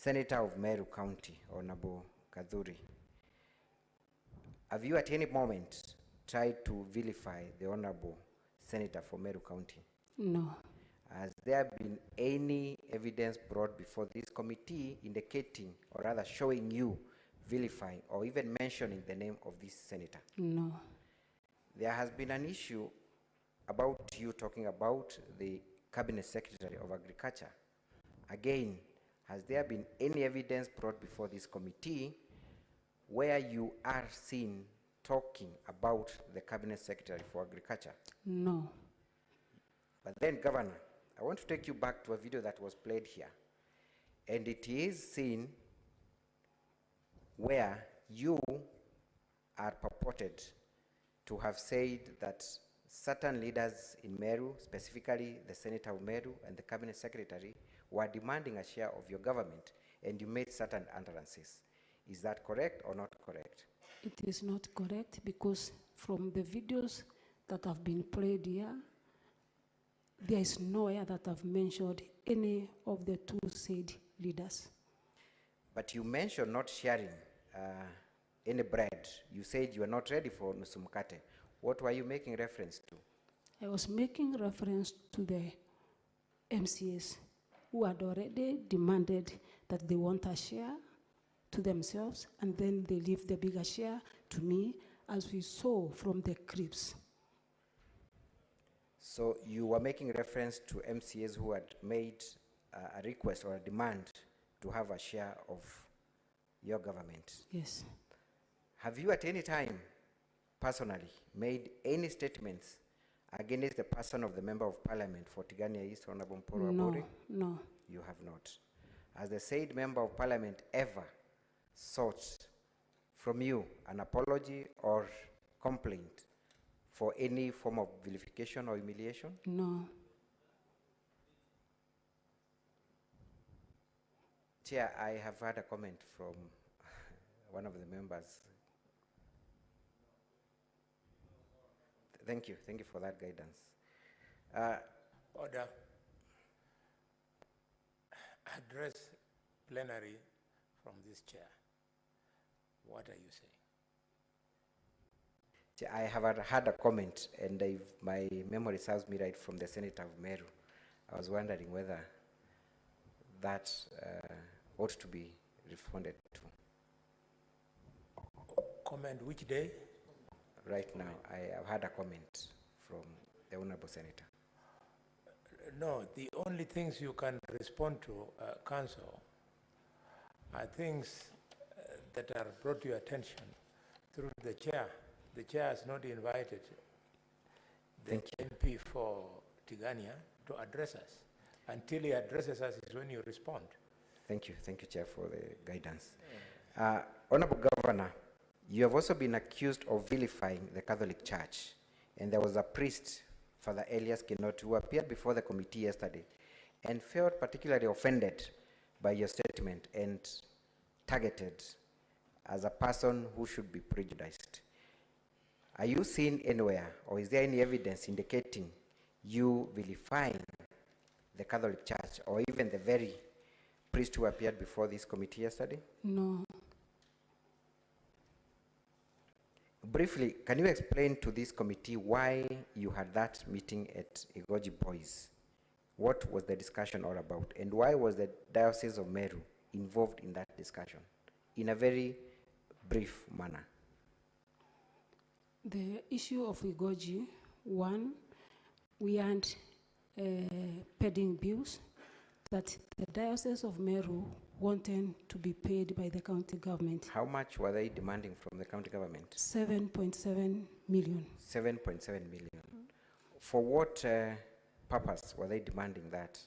Senator of Meru County, Honorable Kadhuri, have you at any moment tried to vilify the Honorable Senator for Meru County? No. Has there been any evidence brought before this committee indicating, or rather showing you vilifying or even mentioning the name of this senator? No. There has been an issue about you talking about the Cabinet Secretary of Agriculture. Again, has there been any evidence brought before this committee where you are seen talking about the Cabinet Secretary for Agriculture? No. But then, Governor, I want to take you back to a video that was played here. And it is seen where you are purported to have said that certain leaders in Meru, specifically the Senator of Meru and the Cabinet Secretary, were demanding a share of your government, and you made certain utterances. Is that correct or not correct? It is not correct, because from the videos that have been played here, there is nowhere that I've mentioned any of the two said leaders. But you mentioned not sharing any bread. You said you are not ready for nusu mkate. What were you making reference to? I was making reference to the MCAs who had already demanded that they want a share to themselves, and then they leave the bigger share to me, as we saw from the clips. So you were making reference to MCAs who had made a request or a demand to have a share of your government? Yes. Have you at any time personally made any statements against the person of the Member of Parliament for Tigania East, Honorable Mporo Abori? No. You have not. Has the said Member of Parliament ever sought from you an apology or complaint for any form of vilification or humiliation? No. Chair, I have had a comment from one of the members. Thank you for that guidance. Order. Address plenary from this chair. What are you saying? Chair, I have had a comment, and if my memory serves me right, from the Senator of Meru. I was wondering whether that ought to be responded to. Comment which day? Right now, I have had a comment from the Honorable Senator. No, the only things you can respond to, Council, are things that are brought to your attention through the chair. The chair has not invited the MP for Tigania to address us. Until he addresses us is when you respond. Thank you, Chair, for the guidance. Honorable Governor, you have also been accused of vilifying the Catholic Church, and there was a priest, Father Elias Kinot, who appeared before the committee yesterday and felt particularly offended by your statement and targeted as a person who should be prejudiced. Are you seen anywhere, or is there any evidence indicating you vilifying the Catholic Church, or even the very priest who appeared before this committee yesterday? No. Briefly, can you explain to this committee why you had that meeting at Igoji Boys? What was the discussion all about, and why was the Diocese of Meru involved in that discussion, in a very brief manner? The issue of Igoji, one, we earned pending bills that the Diocese of Meru wanted to be paid by the county government. How much were they demanding from the county government? 7.7 million. 7.7 million. For what purpose were they demanding that?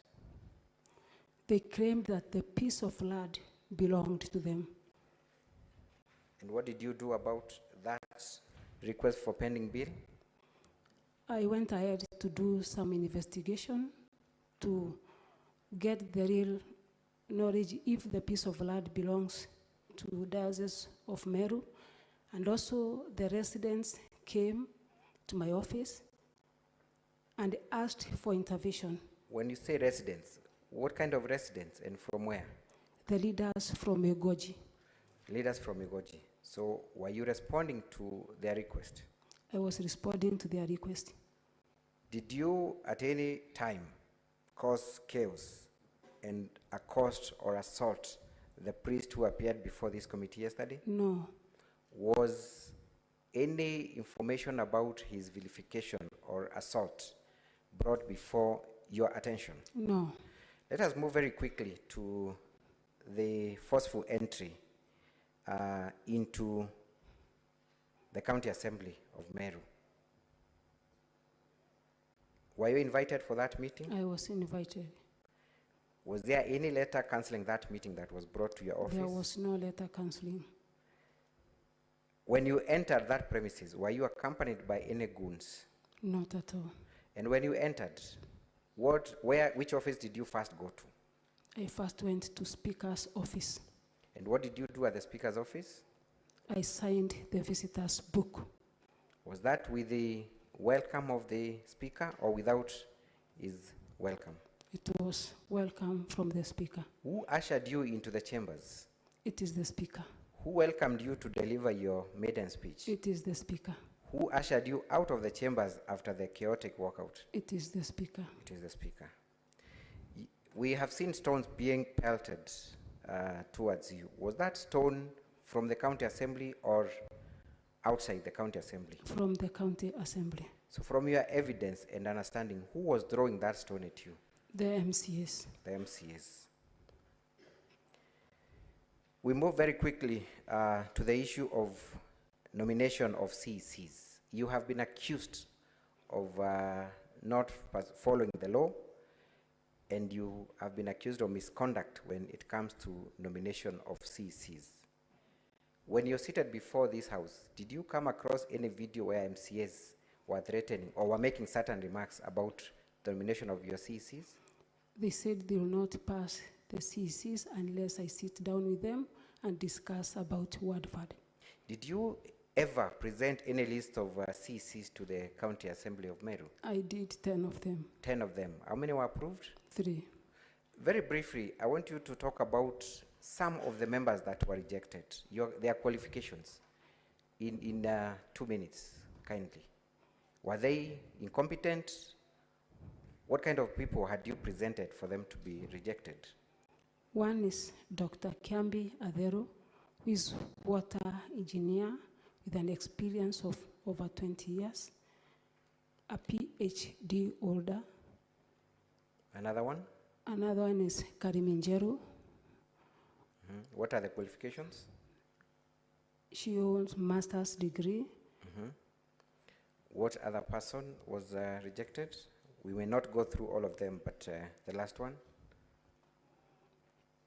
They claimed that the piece of land belonged to them. And what did you do about that request for pending bill? I went ahead to do some investigation to get the real knowledge if the piece of land belongs to Diocese of Meru. And also the residents came to my office and asked for intervention. When you say residents, what kind of residents and from where? The leaders from Egoji. Leaders from Igoji. So were you responding to their request? I was responding to their request. Did you at any time cause chaos and accost or assault the priest who appeared before this committee yesterday? No, Was any information about his vilification or assault brought before your attention? no. Let us move very quickly to the forceful entry into the County Assembly of Meru. Were you invited for that meeting? I was invited. Was there any letter cancelling that meeting that was brought to your office? There was no letter cancelling. When you entered that premises, were you accompanied by any goons? Not at all. And when you entered, which office did you first go to? I first went to Speaker's office. And what did you do at the Speaker's office? I signed the visitor's book. Was that with the welcome of the Speaker or without his welcome? It was welcome from the Speaker. Who ushered you into the chambers? It is the Speaker. Who welcomed you to deliver your maiden speech? It is the Speaker. Who ushered you out of the chambers after the chaotic walkout? It is the Speaker. It is the Speaker. We have seen stones being pelted towards you. Was that stone from the County Assembly or outside the County Assembly? From the County Assembly. So from your evidence and understanding, who was throwing that stone at you? The MCS. The MCS. We move very quickly to the issue of nomination of CECs. You have been accused of not following the law, and you have been accused of misconduct when it comes to nomination of CECs. When you're seated before this house, did you come across any video where MCAs were threatening or were making certain remarks about the nomination of your CECs? They said they will not pass the CECs unless I sit down with them and discuss about Wadford. Did you ever present any list of CECs to the County Assembly of Meru? I did 10 of them. 10 of them. How many were approved? 3. Very briefly, I want you to talk about some of the members that were rejected, their qualifications, in 2 minutes, kindly. Were they incompetent? What kind of people had you presented for them to be rejected? One is Dr. Kiambi Adero, who is water engineer with an experience of over 20 years, a PhD holder. Another one? Another one is Kariminjeru. What are the qualifications? She owns master's degree. What other person was rejected? We may not go through all of them, but the last one?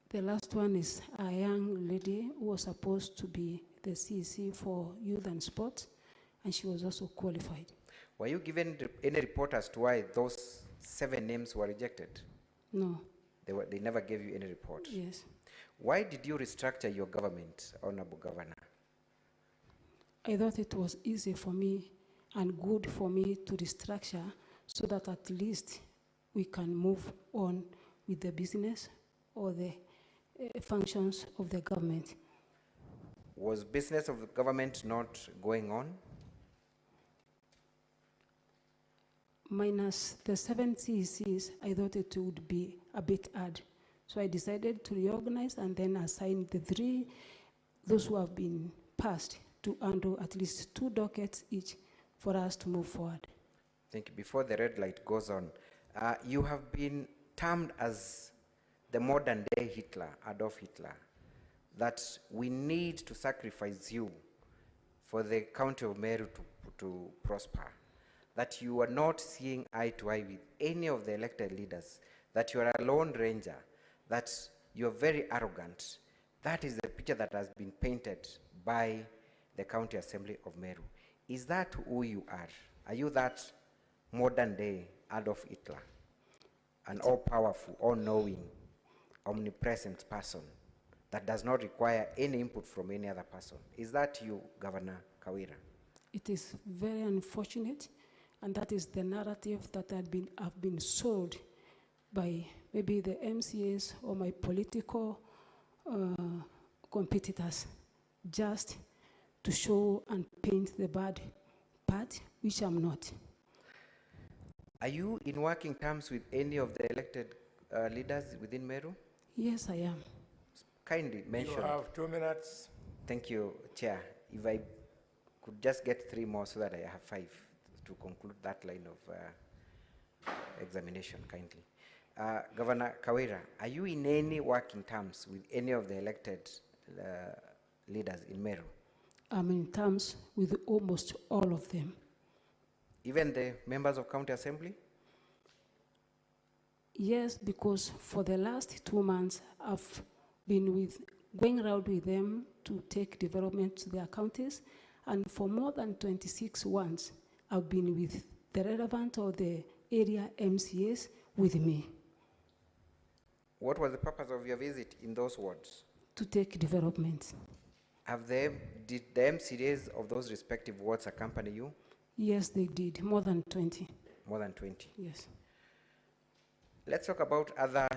The last one is a young lady who was supposed to be the CEC for youth and sports, and she was also qualified. Were you given any report as to why those 7 names were rejected? No. They never gave you any report? Yes. Why did you restructure your government, Honorable Governor? I thought it was easy for me and good for me to restructure so that at least we can move on with the business or the functions of the government. Was business of the government not going on? Minus the 7 CECs, I thought it would be a bit hard. So I decided to reorganize and then assign the 3, those who have been passed, to handle at least 2 dockets each for us to move forward. Thank you. Before the red light goes on, you have been termed as the modern day Hitler, Adolf Hitler, that we need to sacrifice you for the county of Meru to prosper, that you are not seeing eye to eye with any of the elected leaders, that you are a lone ranger, that you are very arrogant. That is the picture that has been painted by the County Assembly of Meru. Is that who you are? Are you that modern day Adolf Hitler, an all-powerful, all-knowing, omnipresent person that does not require any input from any other person? Is that you, Governor Kawira? It is very unfortunate, and that is the narrative that have been sold by maybe the MCAs or my political competitors just to show and paint the bad part, which I'm not. Are you in working terms with any of the elected leaders within Meru? Yes, I am. Kindly You mention. have 2 minutes. Thank you, Chair. If I could just get 3 more so that I have 5 to conclude that line of examination, kindly. Governor Kawira, are you in any working terms with any of the elected leaders in Meru? I'm in terms with almost all of them. Even the members of County Assembly? Yes, because for the last 2 months, I've been going around with them to take development to their counties, and for more than 26 ones, I've been with the relevant or the area MCAs with me. What was the purpose of your visit in those wards? To take development. Did the MCAs of those respective wards accompany you? Yes, they did, more than 20. More than 20. Yes. Let's talk about other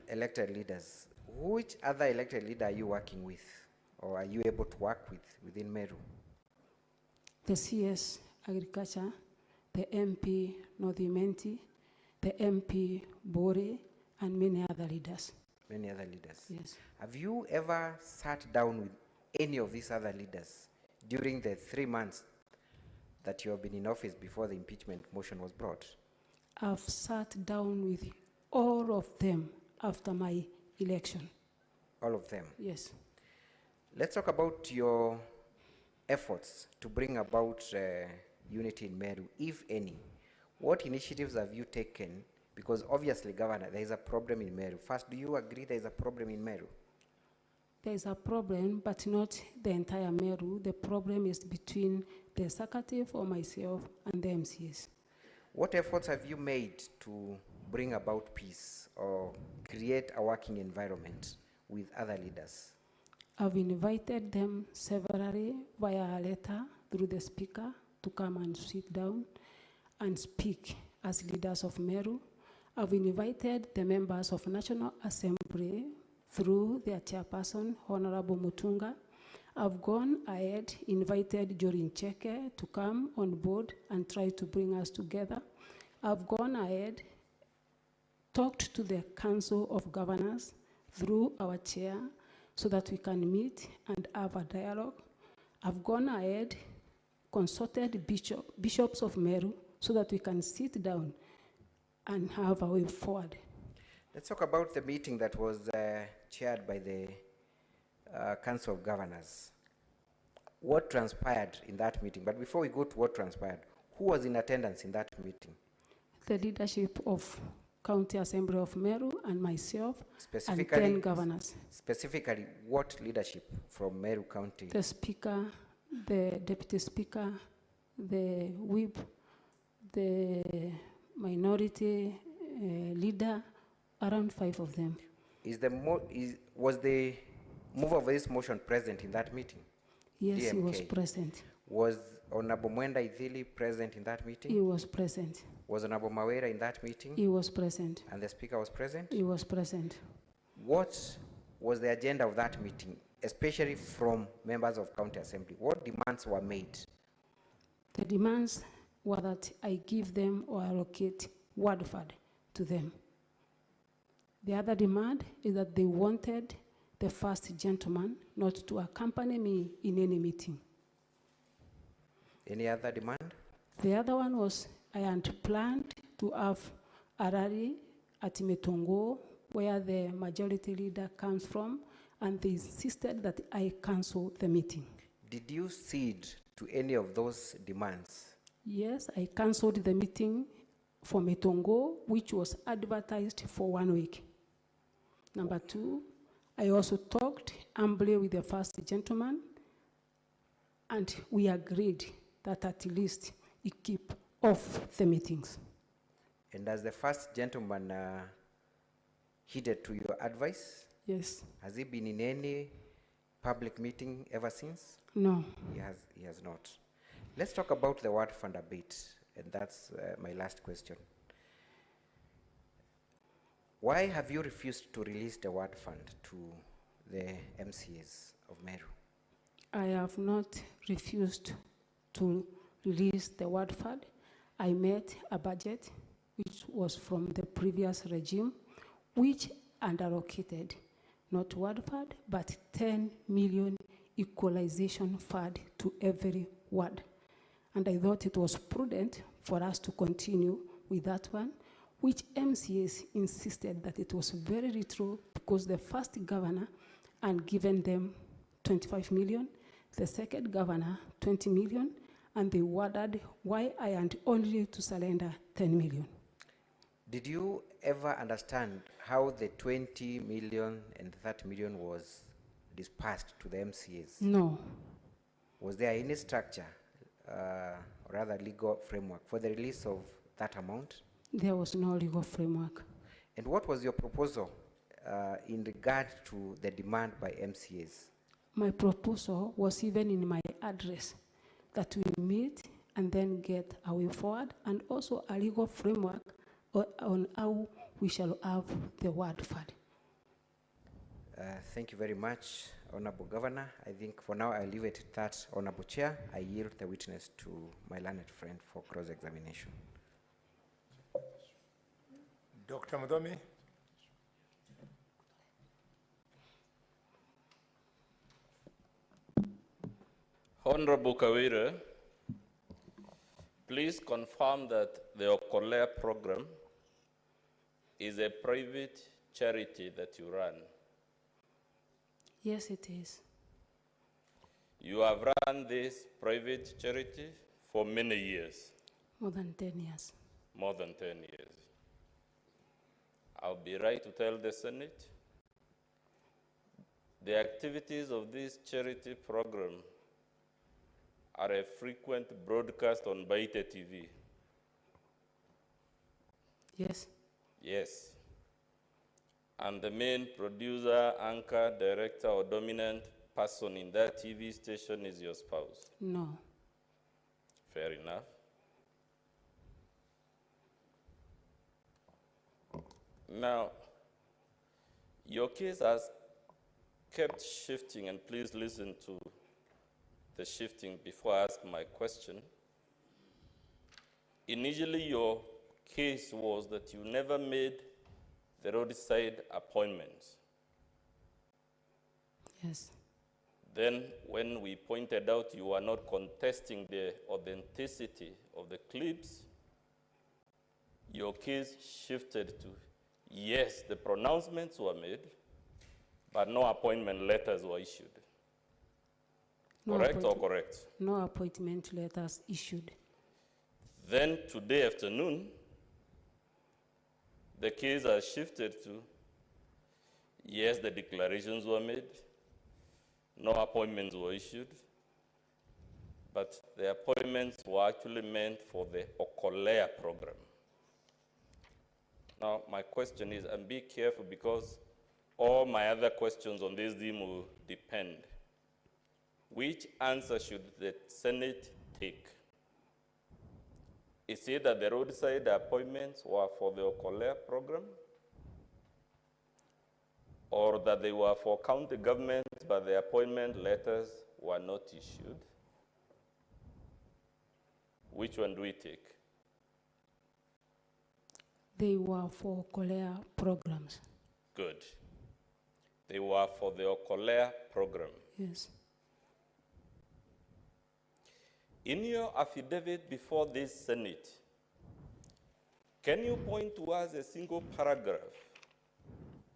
elected leaders. Which other elected leader are you working with, or are you able to work with within Meru? The CS Agriculture, the MP Northimenti, the MP Bore, and many other leaders. Many other leaders. Yes. Have you ever sat down with any of these other leaders during the 3 months that you have been in office before the impeachment motion was brought? I've sat down with all of them after my election. All of them? Yes. Let's talk about your efforts to bring about unity in Meru, if any. What initiatives have you taken? Because obviously, Governor, there is a problem in Meru. First, do you agree there is a problem in Meru? There is a problem, but not the entire Meru. The problem is between the executive or myself and the MCAs. What efforts have you made to bring about peace or create a working environment with other leaders? I've invited them severally via a letter through the speaker to come and sit down and speak as leaders of Meru. I've invited the members of National Assembly through their chairperson, Honorable Mutunga. I've gone ahead, invited Jorin Cheke to come on board and try to bring us together. I've gone ahead, talked to the Council of Governors through our chair so that we can meet and have a dialogue. I've gone ahead, consulted bishops of Meru so that we can sit down and have a way forward. Let's talk about the meeting that was chaired by the Council of Governors. What transpired in that meeting? But before we go to what transpired, who was in attendance in that meeting? The leadership of County Assembly of Meru and myself and 10 governors. Specifically, what leadership from Meru County? The Speaker, the Deputy Speaker, the Whip, the minority leader, around 5 of them. Was the mover of this motion present in that meeting? Yes, DMK. he was present. Was Honorable Mwenda Ithili present in that meeting? He was present. Was Honorable Mawera in that meeting? He was present. And the Speaker was present? He was present. What was the agenda of that meeting, especially from members of County Assembly? What demands were made? The demands were that I give them or allocate word fund to them. The other demand is that they wanted the first gentleman not to accompany me in any meeting. Any other demand? The other one was I had planned to have a rally at Metongo, where the majority leader comes from, and they insisted that I cancel the meeting. Did you cede to any of those demands? Yes, I cancelled the meeting for Metongo, which was advertised for 1 week. Number 2, I also talked humbly with the first gentleman, and we agreed that at least he keep off the meetings. And has the first gentleman heeded to your advice? Yes. Has he been in any public meeting ever since? No. He has not. Let's talk about the word fund a bit, and that's my last question. Why have you refused to release the word fund to the MCAs of Meru? I have not refused to release the word fund. I met a budget which was from the previous regime, which underallocated not word fund, but 10 million equalization fund to every ward. And I thought it was prudent for us to continue with that one, which MCAs insisted that it was very true because the first governor had given them 25 million, the second governor 20 million, and they wondered why I had only to surrender 10 million. Did you ever understand how the 20 million and 30 million was dispersed to the MCAs? No, Was there any structure, or rather legal framework for the release of that amount? there was no legal framework. And what was your proposal in regard to the demand by MCAs? My proposal was even in my address that we meet and then get a way forward and also a legal framework on how we shall have the word fund. Thank you very much, Honorable Governor. I think for now I'll leave it at that, Honorable Chair. I yield the witness to my learned friend for cross-examination. Dr. Mudomi? Honorable Kawira, please confirm that the Okolea program is a private charity that you run. Yes, it is. You have run this private charity for many years, More than 10 years. more than 10 years. I'll be right to tell the Senate the activities of this charity program are a frequent broadcast on Baite TV. Yes, Yes. And the main producer, anchor, director, or dominant person in that TV station is your spouse. no. Fair enough. Now, your case has kept shifting, and please listen to the shifting before I ask my question. Initially, your case was that you never made the roadside appointments. Yes, Then, when we pointed out you were not contesting the authenticity of the clips, your case shifted to, yes, the pronouncements were made, but no appointment letters were issued. No Correct or correct? no appointment letters issued. Then, today afternoon, the case has shifted to, yes, the declarations were made, no appointments were issued, but the appointments were actually meant for the Okolea program. Now, my question is, and be careful because all my other questions on this theme will depend. Which answer should the Senate take? Is it that the roadside appointments were for the Okolea program? Or that they were for county government, but the appointment letters were not issued? Which one do we take? They were for Kolea programs. Good. They were for the Okolea program. Yes, In your affidavit before this Senate, can you point to us a single paragraph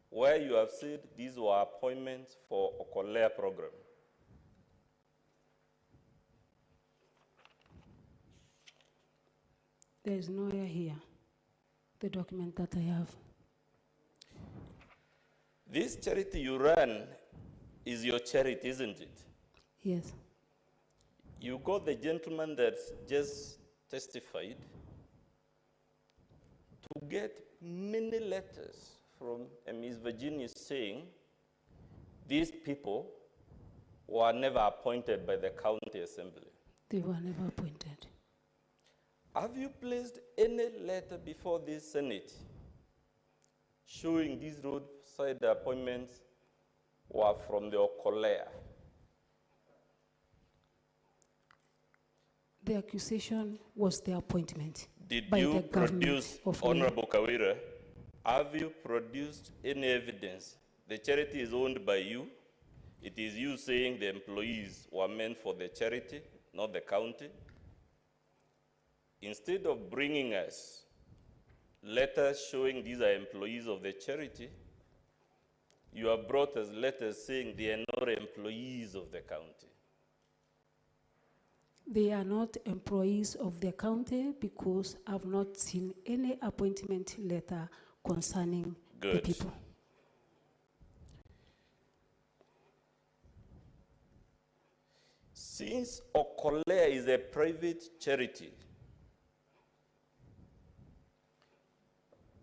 where you have said these were appointments for Okolea program? there is nowhere here, the document that I have. This charity you run is your charity, isn't it? Yes, You got the gentleman that just testified to get many letters from Ms. Virginia saying these people were never appointed by the county assembly. they were never appointed. Have you placed any letter before this Senate showing these roadside appointments were from the Okolea. The accusation was the appointment Did by you the government produce, of Meru. Honorable Kawira, have you produced any evidence? The charity is owned by you. It is you saying the employees were meant for the charity, not the county. Instead of bringing us letters showing these are employees of the charity, you have brought us letters saying they are not employees of the county. They are not employees of the county because I've not seen any appointment letter concerning the Good. people. Since Okolea is a private charity,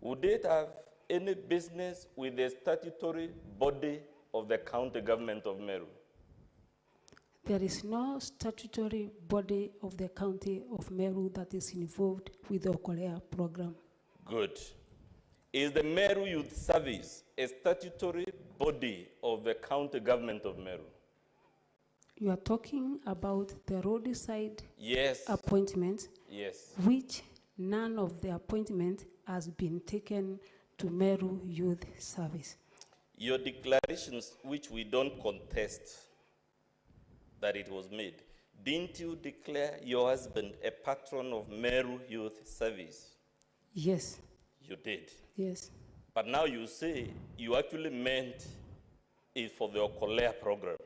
would it have any business with the statutory body of the county government of Meru? There is no statutory body of the county of Meru that is involved with the Okolea program. Good. Is the Meru Youth Service a statutory body of the county government of Meru? You are talking about the roadside Yes. appointments, Yes. which none of the appointment has been taken to Meru Youth Service. Your declarations, which we don't contest that it was made, didn't you declare your husband a patron of Meru Youth Service? Yes, You did. yes. But now you say you actually meant it for the Okolea program.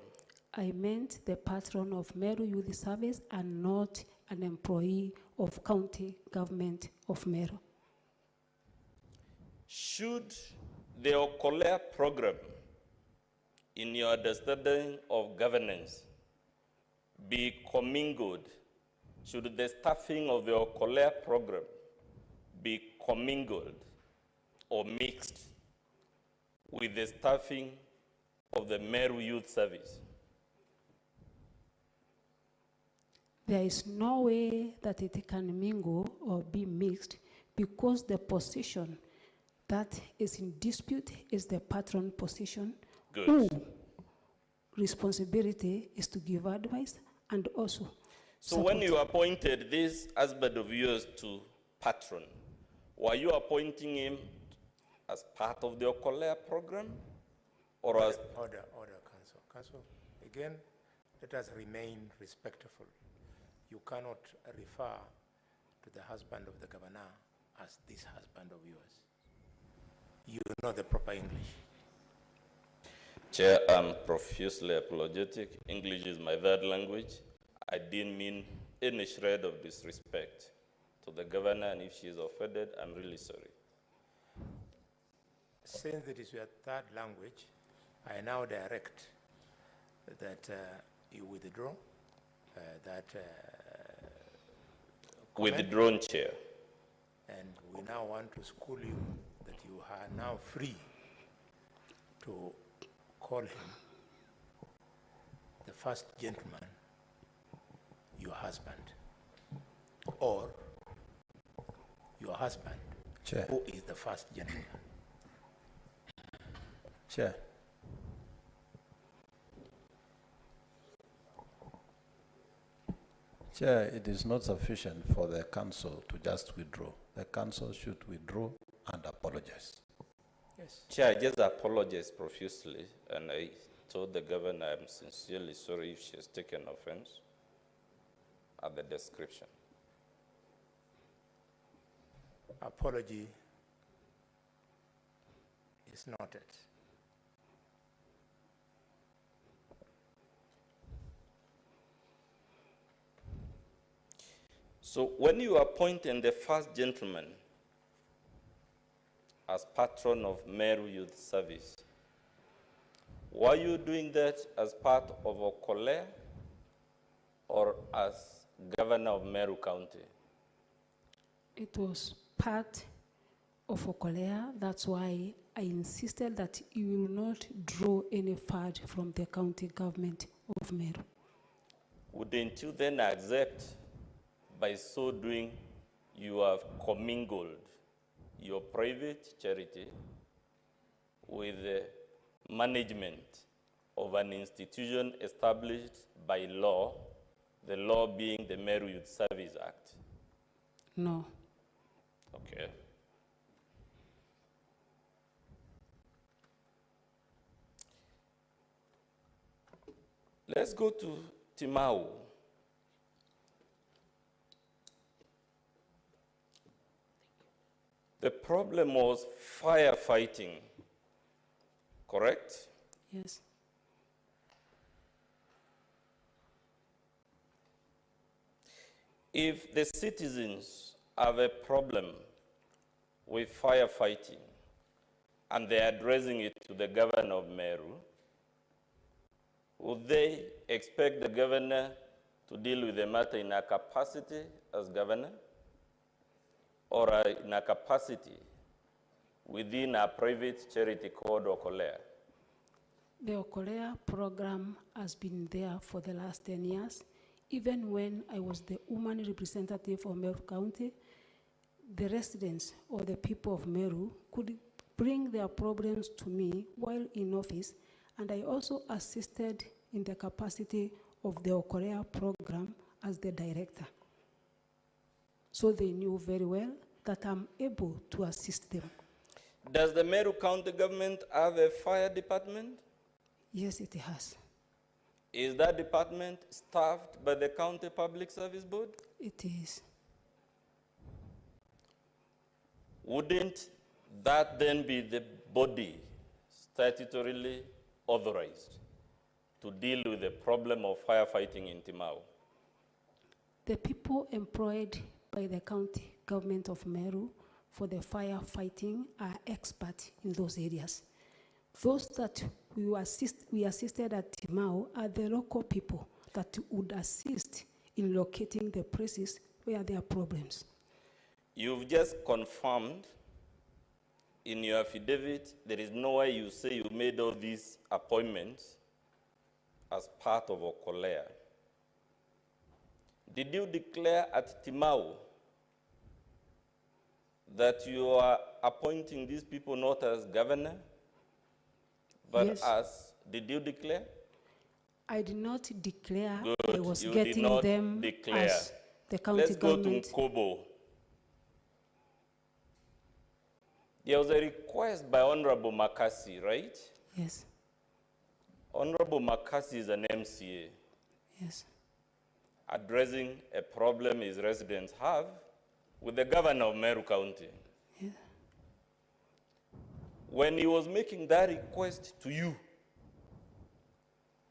I meant the patron of Meru Youth Service and not an employee of county government of Meru. Should the Okolea program, in your understanding of governance, be commingled? Should the staffing of the Okolea program be commingled or mixed with the staffing of the Meru Youth Service? There is no way that it can mingle or be mixed because the position that is in dispute is the patron position. Good. Who responsibility is to give advice and also So when you appointed this husband of yours to patron, were you appointing him as part of the Okolea program or as... Order, Council. Council, again, let us remain respectful. You cannot refer to the husband of the governor as this husband of yours. You know the proper English. Chair, I'm profusely apologetic. English is my third language. I didn't mean any shred of disrespect to the governor, and if she is offended, I'm really sorry. Since it is your third language, I now direct that you withdraw that comment. Withdrawn, Chair. And we now want to school you that you are now free to call him the first gentleman, your husband, or your husband, Chair. who is the first gentleman. Chair. Chair, it is not sufficient for the council to just withdraw. The council should withdraw and apologize. Yes. Chair, I just apologize profusely, and I told the governor I'm sincerely sorry if she has taken offense at the description. Apology is noted. So when you appointed the first gentleman as patron of Meru Youth Service, were you doing that as part of Okolea or as governor of Meru County? It was part of Okolea. That's why I insisted that you will not draw any fund from the county government of Meru. Wouldn't you then accept, by so doing, you have commingled your private charity with the management of an institution established by law, the law being the Meru Youth Service Act? No. Okay. Let's go to Timau. The problem was firefighting, correct? Yes. If the citizens have a problem with firefighting and they're addressing it to the governor of Meru, would they expect the governor to deal with the matter in a capacity as governor or in a capacity within a private charity called Okolea? The Okolea program has been there for the last 10 years. Even when I was the woman representative of Meru County, the residents or the people of Meru could bring their problems to me while in office, and I also assisted in the capacity of the Okolea program as the director. So they knew very well that I'm able to assist them. Does the Meru County government have a fire department? Yes, it has. Is that department staffed by the County Public Service Board? It is. Wouldn't that then be the body statutorily authorized to deal with the problem of firefighting in Timau? The people employed by the county government of Meru for the firefighting are experts in those areas. Those that we assisted at Timau are the local people that would assist in locating the places where there are problems. You've just confirmed in your affidavit, there is no way you say you made all these appointments as part of Okolea. Did you declare at Timau that you are appointing these people not as governor, but Yes. as, did you declare? I did not declare. Good, I was you did getting not them declare. as the county Let's go to government. Nkobo. There was a request by Honorable Makasi, right? Yes, Honorable Makasi is an MCA yes, addressing a problem his residents have with the governor of Meru County. yeah. When he was making that request to you,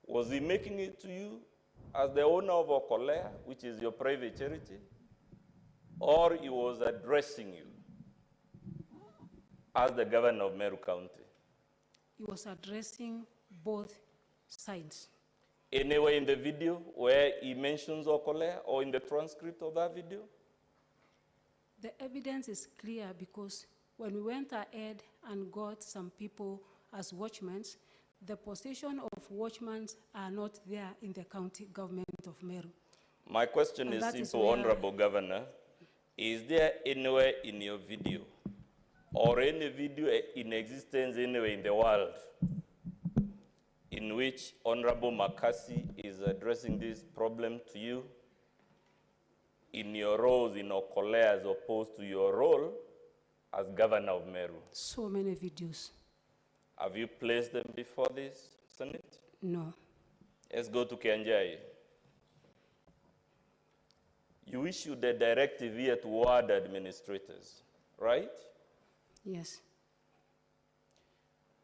was he making it to you as the owner of Okolea, which is your private charity, or he was addressing you as the governor of Meru County? He was addressing both sides. Anywhere in the video where he mentions Okolea or in the transcript of that video? The evidence is clear because when we went ahead and got some people as watchmen, the position of watchmen are not there in the county government of Meru. My question And is that is simple, where- Honorable Governor. Is there anywhere in your video or any video in existence anywhere in the world in which Honorable Makasi is addressing this problem to you in your roles in Okolea as opposed to your role as governor of Meru? So many videos. Have you placed them before this Senate? No. Let's go to KUMNG'ATU. You issued a directive here to ward administrators, right? Yes.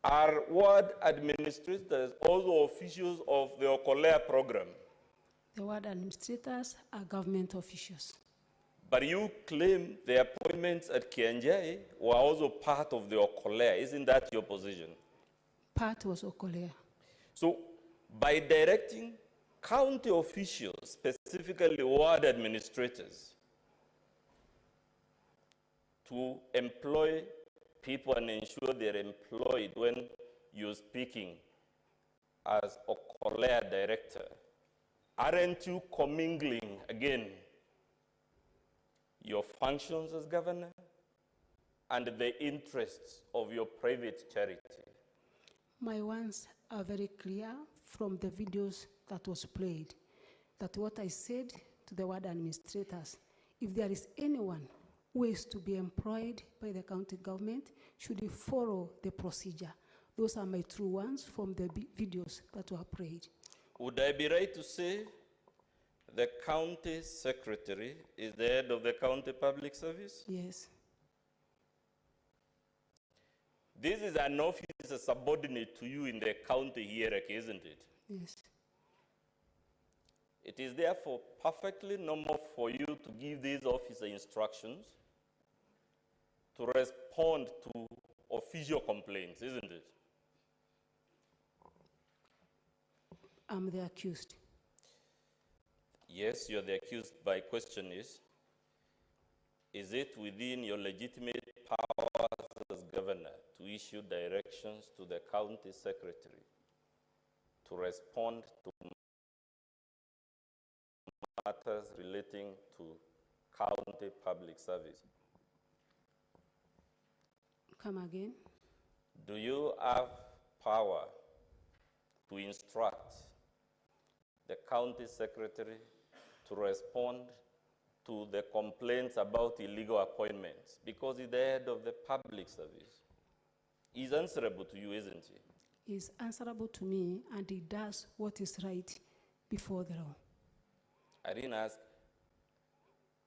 Are ward administrators also officials of the Okolea program? The ward administrators are government officials. But you claim the appointments at KUMNG'ATU were also part of the Okolea. Isn't that your position? Part was Okolea. So by directing county officials, specifically ward administrators, to employ people and ensure they're employed when you're speaking as Okolea director, aren't you commingling again your functions as governor and the interests of your private charity? My ones are very clear from the videos that was played, that what I said to the ward administrators, if there is anyone who is to be employed by the county government, should he follow the procedure. Those are my true ones from the videos that were played. Would I be right to say the county secretary is the head of the county public service? Yes, This is an officer subordinate to you in the county hierarchy, isn't it? yes. It is therefore perfectly normal for you to give these officer instructions to respond to official complaints, isn't it? I'm the accused. Yes, you're the accused. My question is it within your legitimate powers as governor to issue directions to the county secretary to respond to matters relating to county public service? Come again? Do you have power to instruct the county secretary to respond to the complaints about illegal appointments? Because he's the head of the public service. He's answerable to you, isn't he? He's answerable to me, and he does what is right before the law. I didn't ask.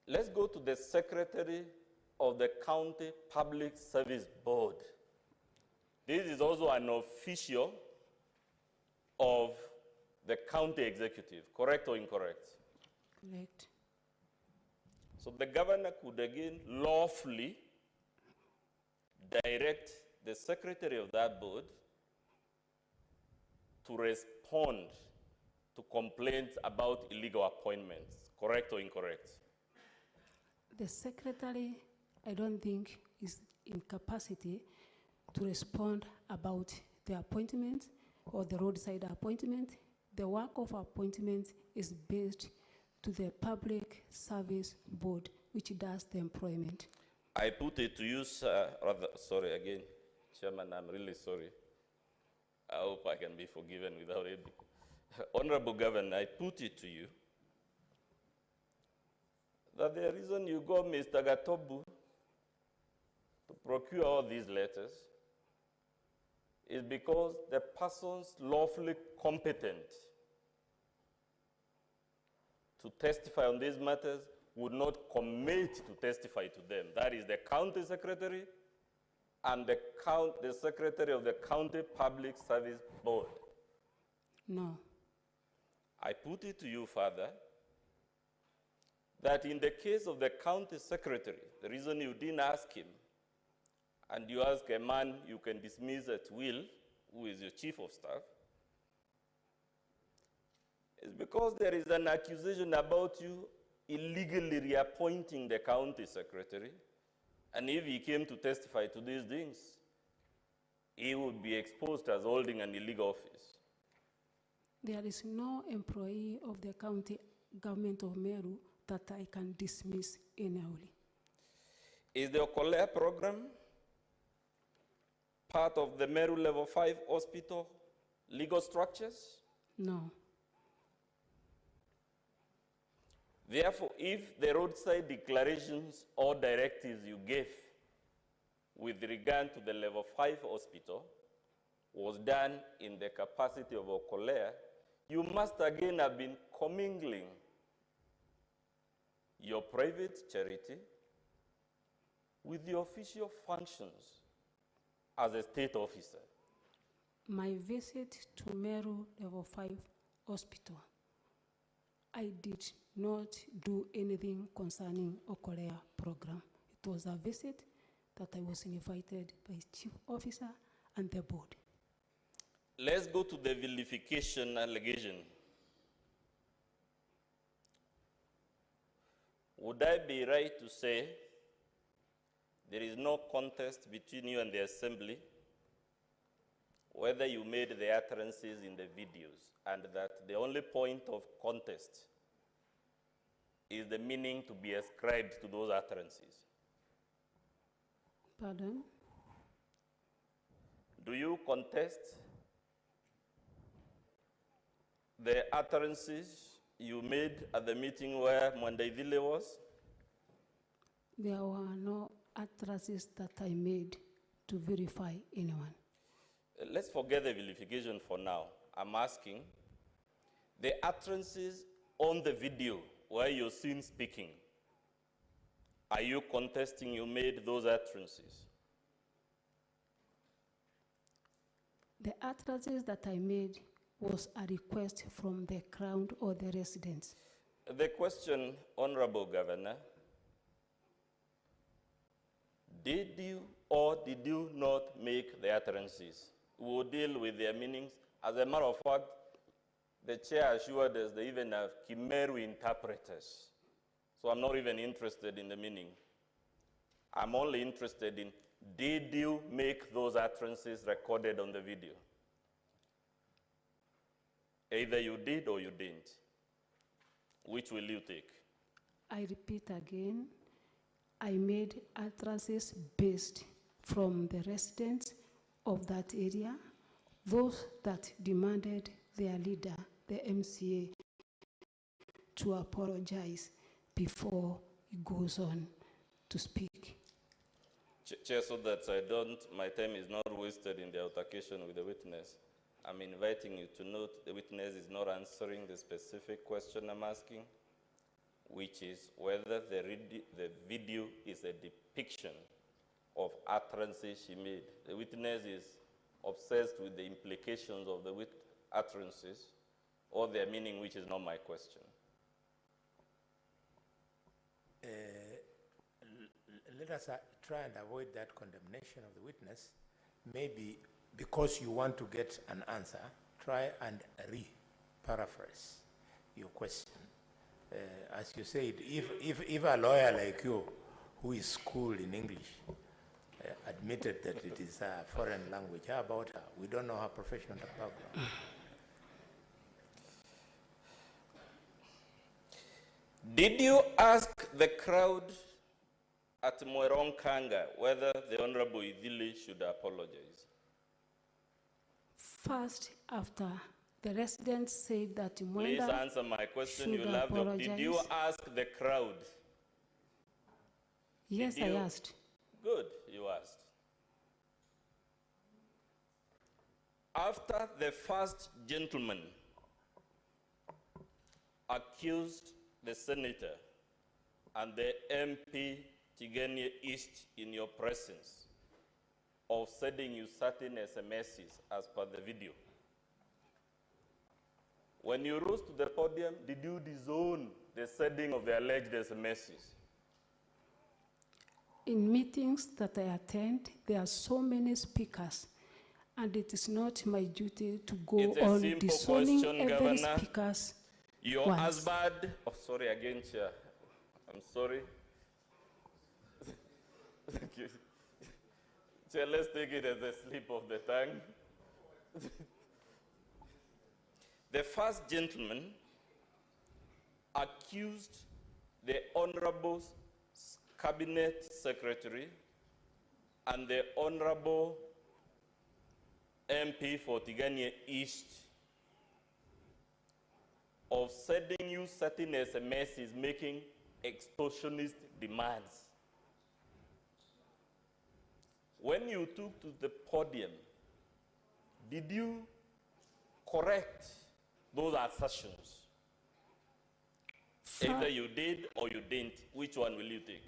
Let's go to the secretary of the county public service board. This is also an official of the county executive, correct or incorrect? Correct. So the governor could again lawfully direct the secretary of that board to respond to complaints about illegal appointments, correct or incorrect? The secretary, I don't think, is in capacity to respond about the appointment or the roadside appointment. The work of appointment is based to the Public Service Board, which does the employment. I put it to you, sir, sorry again, Chairman, I'm really sorry. I hope I can be forgiven without it. Honorable Governor, I put it to you that the reason you got Mr. Gatobu to procure all these letters is because the persons lawfully competent to testify on these matters would not commit to testify to them. That is the county secretary and the secretary of the county public service board. No. I put it to you, Father, that in the case of the county secretary, the reason you didn't ask him, and you ask a man you can dismiss at will, who is your chief of staff, is because there is an accusation about you illegally reappointing the county secretary, and if he came to testify to these things, he would be exposed as holding an illegal office. There is no employee of the county government of Meru that I can dismiss annually. Is the Okolea program part of the Meru Level 5 hospital legal structures? No. Therefore, if the roadside declarations or directives you gave with regard to the Level 5 hospital was done in the capacity of Okolea, you must again have been commingling your private charity with the official functions as a state officer. My visit to Meru Level 5 Hospital, I did not do anything concerning Okolea program. It was a visit that I was invited by chief officer and the board. Let's go to the vilification allegation. Would I be right to say there is no contest between you and the assembly whether you made the utterances in the videos, and that the only point of contest is the meaning to be ascribed to those utterances? Pardon? Do you contest the utterances you made at the meeting where Mwandaivile was? There were no utterances that I made to verify anyone. Let's forget the vilification for now. I'm asking, the utterances on the video where you're seen speaking, are you contesting you made those utterances? The utterances that I made was a request from the crowd or the residents. The question, Honorable Governor, did you or did you not make the utterances? We will deal with their meanings. As a matter of fact, the chair assured us they even have Kimeru interpreters. So I'm not even interested in the meaning. I'm only interested in, did you make those utterances recorded on the video? Either you did or you didn't. Which will you take? I repeat again, I made utterances based from the residents of that area, those that demanded their leader, the MCA, to apologize before he goes on to speak. Chair, so that my time is not wasted in the altercation with the witness, I'm inviting you to note the witness is not answering the specific question I'm asking, which is whether the video is a depiction of utterances she made. The witness is obsessed with the implications of the utterances or their meaning, which is not my question. Let us try and avoid that condemnation of the witness. Maybe because you want to get an answer, try and paraphrase your question. As you said, if a lawyer like you, who is schooled in English, admitted that it is a foreign language, how about her? We don't know her professional background. Did you ask the crowd at Mwerong Kanga whether the Honorable Idili should apologize? First, after the residents said that Please Mwenda answer my question. should You love the, apologize. did you ask the crowd? Yes, I asked. Good, you asked. After the first gentleman accused the senator and the MP Tigania East in your presence of sending you certain SMSs as per the video, when you rose to the podium, did you disown the sending of the alleged SMSs? In meetings that I attend, there are so many speakers, and it is not my duty to go on disowning every Governor. speakers. Your once. husband, oh sorry again, Chair. I'm sorry. Thank you. Chair, let's take it as a slip of the tongue. The first gentleman accused the Honorable Cabinet Secretary and the Honorable MP for Tigania East of sending you certain SMSs making extortionist demands. When you took to the podium, did you correct those assertions? Either you did or you didn't. Which one will you take?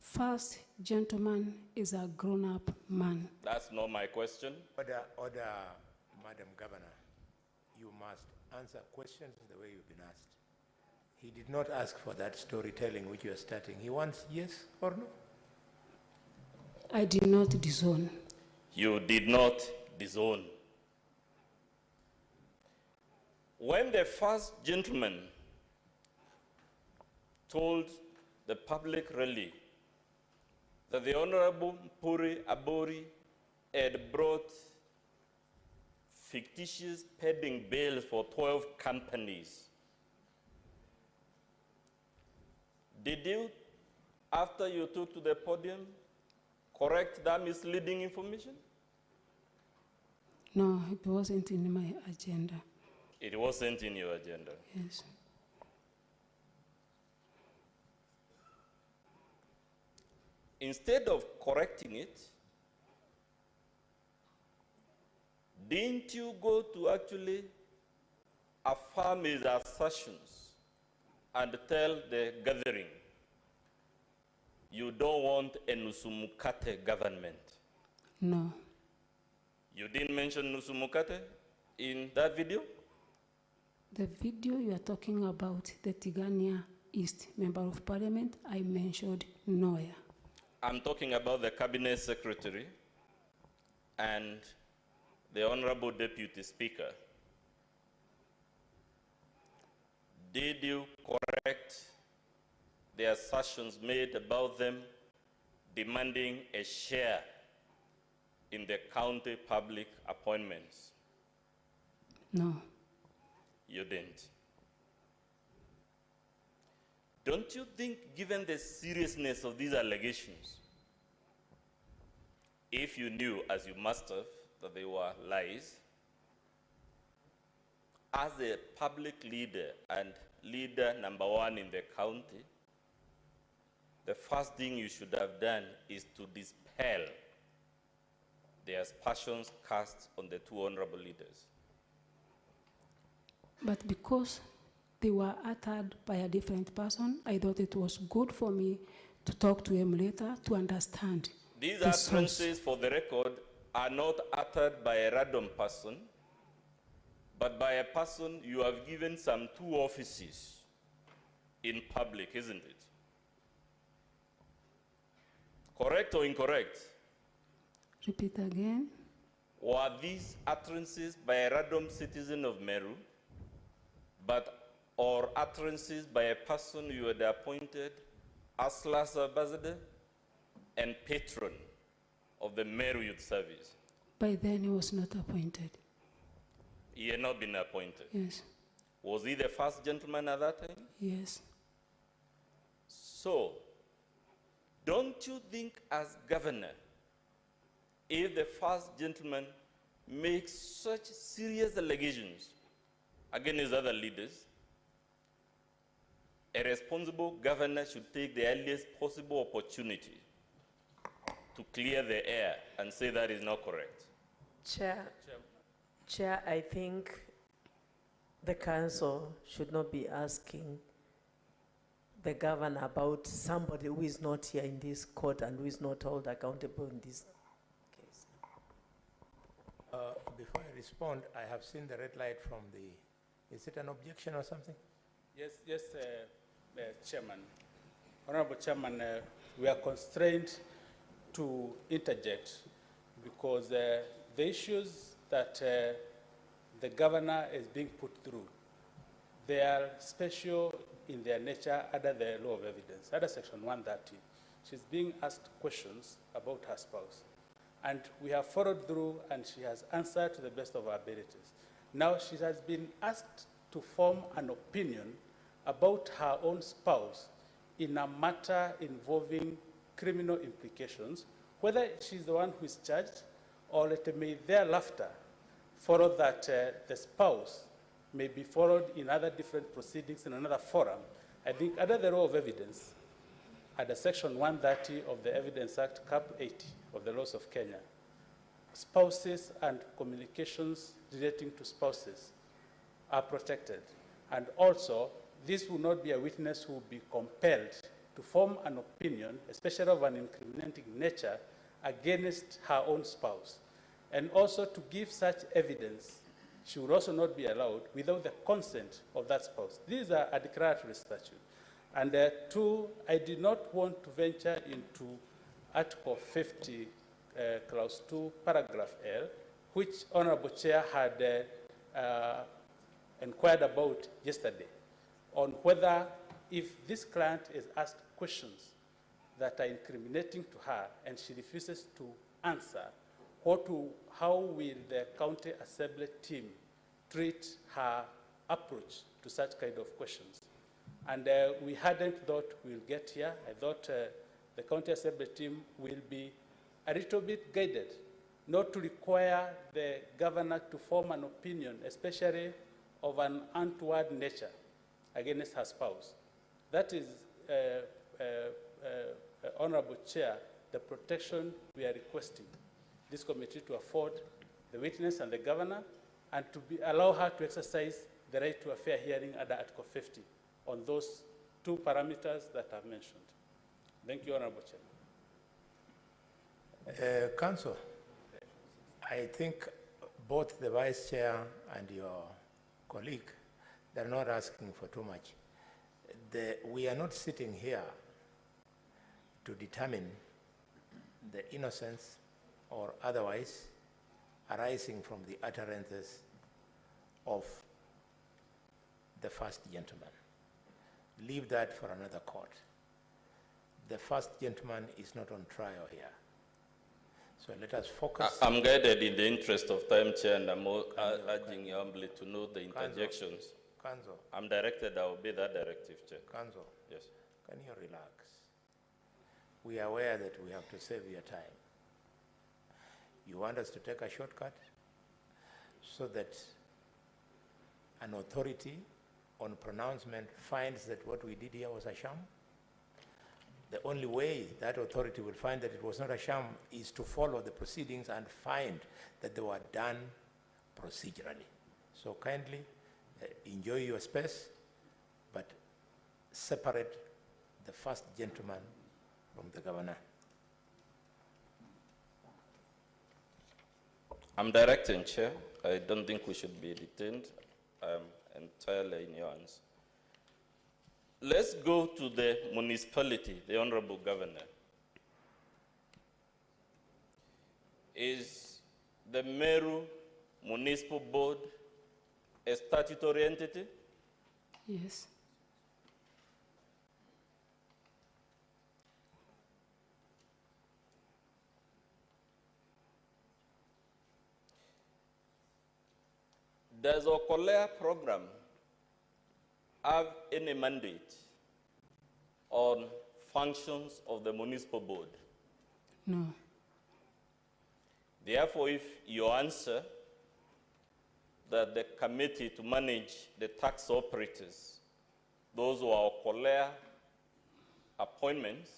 First gentleman is a grown-up man. That's not my question. Order, Madam Governor. You must answer questions the way you've been asked. He did not ask for that storytelling which you are starting. He wants yes or no. I did not disown. You did not disown. When the first gentleman told the public rally that the Honorable Mpuri Abori had brought fictitious pending bails for 12 companies, did you, after you took to the podium, correct that misleading information? No, it wasn't in my agenda. It wasn't in your agenda. Yes. Instead of correcting it, didn't you go to actually affirm his assertions and tell the gathering you don't want a Nusumukate government? No. You didn't mention Nusumukate in that video? The video you are talking about, the Tigania East Member of Parliament, I mentioned nowhere. I'm talking about the Cabinet Secretary and the Honorable Deputy Speaker. Did you correct the assertions made about them demanding a share in the county public appointments? No. You didn't. Don't you think, given the seriousness of these allegations, if you knew, as you must have, that they were lies, as a public leader and leader number one in the county, the first thing you should have done is to dispel the aspersions cast on the two honorable leaders? But because they were uttered by a different person, I thought it was good for me to talk to him later to understand. These the utterances, source. for the record, are not uttered by a random person, but by a person you have given some 2 offices in public, isn't it? Correct or incorrect? Repeat again. Were these utterances by a random citizen of Meru, or utterances by a person you had appointed as last ambassador and patron of the Meru Youth Service? By then he was not appointed. He had not been appointed. Yes. Was he the first gentleman at that time? Yes. So, don't you think as governor, if the first gentleman makes such serious allegations against other leaders, a responsible governor should take the earliest possible opportunity to clear the air and say that is not correct? Chair, I think the council should not be asking the governor about somebody who is not here in this court and who is not held accountable in this case. Before I respond, I have seen the red light from the, is it an objection or something? Yes, Chairman. Honorable Chairman, we are constrained to interject because the issues that the governor is being put through, they are special in their nature under the law of evidence, under Section 130. She's being asked questions about her spouse. And we have followed through and she has answered to the best of her abilities. Now she has been asked to form an opinion about her own spouse in a matter involving criminal implications, whether she's the one who is charged or it may thereafter follow that the spouse may be followed in other different proceedings in another forum. I think under the law of evidence, under Section 130 of the Evidence Act, Cap 80 of the laws of Kenya, spouses and communications relating to spouses are protected. And also, this will not be a witness who will be compelled to form an opinion, especially of an incriminating nature, against her own spouse. And also to give such evidence, she will also not be allowed without the consent of that spouse. These are a declaratory statute. And 2, I did not want to venture into Article 50, Clause 2, Paragraph L, which Honorable Chair had inquired about yesterday, on whether if this client is asked questions that are incriminating to her and she refuses to answer, how will the county assembly team treat her approach to such kind of questions? And we hadn't thought we'll get here. I thought the county assembly team will be a little bit guided, not to require the governor to form an opinion, especially of an untoward nature against her spouse. That is, Honorable Chair, the protection we are requesting this committee to afford the witness and the governor, and to allow her to exercise the right to a fair hearing under Article 50 on those two parameters that I've mentioned. Thank you, Honorable Chair. Council, I think both the Vice Chair and your colleague, they're not asking for too much. We are not sitting here to determine the innocence or otherwise arising from the utterances of the first gentleman. Leave that for another court. The first gentleman is not on trial here. So let us focus. I'm guided in the interest of time, Chair, and I'm urging you humbly to note the interjections. Kanzo. I'm directed, I will obey that directive, Chair. Kanzo. Yes. Can you relax? We are aware that we have to save your time. You want us to take a shortcut so that an authority on pronouncement finds that what we did here was a sham? The only way that authority will find that it was not a sham is to follow the proceedings and find that they were done procedurally. So kindly enjoy your space, but separate the first gentleman from the governor. I'm directing, Chair. I don't think we should be detained. I'm entirely in your hands. Let's go to the municipality, the Honorable Governor. Is the Meru Municipal Board a statutory entity? Yes. Does Okolea program have any mandate on functions of the municipal board? No. Therefore, if you answer that the committee to manage the tax operators, those who are Okolea appointments,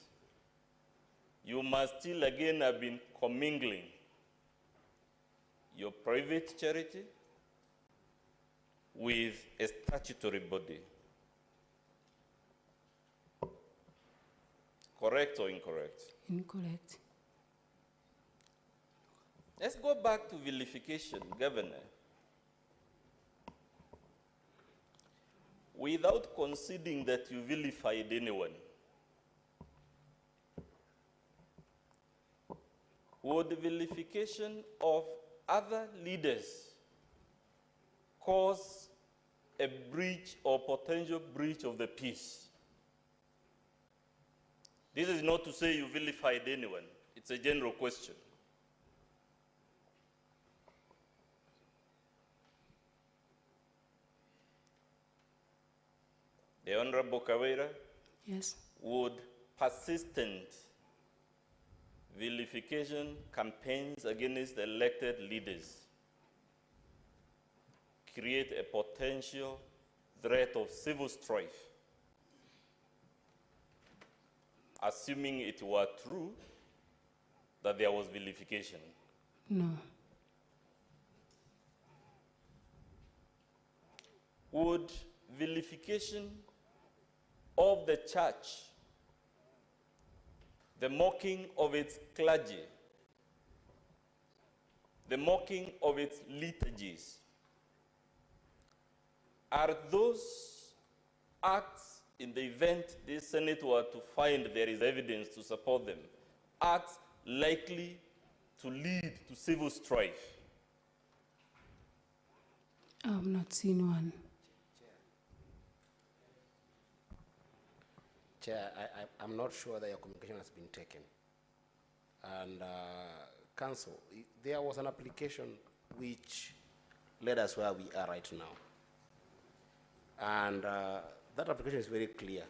you must still again have been commingling your private charity with a statutory body. Correct or incorrect? Incorrect. Let's go back to vilification, Governor. Without conceding that you vilified anyone, would vilification of other leaders cause a breach or potential breach of the peace? This is not to say you vilified anyone. It's a general question. The Honorable Kawira, Yes. would persistent vilification campaigns against elected leaders create a potential threat of civil strife, assuming it were true that there was vilification? No. Would vilification of the church, the mocking of its clergy, the mocking of its liturgies, are those acts, in the event the Senate were to find there is evidence to support them, acts likely to lead to civil strife? I have not seen one. Chair, I'm not sure that your communication has been taken. And Council, there was an application which led us where we are right now. And that application is very clear.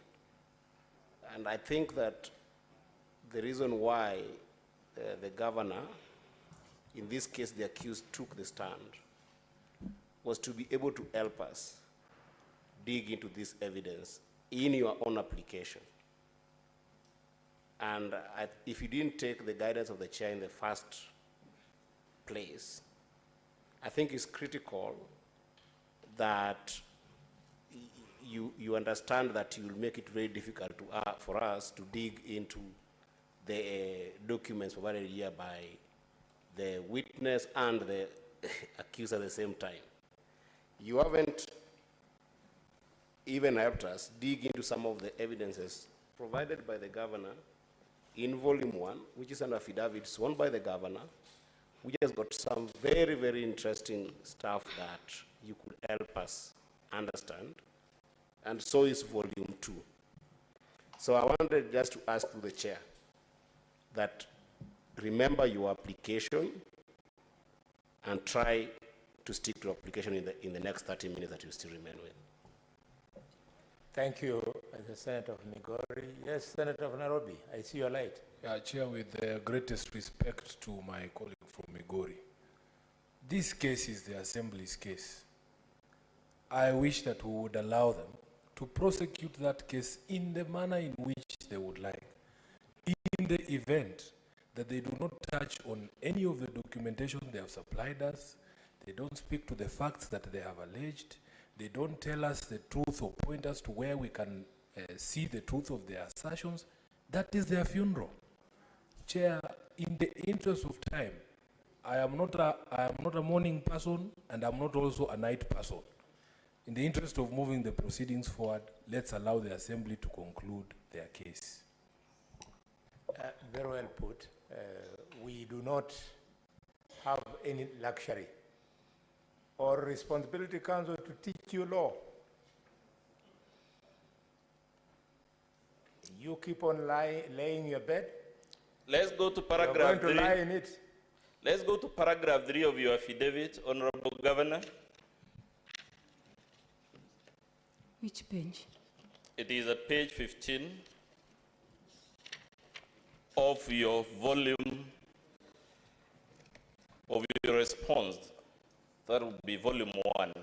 And I think that the reason why the governor, in this case the accused, took the stand was to be able to help us dig into this evidence in your own application. And if you didn't take the guidance of the chair in the first place, I think it's critical that you understand that you will make it very difficult for us to dig into the documents provided here by the witness and the accused at the same time. You haven't even helped us dig into some of the evidences provided by the governor in volume 1, which is an affidavit sworn by the governor, which has got some very, very interesting stuff that you could help us understand, and so is volume 2. So I wanted just to ask the chair that remember your application and try to stick to application in the next 30 minutes that you still remain with. Thank you, the Senator of Migori. Yes, Senator of Nairobi, I see your light. Yeah, Chair, with the greatest respect to my colleague from Migori, this case is the Assembly's case. I wish that we would allow them to prosecute that case in the manner in which they would like. In the event that they do not touch on any of the documentation they have supplied us, they don't speak to the facts that they have alleged, they don't tell us the truth or point us to where we can see the truth of their assertions, that is their funeral. Chair, in the interest of time, I am not a morning person and I'm not also a night person. In the interest of moving the proceedings forward, let's allow the Assembly to conclude their case. Very well put. We do not have any luxury or responsibility council to teach you law. You keep on laying your bed. Let's go to You're paragraph going 3. to lie in it. Let's go to paragraph 3 of your affidavit, Honorable Governor. Which page? It is at page 15 of your volume of your response. That would be volume 1.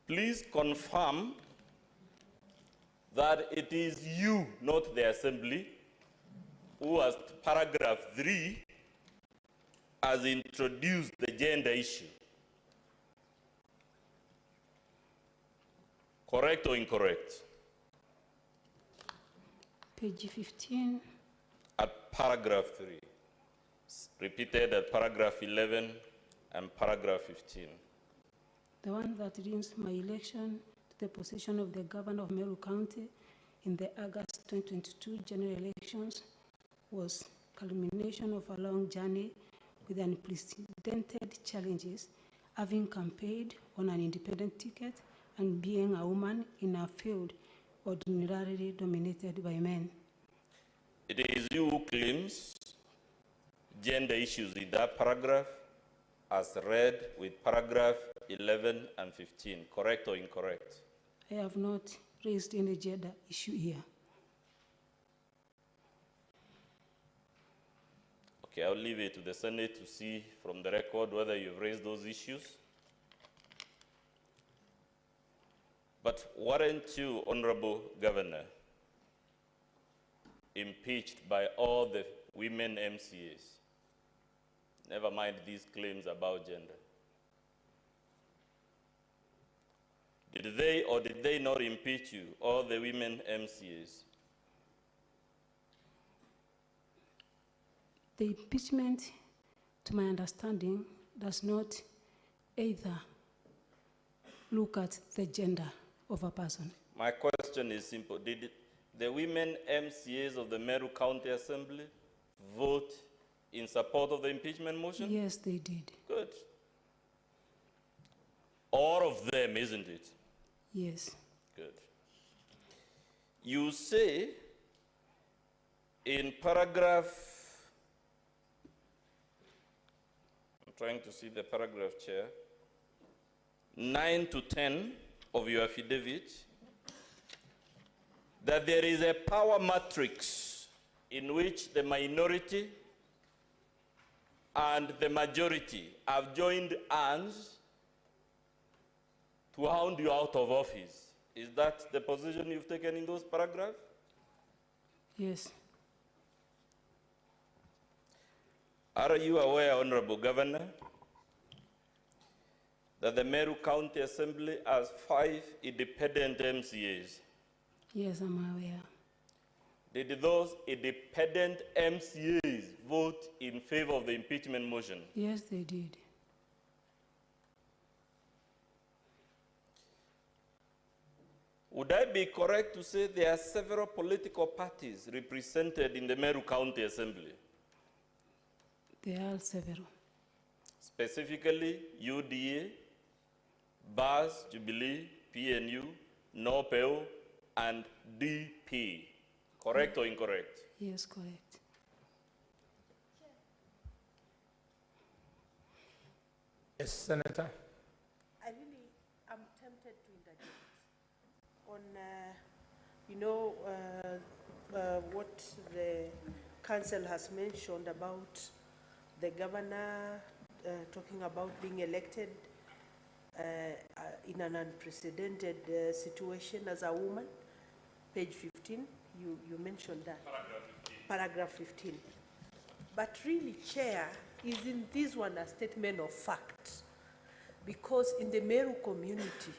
Please confirm that it is you, not the Assembly, who has paragraph 3 has introduced the gender issue. Correct or incorrect? Page 15. At paragraph 3. Repeated at paragraph 11 and paragraph 15. The one that reads my election to the position of the governor of Meru County in the August 2022 general elections was culmination of a long journey with unprecedented challenges, having campaigned on an independent ticket and being a woman in a field ordinarily dominated by men. It is you who claims gender issues in that paragraph as read with paragraph 11 and 15, correct or incorrect? I have not raised any gender issue here. Okay, I'll leave it to the Senate to see from the record whether you've raised those issues. But weren't you, Honorable Governor, impeached by all the women MCAs? Never mind these claims about gender. Did they or did they not impeach you, all the women MCAs? The impeachment, to my understanding, does not either look at the gender of a person. My question is simple. Did the women MCAs of the Meru County Assembly vote in support of the impeachment motion? Yes, they did. Good. All of them, isn't it? Yes. Good. You say in paragraph, I'm trying to see the paragraph, Chair, 9 to 10 of your affidavit, that there is a power matrix in which the minority and the majority have joined hands to hound you out of office. Is that the position you've taken in those paragraphs? Yes. Are you aware, Honorable Governor, that the Meru County Assembly has 5 independent MCAs? Yes, I'm aware. Did those independent MCAs vote in favor of the impeachment motion? Yes, they did. Would I be correct to say there are several political parties represented in the Meru County Assembly? There are several. Specifically, UDA, BAS, Jubilee, PNU, NOPEO, and DP. Correct or incorrect? Yes, correct. Yes, Senator. I'm tempted to interject on, you know, what the council has mentioned about the governor talking about being elected in an unprecedented situation as a woman. Page 15, you mentioned that. Paragraph 15. But really, Chair, isn't this one a statement of fact? Because in the Meru community,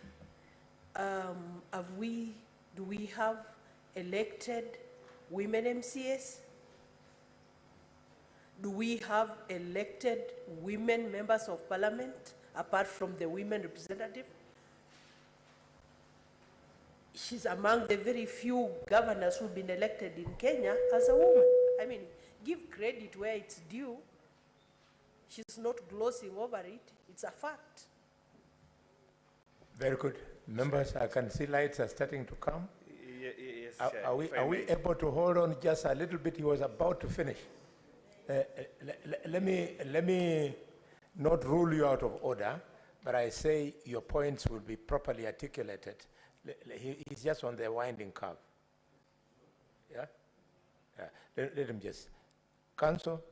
do we have elected women MCAs? Do we have elected women members of parliament, apart from the women representative? She's among the very few governors who've been elected in Kenya as a woman. I mean, give credit where it's due. She's not glossing over it. It's a fact. Very good. Members, I can see lights are starting to come. Yes, Chair, Are we able to hold on just a little bit? He was about to finish. Let me not rule you out of order, but I say your points will be properly articulated. He's just on the winding curve. Yeah? Let him just. Council,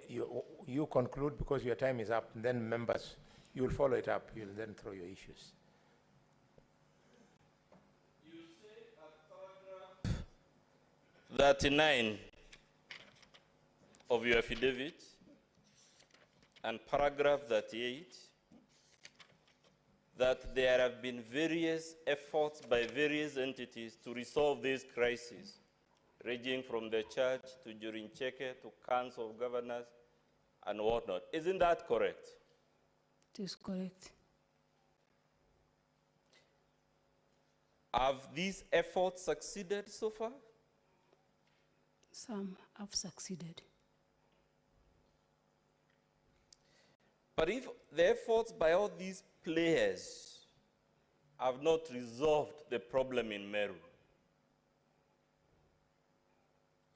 you conclude because your time is up, and then members, you'll follow it up. You'll then throw your issues. You say at paragraph 39 of your affidavit and paragraph 38 that there have been various efforts by various entities to resolve this crisis, ranging from the church to Jurincheke to Council of Governors and whatnot. Isn't that correct? It is correct. Have these efforts succeeded so far? Some have succeeded. But if the efforts by all these players have not resolved the problem in Meru,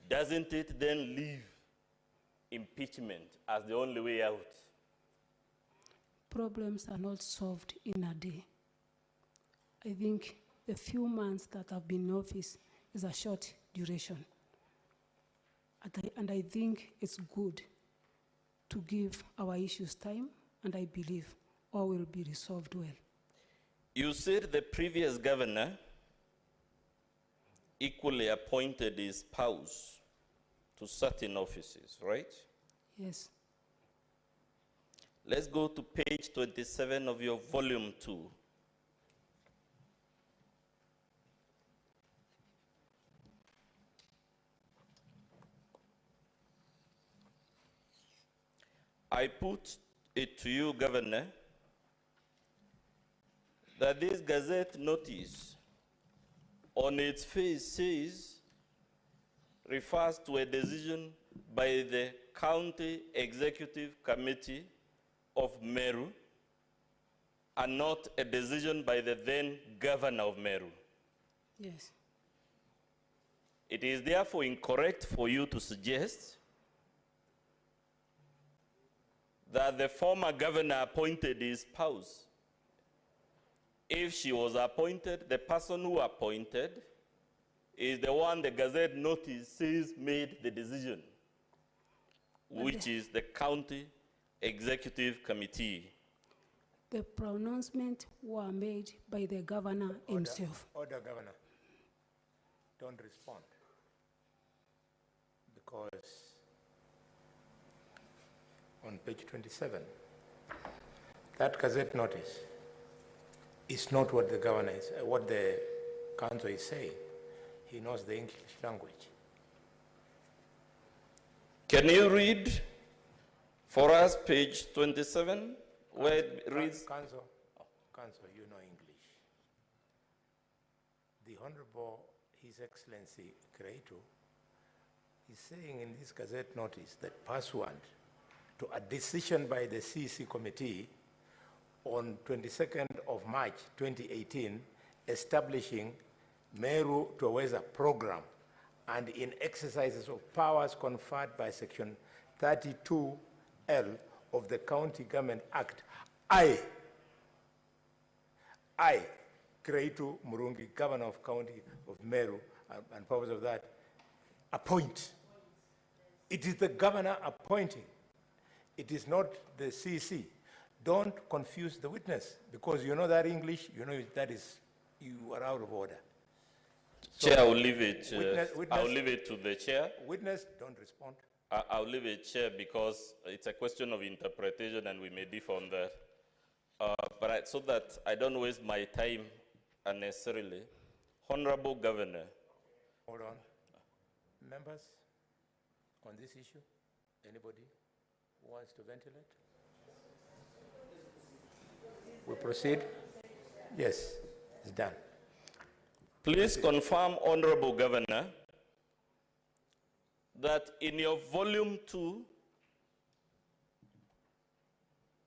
doesn't it then leave impeachment as the only way out? Problems are not solved in a day. I think the few months that I've been in office is a short duration. And I think it's good to give our issues time, and I believe all will be resolved well. You said the previous governor equally appointed his spouse to certain offices, right? Yes. Let's go to page 27 of your volume 2. I put it to you, Governor, that this Gazette notice on its face refers to a decision by the County Executive Committee of Meru and not a decision by the then Governor of Meru. Yes. It is therefore incorrect for you to suggest that the former governor appointed his spouse. If she was appointed, the person who appointed is the one the Gazette notice says made the decision, which is the County Executive Committee. The pronouncements were made by the governor himself. Order, Governor. Don't respond. Because on page 27, that Gazette notice is not what the governor is, what the council is saying. He knows the English language. Can you read for us page 27, where it reads? Council, you know English. The Honorable His Excellency Kreitu is saying in this Gazette notice that pursuant to a decision by the CEC committee on 22nd of March 2018 establishing Meru Tuweza program and in exercises of powers conferred by section 32L of the County Government Act, I, Kreitu Murungi, Governor of County of Meru, and purpose of that, appoint. It is the governor appointing. It is not the CC. Don't confuse the witness, because you know that English, you know that is, you are out of order. So Chair, I'll leave it. witness, I'll leave it to the chair. Witness, don't respond. I'll leave it, Chair, because it's a question of interpretation and we may differ on that. So that I don't waste my time unnecessarily, Honorable Governor. Hold on. Members, on this issue, anybody who wants to ventilate? We proceed? Yes, it's done. Please confirm, Honorable Governor, that in your volume 2,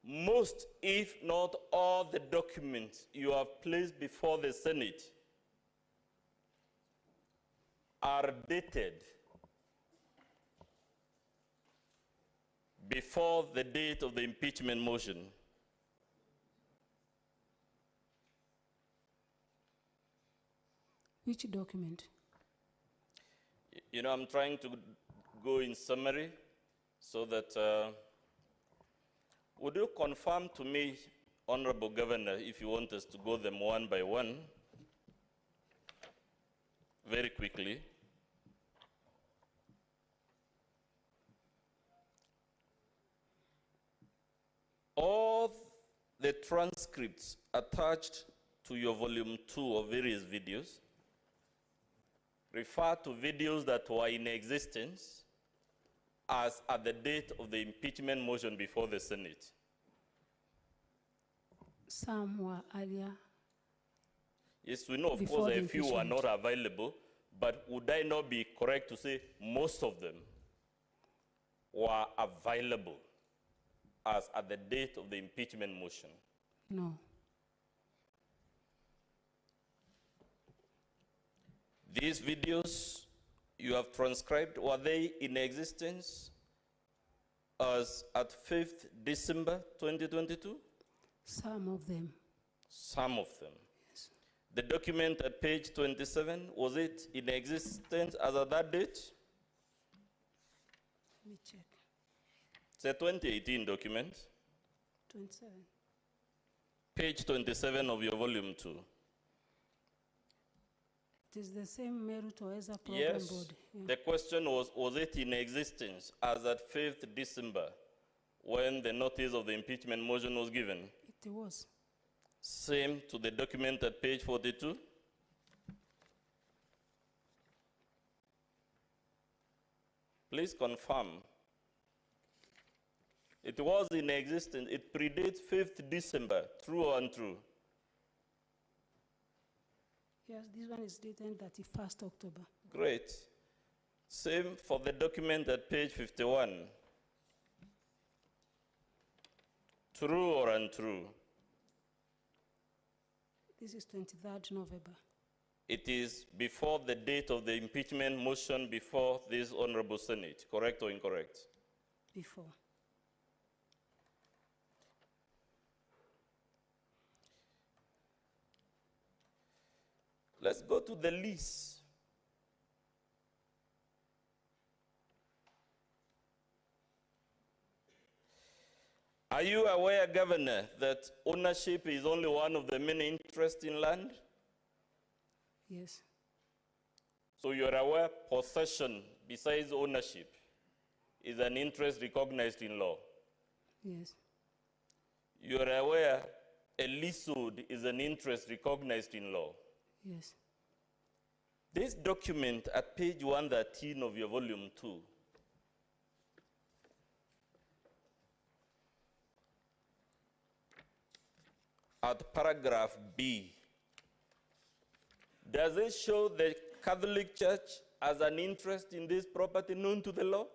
most, if not all, the documents you have placed before the Senate are dated before the date of the impeachment motion. Which document? You know, I'm trying to go in summary so that, would you confirm to me, Honorable Governor, if you want us to go them one by one, very quickly. All the transcripts attached to your volume 2 of various videos refer to videos that were in existence as at the date of the impeachment motion before the Senate. Some were earlier. Yes, we know, of course, a few were not available, but would I not be correct to say most of them were available as at the date of the impeachment motion? No. These videos you have transcribed, were they in existence as at 5th December 2022? Some of them. Some of them. Yes. The document at page 27, was it in existence as of that date? Let me check. It's a 2018 document. 27. Page 27 of your volume 2. It is the same Meru Tuweza program Yes. board. Yeah. The question was it in existence as at 5th December when the notice of the impeachment motion was given? It was. Same to the document at page 42? Please confirm. It was in existence. It predates 5th December, true or untrue? Yes, this one is dated 31st October. Great. Same for the document at page 51. True or untrue? This is 23rd November. It is before the date of the impeachment motion before this Honorable Senate, correct or incorrect? Before. Let's go to the list Are you aware, Governor, that ownership is only one of the many interests in land? Yes. So you're aware possession, besides ownership, is an interest recognized in law? Yes. You're aware a leasehold is an interest recognized in law? Yes. This document at page 113 of your volume 2 at paragraph B, does it show the Catholic Church as an interest in this property known to the law?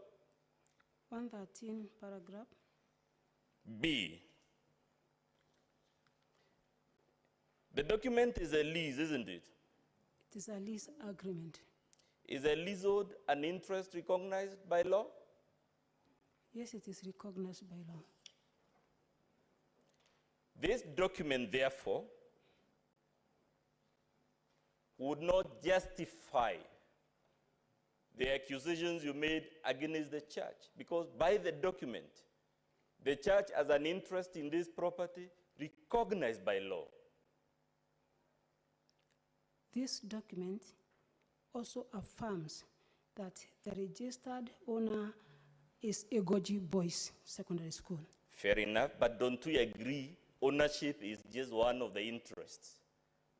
113 paragraph. B. The document is a lease, isn't it? It is a lease agreement. Is a leasehold an interest recognized by law? Yes, it is recognized by law. This document, therefore, would not justify the accusations you made against the church, because by the document, the church has an interest in this property recognized by law. This document also affirms that the registered owner is Egoji Boys Secondary School. Fair enough, but don't we agree ownership is just one of the interests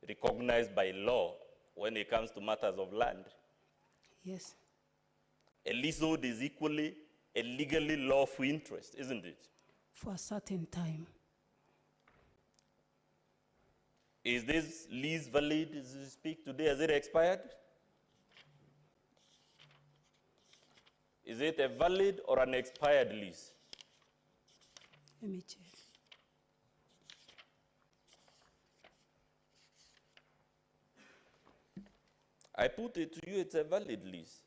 recognized by law when it comes to matters of land? Yes. A leasehold is equally a legally lawful interest, isn't it? For a certain time. Is this lease valid as we speak today? Has it expired? Is it a valid or an expired lease? Let me check. I put it to you, it's a valid lease.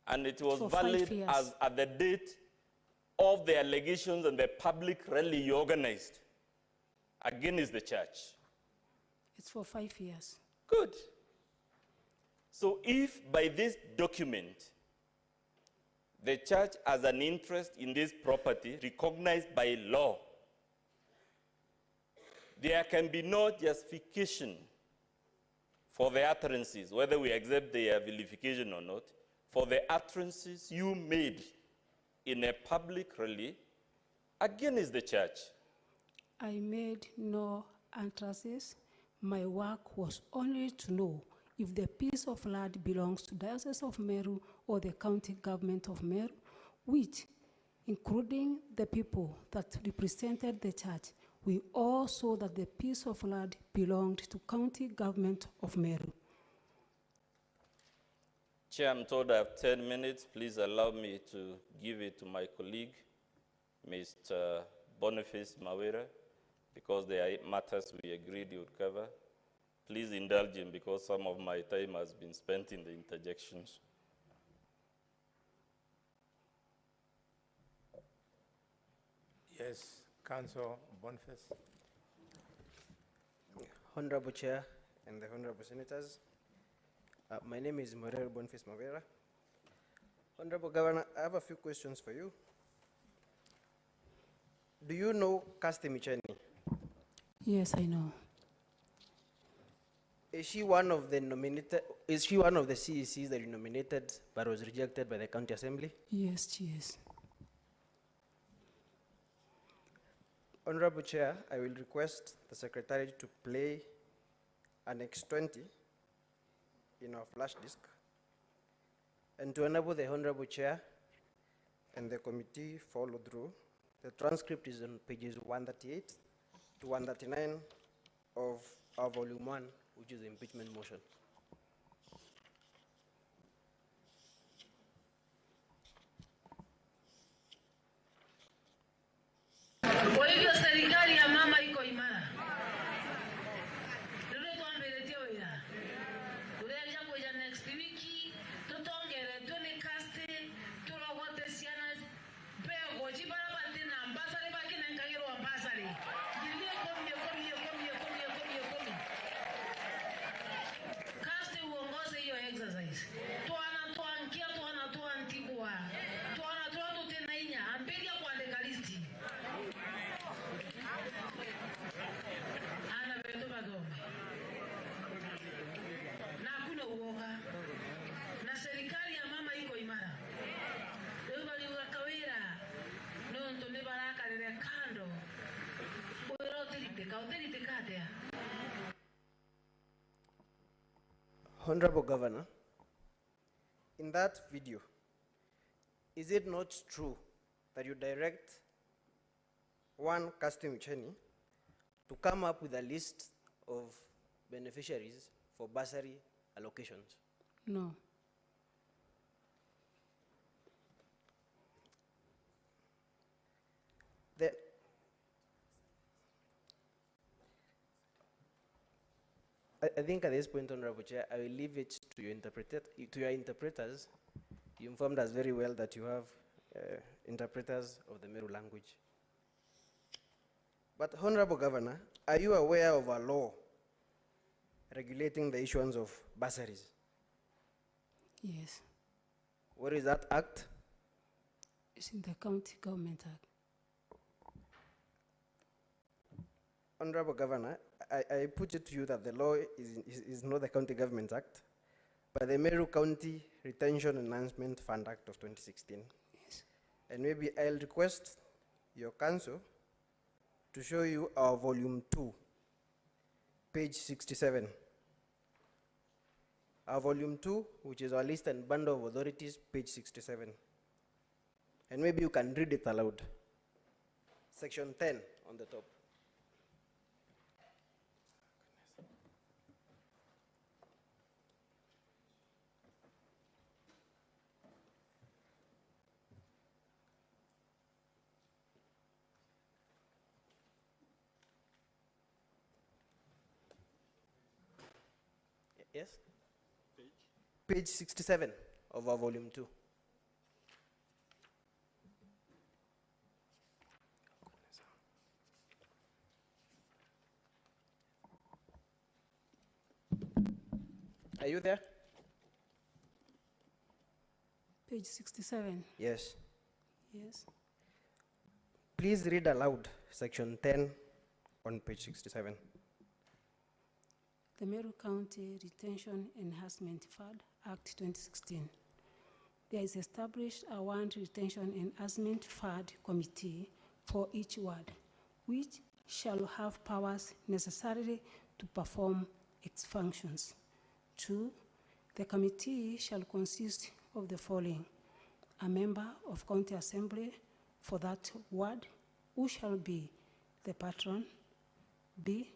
And it was For 5 valid years. as at the date of the allegations and the public rally you organized against the church. It's for 5 years. Good. So if by this document, the church has an interest in this property recognized by law, there can be no justification for the utterances, whether we accept their vilification or not, for the utterances you made in a public rally against the church. I made no utterances. My work was only to know if the piece of land belongs to the Diocese of Meru or the county government of Meru, which, including the people that represented the church, we all saw that the piece of land belonged to county government of Meru. Chair, I'm told I have 10 minutes. Please allow me to give it to my colleague, Mr. Boniface Mawira, because there are matters we agreed he would cover. Please indulge him because some of my time has been spent in the interjections. Yes, Councillor Boniface. Honorable Chair and the Honorable Senators, my name is Morer Boniface Mavera. Honorable Governor, I have a few questions for you. Do you know Caste Micheni? Yes, I know. Is she one of the nominated? Is she one of the CECs that you nominated but was rejected by the County Assembly? Yes, she is. Honorable Chair, I will request the Secretary to play Annex 20 in our flash disk, and to enable the Honorable Chair and the committee follow through. The transcript is on pages 138 to 139 of our volume 1, which is the impeachment motion. Kwa hivyo serikali ya mama iko imara. Ndio tuambeletie wira. Tureja kuja next week tutongere tuni caste turogote siana pego jibara batina ambasare bakina nkagiro ambasare. Ndiye komye. Honorable Governor, in that video, is it not true that you direct one Custom Ucheni to come up with a list of beneficiaries for bursary allocations? No. Then, I think at this point, Honorable Chair, I will leave it to your interpreters. You informed us very well that you have interpreters of the Meru language. But Honorable Governor, are you aware of a law regulating the issuance of bursaries? Yes. What is that act? It's in the County Government Act. Honorable Governor, I put it to you that the law is not the County Government Act, but the Meru County Retention Enhancement Fund Act of 2016. Yes. And maybe I'll request your council to show you our volume 2, page 67. Our volume 2, which is our list and bundle of authorities, page 67. And maybe you can read it aloud. Section 10 on the top. Yes? Page 67 of our volume 2. Are you there? Page 67. Yes. Yes. Please read aloud section 10 on page 67. The Meru County Retention Enhancement Fund Act 2016. There is established a ward retention enhancement fund committee for each ward, which shall have powers necessary to perform its functions. 2, the committee shall consist of the following: a member of County Assembly for that ward, who shall be the patron. B,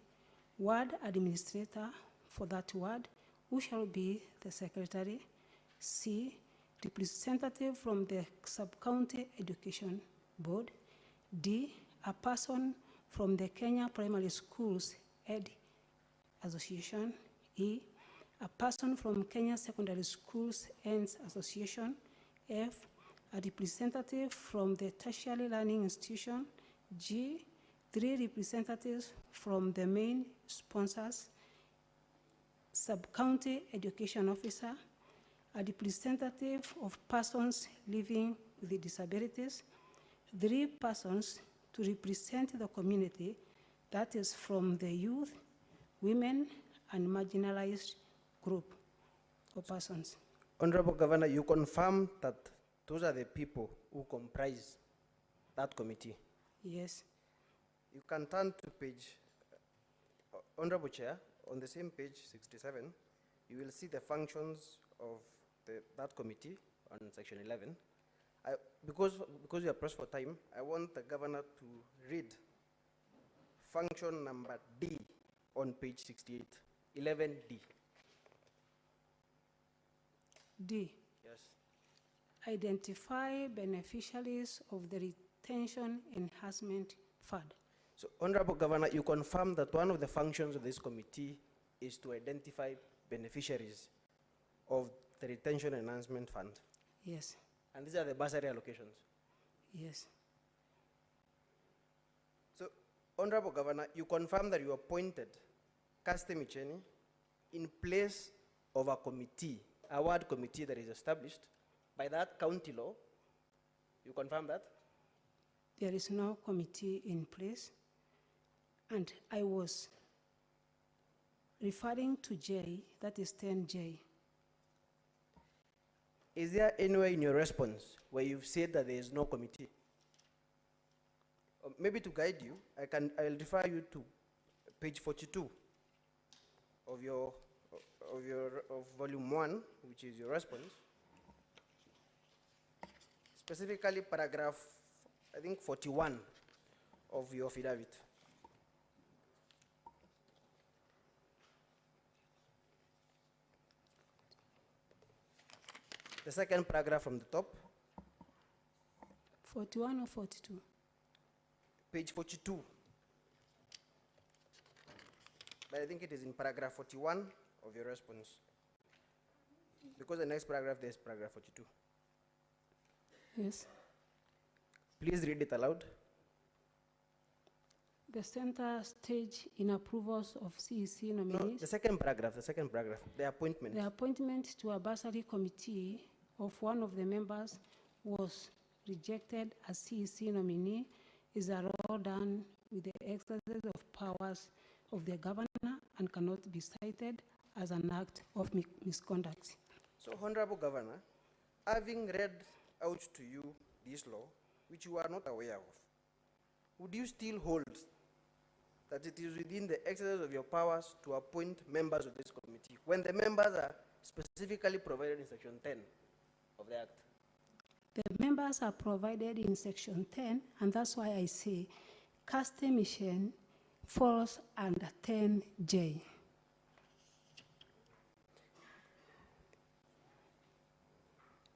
ward administrator for that ward, who shall be the secretary. C, representative from the sub-county education board. D, a person from the Kenya Primary Schools Ed Association. E, a person from Kenya Secondary Schools Ends Association. F, a representative from the tertiary learning institution. G, 3 representatives from the main sponsors, sub-county education officer, a representative of persons living with disabilities, 3 persons to represent the community, that is from the youth, women, and marginalized group or persons. Honorable Governor, you confirm that those are the people who comprise that committee? Yes. You can turn to page, Honorable Chair, on the same page 67, you will see the functions of that committee on section 11. Because we are pressed for time, I want the Governor to read function number D on page 68, 11D. D. Yes. Identify beneficiaries of the Retention Enhancement Fund. So, Honorable Governor, you confirm that one of the functions of this committee is to identify beneficiaries of the Retention Enhancement Fund? Yes. And these are the bursary allocations? Yes. So, Honorable Governor, you confirm that you appointed Kaste Micheni in place of a committee, a ward committee that is established by that county law. You confirm that? There is no committee in place, and I was referring to J, that is 10J. Is there anywhere in your response where you've said that there is no committee? Or maybe to guide you, I'll refer you to page 42 of your of volume 1, which is your response, specifically paragraph, I think 41 of your affidavit. The second paragraph from the top, 41 or 42? page 42. But I think it is in paragraph 41 of your response. Because the next paragraph, there's paragraph 42. Yes. Please read it aloud. The center stage in approvals of CEC No, nominees. the second paragraph, the appointment. The appointment to a bursary committee of one of the members was rejected as CEC nominee is a role done with the exercise of powers of the governor and cannot be cited as an act of misconduct. So, Honorable Governor, having read out to you this law, which you are not aware of, would you still hold that it is within the exercise of your powers to appoint members of this committee when the members are specifically provided in Section 10 of the Act? The members are provided in Section 10, and that's why I say custom mission falls under 10J.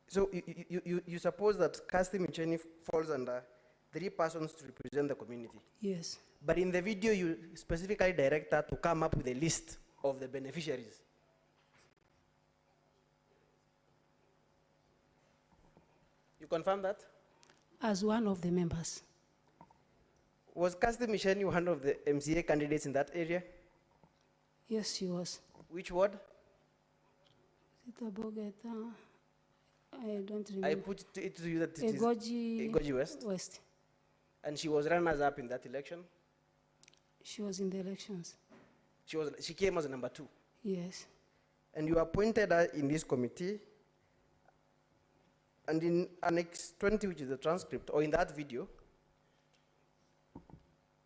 So you suppose that Casting Micheni falls under 3 persons to represent the community. Yes. But in the video, you specifically direct her to come up with a list of the beneficiaries. You confirm that? As one of the members. Was Casting Micheni one of the MCA candidates in that area? Yes, she was. Which ward? Bogeta, I don't remember. I put it to you that it is Egoji West. West. And she was runners up in that election? She was in the elections. She came as number 2. Yes. And you appointed her in this committee. And in Annex 20, which is the transcript, or in that video,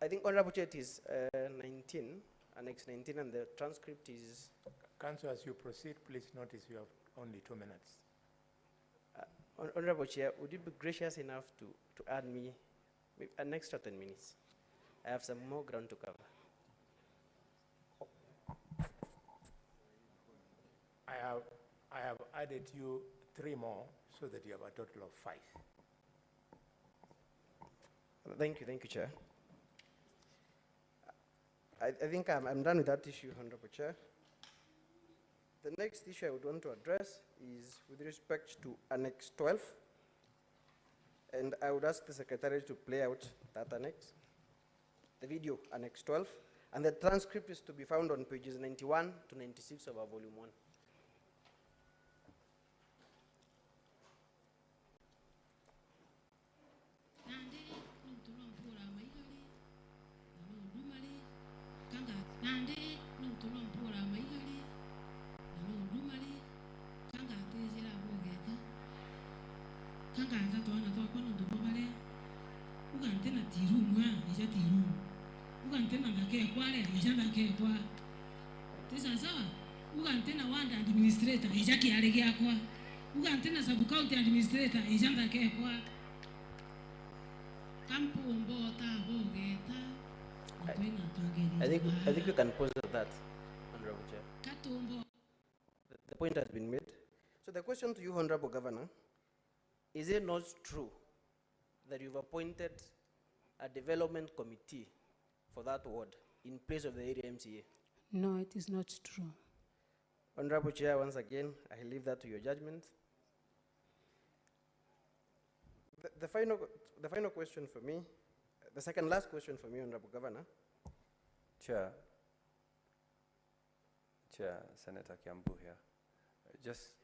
I think Honorable Chair, it is 19, Annex 19, and the transcript is... Council, as you proceed, please notice you have only 2 minutes. Honorable Chair, would you be gracious enough to add me an extra 10 minutes? I have some more ground to cover. I have added you 3 more so that you have a total of 5. Thank you, Chair. I think I'm done with that issue, Honorable Chair. The next issue I would want to address is with respect to Annex 12. And I would ask the Secretary to play out that annex, the video, Annex 12. And the transcript is to be found on pages 91 to 96 of our Volume 1. Administrator, ijaki alegea kwa. Uga tena sub county administrator, ijanda ke kwa. Kampu mbota bogeta. I think we can pause at that, Honorable Chair. The point has been made. So the question to you, Honorable Governor, is it not true that you've appointed a development committee for that ward in place of the area MCA? No, it is not true. Honorable Chair, once again, I leave that to your judgment. The final question for me, the second last question for me, Honorable Governor. Chair, Senator Kiambu here. Just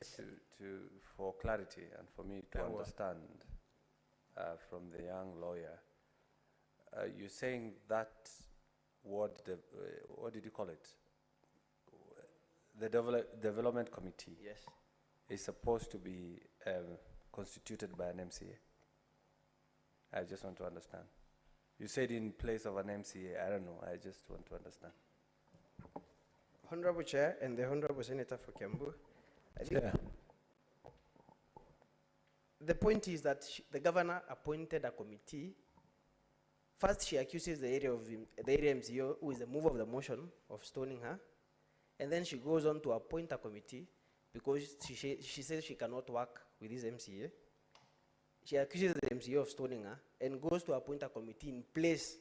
for clarity and for me to understand from the young lawyer, you're saying that what did you call it? The development committee, yes, is supposed to be constituted by an MCA. I just want to understand. You said in place of an MCA. I don't know. I just want to understand. Honorable Chair and the Honorable Senator for Kiambu, I think Chair. the point is that the governor appointed a committee. First, she accuses the area MCO, who is the mover of the motion, of stoning her. And then she goes on to appoint a committee because she says she cannot work with this MCA. She accuses the MCA of stoning her and goes to appoint a committee in place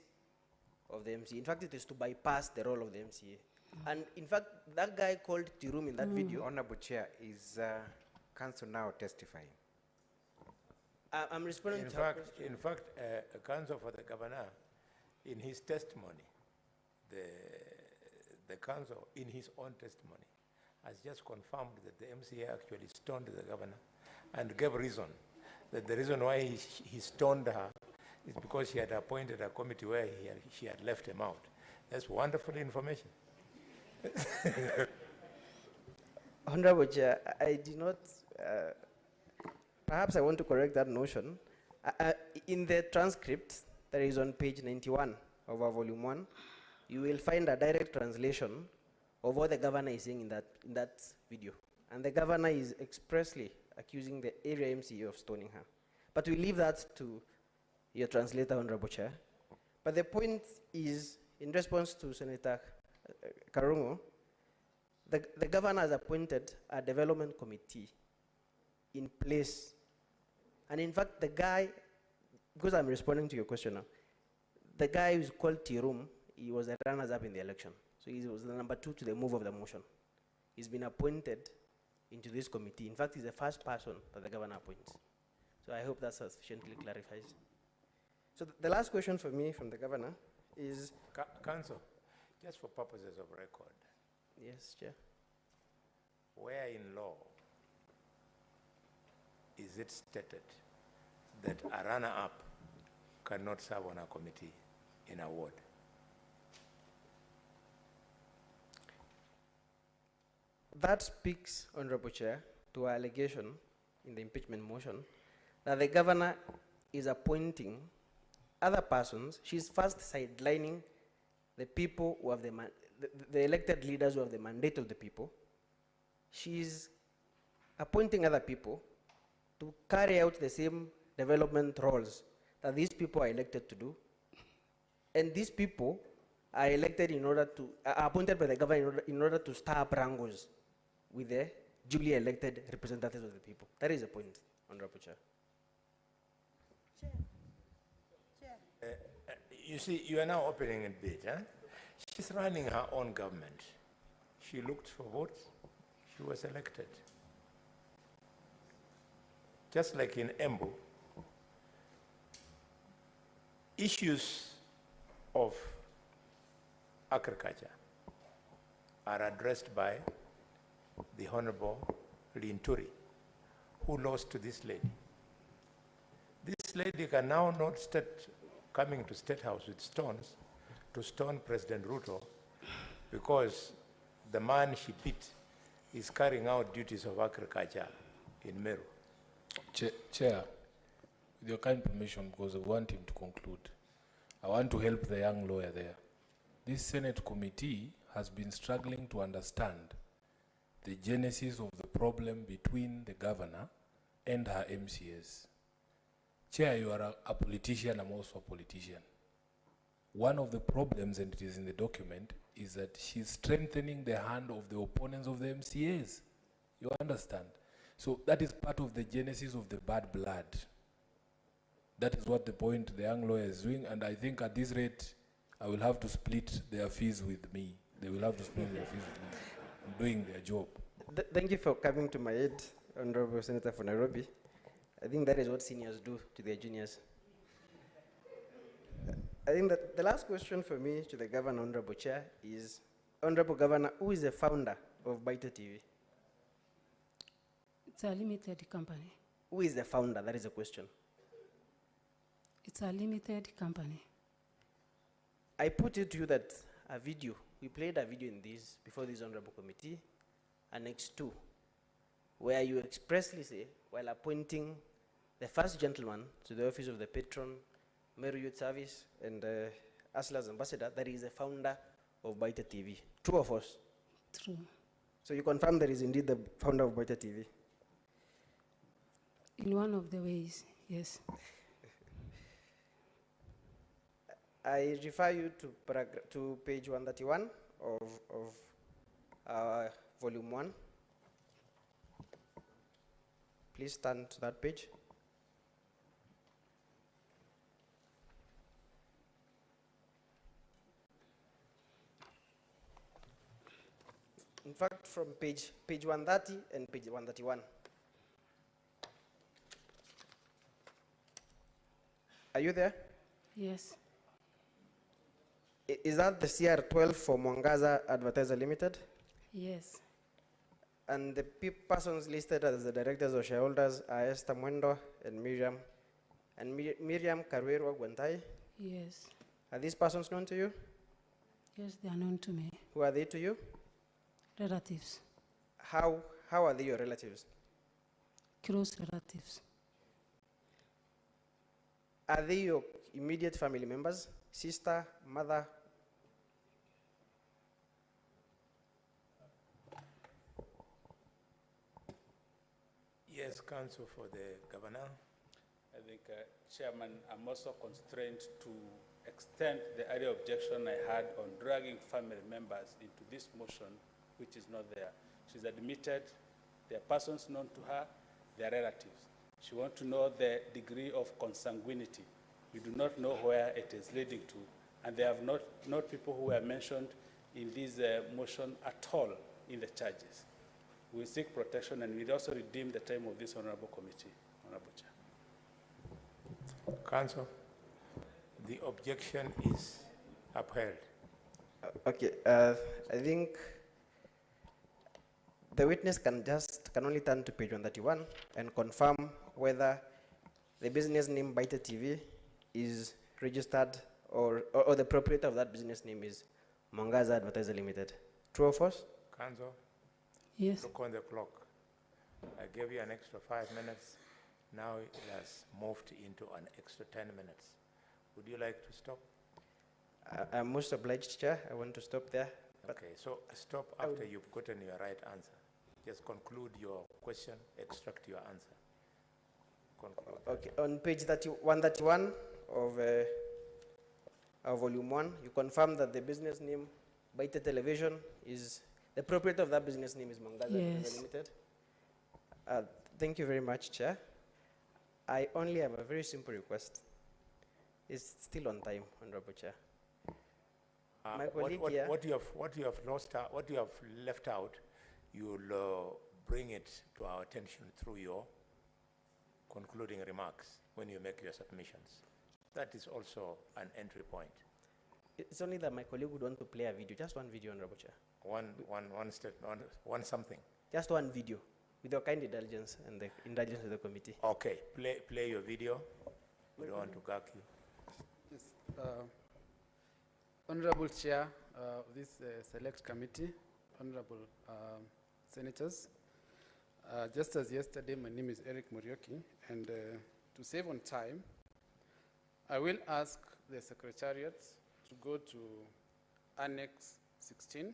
of the MCA. In fact, it is to bypass the role of the MCA. And in fact, that guy called Tirum in that video. Honorable Chair, is council now testifying? I'm responding In to her fact, question. in fact, counsel for the governor, in his testimony, the counsel, in his own testimony, has just confirmed that the MCA actually stoned the governor and gave reason that the reason why he stoned her is because she had appointed a committee where she had left him out. That's wonderful information. Honorable Chair, I did not, perhaps I want to correct that notion. In the transcript that is on page 91 of our volume 1, you will find a direct translation of what the governor is saying in that video. And the governor is expressly accusing the area MCA of stoning her. But we leave that to your translator, Honorable Chair. But the point is, in response to Senator Karungo, the governor has appointed a development committee in place. And in fact, the guy, because I'm responding to your question now, the guy who's called Tirum, he was a runners-up in the election. So he was the number 2 to the move of the motion. He's been appointed into this committee. In fact, he's the first person that the governor appoints. So I hope that sufficiently clarifies. So the last question for me from the governor is... Counsel, just for purposes of record. Yes, Chair. Where in law is it stated that a runner-up cannot serve on a committee in a ward? That speaks, Honorable Chair, to our allegation in the impeachment motion that the governor is appointing other persons. She's first sidelining the people who have the elected leaders who have the mandate of the people. She's appointing other people to carry out the same development roles that these people are elected to do. And these people are elected in order to, are appointed by the government in order to stir up wrangles with the duly elected representatives of the people. That is the point, Honorable Chair. You see, you are now opening a bit, huh? She's running her own government. She looked for votes, she was elected. Just like in Embu, issues of agriculture are addressed by the Honorable Linturi, who lost to this lady. This lady can now not start coming to State House with stones to stone President Ruto because the man she beat is carrying out duties of agriculture in Meru. Chair, with your kind permission, because I want him to conclude, I want to help the young lawyer there. This Senate committee has been struggling to understand the genesis of the problem between the governor and her MCS. Chair, you are a politician, I'm also a politician. One of the problems, and it is in the document, is that she's strengthening the hand of the opponents of the MCAs. You understand? So that is part of the genesis of the bad blood. That is what the point the young lawyer is doing, and I think at this rate, I will have to split their fees with me. They will have to split their fees with me. I'm doing their job. Thank you for coming to my aid, Honorable Senator for Nairobi. I think that is what seniors do to their juniors. I think that the last question for me to the Governor, Honorable Chair, is, Honorable Governor, who is the founder of Baito TV? It's a limited company. Who is the founder? That is the question. It's a limited company. I put it to you that a video, we played a video in this, before this Honorable Committee, Annex 2, where you expressly say, while appointing the first gentleman to the office of the patron, Meru Youth Service, and Asla's ambassador, that is the founder of Baita TV. True or false? True. So you confirm there is indeed the founder of Boita TV? In one of the ways, yes. I refer you to page 131 of volume 1. Please turn to that page. In fact, from page 130 and page 131. Are you there? Yes. Is that the CR12 for Mwangaza Advertiser Limited? Yes. And the persons listed as the directors or shareholders are Esther Mwendo and Miriam. And Miriam Kawira Mwangaza? Yes. Are these persons known to you? Yes, they are known to me. Who are they to you? Relatives. How are they your relatives? Close relatives. Are they your immediate family members? Sister, mother? Yes, counsel for the governor. I think, Chairman, I'm also constrained to extend the earlier objection I had on dragging family members into this motion, which is not there. She's admitted there are persons known to her, their relatives. She wants to know the degree of consanguinity. We do not know where it is leading to, and they have not people who were mentioned in this motion at all in the charges. We seek protection, and we also redeem the time of this honorable committee. Honorable Chair. Counsel, the objection is upheld. Okay, I think the witness can only turn to page 131 and confirm whether the business name Boita TV is registered or the proprietor of that business name is Mwangaza Advertiser Limited. True or false? Counsel? Yes. Look on the clock. I gave you an extra 5 minutes. Now it has moved into an extra 10 minutes. Would you like to stop? I'm most obliged, Chair. I want to stop there. Okay, so stop after you've gotten your right answer. Just conclude your question, extract your answer. Conclude. Okay, on page 131 of volume 1, you confirm that the business name Boita Television is, the proprietor of that business name is Mwangaza Yes. Limited. Thank you very much, Chair. I only have a very simple request. It's still on time, Honorable Chair. My colleague here. What you have left out, you'll bring it to our attention through your concluding remarks when you make your submissions. That is also an entry point. It's only that my colleague would want to play a video, just one video, Honorable Chair. One something. Just one video, with your kind indulgence and the indulgence of the committee. Okay, play your video. We don't want to gag you. Yes, Honorable Chair of this select committee, Honorable Senators, just as yesterday, my name is Eric Murioki, and to save on time, I will ask the Secretariat to go to Annex 16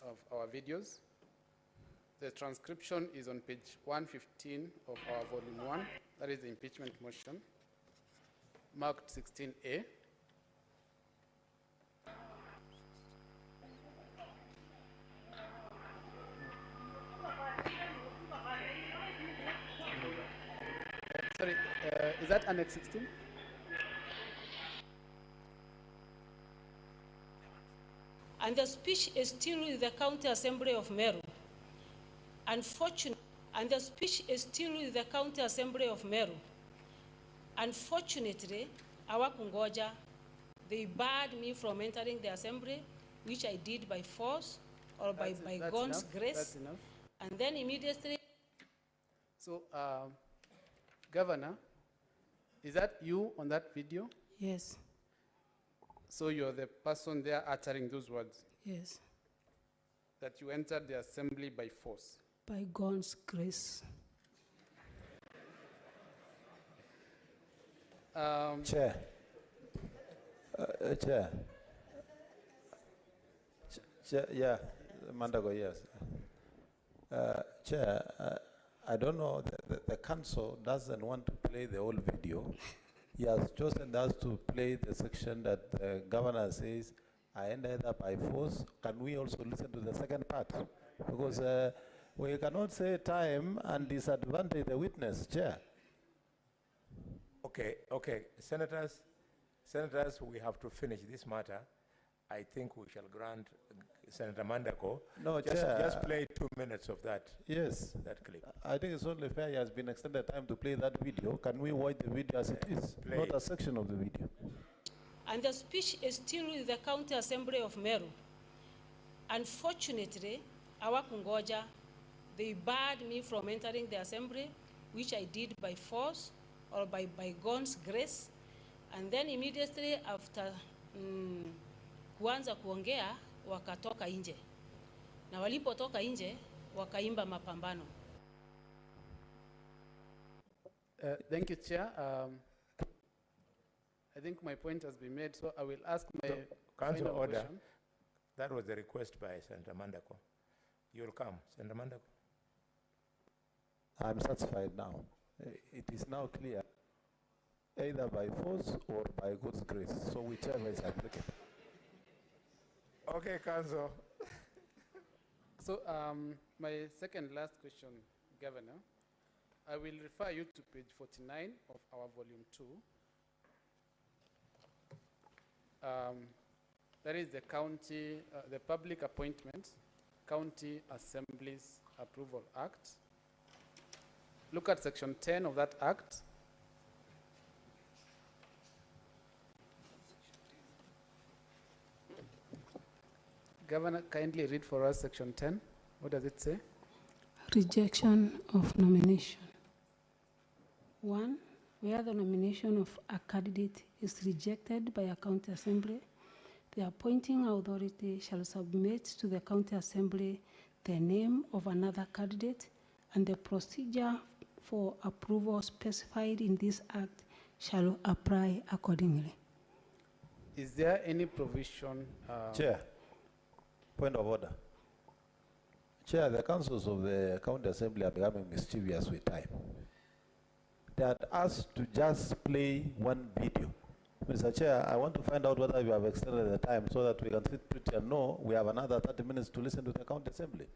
of our videos. The transcription is on page 115 of our volume 1, that is the impeachment motion, marked 16A. Sorry, is that Annex 16? And the speech is still with the County Assembly of Meru. Unfortunately, and the speech is still with the County Assembly of Meru. Unfortunately, our Kungoja, they barred me from entering the assembly, which I did by force or by God's grace. That's enough. And then immediately. So, Governor, is that you on that video? Yes. So you're the person there uttering those words? Yes. That you entered the assembly by force? By God's grace. Chair. Chair. Chair, yeah, Mandago, yes. Chair, I don't know, the council doesn't want to play the whole video. He has chosen us to play the section that the governor says, I end either by force. Can we also listen to the second part? Because we cannot say time and disadvantage the witness, Chair. Okay, senators, we have to finish this matter. I think we shall grant Senator Mandako. No, just, Chair. Just play 2 minutes of that. Yes. That clip. I think it's only fair he has been extended time to play that video. Can we watch the video as it is? Play. Not a section of the video. And the speech is still with the County Assembly of Meru. Unfortunately, our Kungoja, they barred me from entering the assembly, which I did by force or by God's grace. And then immediately after kuanza kuongea, wakatoka nje. Na walipotoka nje, wakaimba mapambano. Thank you, Chair. I think my point has been made, so I will ask my Council final order. question. That was the request by Senator Mandako. You'll come, Senator Mandako. I'm satisfied now. It is now clear, either by force or by God's grace. So whichever is applicable. Okay, Council. So my second last question, Governor, I will refer you to page 49 of our volume 2. That is the county, the Public Appointment County Assemblies Approval Act. Look at section 10 of that act. Governor, kindly read for us section 10. What does it say? Rejection of nomination. 1. Where the nomination of a candidate is rejected by a county assembly, the appointing authority shall submit to the county assembly the name of another candidate, and the procedure for approval specified in this act shall apply accordingly. Is there any provision? Chair, point of order. Chair, the councils of the county assembly are becoming mischievous with time. They had asked to just play one video. Mr. Chair, I want to find out whether you have extended the time so that we can sit pretty and know we have another 30 minutes to listen to the county assembly.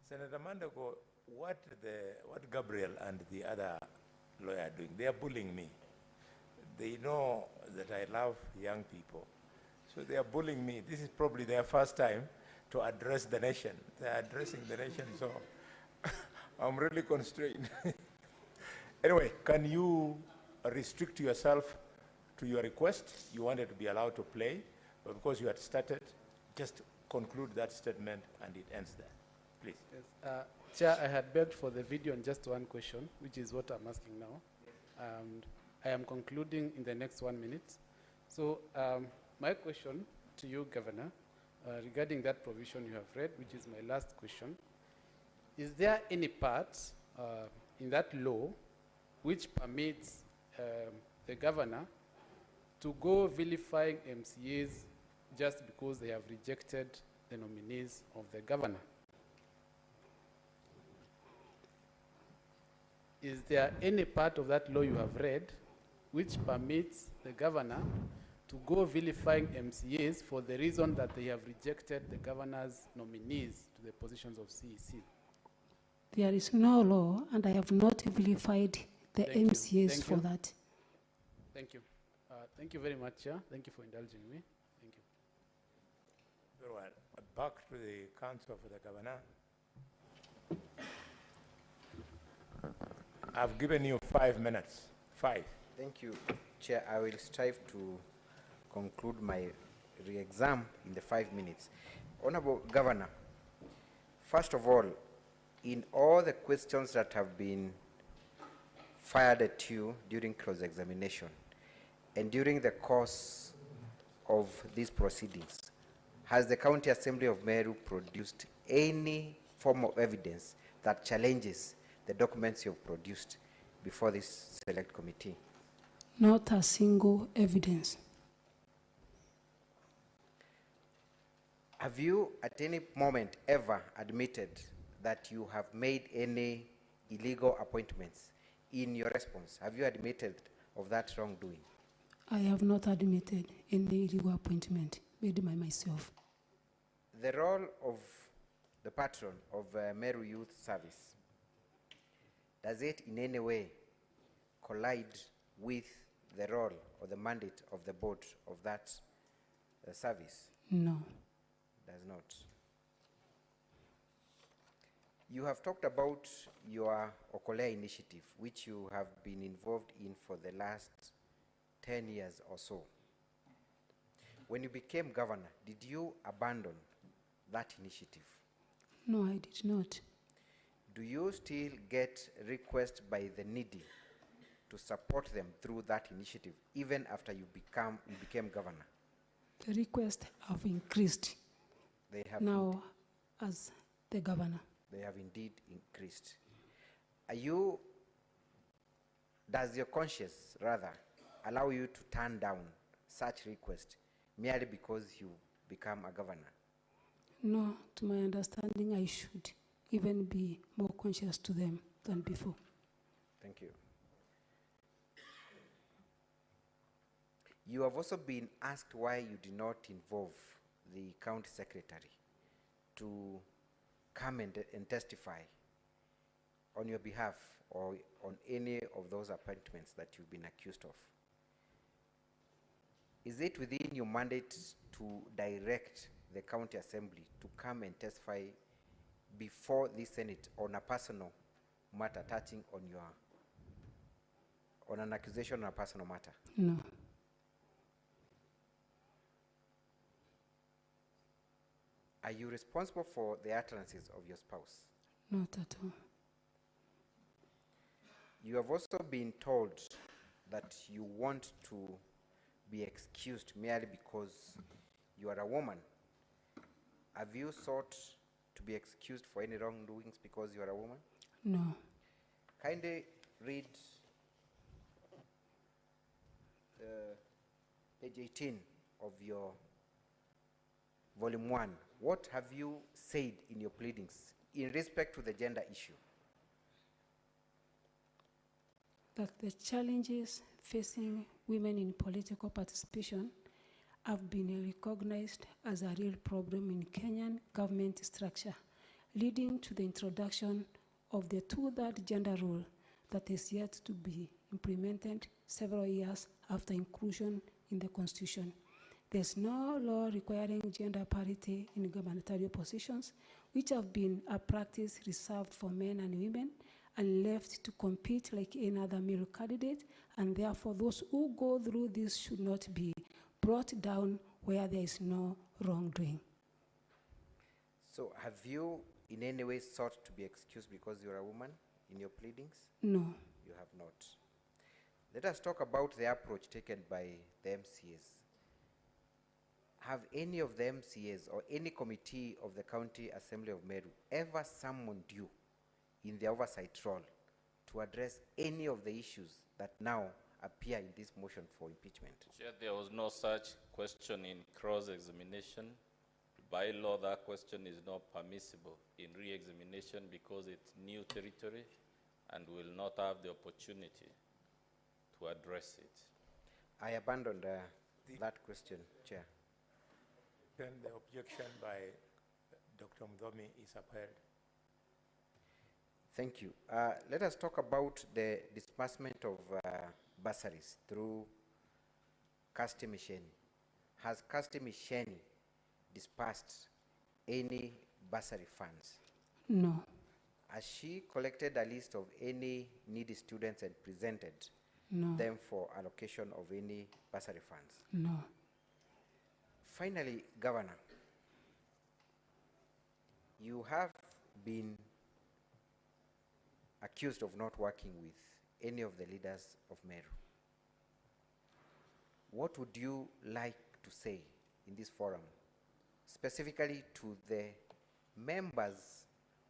Senator Mandako, what Gabriel and the other lawyer are doing, they are bullying me. They know that I love young people, so they are bullying me. This is probably their first time to address the nation. They are addressing the nation, so I'm really constrained. Anyway, can you restrict yourself to your request? You wanted to be allowed to play, but because you had started, just conclude that statement and it ends there, please. Yes. Chair, I had begged for the video on just one question, which is what I'm asking now. And I am concluding in the next 1 minute. So my question to you, Governor, regarding that provision you have read, which is my last question, is there any part in that law which permits the governor to go vilifying MCAs just because they have rejected the nominees of the governor? Is there any part of that law you have read which permits the governor to go vilifying MCAs for the reason that they have rejected the governor's nominees to the positions of CEC? There is no law, and I have not vilified the MCAs for that. Thank you. Thank you very much, Chair. Thank you for indulging me. Thank you. Very well. Back to the Council for the Governor. I've given you 5 minutes. 5. Thank you, Chair. I will strive to conclude my re-exam in the 5 minutes. Honorable Governor, first of all, in all the questions that have been fired at you during cross-examination and during the course of these proceedings, has the County Assembly of Meru produced any form of evidence that challenges the documents you've produced before this select committee? Not a single evidence. Have you at any moment ever admitted that you have made any illegal appointments? In your response, have you admitted of that wrongdoing? I have not admitted any illegal appointment made by myself. The role of the patron of Meru Youth Service, does it in any way collide with the role or the mandate of the board of that service? No. Does not. You have talked about your Okolea initiative, which you have been involved in for the last 10 years or so. When you became governor, did you abandon that initiative? No, I did not. Do you still get requests by the needy to support them through that initiative, even after you became governor? The requests have increased. They have now as the governor. They have indeed increased. Does your conscience rather allow you to turn down such requests merely because you become a governor? No, to my understanding, I should even be more conscious to them than before. Thank you. You have also been asked why you did not involve the county secretary to come and testify on your behalf or on any of those appointments that you've been accused of. Is it within your mandate to direct the county assembly to come and testify before the Senate on a personal matter touching on an accusation on a personal matter? No. Are you responsible for the utterances of your spouse? Not at all. You have also been told that you want to be excused merely because you are a woman. Have you sought to be excused for any wrongdoings because you are a woman? No. Kindly read page 18 of your volume 1. What have you said in your pleadings in respect to the gender issue? That the challenges facing women in political participation have been recognized as a real problem in Kenyan government structure, leading to the introduction of the 2/3 gender rule that is yet to be implemented several years after inclusion in the Constitution. There's no law requiring gender parity in gubernatorial positions, which have been a practice reserved for men and women and left to compete like any other male candidate, and therefore those who go through this should not be brought down where there is no wrongdoing. So have you in any way sought to be excused because you're a woman in your pleadings? No. You have not. Let us talk about the approach taken by the MCAs. Have any of the MCAs or any committee of the County Assembly of Meru ever summoned you in the oversight role to address any of the issues that now appear in this motion for impeachment? Chair, there was no such question in cross-examination. By law, that question is not permissible in re-examination because it's new territory and will not have the opportunity to address it. I abandoned that question, Chair. Then the objection by Dr. Mdhomi is upheld. Thank you. Let us talk about the disbursement of bursaries through Kasti Misheni. Has Kasti Misheni dispersed any bursary funds? No. Has she collected a list of any needy students and presented them for allocation of any bursary funds? No. Finally, Governor, you have been accused of not working with any of the leaders of Meru. What would you like to say in this forum, specifically to the members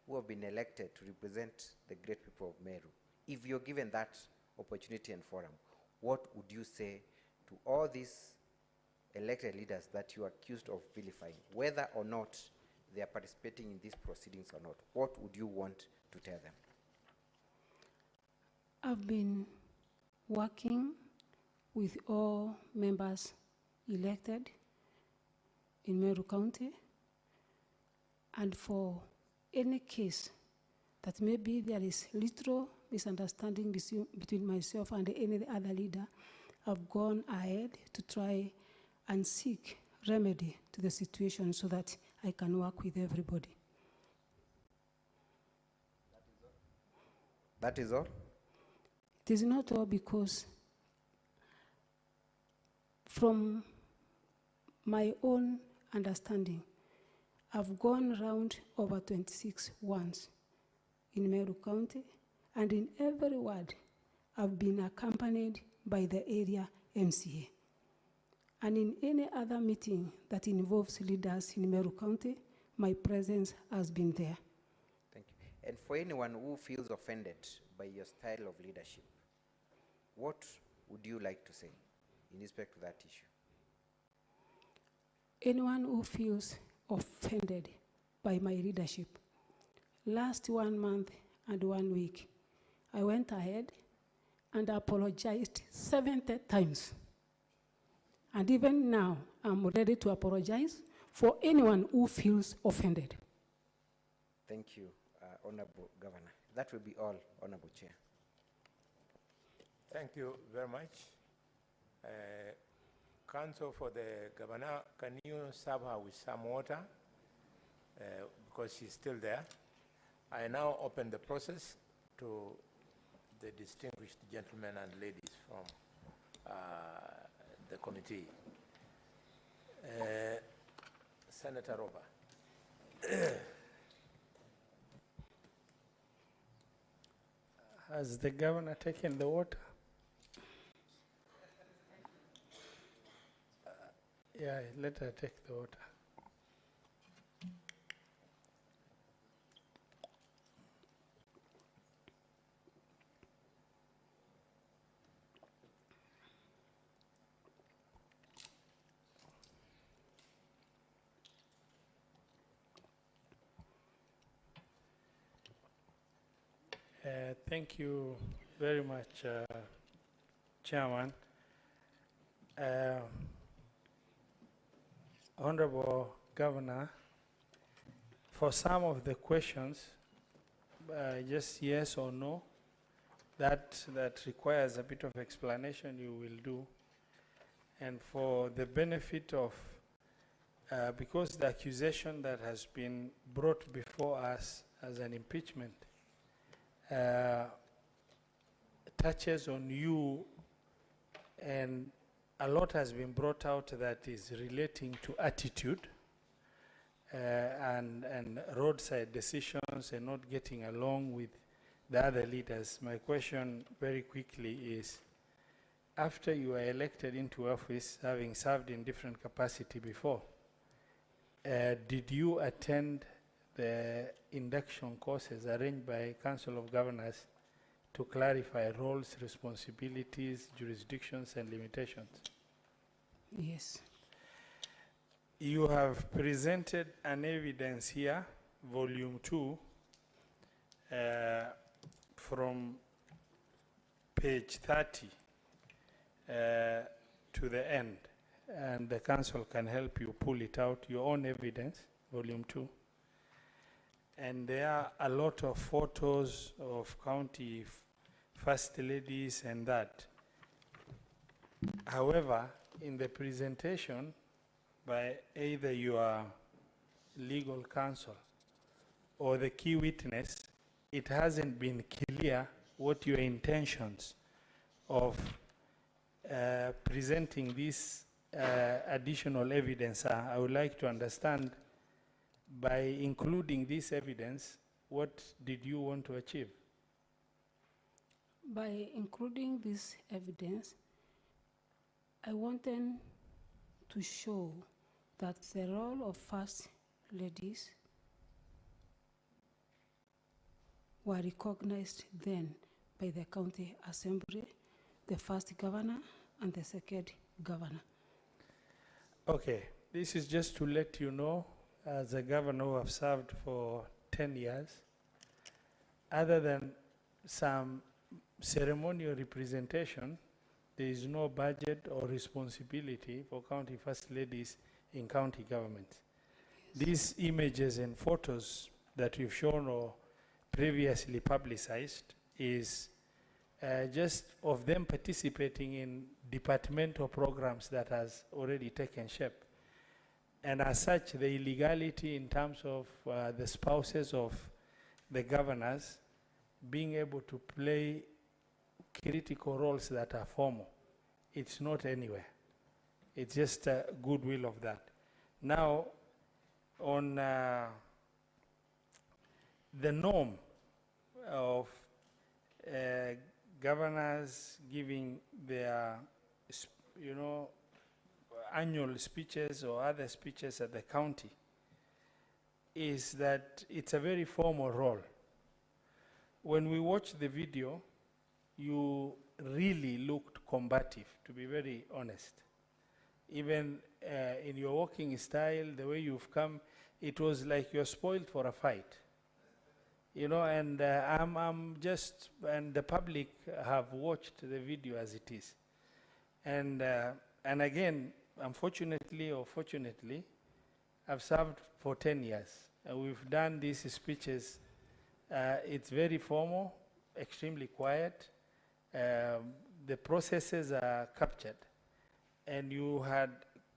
who have been elected to represent the great people of Meru? If you're given that opportunity and forum, what would you say to all these elected leaders that you are accused of vilifying, whether or not they are participating in these proceedings or not, what would you want to tell them? I've been working with all members elected in Meru County, and for any case that maybe there is little misunderstanding between myself and any other leader, I've gone ahead to try and seek remedy to the situation so that I can work with everybody. That is all? It is not all, because from my own understanding, I've gone around over 26 once in Meru County, and in every ward, I've been accompanied by the area MCA. And in any other meeting that involves leaders in Meru County, my presence has been there. Thank you. And for anyone who feels offended by your style of leadership, what would you like to say in respect to that issue? Anyone who feels offended by my leadership, last 1 month and 1 week, I went ahead and apologized 70 times. And even now, I'm ready to apologize for anyone who feels offended. Thank you, Honorable Governor. That will be all, Honorable Chair. Thank you very much. Counsel for the Governor, can you serve her with some water? Because she's still there. I now open the process to the distinguished gentlemen and ladies from the committee. Senator Roba. Has the governor taken the water? Yeah, let her take the water. Thank you very much, Chairman. Honorable Governor, for some of the questions, just yes or no, that requires a bit of explanation, you will do. And for the benefit of, because the accusation that has been brought before us as an impeachment touches on you, and a lot has been brought out that is relating to attitude and roadside decisions and not getting along with the other leaders. My question very quickly is, after you were elected into office, having served in different capacity before, did you attend the induction courses arranged by Council of Governors to clarify roles, responsibilities, jurisdictions, and limitations? Yes. You have presented an evidence here, volume 2, from page 30 to the end, and the council can help you pull it out, your own evidence, volume 2. And there are a lot of photos of county first ladies and that. However, in the presentation by either your legal counsel or the key witness, it hasn't been clear what your intentions of presenting this additional evidence are. I would like to understand, by including this evidence, what did you want to achieve? By including this evidence, I wanted to show that the role of first ladies were recognized then by the county assembly, the first governor and the second governor. Okay, this is just to let you know, as a governor who have served for 10 years, other than some ceremonial representation, there is no budget or responsibility for county first ladies in county government. These images and photos that we've shown or previously publicized is just of them participating in departmental programs that has already taken shape. And as such, the illegality in terms of the spouses of the governors being able to play critical roles that are formal, it's not anywhere. It's just a goodwill of that. Now, on the norm of governors giving their, annual speeches or other speeches at the county, is that it's a very formal role. When we watched the video, you really looked combative, to be very honest. Even in your walking style, the way you've come, it was like you're spoiled for a fight. And I'm just, and the public have watched the video as it is. And again, unfortunately or fortunately, I've served for 10 years. We've done these speeches. It's very formal, extremely quiet. The processes are captured. And you had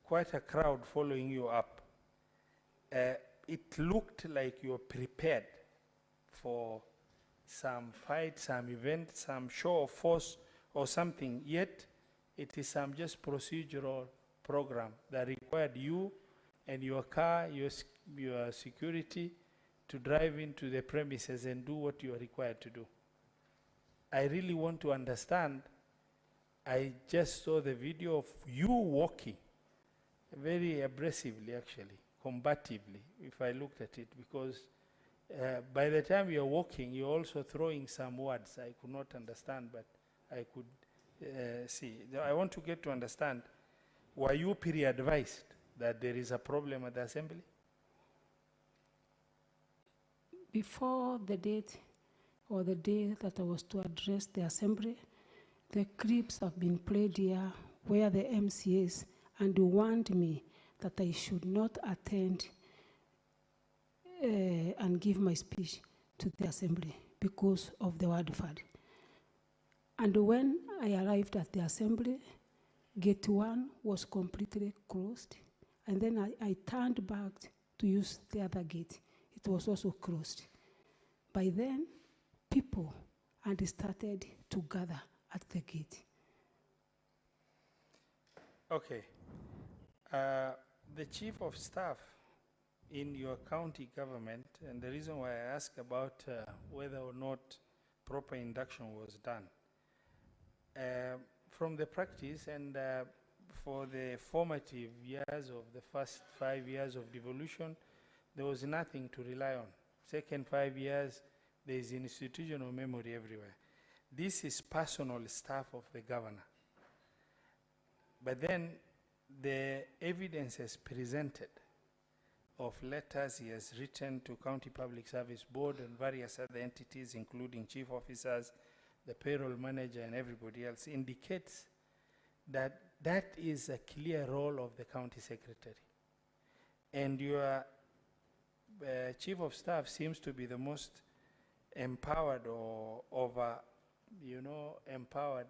quite a crowd following you up. It looked like you were prepared for some fight, some event, some show of force or something, yet it is some just procedural program that required you and your car, your security, to drive into the premises and do what you are required to do. I really want to understand. I just saw the video of you walking very aggressively, actually, combatively, if I looked at it, because by the time you're walking, you're also throwing some words I could not understand, but I could see. I want to get to understand, were you pre-advised that there is a problem at the assembly? Before the date or the day that I was to address the assembly, the clips have been played here where the MCAs and warned me that I should not attend and give my speech to the assembly because of the word FAD. And when I arrived at the assembly, gate 1 was completely closed. And then I turned back to use the other gate. It was also closed. By then, people had started to gather at the gate. Okay. The chief of staff in your county government, and the reason why I ask about whether or not proper induction was done, from the practice and for the formative years of the first 5 years of devolution, there was nothing to rely on. Second 5 years, there is institutional memory everywhere. This is personal staff of the governor. But then the evidence is presented of letters he has written to County Public Service Board and various other entities, including chief officers, the payroll manager, and everybody else, indicates that that is a clear role of the county secretary. And your chief of staff seems to be the most empowered or empowered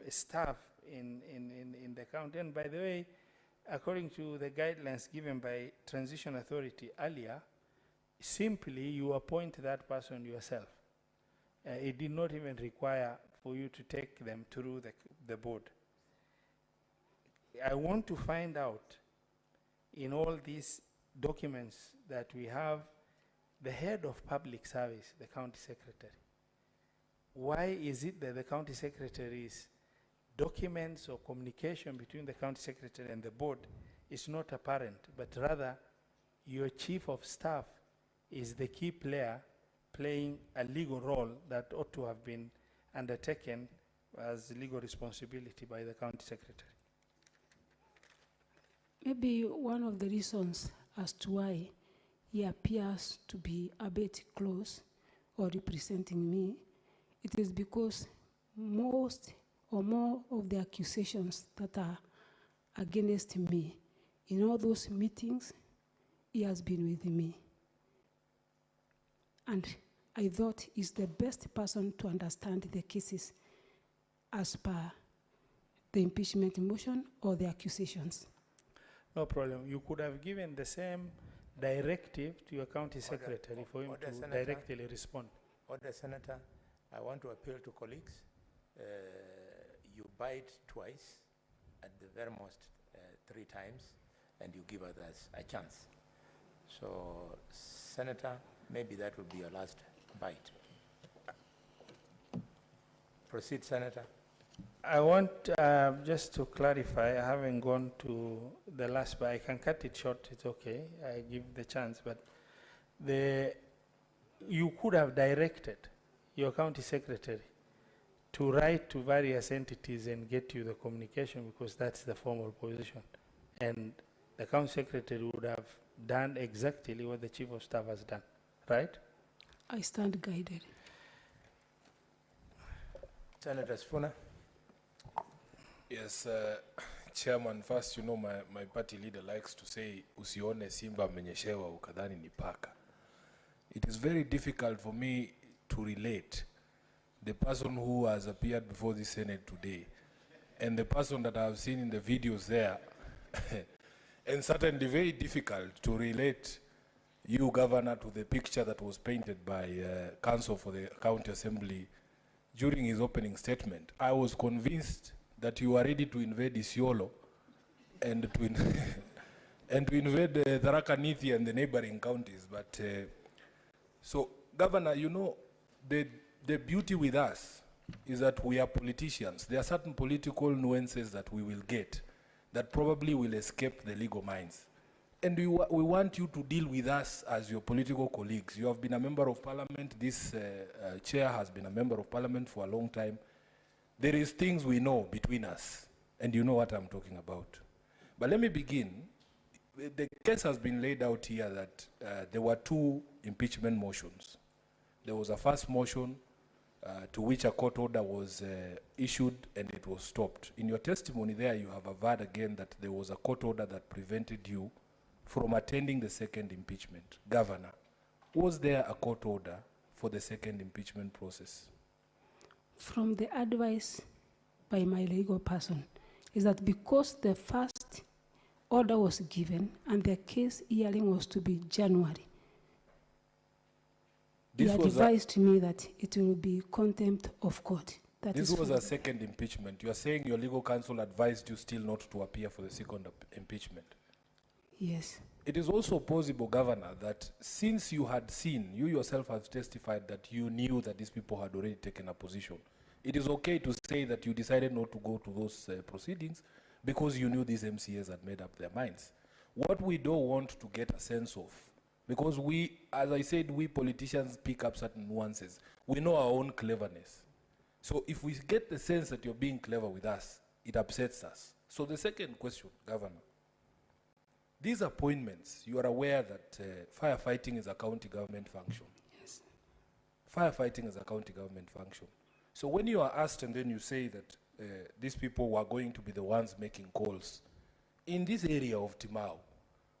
staff in the county. And by the way, according to the guidelines given by Transition Authority earlier, simply you appoint that person yourself. It did not even require for you to take them through the board. I want to find out in all these documents that we have the head of public service, the county secretary. Why is it that the county secretary's documents or communication between the county secretary and the board is not apparent, but rather your chief of staff is the key player playing a legal role that ought to have been undertaken as legal responsibility by the county secretary? Maybe one of the reasons as to why he appears to be a bit close or representing me, it is because most or more of the accusations that are against me, in all those meetings, he has been with me. And I thought he's the best person to understand the cases as per the impeachment motion or the accusations. No problem. You could have given the same directive to your county secretary for him to Senator, directly respond. Order, Senator, I want to appeal to colleagues. You bite twice, at the very most 3 times, and you give others a chance. So, Senator, maybe that will be your last bite. Proceed, Senator. I want just to clarify, I haven't gone to the last, but I can cut it short, it's okay, I give the chance, but you could have directed your county secretary to write to various entities and get you the communication, because that's the formal position. And the county secretary would have done exactly what the chief of staff has done, right? I stand guided. Senator Sifuna. Yes, Chairman, first, you know, my party leader likes to say, usione simba menyeshewa ukadhani ni paka. It is very difficult for me to relate the person who has appeared before the Senate today and the person that I have seen in the videos there. And certainly very difficult to relate you, Governor, to the picture that was painted by Counsel for the County Assembly during his opening statement. I was convinced that you are ready to invade Isiolo and to, and to invade Tharaka Nithi and the neighboring counties. But so, Governor, you know, the beauty with us is that we are politicians. There are certain political nuances that we will get that probably will escape the legal minds. And we want you to deal with us as your political colleagues. You have been a member of parliament. This chair has been a member of parliament for a long time. There is things we know between us, and you know what I'm talking about. But let me begin. The case has been laid out here that there were 2 impeachment motions. There was a first motion to which a court order was issued and it was stopped. In your testimony there, you have averred again that there was a court order that prevented you from attending the second impeachment. Governor, was there a court order for the second impeachment process? From the advice by my legal person, is that because the first order was given and the case hearing was to be January, he advised me that it will be contempt of court. This was a second impeachment. You are saying your legal counsel advised you still not to appear for the second impeachment? Yes. It is also possible, Governor, that since you had seen, you yourself have testified that you knew that these people had already taken a position. It is okay to say that you decided not to go to those proceedings because you knew these MCAs had made up their minds. What we don't want to get a sense of, because we, as I said, we politicians pick up certain nuances. We know our own cleverness. So if we get the sense that you're being clever with us, it upsets us. So the second question, Governor, these appointments, you are aware that firefighting is a county government function. Yes. Firefighting is a county government function. So when you are asked and then you say that these people were going to be the ones making calls, in this area of Timau,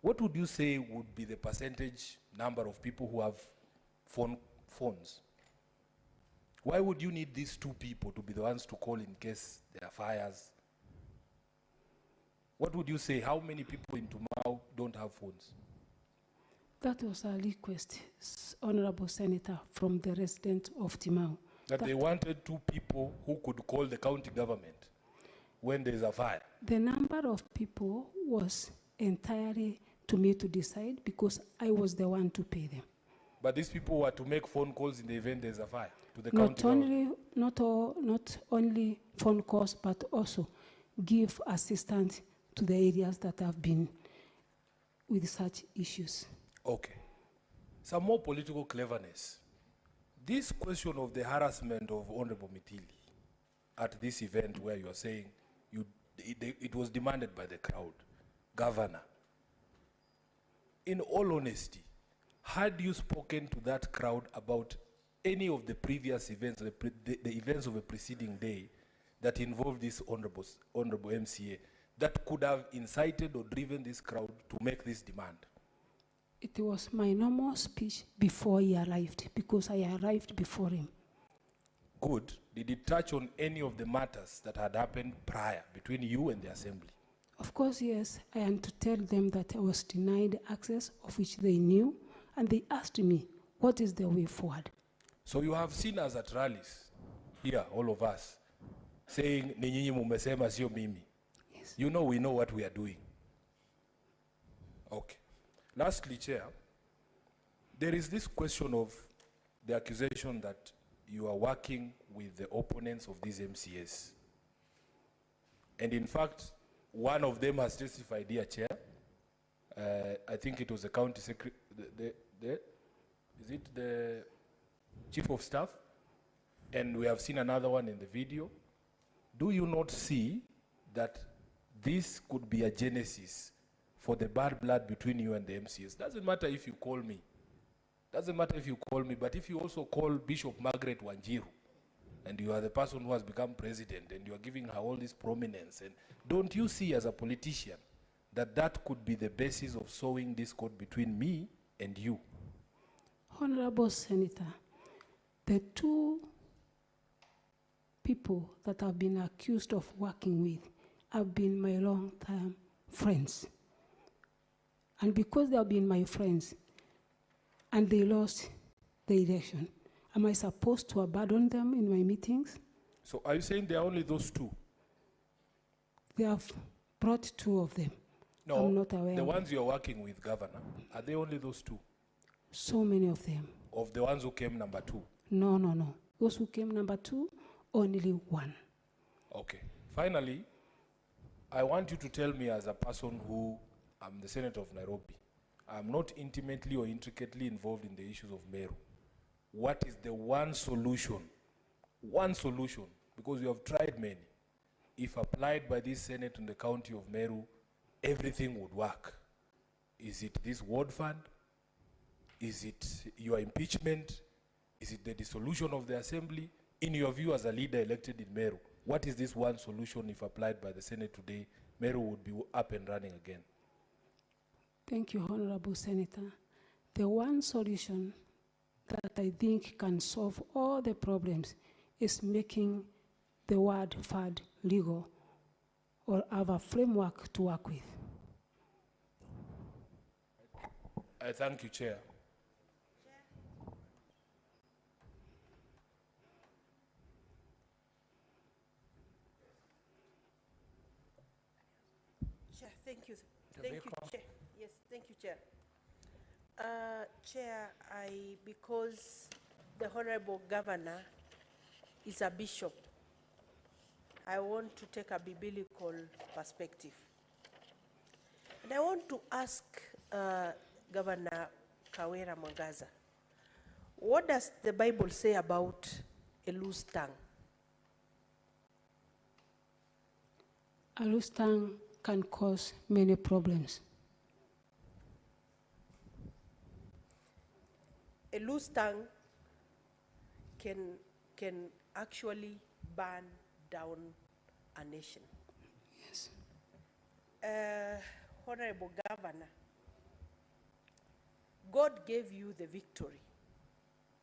what would you say would be the percentage number of people who have phones? Why would you need these 2 people to be the ones to call in case there are fires? What would you say? How many people in Timau don't have phones? That was a request, Honorable Senator, from the residents of Timau. That they wanted 2 people who could call the county government when there is a fire. The number of people was entirely to me to decide because I was the one to pay them. But these people were to make phone calls in the event there's a fire to the county government. Not only phone calls, but also give assistance to the areas that have been with such issues. Okay. Some more political cleverness. This question of the harassment of Honorable Mitili at this event where you are saying it was demanded by the crowd. governor, in all honesty, had you spoken to that crowd about any of the previous events, the events of a preceding day that involved this honorable MCA, that could have incited or driven this crowd to make this demand? It was my normal speech before he arrived, because I arrived before him. Good. Did it touch on any of the matters that had happened prior between you and the assembly? Of course, yes. I had to tell them that I was denied access, of which they knew, and they asked me, what is the way forward? So you have seen us at rallies, here, all of us, saying, "Ni nyinyi mumesema sio mimi." Yes. You know we know what we are doing. Okay. Lastly, Chair, there is this question of the accusation that you are working with the opponents of these MCAs. And in fact, one of them has testified here, Chair. I think it was the county secretary, is it the chief of staff? And we have seen another one in the video. Do you not see that this could be a genesis for the bad blood between you and the MCAs? Doesn't matter if you call me. Doesn't matter if you call me, but if you also call Bishop Margaret Wanjiru, and you are the person who has become president, and you are giving her all this prominence, and don't you see as a politician that that could be the basis of sowing discord between me and you? Honorable Senator, the two people that I've been accused of working with have been my long-time friends. And because they have been my friends, and they lost the election, am I supposed to abandon them in my meetings? So are you saying there are only those two? They have brought two of them. No, I'm not aware. the ones you're working with, Governor, are they only those two? So many of them. Of the ones who came number two? No, no, no. Those who came number two, only one. Okay. Finally, I want you to tell me, as a person who, I'm the Senator of Nairobi, I'm not intimately or intricately involved in the issues of Meru. What is the one solution, because you have tried many, if applied by this Senate in the county of Meru, everything would work? Is it this ward fund? Is it your impeachment? Is it the dissolution of the assembly? In your view, as a leader elected in Meru, what is this one solution if applied by the Senate today? Meru would be up and running again. Thank you, Honorable Senator. The one solution that I think can solve all the problems is making the word FAD legal, or have a framework to work with. I thank you, Chair. Chair, thank you. Thank you, Chair. Yes, thank you, Chair. Chair, because the Honorable Governor is a bishop, I want to take a biblical perspective. And I want to ask Governor Kawira Mwangaza, what does the Bible say about a loose tongue? A loose tongue can cause many problems. A loose tongue can actually burn down a nation. Yes. Honorable Governor, God gave you the victory,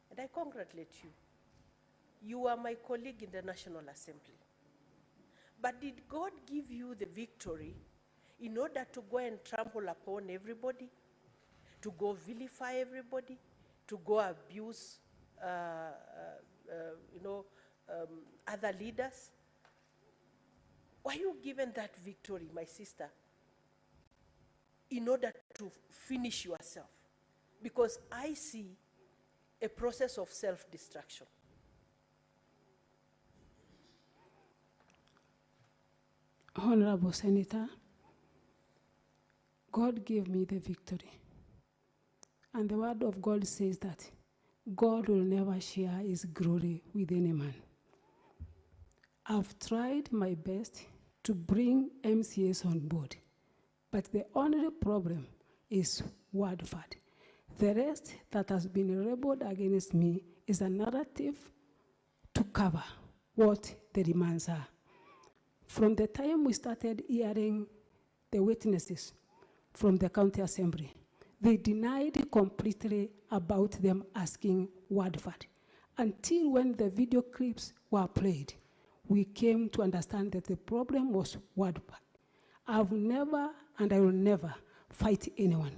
and I congratulate you. You are my colleague in the National Assembly. But did God give you the victory in order to go and trample upon everybody, to go vilify everybody, to go abuse other leaders? Were you given that victory, my sister, in order to finish yourself? Because I see a process of self-destruction. Honorable Senator, God gave me the victory. And the word of God says that God will never share his glory with any man. I've tried my best to bring MCAs on board, But the only problem is word fat. The rest that has been rebelled against me is a narrative to cover what the demands are. From the time we started hearing the witnesses from the county assembly, they denied completely about them asking word fat. Until when the video clips were played, we came to understand that the problem was word fat. I've never and I will never fight anyone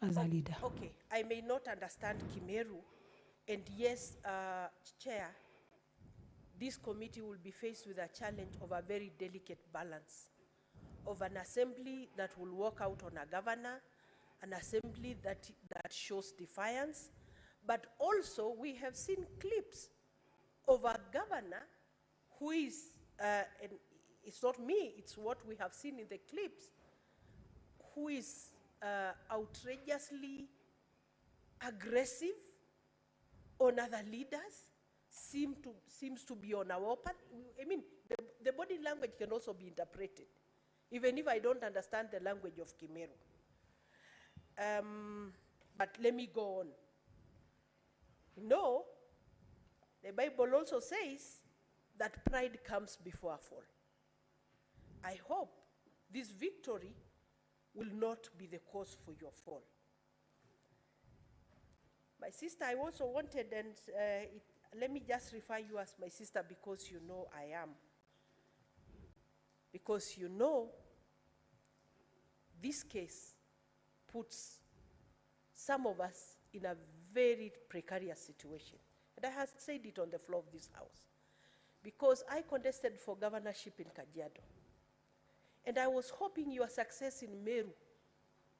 as a leader. Okay, I may not understand Kimeru, and yes, Chair, this committee will be faced with a challenge of a very delicate balance of an assembly that will walk out on a governor, an assembly that shows defiance, but also we have seen clips of a governor who is, and it's not me, it's what we have seen in the clips, who is outrageously aggressive on other leaders, seems to be on our part. I mean, the body language can also be interpreted, even if I don't understand the language of Kimeru. But let me go on. No, the Bible also says that pride comes before a fall. I hope this victory will not be the cause for your fall. My sister, I also wanted, and let me just refer you as my sister because you know I am. Because you know this case puts some of us in a very precarious situation. And I have said it on the floor of this house. Because I contested for governorship in Kajiado. And I was hoping your success in Meru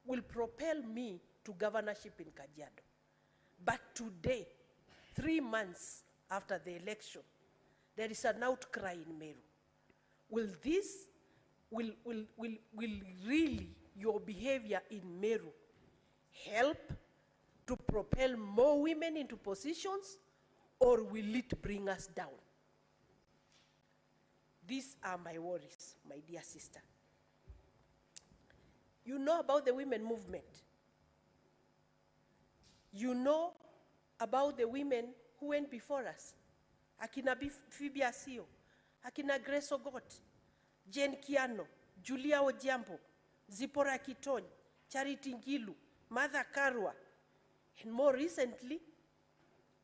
will propel me to governorship in Kajiado. But today, 3 months after the election, there is an outcry in Meru. Will really your behavior in Meru help to propel more women into positions, or will it bring us down? These are my worries, my dear sister. You know about the women movement. You know about the women who went before us. Akina Phoebe Asio, Akina Grace Ogot, Jane Kiano, Julia Ojambo, Zipporah Kitony, Charity Ngilu, Mother Karwa, and more recently,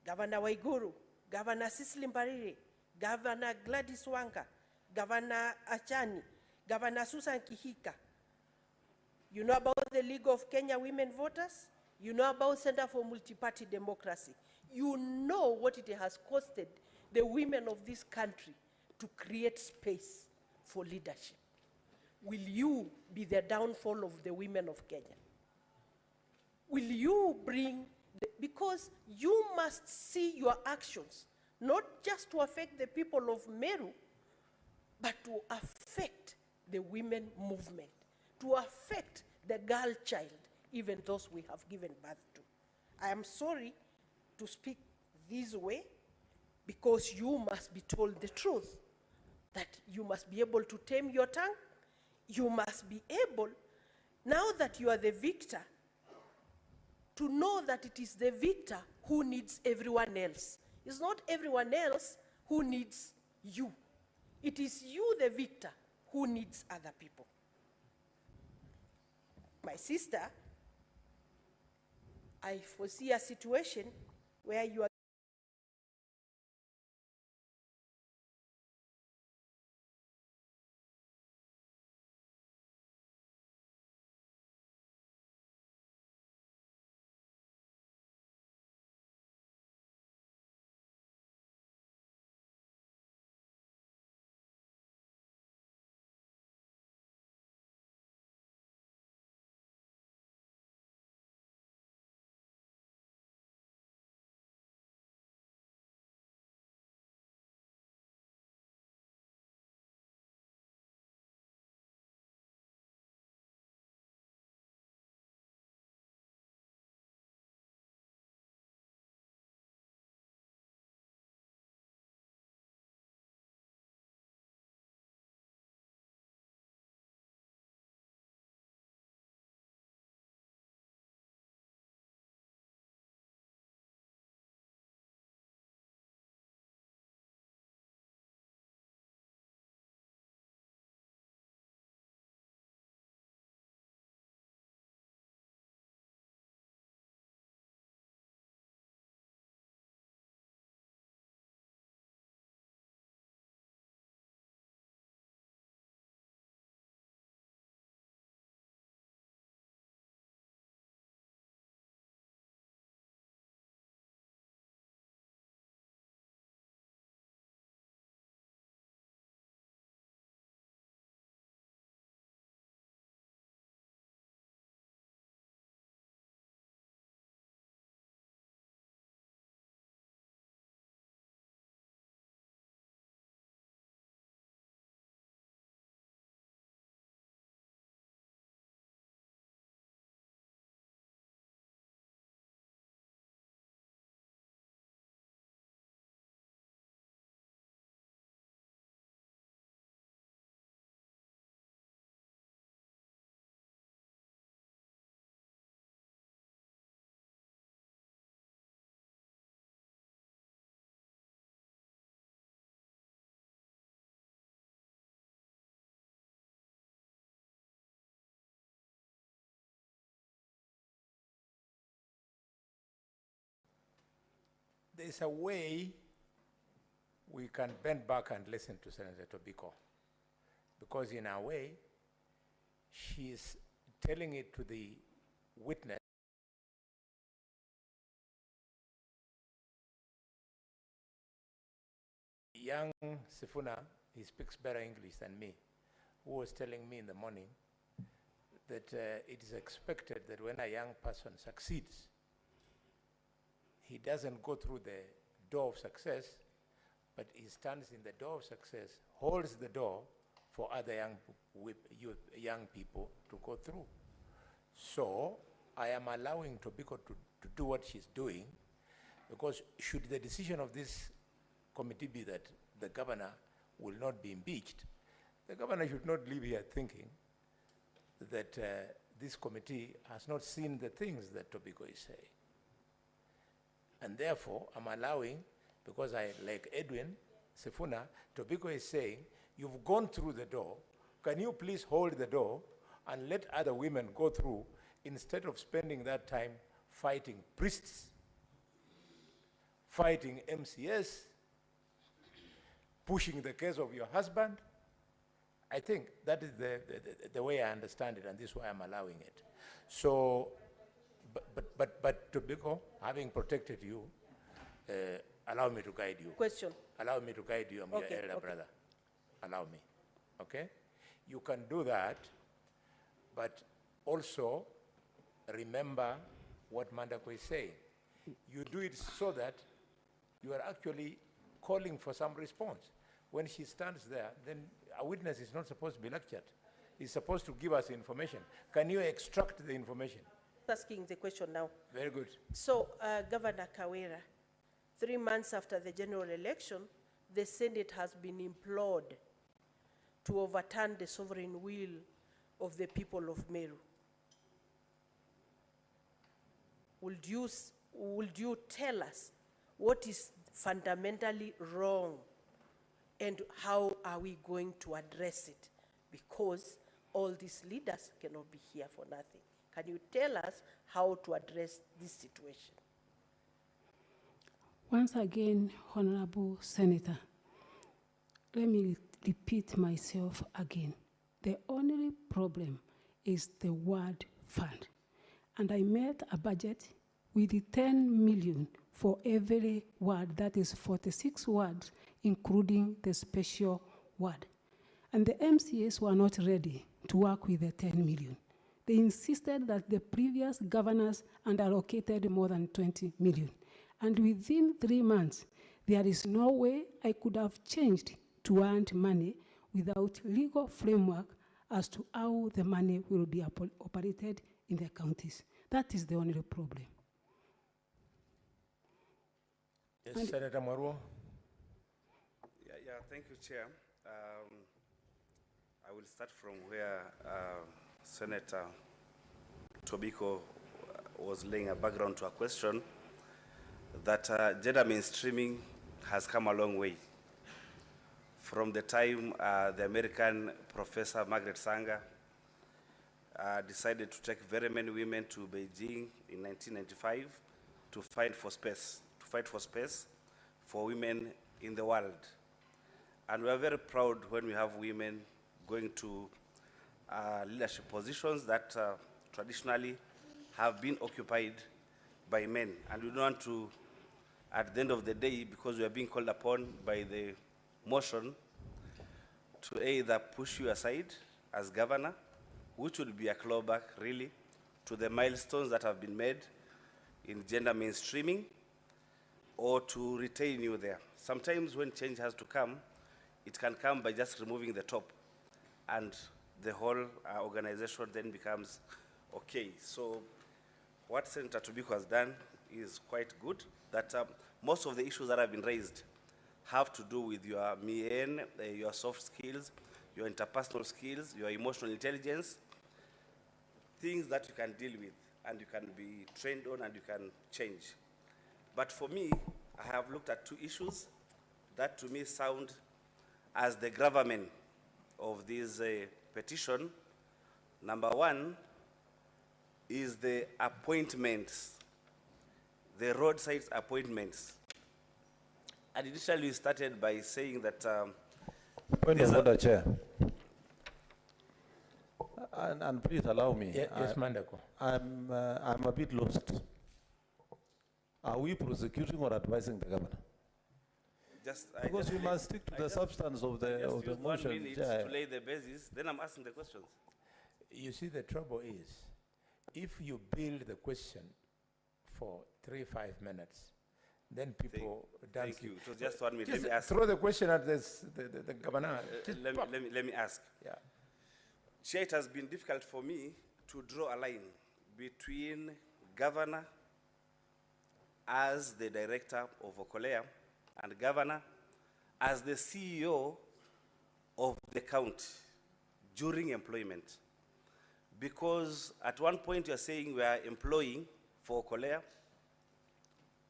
Governor Waiguru, Governor Cecily Mbarire, Governor Gladys Wanga, Governor Achani, Governor Susan Kihika. You know about the League of Kenya Women Voters? You know about Center for Multi-Party Democracy. You know what it has costed the women of this country to create space for leadership. Will you be the downfall of the women of Kenya? Will you bring, because you must see your actions, not just to affect the people of Meru, but to affect the women movement, to affect the girl child, even those we have given birth to. I am sorry to speak this way, because you must be told the truth, that you must be able to tame your tongue. You must be able, now that you are the victor, to know that it is the victor who needs everyone else. It's not everyone else who needs you. It is you, the victor, who needs other people. My sister, I foresee a situation where you are there's a way we can bend back and listen to Senator Tobiko, because in a way, she's telling it to the witness. Young Sifuna, he speaks better English than me, who was telling me in the morning that it is expected that when a young person succeeds, he doesn't go through the door of success, but he stands in the door of success, holds the door for other young people to go through. So I am allowing Tobiko to do what she's doing, because should the decision of this committee be that the governor will not be impeached, the governor should not leave here thinking that this committee has not seen the things that Tobiko is saying. And therefore, I'm allowing, because I, like Edwin Sifuna, Tobiko is saying, you've gone through the door, can you please hold the door and let other women go through, instead of spending that time fighting priests, fighting MCS, pushing the case of your husband. I think that is the way I understand it, and this is why I'm allowing it. So, but Tobiko, having protected you, allow me to guide you. Question. Allow me to guide you. I'm your elder brother. Allow me. Okay? You can do that, but also remember what Mandako is saying. You do it so that you are actually calling for some response. When she stands there, then a witness is not supposed to be lectured. He's supposed to give us information. Can you extract the information? Asking the question now. Very good. So, Governor Kawira, 3 months after the general election, the Senate has been implored to overturn the sovereign will of the people of Meru. Would you tell us what is fundamentally wrong and how are we going to address it? Because all these leaders cannot be here for nothing. Can you tell us how to address this situation? Once again, Honorable Senator, let me repeat myself again. The only problem is the word fund. And I made a budget with 10 million for every word, that is 46 words, including the special word. And the MCAs were not ready to work with the 10 million. They insisted that the previous governors allocated more than 20 million. And within 3 months, there is no way I could have changed to earn money without legal framework as to how the money will be operated in the counties. That is the only problem. Yes, And Senator Maruo. Yeah, thank you, Chair. I will start from where Senator Tobiko was laying a background to a question that gender mainstreaming has come a long way. From the time the American Professor Margaret Sanger decided to take very many women to Beijing in 1995 to fight for space for women in the world. And we are very proud when we have women going to leadership positions that traditionally have been occupied by men. And we don't want to, at the end of the day, because we are being called upon by the motion, to either push you aside as governor, which would be a clawback, really, to the milestones that have been made in gender mainstreaming, or to retain you there. Sometimes when change has to come, it can come by just removing the top, and the whole organization then becomes okay. So what Senator Tobiko has done is quite good, that most of the issues that have been raised have to do with your MEN, your soft skills, your interpersonal skills, your emotional intelligence, things that you can deal with and you can be trained on and you can change. But for me, I have looked at 2 issues that to me sound as the gravamen of this petition. Number 1 is the appointments, the roadside appointments And initially you started by saying that Point these of are- order, Chair. And please allow me. Yes, Mandako. I'm a bit lost. Are we prosecuting or advising the governor? Because we must stick to the substance of the just use 1 motion. minute Chair. to lay the basis, then I'm asking the questions. You see, the trouble is, if you build the question for 3-5 minutes, then people dance. Thank you. It was just 1 minute. Just Let me ask. throw the question at the governor. Let me ask. Yeah. Chair, it has been difficult for me to draw a line between governor as the director of Okolea and governor as the CEO of the county during employment. Because at one point you're saying we are employing for Okolea.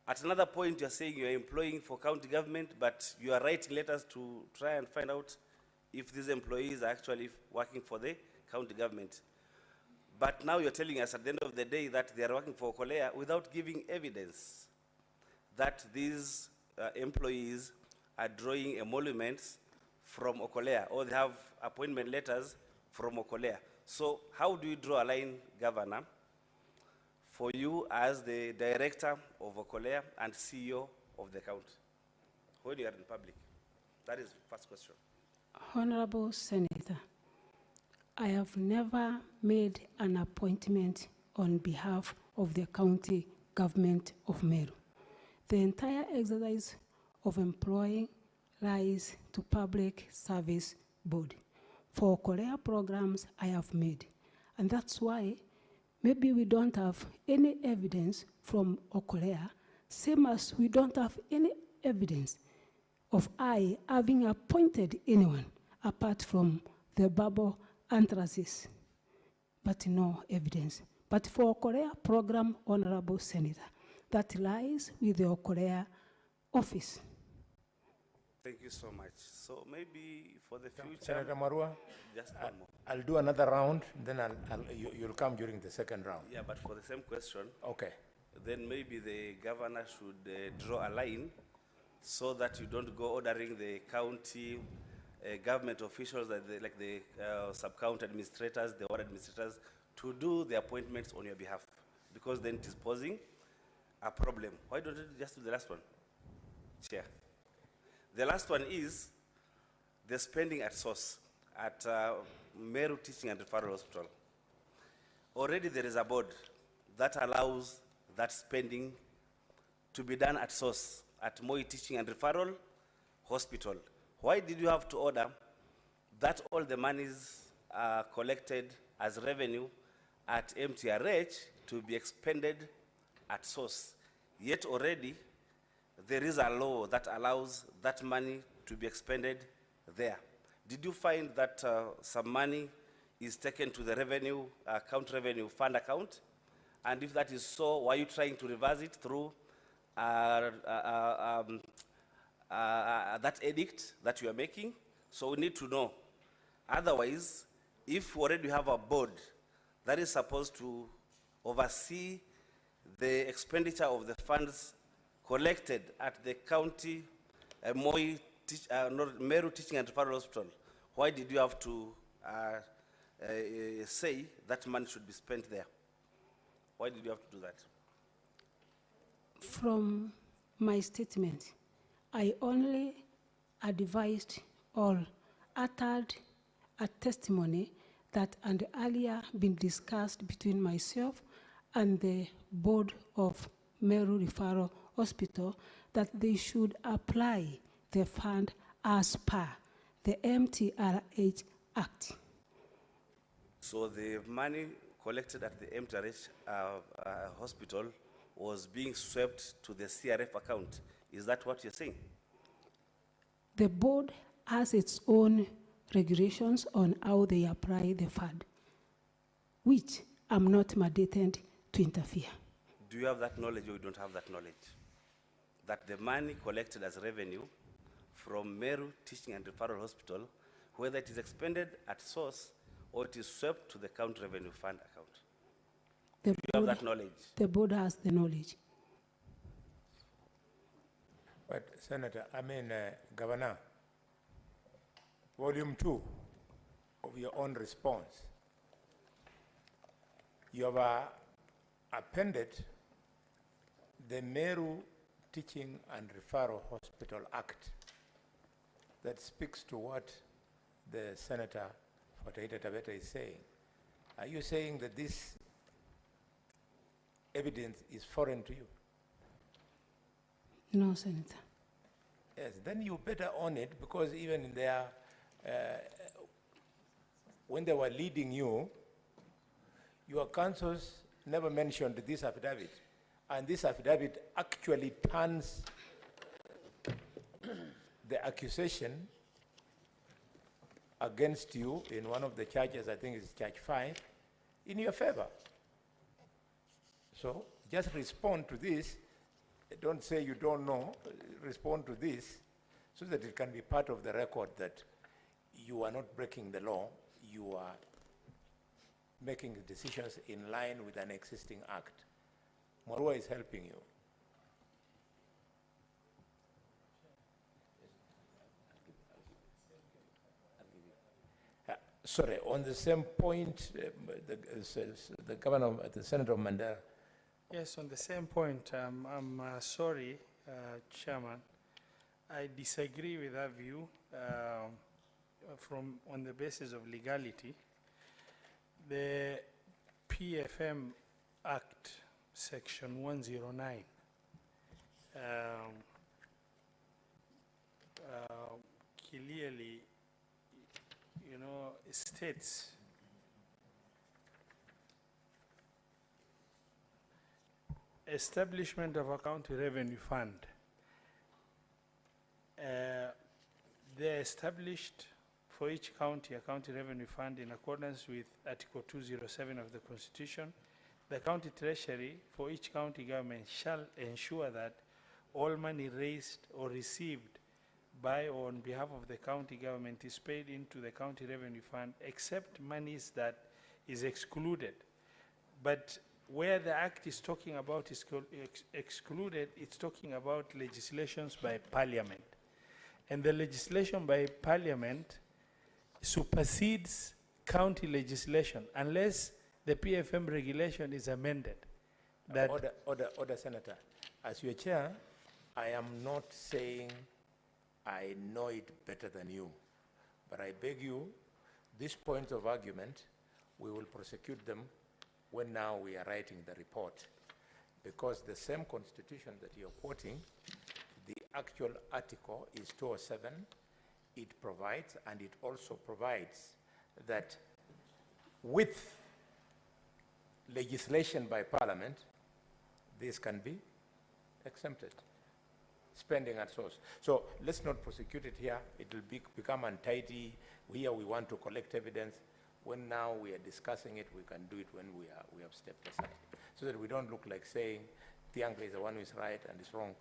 At another point you're saying you're employing for county government, but you are writing letters to try and find out if these employees are actually working for the county government. But now you're telling us at the end of the day that they are working for Okolea without giving evidence that these employees are drawing emoluments from Okolea, or they have appointment letters from Okolea. So how do you draw a line, Governor, for you as the director of Okolea and CEO of the county when you are in public? That is the first question. Honorable Senator, I have never made an appointment on behalf of the county government of Meru. The entire exercise of employing lies to Public Service Board. For Korea programs I have made. And that's why maybe we don't have any evidence from Okolea, same as we don't have any evidence of I having appointed anyone apart from the bubble anthracis, but no evidence. But for Korea program, Honorable Senator, that lies with the Okolea office. Thank you so much. So maybe for the future, Senator Marua, just one more. I'll do another round, then you'll come during the second round. Yeah, but for the same question, okay. Then maybe the governor should draw a line so that you don't go ordering the county government officials, like the sub-county administrators, the ward administrators, to do the appointments on your behalf, because then it is posing a problem. Why don't you just do the last one, Chair? The last one is the spending at source at Meru Teaching and Referral Hospital. Already there is a board that allows that spending to be done at source at Moi Teaching and Referral Hospital. Why did you have to order that all the monies collected as revenue at MTRH to be expended at source? Yet already there is a law that allows that money to be expended there. Did you find that some money is taken to the revenue, county revenue fund account? And if that is so, why are you trying to reverse it through that edict that you are making? So we need to know. Otherwise, if already you have a board that is supposed to oversee the expenditure of the funds collected at the county Meru Teaching and Referral Hospital, why did you have to say that money should be spent there? Why did you have to do that? From my statement, I only advised or uttered a testimony that had earlier been discussed between myself and the board of Meru Referral Hospital that they should apply the fund as per the MTRH Act. So the money collected at the MTRH hospital was being swept to the CRF account. Is that what you're saying? The board has its own regulations on how they apply the fund, which I'm not mandated to interfere. Do you have that knowledge or you don't have that knowledge? That the money collected as revenue from Meru Teaching and Referral Hospital, whether it is expended at source or it is swept to the county revenue fund account. Do you have that knowledge? The board has the knowledge. But Senator, Governor, volume 2 of your own response, you have appended the Meru Teaching and Referral Hospital Act that speaks to what the Senator for Taita Taveta is saying. Are you saying that this evidence is foreign to you? No, Senator. Yes, then you better own it, because even in their, when they were leading you, your councils never mentioned this affidavit. And this affidavit actually turns the accusation against you in one of the charges, I think it's charge 5, in your favor. So just respond to this. Don't say you don't know. Respond to this so that it can be part of the record that you are not breaking the law. You are making decisions in line with an existing act. Marua is helping you. Sorry, on the same point, the governor, the Senator of Mandela. Yes, on the same point, I'm sorry, Chairman. I disagree with that view on the basis of legality. The PFM Act, Section 109, clearly, states establishment of a county revenue fund. They're established for each county a county revenue fund in accordance with Article 207 of the Constitution. The county treasury for each county government shall ensure that all money raised or received by or on behalf of the county government is paid into the county revenue fund, except monies that is excluded. But where the act is talking about is excluded, it's talking about legislations by parliament. And the legislation by parliament supersedes county legislation unless the PFM regulation is amended. That Order, Senator. As your chair, I am not saying I know it better than you, but I beg you, these points of argument, we will prosecute them when now we are writing the report, because the same constitution that you're quoting, the actual article is 207. It provides, and it also provides that with legislation by parliament, this can be exempted. Spending at source. So let's not prosecute it here. It will become untidy. Here we want to collect evidence. When now we are discussing it, we can do it when we have stepped aside, so that we don't look like saying Tianga is the one who is right and is wrong.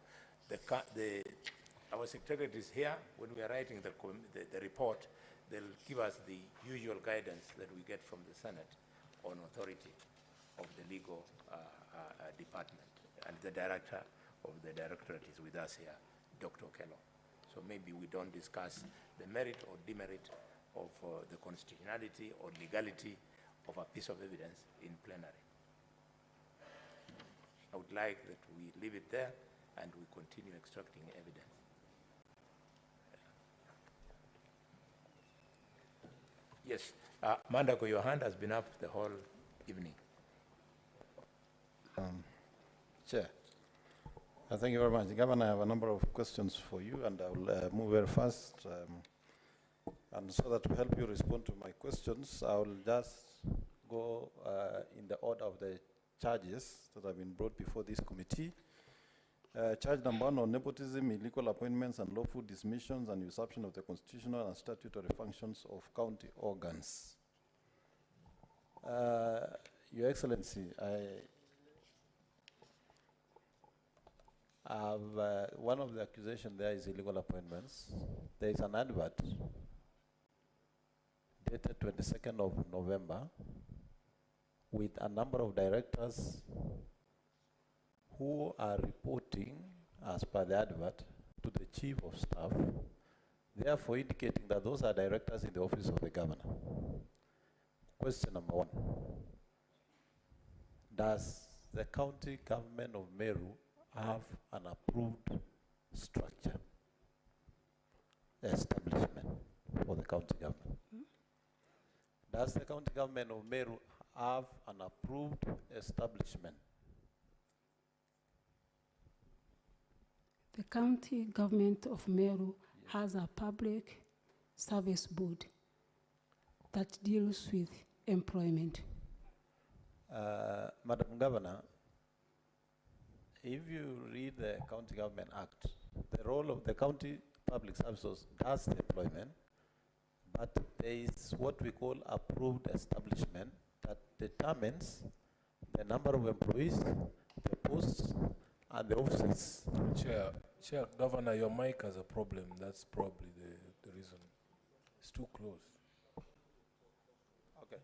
Our secretariat is here. When we are writing the report, they'll give us the usual guidance that we get from the Senate on authority of the legal department, and the director of the directorate is with us here, Dr. Kello. So maybe we don't discuss the merit or demerit of the constitutionality or legality of a piece of evidence in plenary. I would like that we leave it there and we continue extracting evidence. Yes, Mandako, your hand has been up the whole evening. Chair. Thank you very much. Governor, I have a number of questions for you, and I will move very fast. And so that to help you respond to my questions, I will just go in the order of the charges that have been brought before this committee. Charge number 1 on nepotism, illegal appointments, and lawful dismissions and usurpation of the constitutional and statutory functions of county organs. Your Excellency, one of the accusations there is illegal appointments. There is an advert dated 22nd of November with a number of directors who are reporting, as per the advert, chief of staff, therefore indicating that those are directors in the office of the governor. Question number 1. Does the county government of Meru have an approved structure, establishment for the county government? Does the county government of Meru have an approved establishment? The county government of Meru has a public service board that deals with employment. Madam Governor, if you read the County Government Act, the role of the county public services does the employment, but there is what we call approved establishment that determines the number of employees, the posts, and the offices. Chair, Governor, your mic has a problem. That's probably the reason. It's too close. Okay.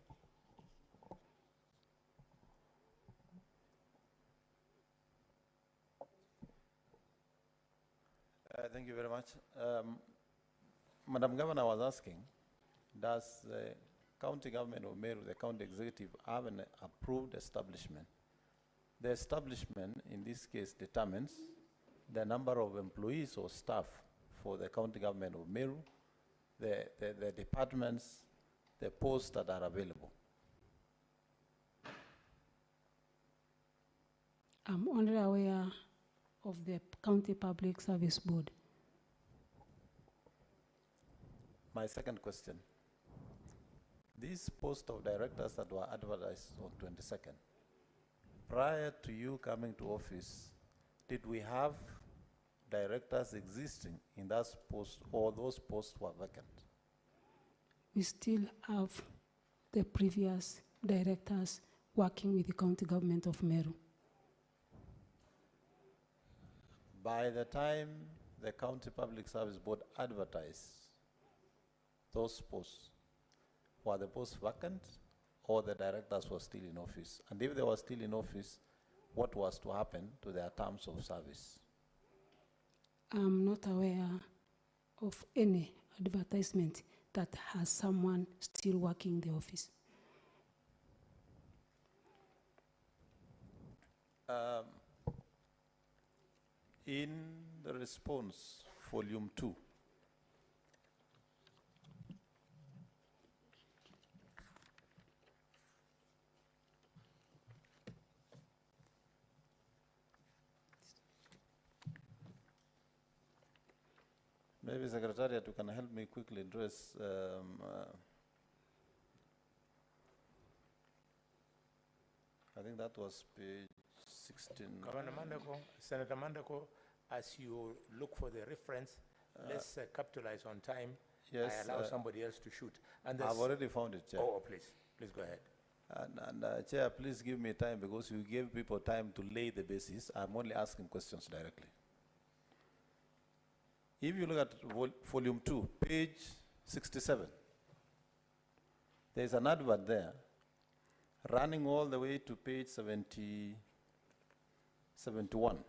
Thank you very much. Madam Governor was asking, does the county government of Meru, the county executive, have an approved establishment? The establishment, in this case, determines the number of employees or staff for the county government of Meru, the departments, the posts that are available. I'm only aware of the County Public Service Board. My second question. These posts of directors that were advertised on 22nd, prior to you coming to office, did we have directors existing in those posts, or those posts were vacant? We still have the previous directors working with the county government of Meru. By the time the County Public Service Board advertised those posts, were the posts vacant or the directors were still in office? And if they were still in office, what was to happen to their terms of service? I'm not aware of any advertisement that has someone still working in the office. In the response, volume 2, maybe Secretariat, you can help me quickly address I think that was page 16. Governor Mandako, Senator Mandako, as you look for the reference, let's capitalize on time. Yes, I allow somebody else to shoot. And I've already found it, Chair. Oh, please go ahead. And Chair, please give me time because you gave people time to lay the basis. I'm only asking questions directly. If you look at volume 2, page 67, there's an advert there running all the way to page 71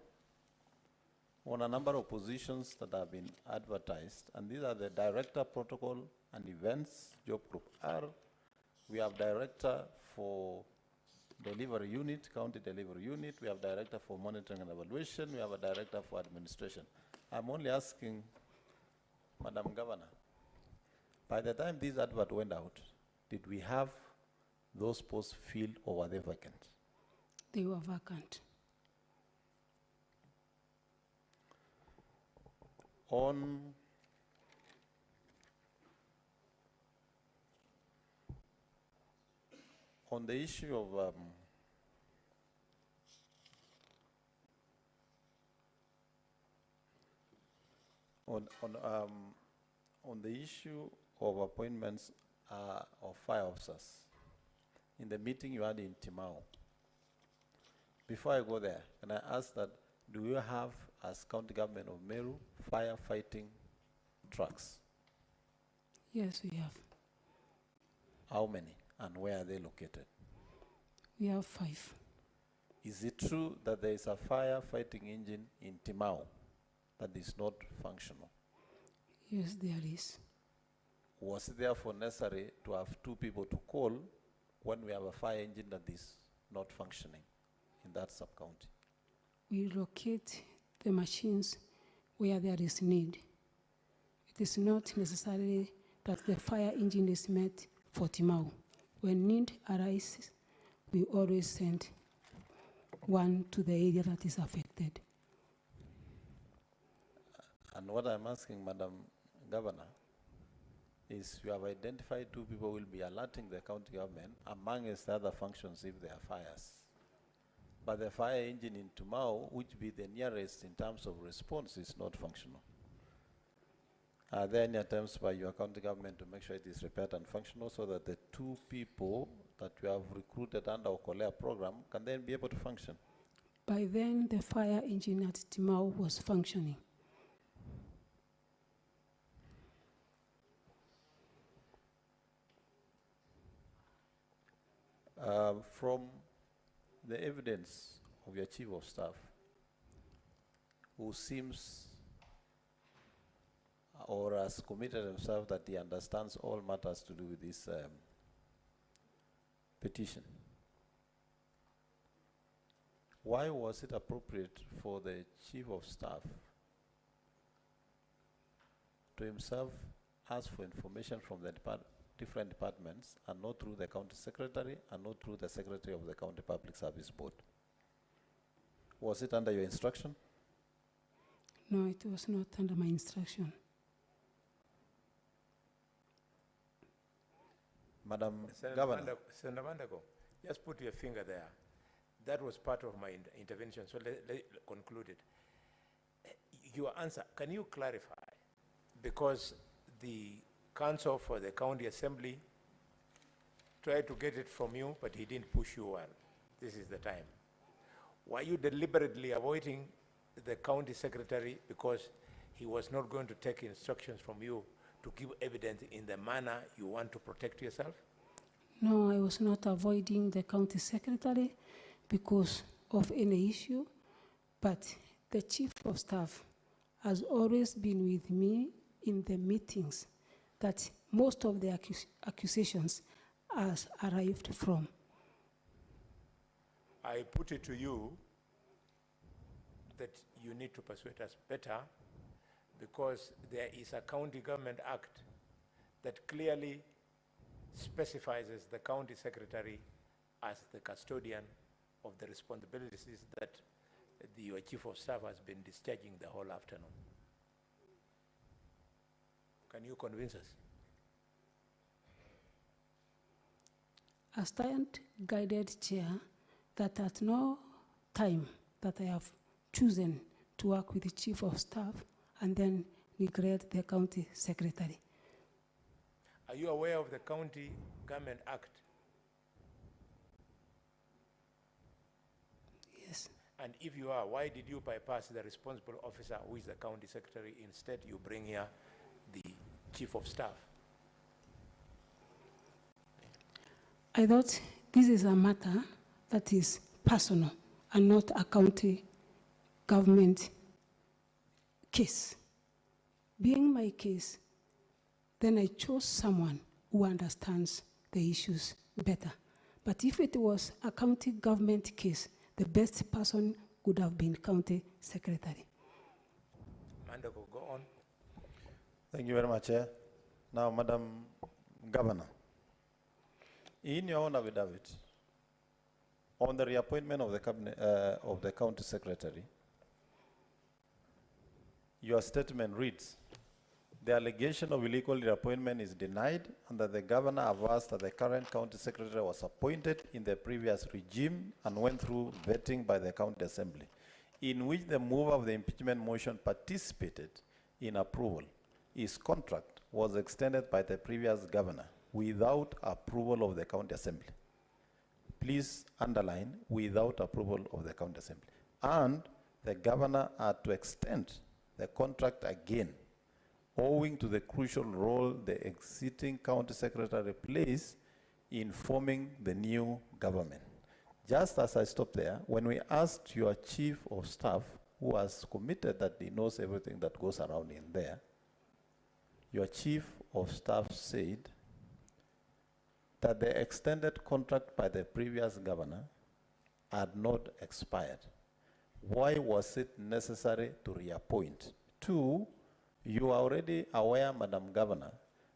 on a number of positions that have been advertised. And these are the Director Protocol and Events, Job Group R. We have Director for Delivery Unit, County Delivery Unit. We have Director for Monitoring and Evaluation. We have a Director for Administration. I'm only asking, Madam Governor, by the time this advert went out, did we have those posts filled or were they vacant? They were vacant. On the issue of on the issue of appointments of fire officers, in the meeting you had in Timao, before I go there, can I ask that, do you have, as County Government of Meru, firefighting trucks? Yes, we have. How many and where are they located? We have 5. Is it true that there is a firefighting engine in Timao that is not functional. Yes, there is. Was it therefore necessary to have two people to call when we have a fire engine that is not functioning in that sub-county? We locate the machines where there is need. It is not necessarily that the fire engine is met for Timau. When need arises, we always send one to the area that is affected. And what I'm asking, Madam Governor, is you have identified two people will be alerting the county government amongst the other functions if there are fires. But the fire engine in Timau, which be the nearest in terms of response, is not functional. Are there any attempts by your county government to make sure it is repaired and functional so that the two people that you have recruited under our Kolea program can then be able to function? By then, the fire engine at Timau was functioning. From the evidence of your chief of staff, who seems or has committed himself that he understands all matters to do with this petition, why was it appropriate for the chief of staff to himself ask for information from the different departments and not through the county secretary and not through the secretary of the county public service board? Was it under your instruction? No, it was not under my instruction. Madam Governor. Senator Mandako, just put your finger there. That was part of my intervention, so let conclude it. Your answer, can you clarify? Because the counsel for the county assembly tried to get it from you, but he didn't push you well. This is the time. Were you deliberately avoiding the county secretary because he was not going to take instructions from you to give evidence in the manner you want to protect yourself? No, I was not avoiding the county secretary because of any issue, but the chief of staff has always been with me in the meetings that most of the accusations has arrived from. I put it to you that you need to persuade us better, because there is a County Government Act that clearly specifies the county secretary as the custodian of the responsibilities that your chief of staff has been discharging the whole afternoon. Can you convince us? I stand guided chair that at no time that I have chosen to work with the chief of staff and then neglect the county secretary. Are you aware of the County Government Act? Yes. And if you are, why did you bypass the responsible officer who is the county secretary? Instead, you bring here the chief of staff. I thought this is a matter that is personal and not a county government case. Being my case, then I chose someone who understands the issues better. But if it was a county government case, the best person would have been county secretary. Mandako, go on. Thank you very much, Chair. Now, Madam Governor, in your own affidavit, on the reappointment of the cabinet, of the county secretary, your statement reads, the allegation of illegal reappointment is denied and that the governor averts that the current county secretary was appointed in the previous regime and went through vetting by the county assembly, in which the mover of the impeachment motion participated in approval. His contract was extended by the previous governor without approval of the county assembly. Please underline, without approval of the county assembly. And the governor had to extend the contract again, owing to the crucial role the exiting county secretary plays in forming the new government. Just as I stopped there, when we asked your chief of staff who has committed that he knows everything that goes around in there, your chief of staff said that the extended contract by the previous governor had not expired. Why was it necessary to reappoint? Two, you are already aware, Madam Governor,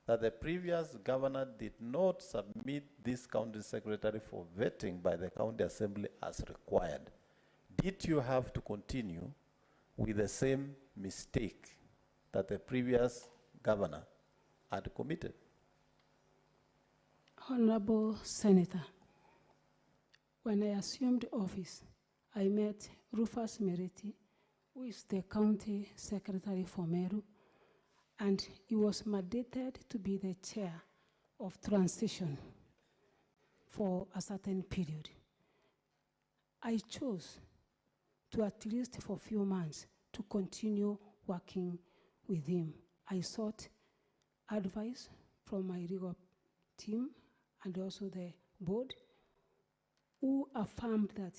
that the previous governor did not submit this county secretary for vetting by the county assembly as required. Did you have to continue with the same mistake that the previous governor had committed? Honorable Senator, when I assumed office, I met Rufus Meriti, who is the county secretary for Meru, and he was mandated to be the chair of transition for a certain period. I chose to, at least for a few months, to continue working with him. I sought advice from my legal team and also the board, who affirmed that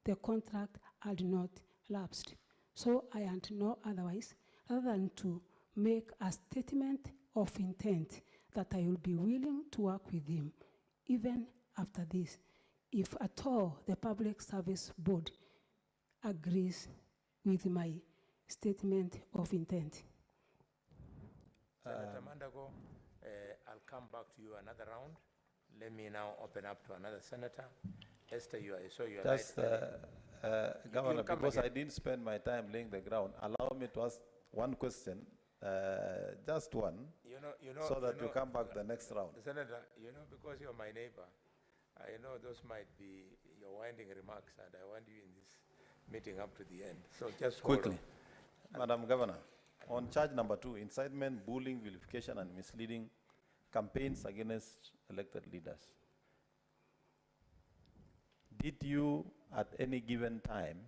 the contract had not lapsed. So I had no otherwise other than to make a statement of intent that I will be willing to work with him even after this, if at all the Public Service Board agrees with my statement of intent. Senator Mandago, I'll come back to you another round. Let me now open up to another senator. Esther, I saw your Just, Governor, because again. I didn't spend my time laying the ground, allow me to ask one question, just one, so that you come back the next round. Senator, because you're my neighbor, I know those might be your winding remarks, and I want you in this meeting up to the end. So just Quickly, Madam Governor, on charge number 2, incitement, bullying, vilification, and misleading campaigns against elected leaders. Did you, at any given time,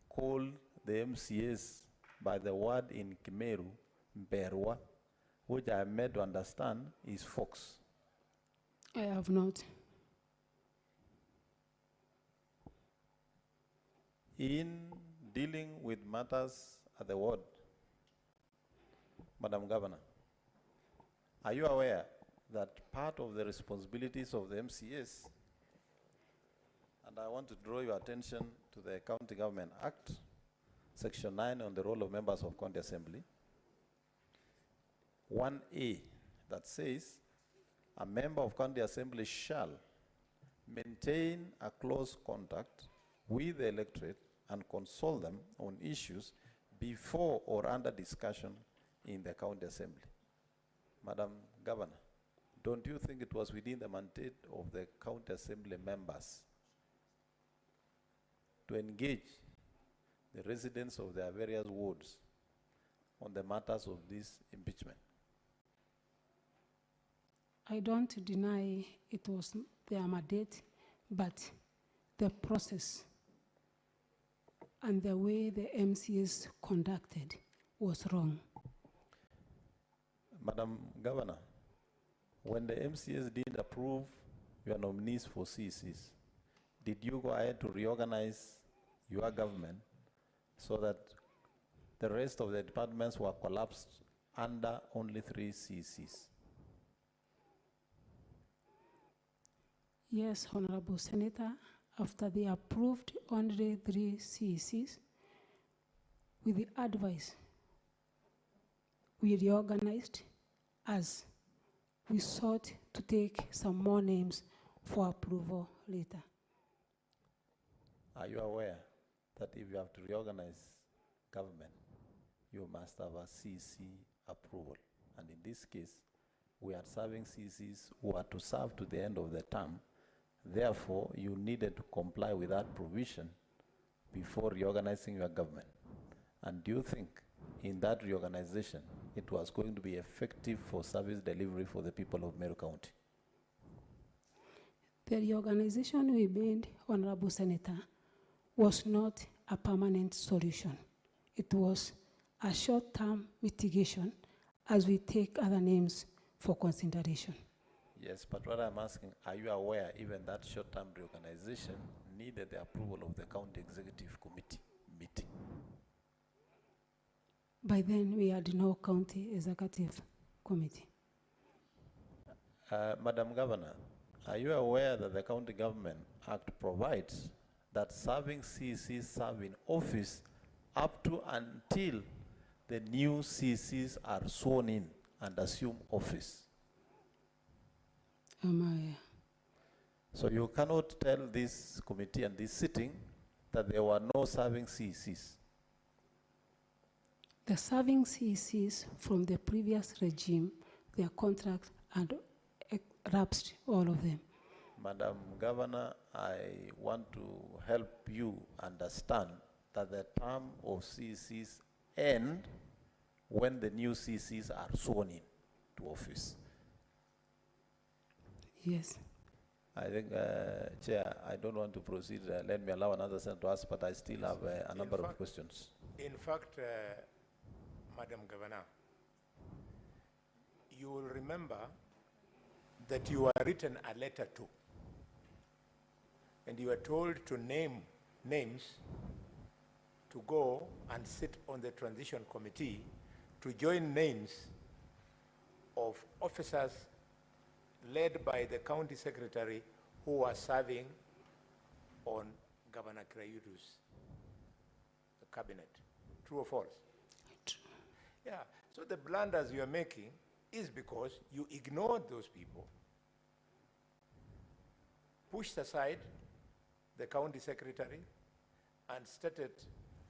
call the MCAs by the word in Kimeru, Mberwa, which I am made to understand is fox? I have not. In dealing with matters at the ward, Madam Governor, are you aware that part of the responsibilities of the MCAs, and I want to draw your attention to the County Government Act, Section 9 on the role of members of County Assembly, 1A, that says, a member of County Assembly shall maintain a close contact with the electorate and consult them on issues before or under discussion in the County Assembly. Madam Governor, don't you think it was within the mandate of the County Assembly members to engage the residents of their various wards on the matters of this impeachment? I don't deny it was their mandate, but the process and the way the MCAs conducted was wrong. Madam Governor, when the MCAs didn't approve your nominees for CCs, did you go ahead to reorganize your government so that the rest of the departments were collapsed under only 3 CCs? Yes, Honorable Senator, after they approved only 3 CECs, with the advice, we reorganized as we sought to take some more names for approval later. Are you aware that if you have to reorganize government, you must have a CC approval? And in this case, we are serving CCs who are to serve to the end of the term. Therefore, you needed to comply with that provision before reorganizing your government. And do you think in that reorganization, it was going to be effective for service delivery for the people of Meru County? The reorganization we made, Honorable Senator, was not a permanent solution. It was a short-term mitigation as we take other names for consideration. Yes, but what I'm asking, are you aware even that short-term reorganization needed the approval of the County Executive Committee meeting? By then, we had no county executive committee. Madam Governor, are you aware that the County Government Act provides that serving CCs serve in office up to until the new CCs are sworn in and assume office? So you cannot tell this committee and this sitting that there were no serving CCs. The serving CCs from the previous regime, their contract had lapsed, all of them. Madam Governor, I want to help you understand that the term of CCs end when the new CCs are sworn in to office. Yes. I think, Chair, I don't want to proceed. Let me allow another senator to ask, but I still have a number of questions. In fact, Madam Governor, you will remember that you were written a letter to, and you were told to name names to go and sit on the transition committee to join names of officers led by the county secretary who was serving on Governor Krayudu's cabinet. True or false? True. Yeah, so the blunders you are making is because you ignored those people, pushed aside the county secretary, and started,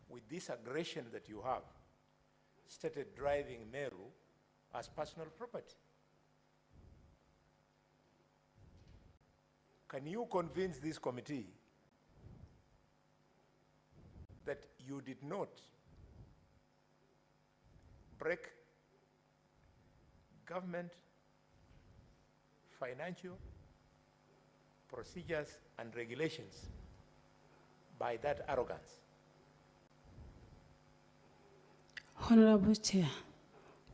with this aggression that you have, started driving Meru as personal property. Can you convince this committee that you did not break government financial procedures and regulations by that arrogance? Honorable Chair,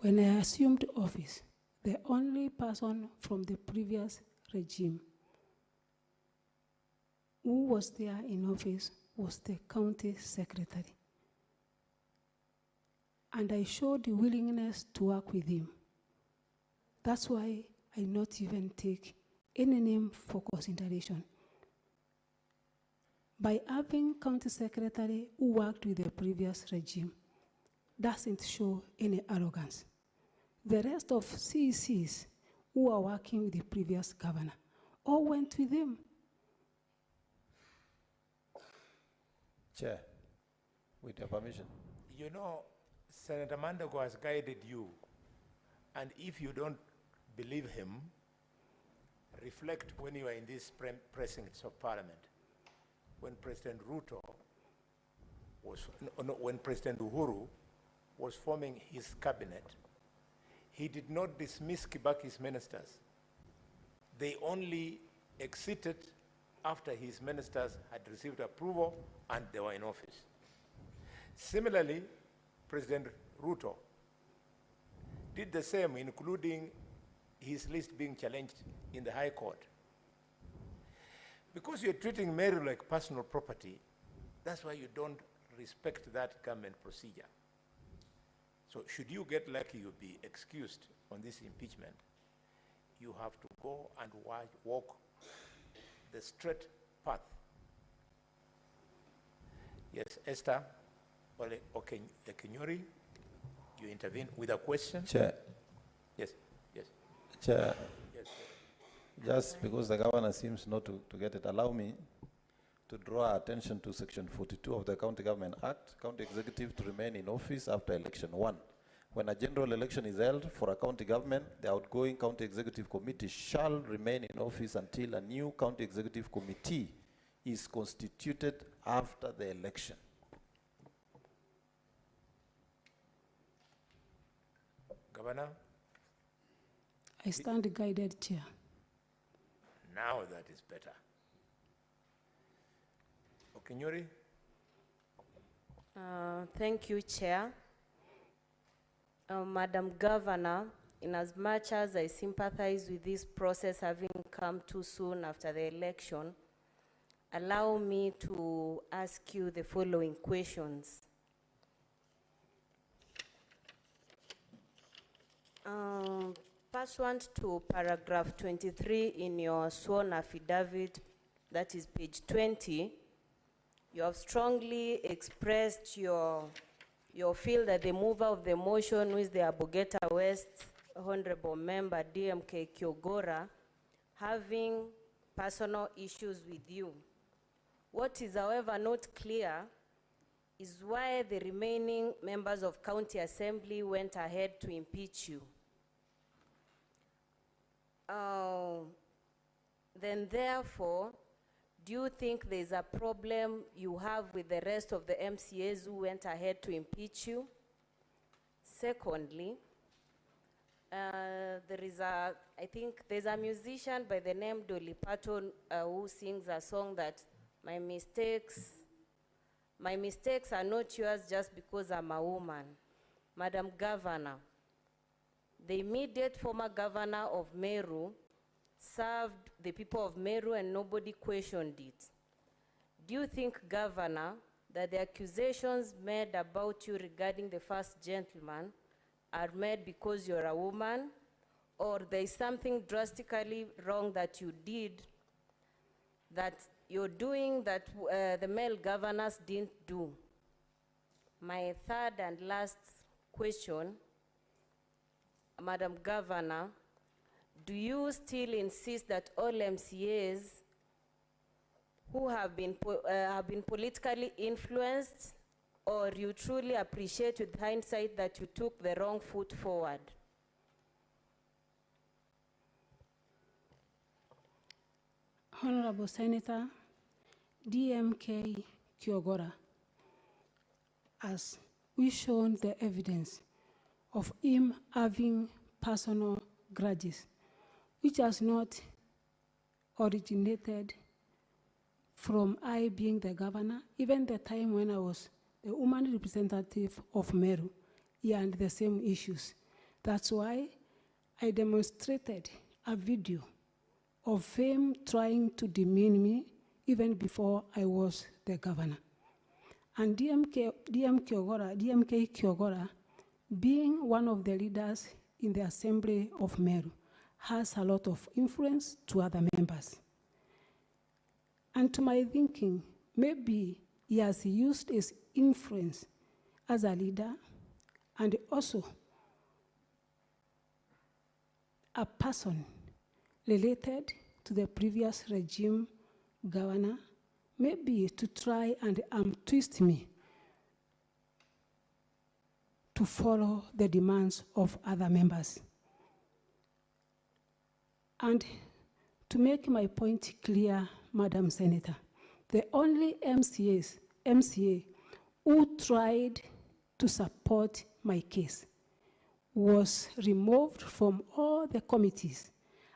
when I assumed office, the only person from the previous regime who was there in office was the county secretary. And I showed the willingness to work with him. That's why I not even take any name for consideration. By having county secretary who worked with the previous regime, doesn't show any arrogance. The rest of CECs who are working with the previous governor all went with him. Chair, with your permission. You know, Senator Mandago has guided you, and if you don't believe him, reflect when you are in these precincts of Parliament. When President Ruto was, when President Uhuru was forming his cabinet, he did not dismiss Kibaki's ministers. They only exited after his ministers had received approval and they were in office. Similarly, President Ruto did the same, including his list being challenged in the High Court. Because you're treating Meru like personal property, that's why you don't respect that government procedure. So should you get lucky you'll be excused on this impeachment, you have to go and walk the straight path. Yes, Esther Okenyori, you intervene with a question? Chair. Yes, yes. Chair, yes, just because the governor seems not to get it, allow me to draw attention to Section 42 of the County Government Act, county executive to remain in office after election 1. When a general election is held for a county government, the outgoing county executive committee shall remain in office until a new county executive committee is constituted after the election. Governor? I stand guided, Chair. Now that is better. Okenyori? Thank you, Chair. Madam Governor, in as much as I sympathize with this process having come too soon after the election, allow me to ask you the following questions. Pursuant to paragraph 23 in your sworn affidavit, that is page 20, you have strongly expressed your feel that the mover of the motion, who is the Abogeta West Honorable Member DMK Kyogora, having personal issues with you. What is, however, not clear is why the remaining members of County Assembly went ahead to impeach you. Then therefore, do you think there's a problem you have with the rest of the MCAs who went ahead to impeach you? Secondly, I think there's a musician by the name Dolly Parton who sings a song that my mistakes are not yours just because I'm a woman. Madam Governor, the immediate former governor of Meru served the people of Meru and nobody questioned it. Do you think, Governor, that the accusations made about you regarding the first gentleman are made because you're a woman, or there is something drastically wrong that you did, that you're doing that the male governors didn't do? My third and last question, Madam Governor, do you still insist that all MCAs who have been politically influenced, or you truly appreciate with hindsight that you took the wrong foot forward? Honorable Senator, DMK Kyogora, as we shown the evidence of him having personal grudges, which has not originated from I being the governor. Even the time when I was the woman representative of Meru, he had the same issues. That's why I demonstrated a video of him trying to demean me even before I was the governor. And DMK Kyogora, being one of the leaders in the Assembly of Meru, has a lot of influence to other members. And to my thinking, maybe he has used his influence as a leader and also a person related to the previous regime governor, maybe to try and twist me to follow the demands of other members. And to make my point clear, Madam Senator, the only MCA who tried to support my case was removed from all the committees,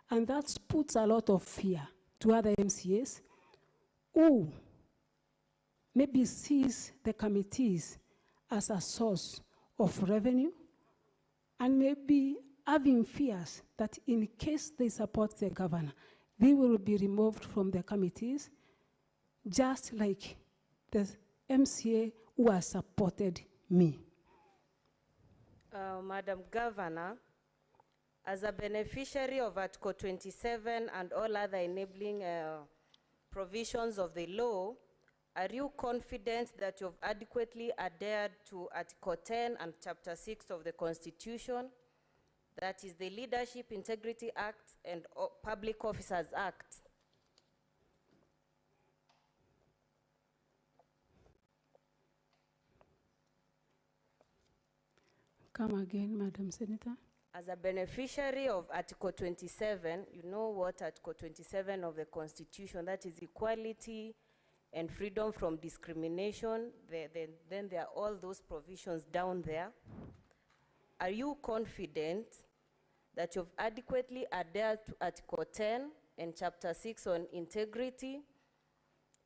and that puts a lot of fear to other MCAs who maybe sees the committees as a source of revenue, and maybe having fears that in case they support the governor, they will be removed from the committees, just like the MCA who has supported me. Madam Governor, as a beneficiary of Article 27 and all other enabling provisions of the law, are you confident that you've adequately adhered to Article 10 and Chapter 6 of the Constitution, that is the Leadership Integrity Act and Public Officers Act? Come again, Madam Senator. As a beneficiary of Article 27, you know what Article 27 of the Constitution, that is equality and freedom from discrimination. Then there are all those provisions down there. Are you confident that you've adequately adhered to Article 10 and Chapter 6 on integrity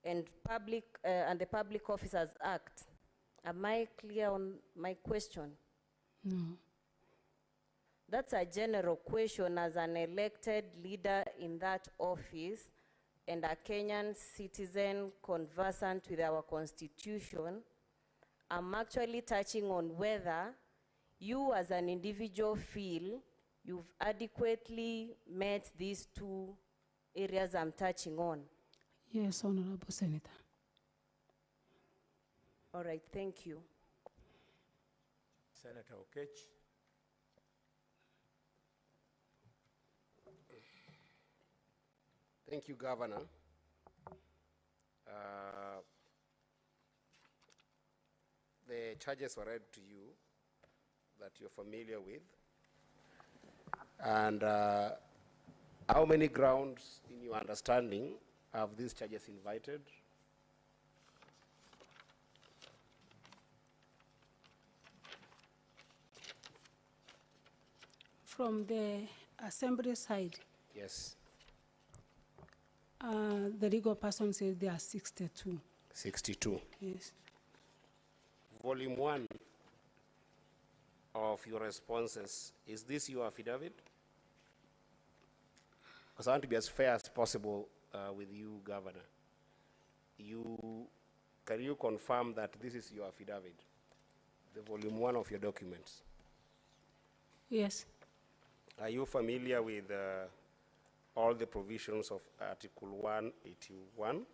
and the Public Officers Act? Am I clear on my question? No. That's a general question as an elected leader in that office and a Kenyan citizen conversant with our Constitution. I'm actually touching on whether you as an individual feel you've adequately met these two areas I'm touching on? Yes, Honorable Senator. All right, thank you. Senator Okech. Thank you, Governor. The charges were read to you that you're familiar with. And how many grounds, in your understanding, have these charges invited? From the assembly side, Yes, the legal person said there are 62. 62. Yes. Volume 1 of your responses, is this your affidavit? Because I want to be as fair as possible with you, Governor. Can you confirm that this is your affidavit, the volume 1 of your documents? Yes. Are you familiar with all the provisions of Article 181?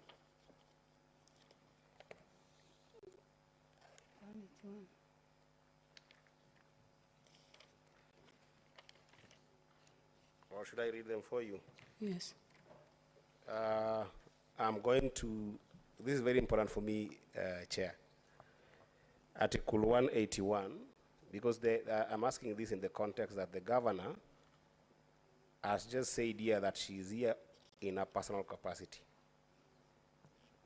Or should I read them for you? Yes. I'm going to, this is very important for me, Chair. Article 181, because I'm asking this in the context that the governor has just said here that she is here in a personal capacity.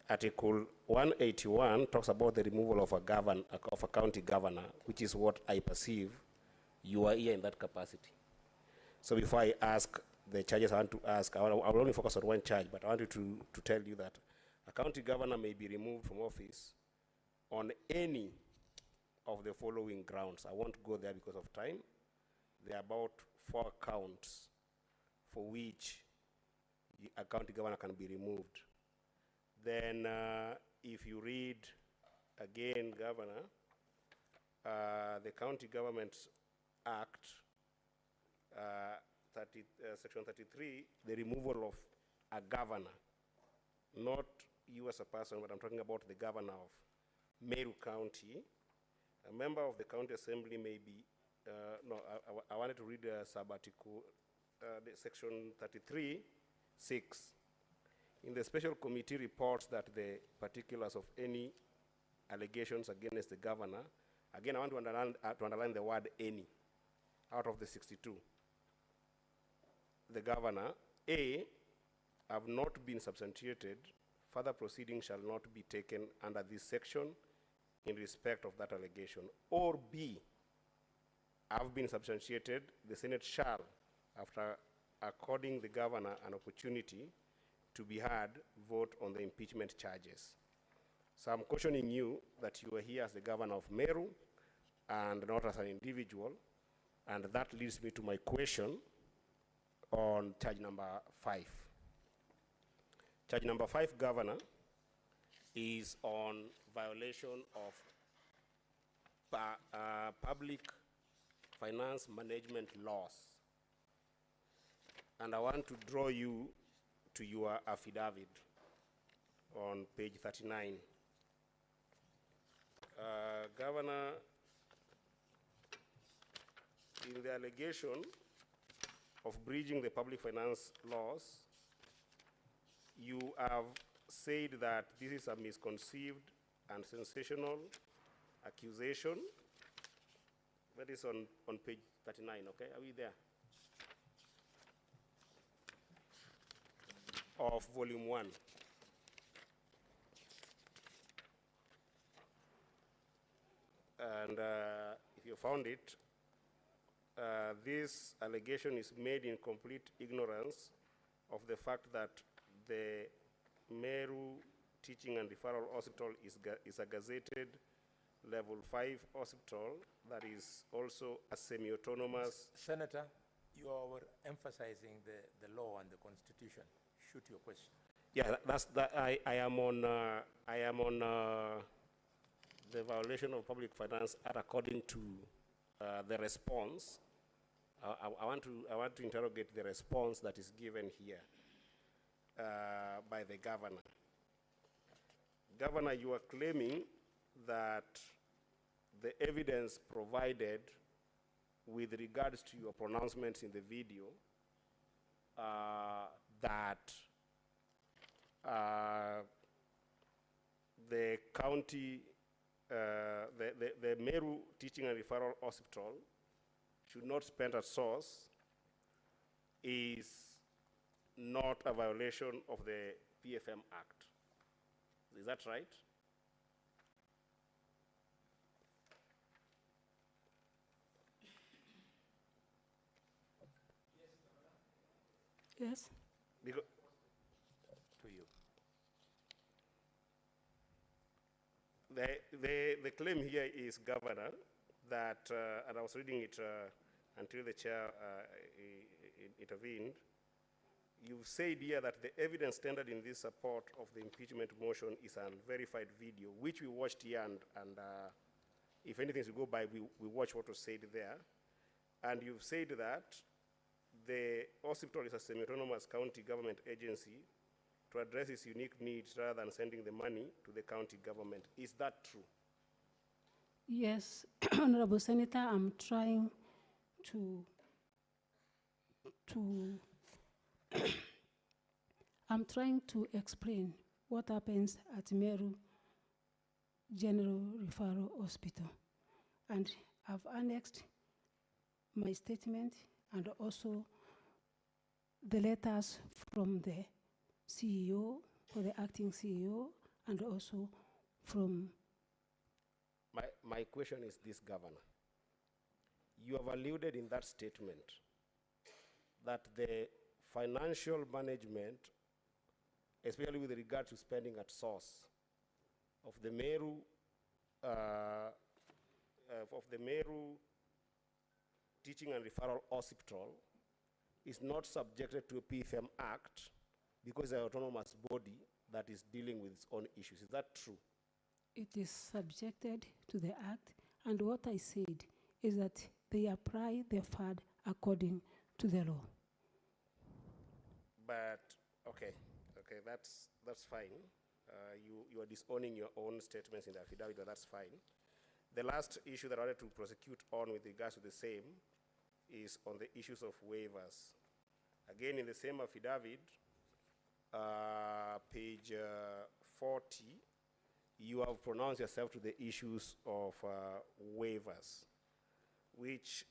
Article 181 talks about the removal of a county governor, which is what I perceive you are here in that capacity. So before I ask the charges I want to ask, I will only focus on one charge, but I want you to tell you that a county governor may be removed from office on any of the following grounds. I won't go there because of time. There are about 4 counts for which a county governor can be removed. Then if you read again, Governor, the County Government Act, Section 33, the removal of a governor, not you as a person, but I'm talking about the governor of Meru County. A member of the county assembly may be, I wanted to read sub-article, the section 33(6). In the special committee reports that the particulars of any allegations against the governor, again I want to underline the word any, out of the 62. The governor, A, have not been substantiated, further proceedings shall not be taken under this section in respect of that allegation. Or B, have been substantiated, the Senate shall, after according the governor an opportunity to be heard, vote on the impeachment charges. So I'm cautioning you that you are here as the governor of Meru and not as an individual, and that leads me to my question on charge number 5. Charge number 5, Governor, is on violation of public finance management laws. And I want to draw you to your affidavit on page 39. Governor, in the allegation of breaching the public finance laws, you have said that this is a misconceived and sensational accusation. That is on page 39, okay? Are we there? Of volume 1. And if you found it, this allegation is made in complete ignorance of the fact that the Meru Teaching and Referral Hospital is a gazetted level 5 hospital that is also a semi-autonomous. Senator, you are emphasizing the law and the Constitution. Shoot your question. Yeah, I am on the violation of public finance act according to the response. I want to interrogate the response that is given here by the governor. Governor, you are claiming that the evidence provided with regards to your pronouncements in the video that the county, the Meru Teaching and Referral Hospital should not spend at source is not a violation of the PFM Act. Is that right? Yes. Because to you. The claim here is, Governor, that, and I was reading it until the chair intervened, you've said here that the evidence tendered in this support of the impeachment motion is an verified video, which we watched here, and if anything to go by, we watch what was said there. And you've said that the hospital is a semi-autonomous county government agency to address its unique needs rather than sending the money to the county government. Is that true? Yes, Honorable Senator, I'm trying to I'm trying to explain what happens at Meru General Referral Hospital. And I've annexed my statement and also the letters from the CEO, or the acting CEO, and also from... My question is this, Governor. You have alluded in that statement that the financial management, especially with regard to spending at source, of the Meru Teaching and Referral Hospital is not subjected to a PFM Act because it's an autonomous body that is dealing with its own issues. Is that true? It is subjected to the Act, and what I said is that they apply the fund according to the law. But, okay, that's fine. You are disowning your own statements in the affidavit, but that's fine. The last issue that I wanted to prosecute on with regards to the same is on the issues of waivers. Again, in the same affidavit, page 40, you have pronounced yourself to the issues of waivers, which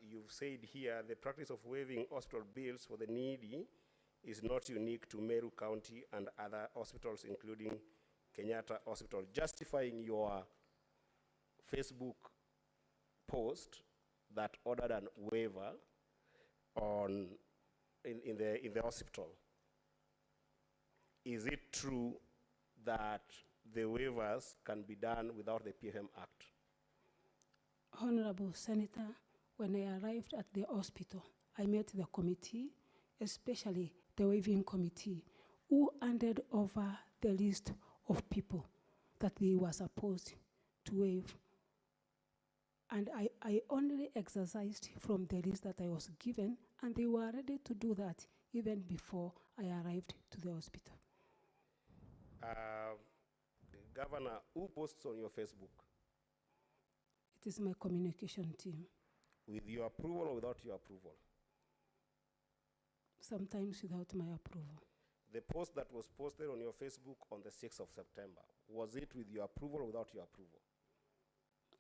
you've said here, the practice of waiving hospital bills for the needy is not unique to Meru County and other hospitals, including Kenyatta Hospital, justifying your Facebook post that ordered an waiver in the hospital. Is it true that the waivers can be done without the PFM Act? Honorable Senator, when I arrived at the hospital, I met the committee, especially the waiving committee, who handed over the list of people that they were supposed to waive. And I only exercised from the list that I was given, and they were ready to do that even before I arrived to the hospital. Governor, who posts on your Facebook? It is my communication team. With your approval or without your approval? Sometimes without my approval. The post that was posted on your Facebook on the 6th of September, was it with your approval or without your approval?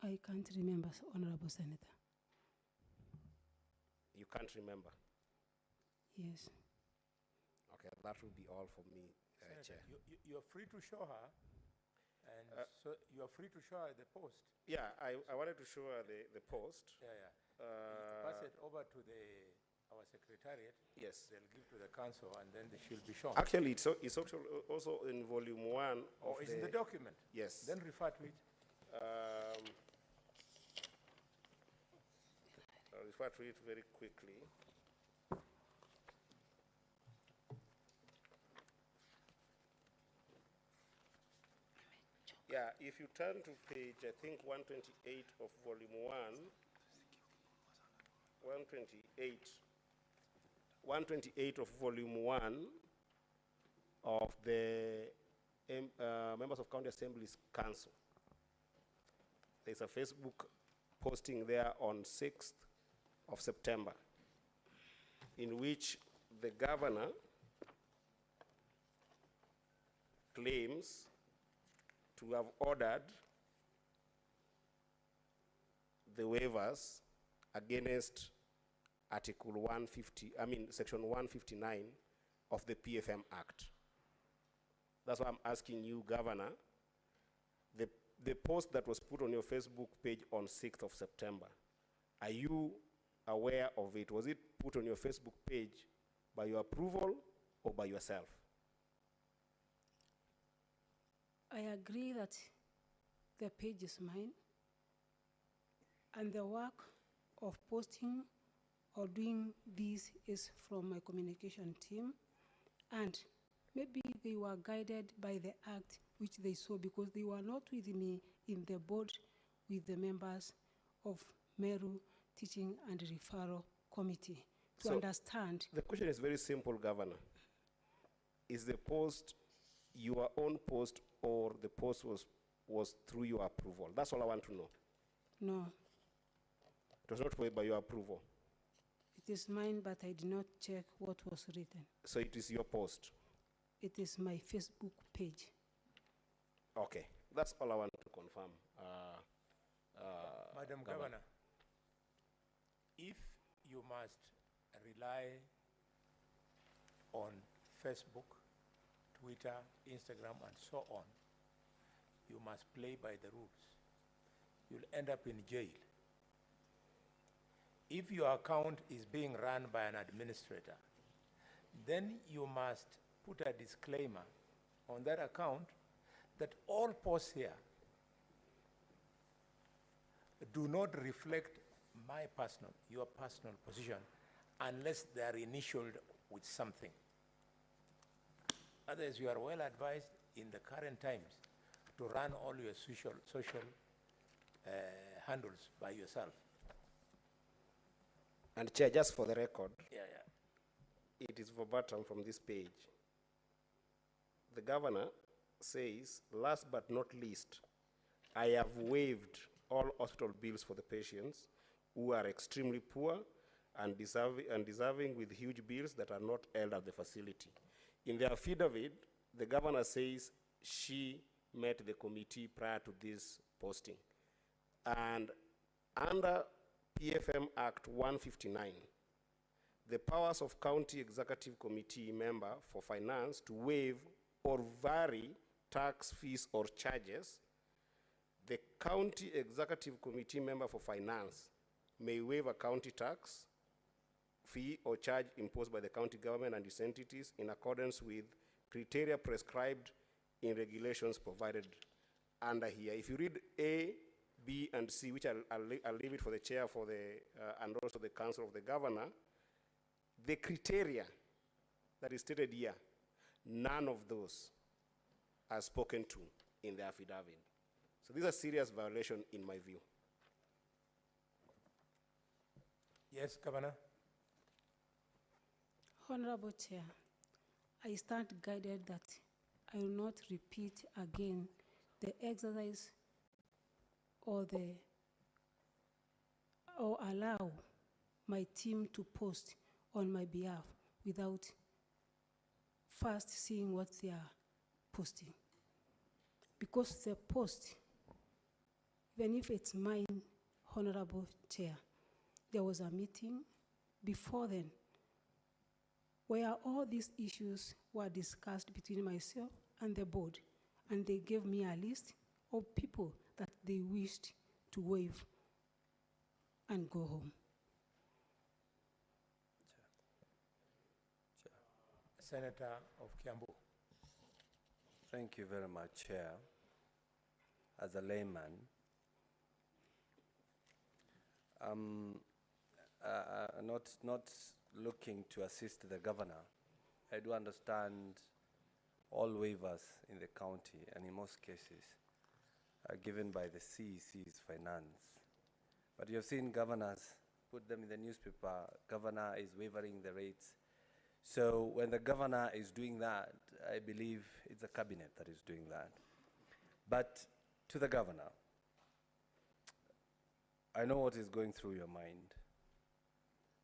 I can't remember, Honorable Senator. You can't remember? Yes. Okay, that will be all for me, Chair. You're free to show her, and so you're free to show her the post. Yeah, I wanted to show her the post. Yeah. Pass it over to our secretariat. Yes. They'll give to the council, and then they should be shown. Actually, it's actually also in volume 1 of it's in the document? Yes. Then refer to it. I'll refer to it very quickly. Yeah, if you turn to page, I think, 128 of volume 1, 128 of volume 1 of the Members of County Assemblies Council. There's a Facebook posting there on 6th of September in which the governor claims to have ordered the waivers against Article 150, Section 159 of the PFM Act. That's why I'm asking you, Governor, the post that was put on your Facebook page on 6th of September, are you aware of it? Was it put on your Facebook page by your approval or by yourself? I agree that the page is mine, and the work of posting or doing this is from my communication team, and maybe they were guided by the act which they saw, because they were not with me in the board with the members of Meru Teaching and Referral Committee to understand. The question is very simple, Governor. Is the post your own post, or the post was through your approval? That's all I want to know. No. It was not by your approval? It is mine, but I did not check what was written. So it is your post? It is my Facebook page. Okay, that's all I want to confirm. Madam Governor, if you must rely on Facebook, Twitter, Instagram, and so on, you must play by the rules. You'll end up in jail. If your account is being run by an administrator, then you must put a disclaimer on that account that all posts here do not reflect your personal position, unless they are initialed with something. Otherwise, you are well advised in the current times to run all your social handles by yourself. And Chair, just for the record, Yeah. it is verbatim from this page. The governor says, last but not least, I have waived all hospital bills for the patients who are extremely poor and deserving with huge bills that are not held at the facility. In the affidavit, the governor says she met the committee prior to this posting. And under PFM Act 159, the powers of County Executive Committee member for finance to waive or vary tax, fees, or charges, the County Executive Committee member for finance may waive a county tax, fee, or charge imposed by the county government and its entities in accordance with criteria prescribed in regulations provided under here. If you read A, B, and C, which I'll leave it for the chair for the, and also the council of the governor, the criteria that is stated here, none of those are spoken to in the affidavit. So this is a serious violation in my view. Yes, Governor. Honorable Chair, I stand guided that I will not repeat again the exercise or allow my team to post on my behalf without first seeing what they are posting. Because the post, even if it's mine, Honorable Chair, there was a meeting before then where all these issues were discussed between myself and the board, and they gave me a list of people that they wished to waive and go home. Senator of Kiambu. Thank you very much, Chair. As a layman, not looking to assist the governor, I do understand all waivers in the county, and in most cases, are given by the CEC's finance. But you've seen governors put them in the newspaper, governor is waiving the rates. So when the governor is doing that, I believe it's the cabinet that is doing that. But to the governor, I know what is going through your mind,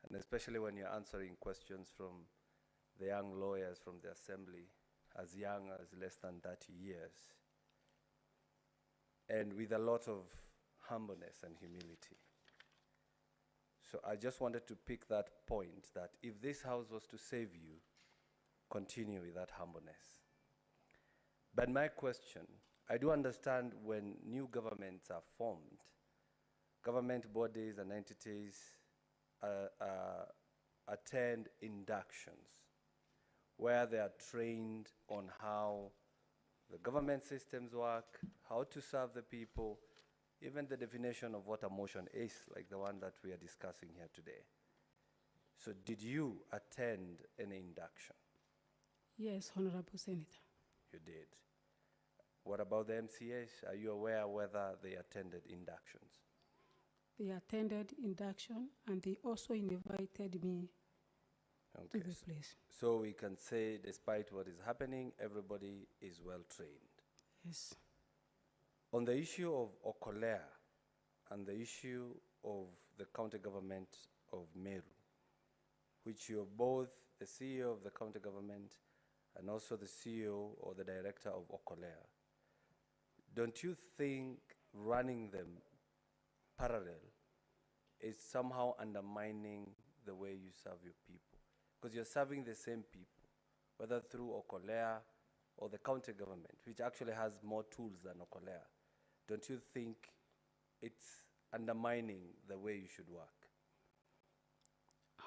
and especially when you're answering questions from the young lawyers from the assembly, as young as less than 30 years, and with a lot of humbleness and humility. So I just wanted to pick that point, that if this house was to save you, continue with that humbleness. But my question, I do understand when new governments are formed, government bodies and entities attend inductions where they are trained on how the government systems work, how to serve the people, even the definition of what a motion is, like the one that we are discussing here today. So did you attend any induction? Yes, Honorable Senator. You did. What about the MCAs? Are you aware whether they attended inductions? They attended induction and they also invited me to the place. So we can say, despite what is happening, everybody is well trained. Yes. On the issue of Okolea and the issue of the county government of Meru, which you're both the CEO of the county government and also the CEO or the director of Okolea, don't you think running them parallel is somehow undermining the way you serve your people? Because you're serving the same people, whether through Okolea or the county government, which actually has more tools than Okolea. Don't you think it's undermining the way you should work?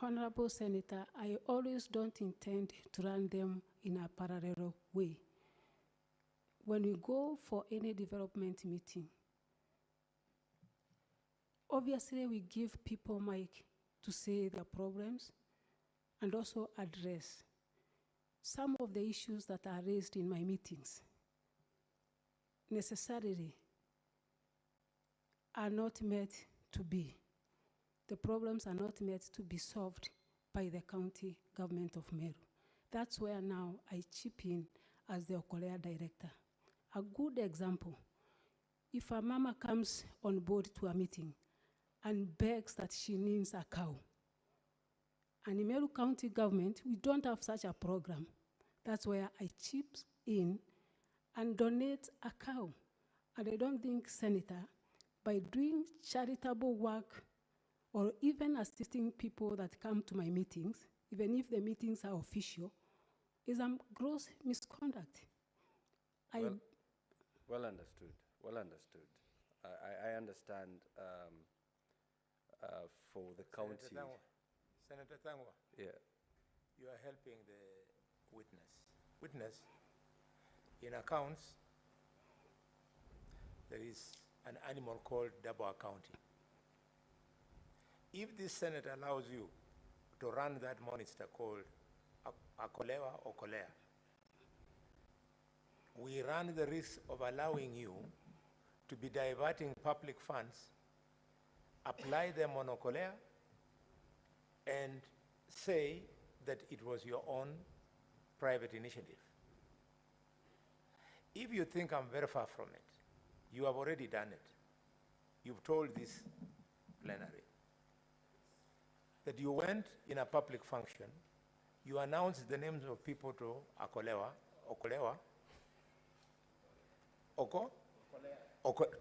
Honorable Senator, I always don't intend to run them in a parallel way. When we go for any development meeting, obviously we give people mic to say their problems and also address some of the issues that are raised in my meetings. Necessarily are not meant to be. The problems are not meant to be solved by the county government of Meru. That's where now I chip in as the Okolea director. A good example, if a mama comes on board to a meeting and begs that she needs a cow, and in Meru County government, we don't have such a program. That's where I chip in and donate a cow. And I don't think, Senator, by doing charitable work or even assisting people that come to my meetings, even if the meetings are official, is a gross misconduct. Well understood, well understood. I understand for the county. Senator Tangwa, yeah. You are helping the witness. Witness, in accounts, there is an animal called double accounting. If this Senate allows you to run that monitor called Akolewa or Kolea, we run the risk of allowing you to be diverting public funds, apply them on Okolea, and say that it was your own private initiative. If you think I'm very far from it, you have already done it. You've told this plenary that you went in a public function, you announced the names of people to Okolea,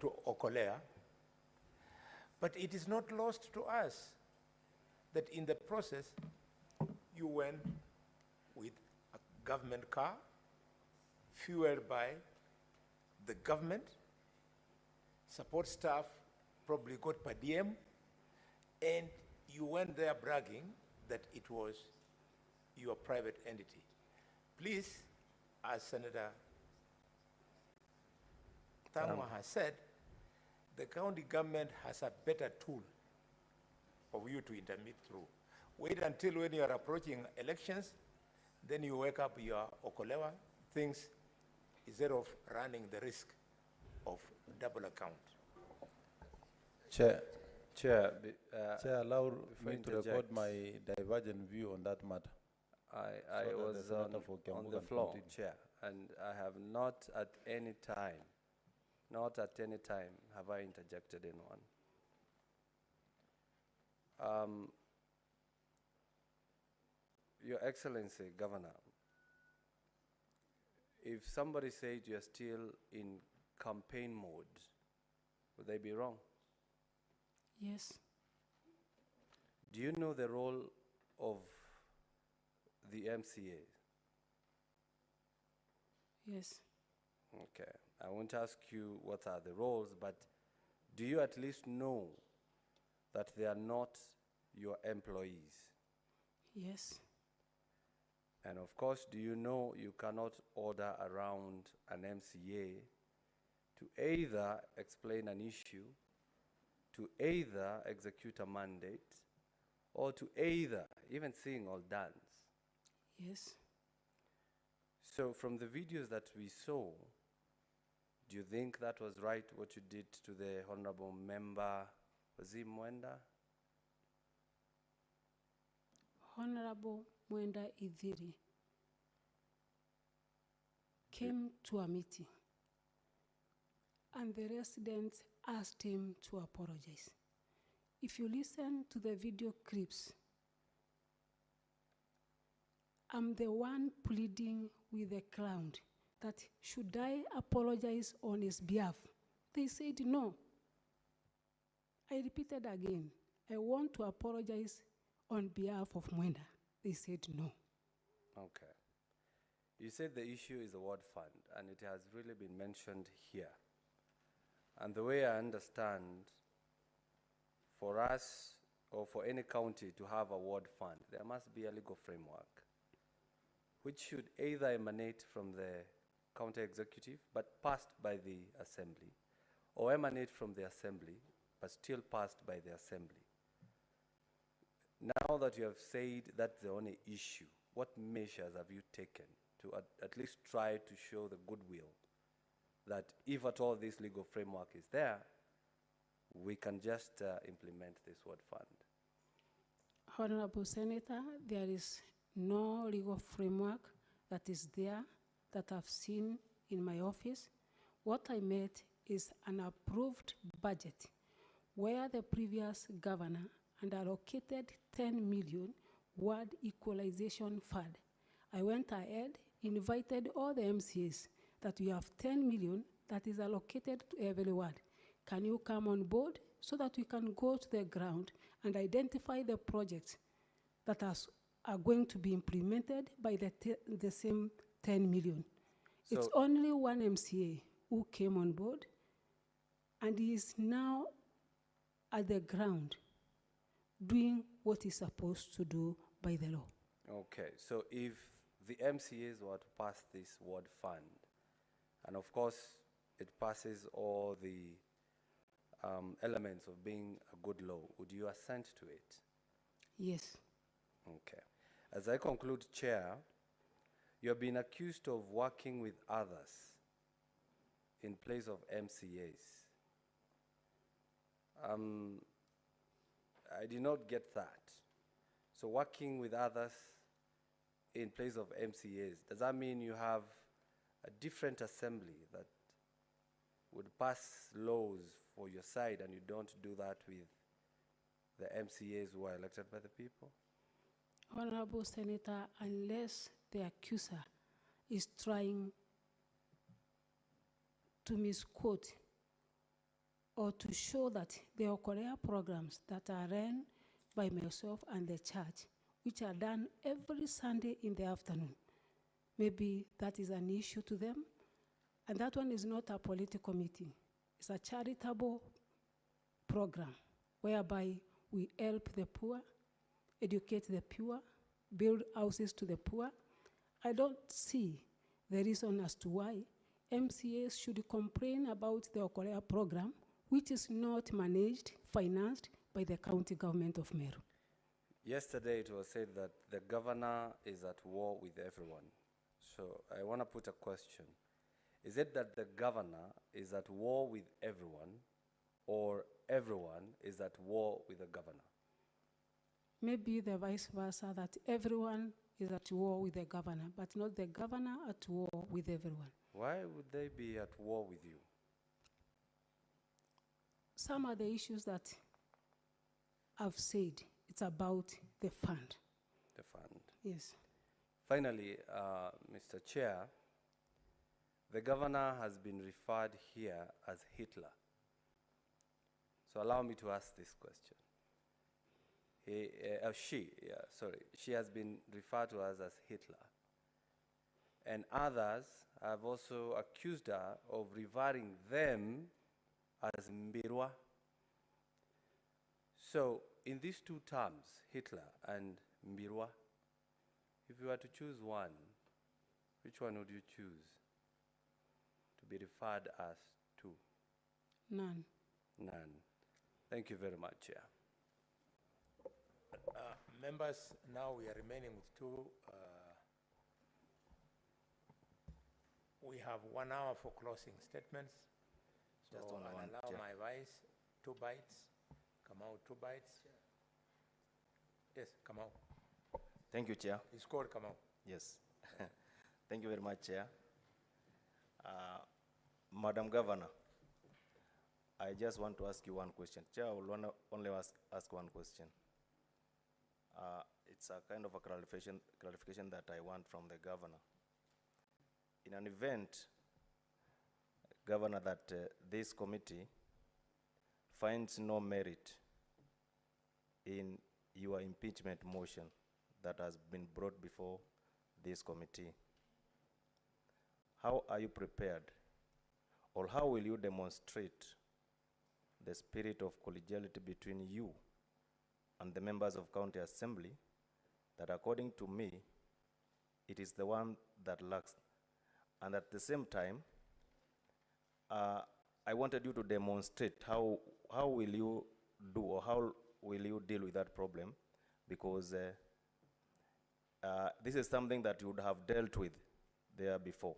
to Okolea, but it is not lost to us that in the process, you went with a government car, fueled by the government, support staff probably got per diem, and you went there bragging that it was your private entity. Please, as Senator Tangwa has said, the county government has a better tool for you to intermit through. Wait until when you are approaching elections, then you wake up your Okolewa things instead of running the risk of double account. Chair, Chair, Chair, allow before me I to record interject, my divergent view on that matter. I so that was the Senator on for Kiambu the can floor, continue. Chair, and I have not at any time, have I interjected anyone. Your Excellency, Governor, if somebody said you're still in campaign mode, would they be wrong? Yes. Do you know the role of the MCA? Yes. Okay. I won't ask you what are the roles, but do you at least know that they are not your employees? Yes. And of course, do you know you cannot order around an MCA to either explain an issue, to either execute a mandate, or to either even sing or dance? Yes. So from the videos that we saw, do you think that was right what you did to the honorable member, was he Mwenda? Honorable Mwenda Idhiri came to a meeting and the residents asked him to apologize. If you listen to the video clips, I'm the one pleading with the crowd that should I apologize on his behalf? They said no. I repeated again, I want to apologize on behalf of Mwenda. They said no. Okay. You said the issue is the ward fund, and it has really been mentioned here. And the way I understand, for us or for any county to have a ward fund, there must be a legal framework, which should either emanate from the county executive, but passed by the assembly, or emanate from the assembly, but still passed by the assembly. Now that you have said that's the only issue, what measures have you taken to at least try to show the goodwill that if at all this legal framework is there, we can just implement this ward fund? Honorable Senator, there is no legal framework that is there that I've seen in my office. What I made is an approved budget where the previous governor and allocated 10 million ward equalization fund. I went ahead, invited all the MCAs that we have 10 million that is allocated to every ward. Can you come on board so that we can go to the ground and identify the projects that are going to be implemented by the same 10 million? So it's only one MCA who came on board, and he is now at the ground doing what he's supposed to do by the law. Okay, so if the MCAs were to pass this ward fund, and of course it passes all the elements of being a good law, would you assent to it? Yes. Okay. As I conclude, Chair, you have been accused of working with others in place of MCAs. I did not get that. So working with others in place of MCAs, does that mean you have a different assembly that would pass laws for your side and you don't do that with the MCAs who are elected by the people? Honorable Senator, unless the accuser is trying to misquote or to show that there are Korea programs that are run by myself and the church, which are done every Sunday in the afternoon, maybe that is an issue to them. And that one is not a political meeting. It's a charitable program whereby we help the poor, educate the poor, build houses to the poor. I don't see the reason as to why MCAs should complain about the Korea program, which is not managed, financed by the county government of Meru. Yesterday it was said that the governor is at war with everyone. So I want to put a question. Is it that the governor is at war with everyone, or everyone is at war with the governor? Maybe the vice versa, that everyone is at war with the governor, but not the governor at war with everyone. Why would they be at war with you? Some are the issues that I've said. It's about the fund. The fund. Yes. Finally, Mr. Chair, the governor has been referred here as Hitler. So allow me to ask this question. She has been referred to us as Hitler. And others have also accused her of revering them as Mbirwa. So in these two terms, Hitler and Mbirwa, if you were to choose one, which one would you choose to be referred as to? None. None. Thank you very much, Chair. Members, now we are remaining with two. We have 1 hour for closing statements. So Just only I'll one, allow Chair. my vice 2 bites. Come out 2 bites. Yes, come out. Thank you, Chair. It's called come out. Yes. Thank you very much, Chair. Madam Governor, I just want to ask you one question. Chair, I will only ask one question. It's a kind of a clarification that I want from the governor. In an event, Governor, that this committee finds no merit in your impeachment motion that has been brought before this committee, how are you prepared, or how will you demonstrate the spirit of collegiality between you and the members of County Assembly that, according to me, it is the one that lacks? And at the same time, I wanted you to demonstrate how will you do, or how will you deal with that problem, because this is something that you would have dealt with there before,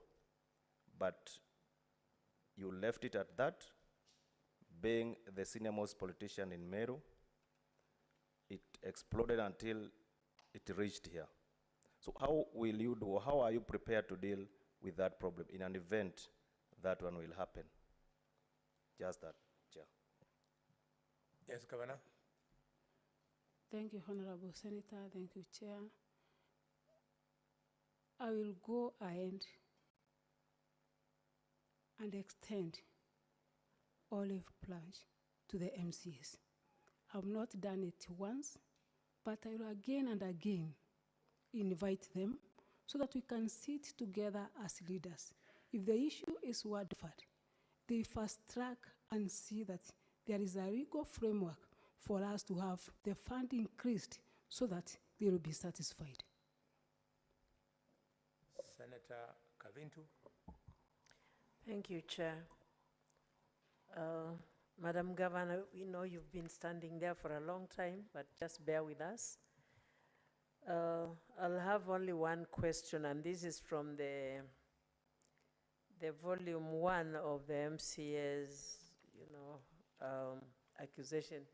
but you left it at that. Being the senior-most politician in Meru, it exploded until it reached here. So how will you do, or how are you prepared to deal with that problem in an event that one will happen? Just that, Chair. Yes, Governor. Thank you, Honorable Senator. Thank you, Chair. I will go ahead and extend olive branch to the MCS. I've not done it once, but I will again and again invite them so that we can sit together as leaders. If the issue is word fund, they fast track and see that there is a legal framework for us to have the fund increased so that they will be satisfied. Senator Kavintu. Thank you, Chair. Madam Governor, we know you've been standing there for a long time, but just bear with us. I'll have only one question, and this is from the volume 1 of the MCA's, accusation.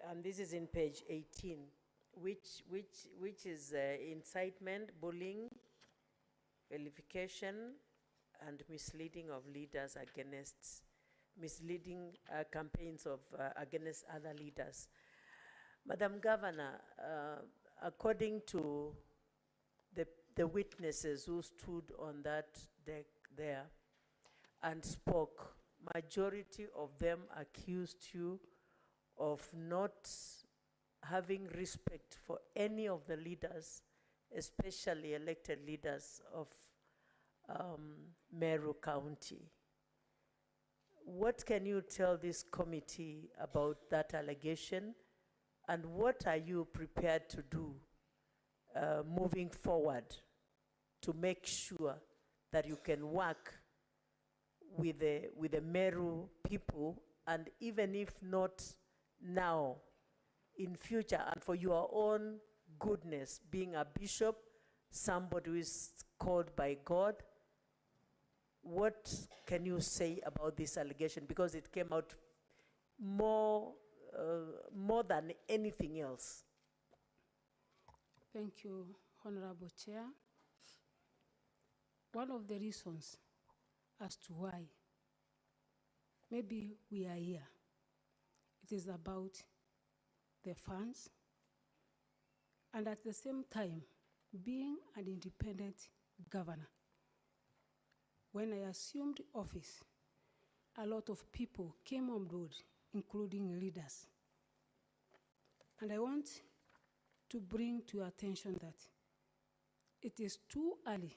And this is in page 18, which is incitement, bullying, vilification, and misleading of leaders against, misleading campaigns of against other leaders. Madam Governor, according to the witnesses who stood on that deck there and spoke, majority of them accused you of not having respect for any of the leaders, especially elected leaders of Meru County. What can you tell this committee about that allegation, and what are you prepared to do moving forward to make sure that you can work with the Meru people, and even if not now, in future, and for your own goodness, being a bishop, somebody who is called by God, what can you say about this allegation? Because it came out more than anything else. Thank you, Honorable Chair. One of the reasons as to why maybe we are here, it is about the funds, and at the same time, being an independent governor. When I assumed office, a lot of people came on board, including leaders. And I want to bring to your attention that it is too early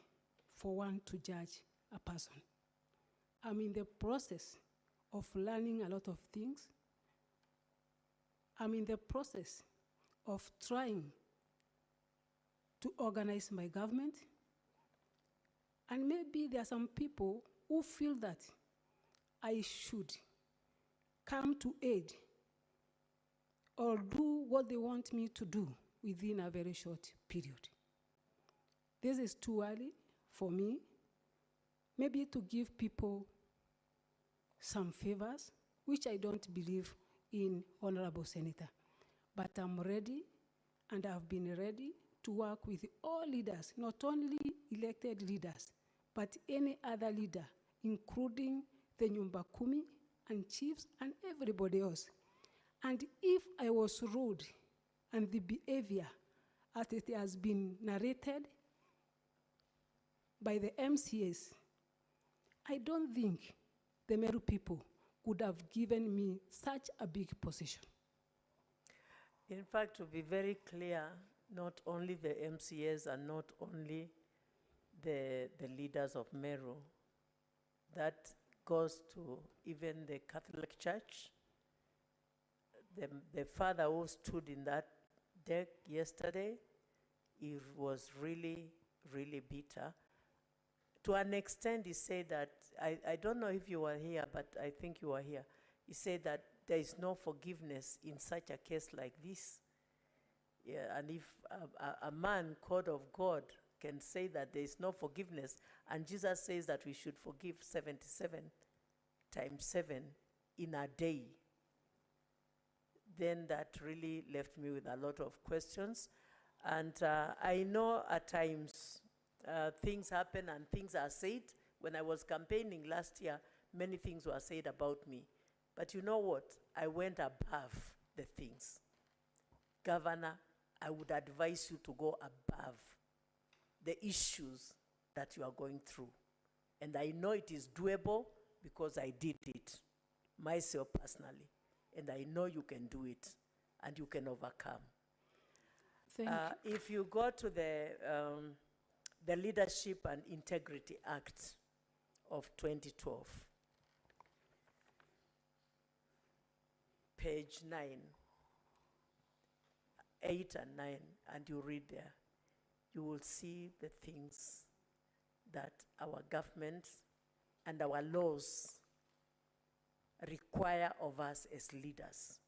for one to judge a person. I'm in the process of learning a lot of things. I'm in the process of trying to organize my government. And maybe there are some people who feel that I should come to aid or do what they want me to do within a very short period. This is too early for me, maybe to give people some favors, which I don't believe in, Honorable Senator. But I'm ready, and I've been ready to work with all leaders, not only elected leaders, but any other leader, including the Nyumba Kumi and chiefs and everybody else. And if I was rude and the behavior as it has been narrated by the MCAs, I don't think the Meru people would have given me such a big position. In fact, to be very clear, not only the MCAs and not only the leaders of Meru, that goes to even the Catholic Church. The father who stood in that deck yesterday, he was really, really bitter. To an extent, he said that, I don't know if you were here, but I think you were here. He said that there is no forgiveness in such a case like this. Yeah, and if a man called of God can say that there is no forgiveness, and Jesus says that we should forgive 77 times 7 in a day, then that really left me with a lot of questions. And I know at times things happen and things are said. When I was campaigning last year, many things were said about me. But you know what? I went above the things. Governor, I would advise you to go above the issues that you are going through. And I know it is doable because I did it myself personally. And I know you can do it and you can overcome. Thank you. If you go to the Leadership and Integrity Act of 2012, page 9, 8 and 9, and you read there, you will see the things that our government and our laws require of us as leaders,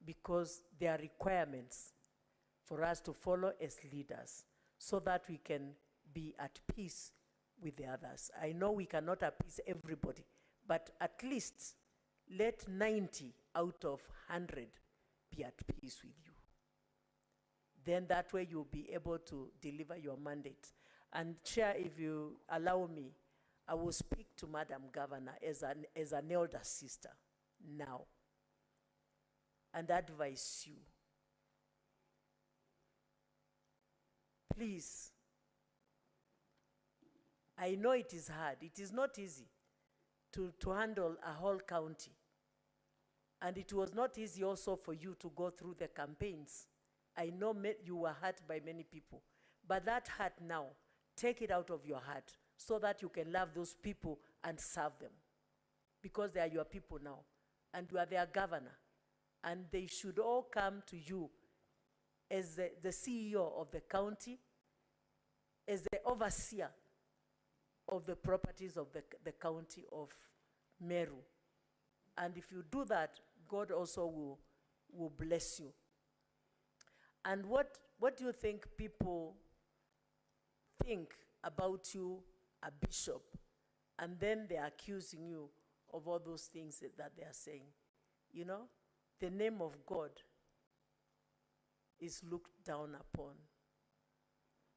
because there are requirements for us to follow as leaders so that we can be at peace with the others. I know we cannot appease everybody, but at least let 90 out of 100 be at peace with you. Then that way you'll be able to deliver your mandate. And Chair, if you allow me, I will speak to Madam Governor as an elder sister now and advise you. Please, I know it is hard. It is not easy to handle a whole county. And it was not easy also for you to go through the campaigns. I know you were hurt by many people. But that hurt now, take it out of your heart so that you can love those people and serve them. Because they are your people now. And you are their governor. And they should all come to you as the CEO of the county, as the overseer of the properties of the county of Meru. And if you do that, God also will bless you. And what do you think people think about you, a bishop, and then they're accusing you of all those things that they are saying. You know, the name of God is looked down upon,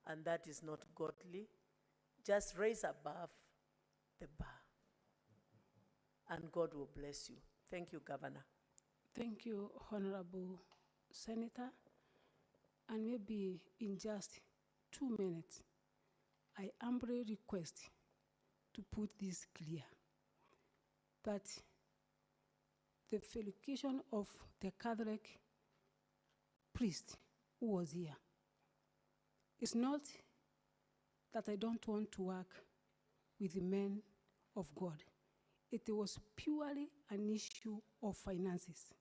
and that is not godly. Just raise above the bar, and God will bless you. Thank you, Governor. Thank you, Honorable Senator. And maybe in just 2 minutes, I humbly request to put this clear, that the felicitation of the Catholic priest who was here is not that I don't want to work with the men of God. It was purely an issue of finances,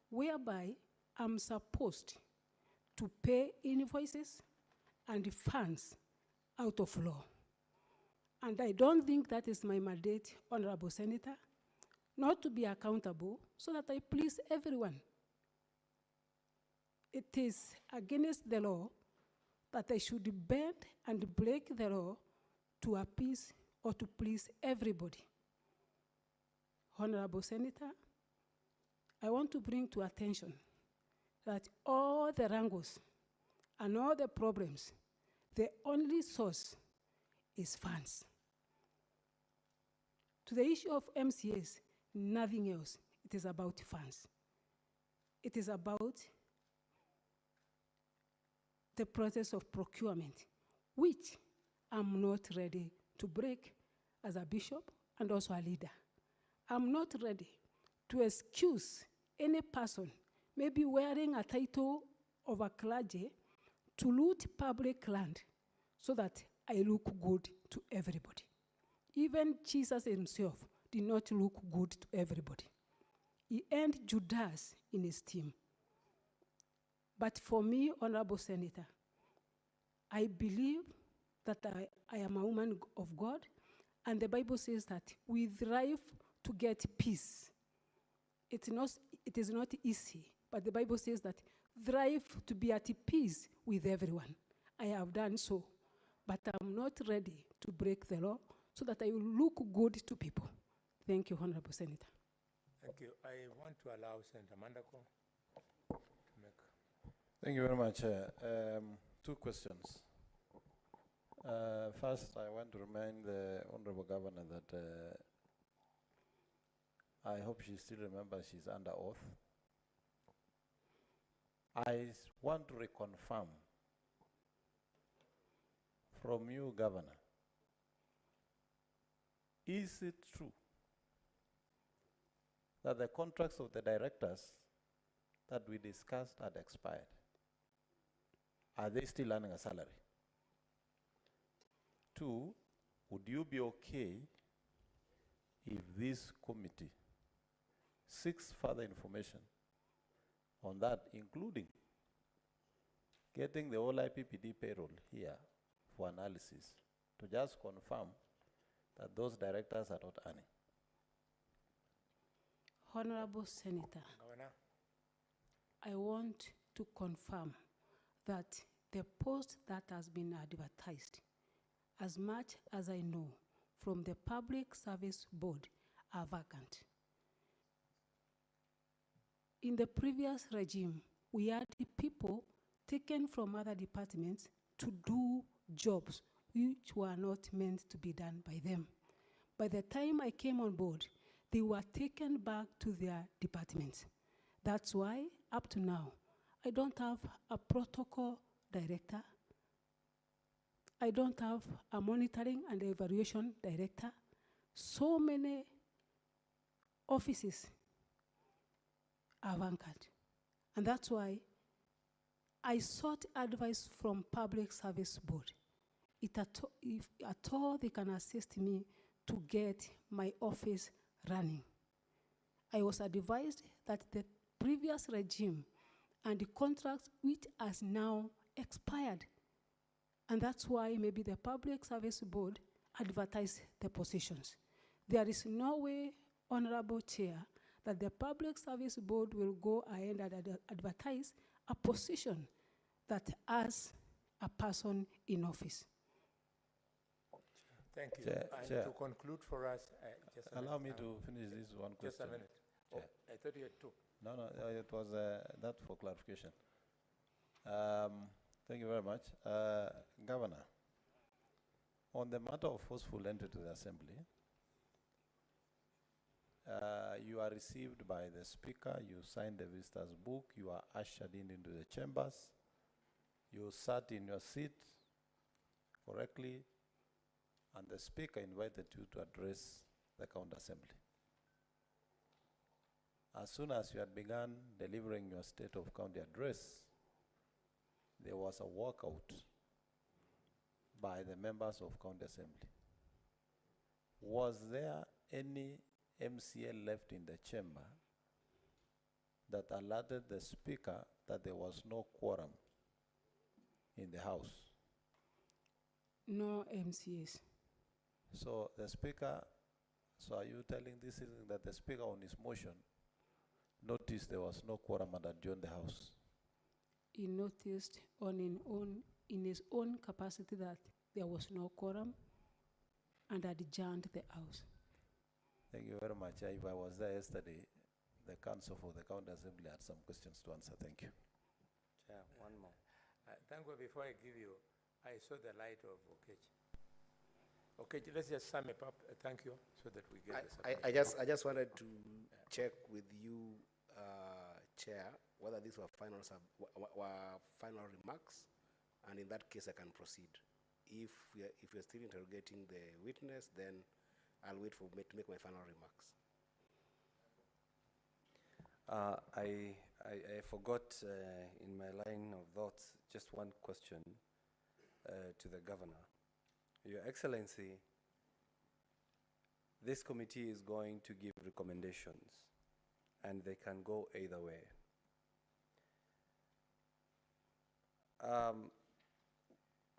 whereby I'm supposed to pay invoices and funds out of law. And I don't think that is my mandate, Honorable Senator, not to be accountable so that I please everyone. It is against the law that I should bend and break the law to appease or to please everybody. Honorable Senator, I want to bring to attention that all the wrangles and all the problems, the only source is funds. To the issue of MCAs, nothing else. It is about funds. It is about the process of procurement, which I'm not ready to break as a bishop and also a leader. I'm not ready to excuse any person, maybe wearing a title of a clergy, to loot public land so that I look good to everybody. Even Jesus himself did not look good to everybody. He earned Judas in his team. But for me, Honorable Senator, I believe that I am a woman of God, and the Bible says that we thrive to get peace. It is not easy, but the Bible says that thrive to be at peace with everyone. I have done so, but I'm not ready to break the law so that I will look good to people. Thank you, Honorable Senator. Thank you. I want to allow Senator Mandako to make. Thank you very much. Two questions. First, I want to remind the Honorable Governor that I hope she still remembers she's under oath. I want to reconfirm from you, Governor, is it true that the contracts of the directors that we discussed had expired? Are they still earning a salary? Two, would you be okay if this committee seeks further information on that, including getting the whole IPPD payroll here for analysis to just confirm that those directors are not earning? Honorable Senator, Governor. I want to confirm that the post that has been advertised, as much as I know from the Public Service Board, are vacant. In the previous regime, we had people taken from other departments to do jobs which were not meant to be done by them. By the time I came on board, they were taken back to their departments. That's why, up to now, I don't have a protocol director. I don't have a monitoring and evaluation director. So many offices are vacant. And that's why I sought advice from Public Service Board. If at all they can assist me to get my office running. I was advised that the previous regime and the contracts which has now expired. And that's why maybe the Public Service Board advertised the positions. There is no way, Honorable Chair, that the Public Service Board will go ahead and advertise a position that has a person in office. Thank you. Chair, And Chair. to conclude for us, just a Allow minute, me to finish this one question. Just a minute. Oh, Chair. I thought you had two. No, no, it was that for clarification. Thank you very much. Governor, on the matter of forceful entry to the assembly, you are received by the speaker, you sign the visitor's book, you are ushered in into the chambers, you sat in your seat correctly, and the speaker invited you to address the county assembly. As soon as you had begun delivering your state of county address, there was a walkout by the members of county assembly. Was there any MCA left in the chamber that alerted the speaker that there was no quorum in the house? No MCAs. So the speaker, so are you telling this evening that the speaker on his motion noticed there was no quorum and adjourned the house? He noticed in his own capacity that there was no quorum and adjourned the house. Thank you very much. If I was there yesterday, the council for the county assembly had some questions to answer. Thank you. Chair, one more. Thank you. Before I give you, I saw the light of Okech. Okay, let's just sum it up. Thank you, so that we get the I just wanted to check with you, Chair, whether these were final remarks, and in that case I can proceed. If you're still interrogating the witness, then I'll wait for me to make my final remarks. I forgot in my line of thoughts just one question to the governor. Your Excellency, this committee is going to give recommendations, and they can go either way.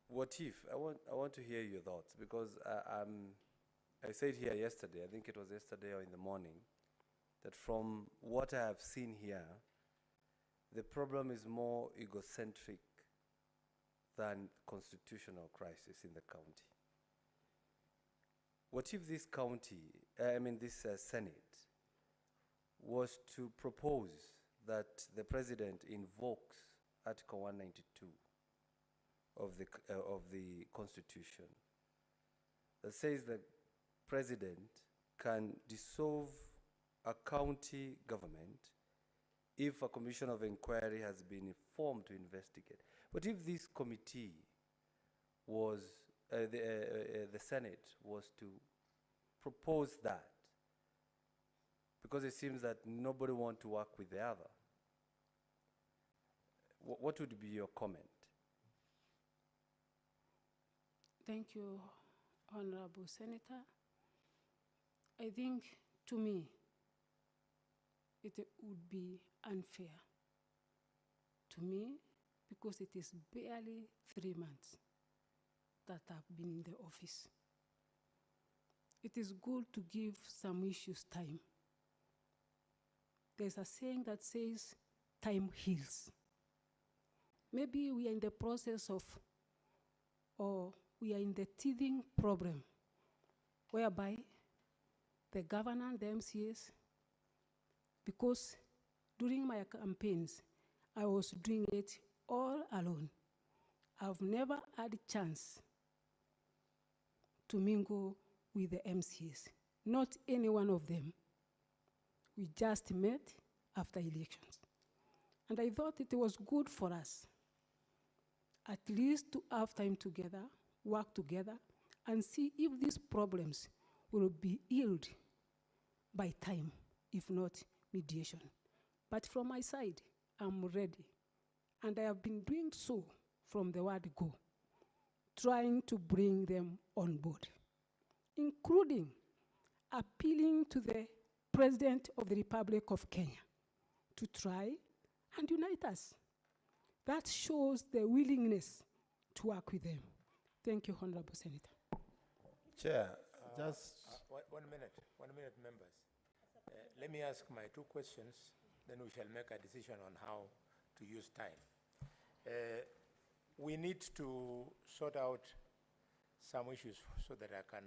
What if, I want to hear your thoughts, because I said here yesterday, I think it was yesterday or in the morning, that from what I have seen here, the problem is more egocentric than constitutional crisis in the county. What if this Senate was to propose that the President invokes Article 192 of the Constitution that says the President can dissolve a county government if a commission of inquiry has been formed to investigate? But if this committee was, the Senate was to propose that, because it seems that nobody wants to work with the other, what would be your comment? Thank you, Honorable Senator. I think, to me, it would be unfair to me, because it is barely 3 months that I've been in the office. It is good to give some issues time. There's a saying that says, time heals. Maybe we are in the process of, or we are in the teething problem, whereby the governor and the MCAs, because during my campaigns, I was doing it all alone. I've never had a chance to mingle with the MCAs, not any one of them. We just met after elections. And I thought it was good for us, at least to have time together, work together, and see if these problems will be healed by time, if not mediation. But from my side, I'm ready. And I have been doing so from the word go, trying to bring them on board, including appealing to the President of the Republic of Kenya to try and unite us. That shows the willingness to work with them. Thank you, Honorable Senator. Chair, just... One minute, members. Let me ask my two questions, then we shall make a decision on how to use time. We need to sort out some issues so that I can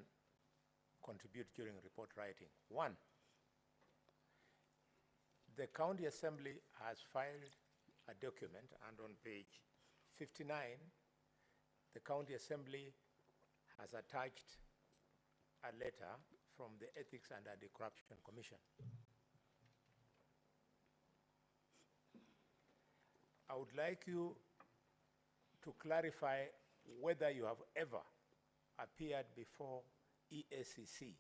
contribute during report writing. One, the County Assembly has filed a document, and on page 59, the County Assembly has attached a letter from the Ethics and Anti-Corruption Commission. I would like you to clarify whether you have ever appeared before EACC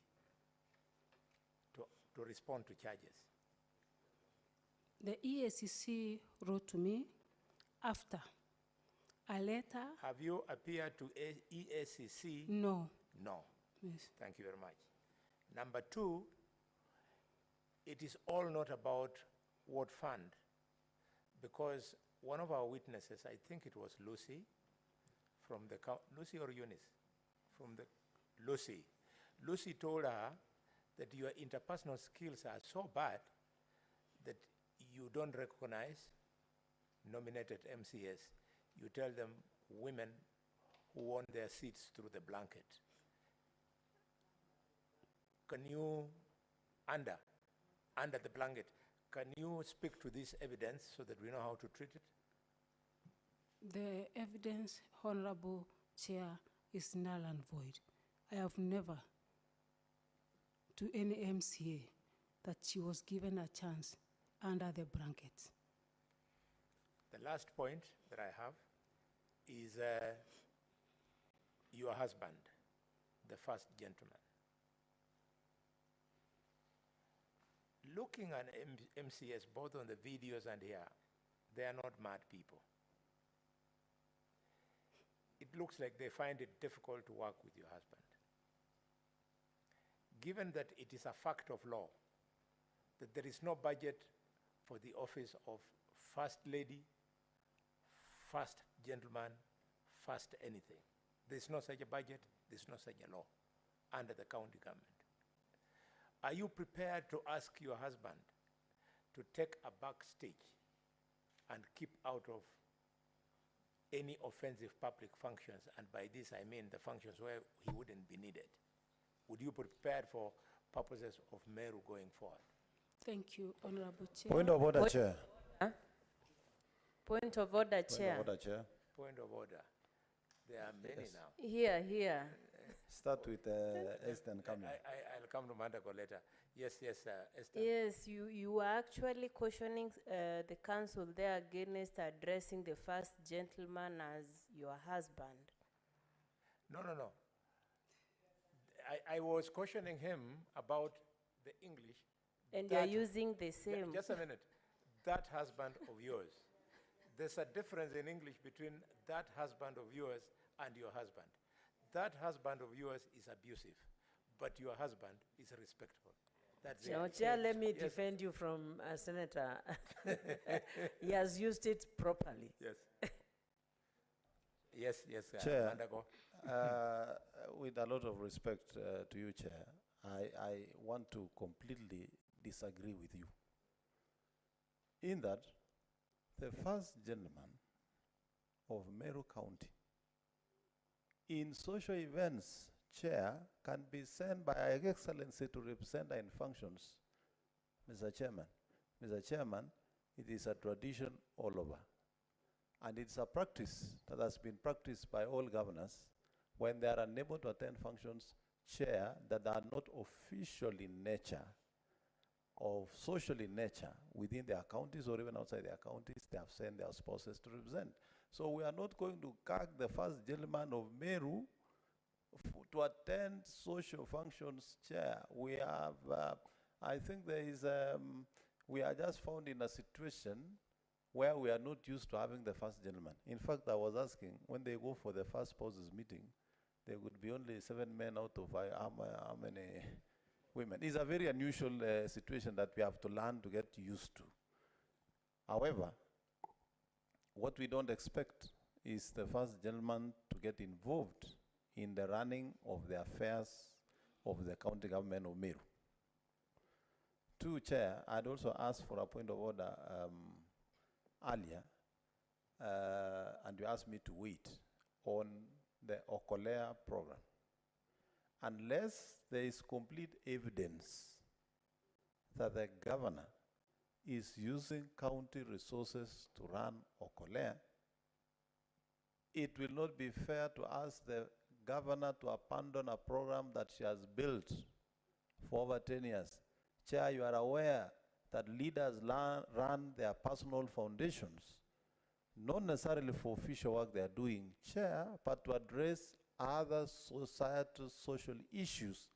to respond to charges. The EACC wrote to me after a letter. Have you appeared to EACC? No. No. Yes. Thank you very much. Number two, it is all not about Ward Fund, because one of our witnesses, I think it was Lucy, from the, Lucy or Eunice? From the, Lucy. Lucy told her that your interpersonal skills are so bad that you don't recognize nominated MCS. You tell them women who won their seats through the blanket. Can you, under the blanket, can you speak to this evidence so that we know how to treat it? The evidence, Honorable Chair, is null and void. I have never, to any MCA, that she was given a chance under the blanket. The last point that I have is your husband, the first gentleman. Looking at MCS, both on the videos and here, they are not mad people. It looks like they find it difficult to work with your husband. Given that it is a fact of law that there is no budget for the office of First Lady, First Gentleman, First anything. There's no such a budget, there's no such a law under the county government. Are you prepared to ask your husband to take a backstage and keep out of any offensive public functions? And by this I mean the functions where he wouldn't be needed. Would you be prepared for purposes of Meru going forward? Thank you, Honorable Chair. Point of order, Chair. Point of order, Chair. Point of order, Chair. Point of order. There are many Yes. now. Here. Start with Esther and Kamla. I'll come to Mandako later. Yes, Esther. Yes, you were actually cautioning the council there against addressing the first gentleman as your husband. No. I was cautioning him about the English. And you're using the same. Just a minute. That husband of yours. There's a difference in English between that husband of yours and your husband. That husband of yours is abusive, but your husband is respectful. That's it. No, Chair, let me defend you from Senator. He has used it properly. Yes. Chair, Mandako. with a lot of respect to you, Chair, I want to completely disagree with you. In that, the first gentleman of Meru County, in social events, Chair, can be sent by Her Excellency to represent her in functions. Mr. Chairman, it is a tradition all over. And it's a practice that has been practiced by all governors when they are unable to attend functions, Chair, that are not official in nature or social in nature within their counties or even outside their counties. They have sent their spouses to represent. So we are not going to gag the first gentleman of Meru to attend social functions, Chair. We have, I think there is, we are just found in a situation where we are not used to having the first gentleman. In fact, I was asking, when they go for the first spouses meeting, there would be only 7 men out of how many women. It's a very unusual situation that we have to learn to get used to. However, what we don't expect is the first gentleman to get involved in the running of the affairs of the county government of Meru. 2, Chair, I'd also asked for a point of order earlier, and you asked me to wait on the Okolea program. Unless there is complete evidence that the governor is using county resources to run Okolea, it will not be fair to ask the governor to abandon a program that she has built for over 10 years. Chair, you are aware that leaders run their personal foundations, not necessarily for official work they are doing, Chair, but to address other societal social issues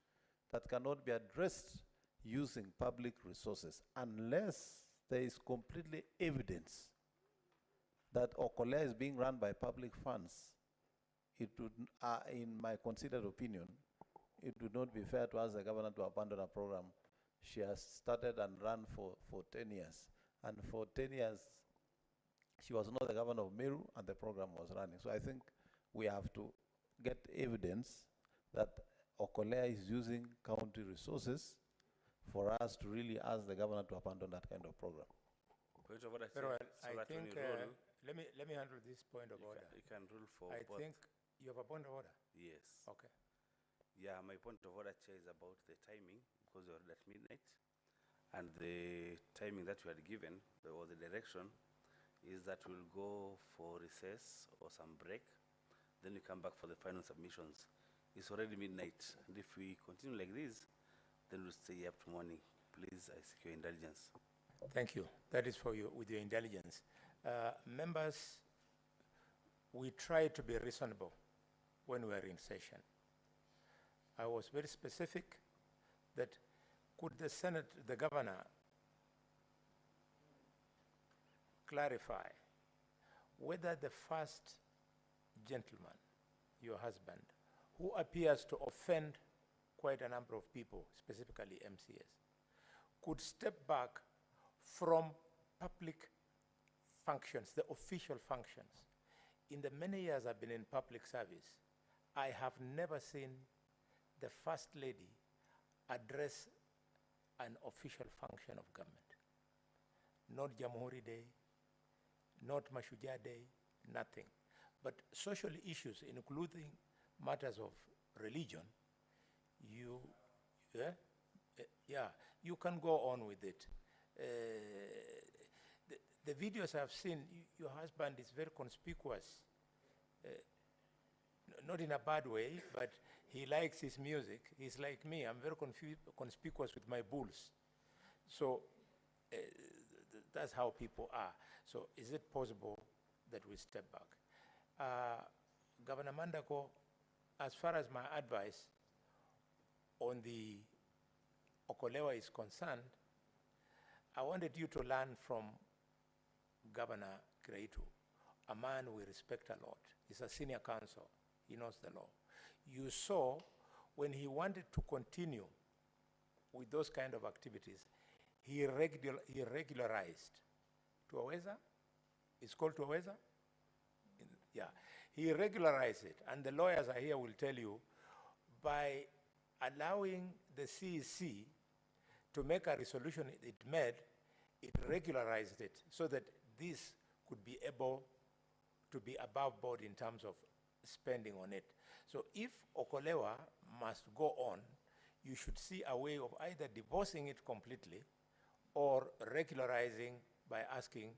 that cannot be addressed using public resources, unless there is completely evidence that Okolea is being run by public funds. It would, in my considered opinion, it would not be fair to ask the governor to abandon a program she has started and run for 10 years. And for 10 years, she was not the governor of Meru and the program was running. So I think we have to get evidence that Okolea is using county resources for us to really ask the governor to abandon that kind of program. Very well. I think, let me handle this point of order. You can rule for I both. think you have a point of order? Yes. Okay. Yeah, my point of order, Chair, is about the timing, because we are at midnight. And the timing that we had given, or the direction, is that we'll go for recess or some break, then we come back for the final submissions. It's already midnight, and if we continue like this, then we'll stay up to morning. Please, I seek your indulgence. Thank you. That is for you, with your intelligence. Members, we try to be reasonable when we are in session. I was very specific that could the Senate, the governor, clarify whether the first gentleman, your husband, who appears to offend quite a number of people, specifically MCS, could step back from public functions, the official functions. In the many years I've been in public service, I have never seen the First Lady address an official function of government. Not Jamhuri Day, not Mashujaa Day, nothing. But social issues, including matters of religion, you can go on with it. The videos I've seen, your husband is very conspicuous. Not in a bad way, but he likes his music. He's like me. I'm very conspicuous with my bulls. So that's how people are. So is it possible that we step back? Governor Mandako, as far as my advice on the Okolewa is concerned, I wanted you to learn from Governor Kreitu, a man we respect a lot. He's a senior counsel. He knows the law. You saw when he wanted to continue with those kind of activities, he regularized. Tuaweza? It's called Tuaweza? Yeah. He regularized it. And the lawyers are here will tell you, by allowing the CEC to make a resolution it made, it regularized it so that this could be able to be above board in terms of spending on it. So if Okolewa must go on, you should see a way of either divorcing it completely or regularizing by asking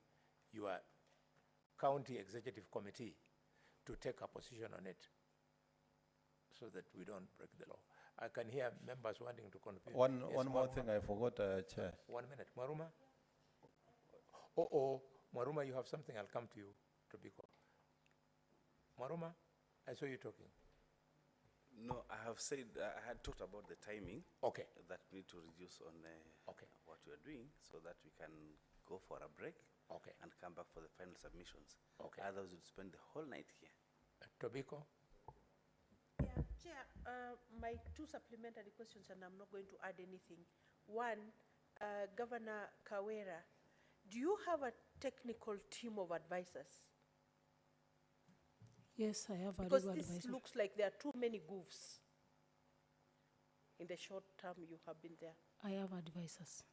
your county executive committee to take a position on it so that we don't break the law. I can hear members wanting to contribute. One Yes, more Mwaruma. thing I forgot, Chair. 1 minute. Mwaruma? Oh, Mwaruma, you have something. I'll come to you, Tobiko. Mwaruma, I saw you talking. No, I have said, I had talked about the timing. Okay. That we need to reduce on what we are doing so that we can go for a break. Okay. And come back for the final submissions. Okay. Otherwise, we'll spend the whole night here. Tobiko? Yeah, Chair, my two supplementary questions, and I'm not going to add anything. One, Governor Kawira, do you have a technical team of advisors? Yes, I have a Because legal this advisor. looks like there are too many goofs in the short term you have been there. I have advisors.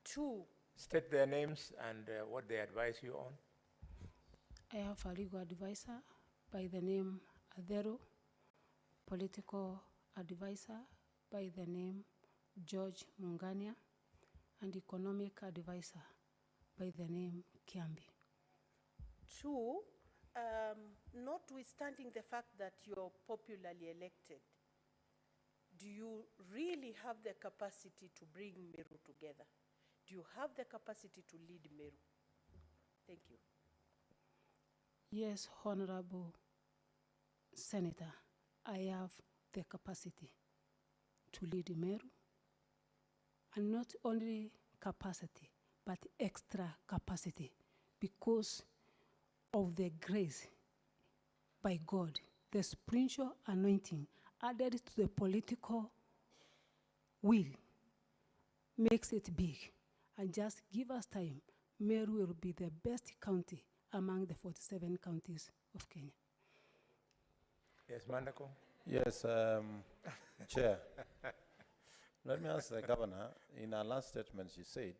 Two, State their names and what they advise you on. I have a legal advisor by the name Adero, political advisor by the name George Mungania, and economic advisor by the name Kiambi. Two, notwithstanding the fact that you're popularly elected, do you really have the capacity to bring Meru together? Do you have the capacity to lead Meru? Thank you. Yes, Honorable Senator, I have the capacity to lead Meru, and not only capacity, but extra capacity, because of the grace by God, the spiritual anointing added to the political will makes it big. And just give us time, Meru will be the best county among the 47 counties of Kenya. Yes, Mandako? Yes, Chair. Let me ask the governor, in her last statement she said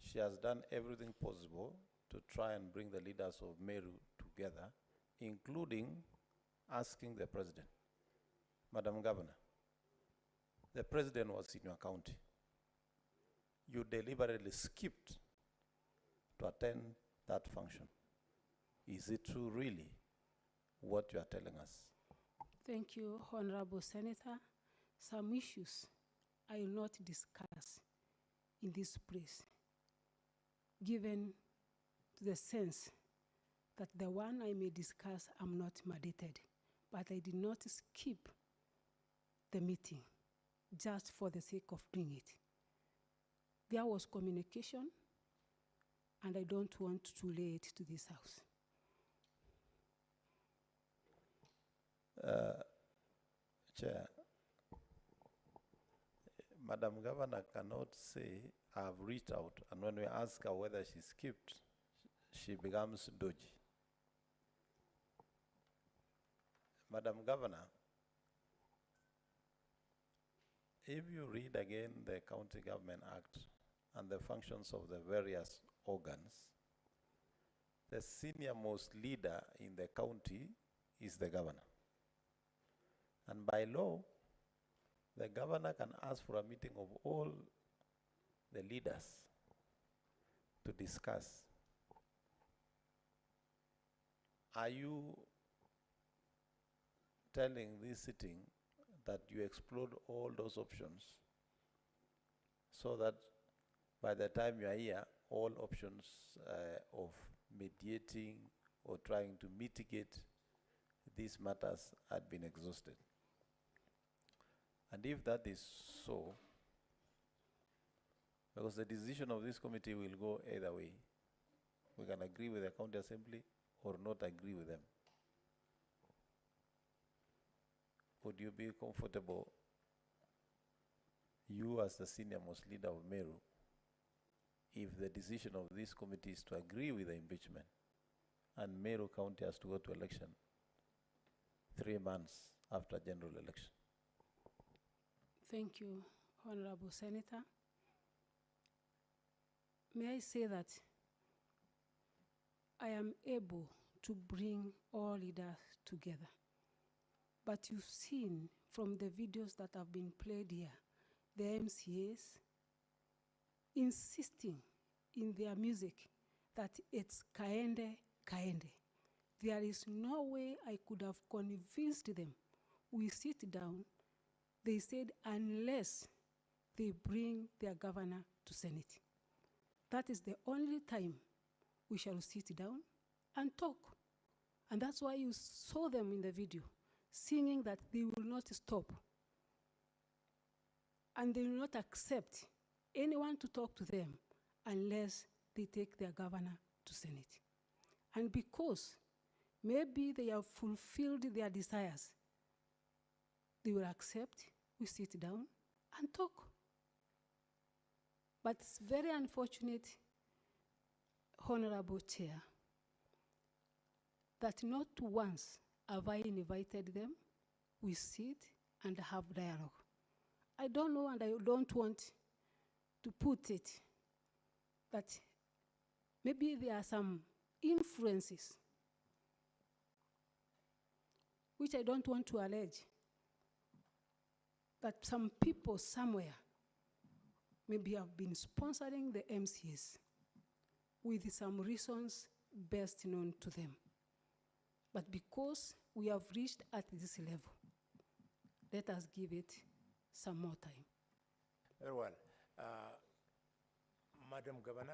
she has done everything possible to try and bring the leaders of Meru together, including asking the president. Madam Governor, the president was in your county. You deliberately skipped to attend that function. Is it true really what you are telling us? Thank you, Honorable Senator. Some issues I will not discuss in this place, given the sense that the one I may discuss I'm not mandated, but I did not skip the meeting just for the sake of doing it. There was communication, and I don't want to lay it to this house. Chair, Madam Governor cannot say, I've reached out, and when we ask her whether she skipped, she becomes dodgy. Madam Governor, if you read again the County Government Act and the functions of the various organs, the senior most leader in the county is the governor. And by law, the governor can ask for a meeting of all the leaders to discuss. Are you telling this sitting that you explored all those options so that by the time you are here, all options of mediating or trying to mitigate these matters had been exhausted? And if that is so, because the decision of this committee will go either way, we can agree with the county assembly or not agree with them. Would you be comfortable, you as the senior most leader of Meru, if the decision of this committee is to agree with the impeachment and Meru County has to go to election 3 months after general election? Thank you, Honorable Senator. May I say that I am able to bring all leaders together. But you've seen from the videos that have been played here, the MCAs insisting in their music that it's Kaende, Kaende. There is no way I could have convinced them. We sit down, they said, unless they bring their governor to Senate. That is the only time we shall sit down and talk. And that's why you saw them in the video, singing that they will not stop. And they will not accept anyone to talk to them unless they take their governor to Senate. And because maybe they have fulfilled their desires, they will accept, we sit down and talk. But it's very unfortunate, Honorable Chair, that not once have I invited them, we sit and have dialogue. I don't know, and I don't want to put it, that maybe there are some influences which I don't want to allege, that some people somewhere maybe have been sponsoring the MCAs with some reasons best known to them. But because we have reached at this level, let us give it some more time. Very well. Madam Governor,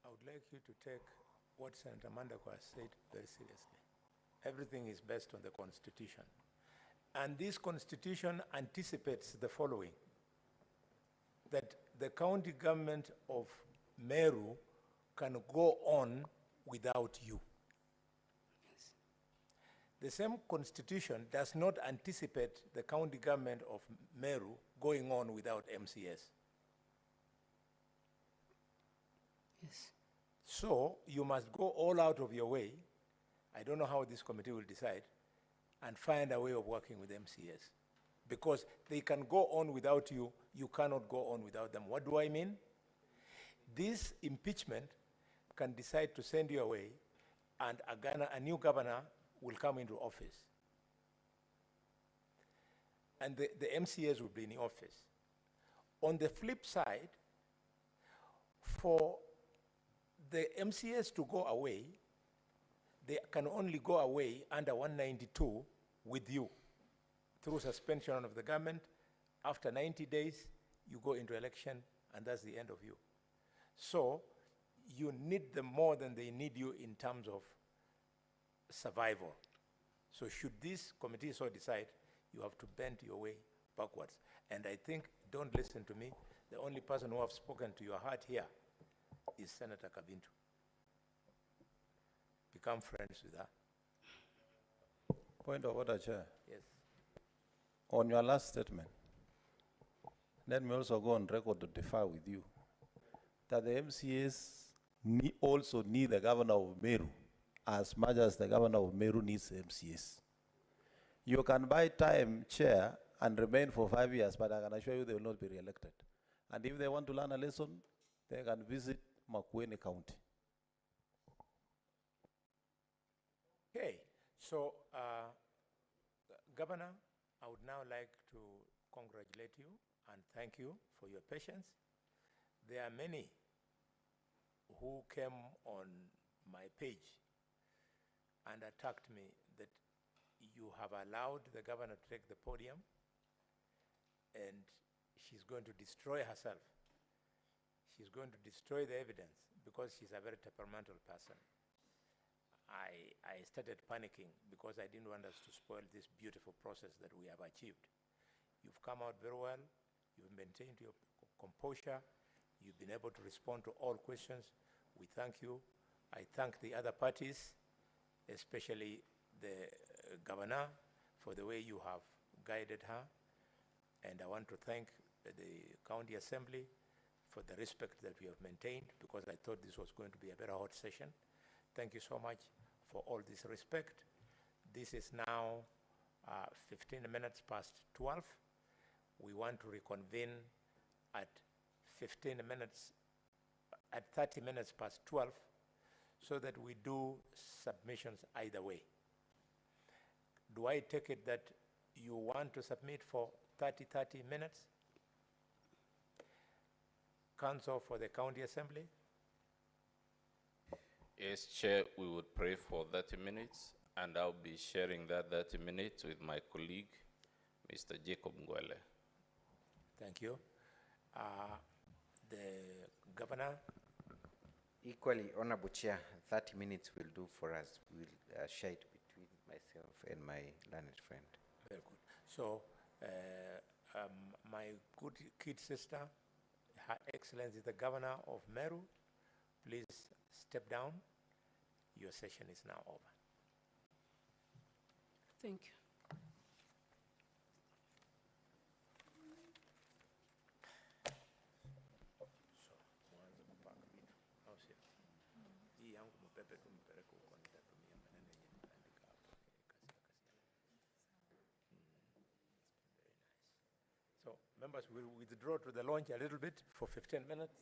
I would like you to take what Senator Mandako has said very seriously. Everything is based on the Constitution. And this Constitution anticipates the following, that the county government of Meru can go on without you. Yes. The same Constitution does not anticipate the county government of Meru going on without MCS. Yes. So you must go all out of your way. I don't know how this committee will decide, and find a way of working with MCS. Because they can go on without you, you cannot go on without them. What do I mean? This impeachment can decide to send you away, and a new governor will come into office. And the MCS will be in office. On the flip side, for the MCS to go away, they can only go away under 192 with you through suspension of the government. After 90 days, you go into election, and that's the end of you. So you need them more than they need you in terms of survival. So should this committee so decide, you have to bend your way backwards. And I think, don't listen to me, the only person who have spoken to your heart here is Senator Kabintu. Become friends with her. Point of order, Chair. Yes. On your last statement, let me also go on record to differ with you that the MCAs also need the governor of Meru as much as the governor of Meru needs the MCAs. You can buy time, Chair, and remain for 5 years, but I can assure you they will not be re-elected. And if they want to learn a lesson, they can visit Makueni County. Okay, so Governor, I would now like to congratulate you and thank you for your patience. There are many who came on my page and attacked me that you have allowed the governor to take the podium and she's going to destroy herself. She's going to destroy the evidence because she's a very temperamental person. I started panicking because I didn't want us to spoil this beautiful process that we have achieved. You've come out very well. You've maintained your composure. You've been able to respond to all questions. We thank you. I thank the other parties, especially the governor, for the way you have guided her. And I want to thank the county assembly for the respect that we have maintained, because I thought this was going to be a very hot session. Thank you so much for all this respect. This is now 15 minutes past 12. We want to reconvene at 30 minutes past 12, so that we do submissions either way. Do I take it that you want to submit for 30 minutes? Council for the County Assembly? Yes, Chair, we would pray for 30 minutes, and I'll be sharing that 30 minutes with my colleague, Mr. Jacob Ngwele. Thank you. The Governor? Equally, Honorable Chair, 30 minutes will do for us. We'll share it between myself and my learned friend. Very good. So, my good kid sister, Her Excellency the Governor of Meru, please step down. Your session is now over. Thank you. So, members will withdraw to the lounge a little bit for 15 minutes.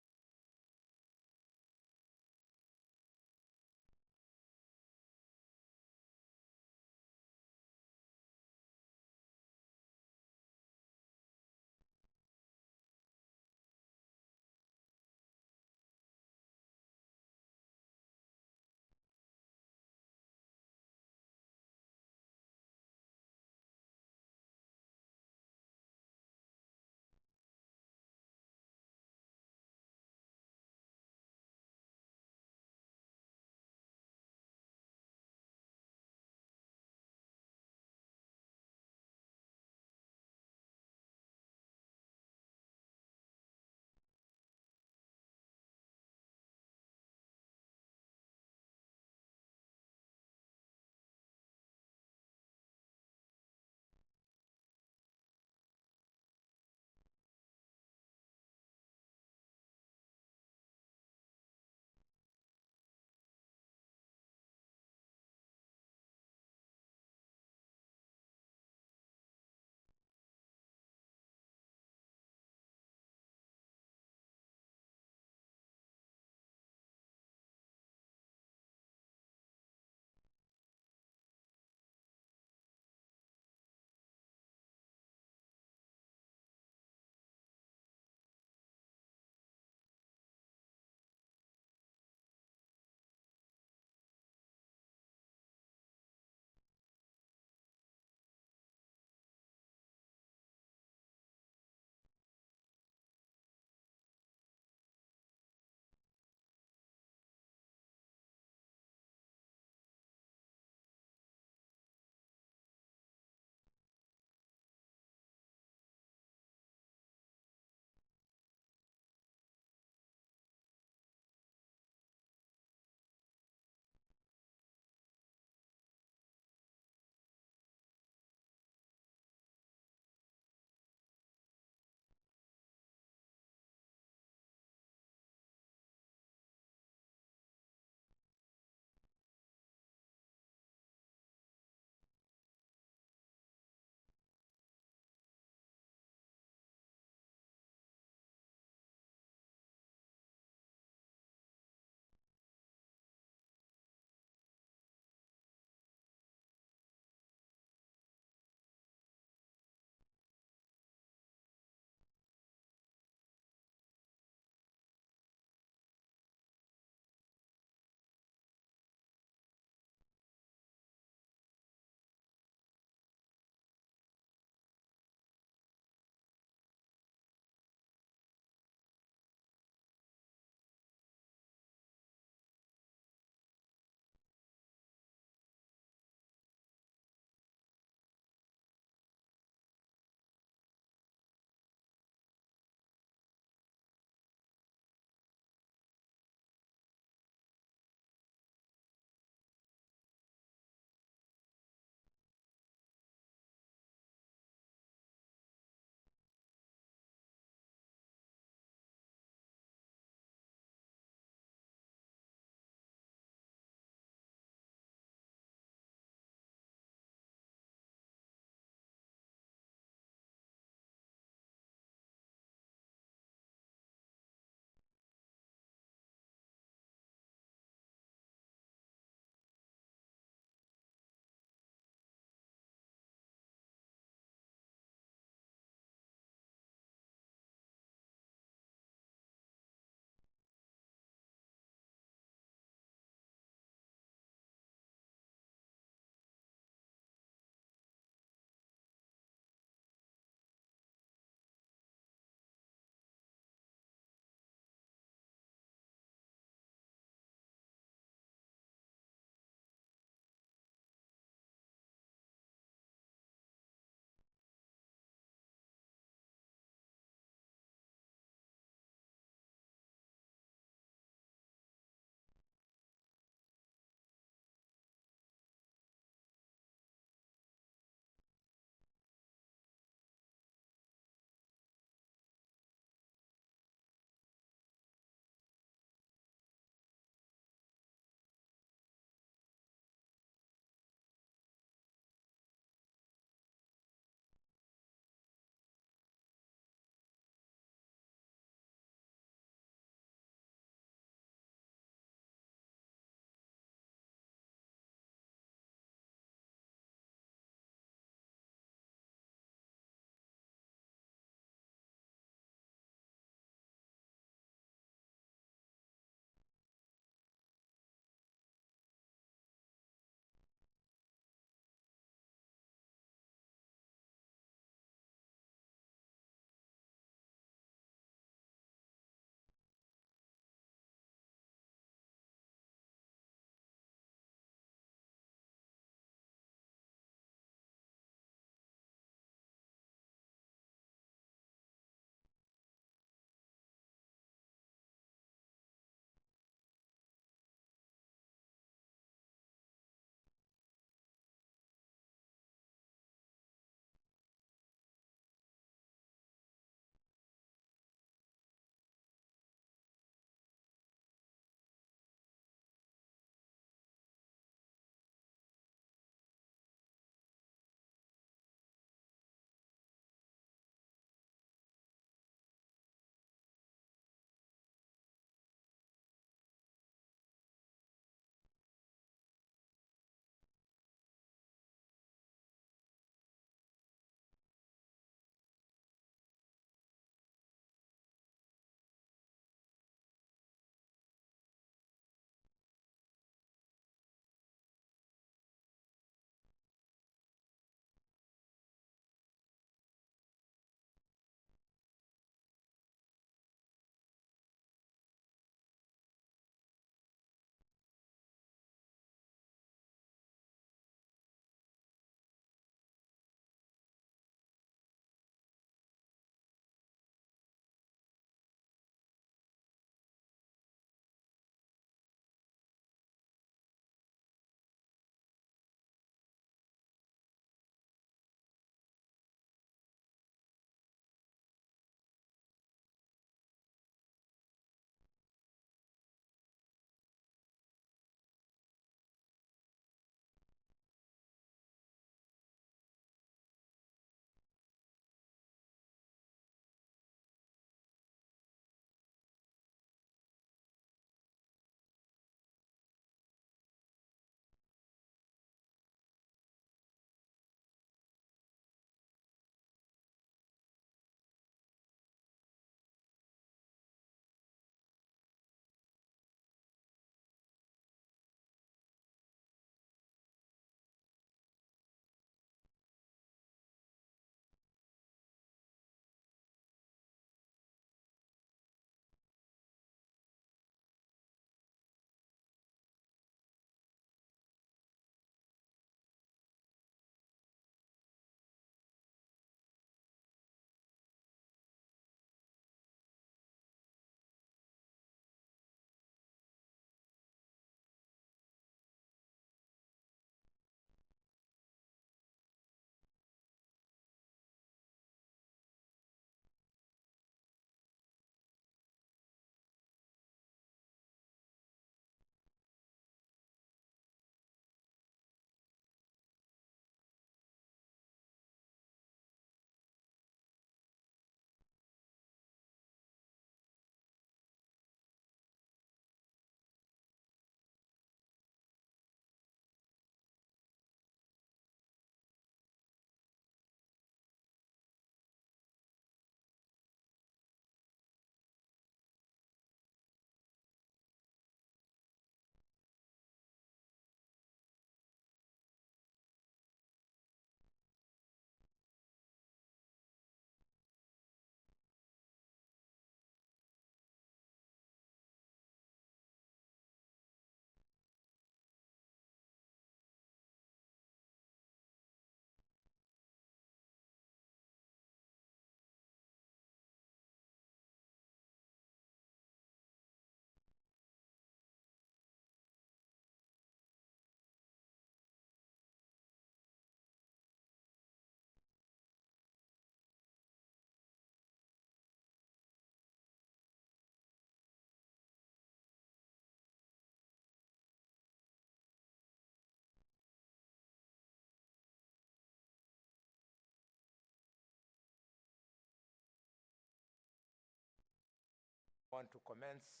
want to commence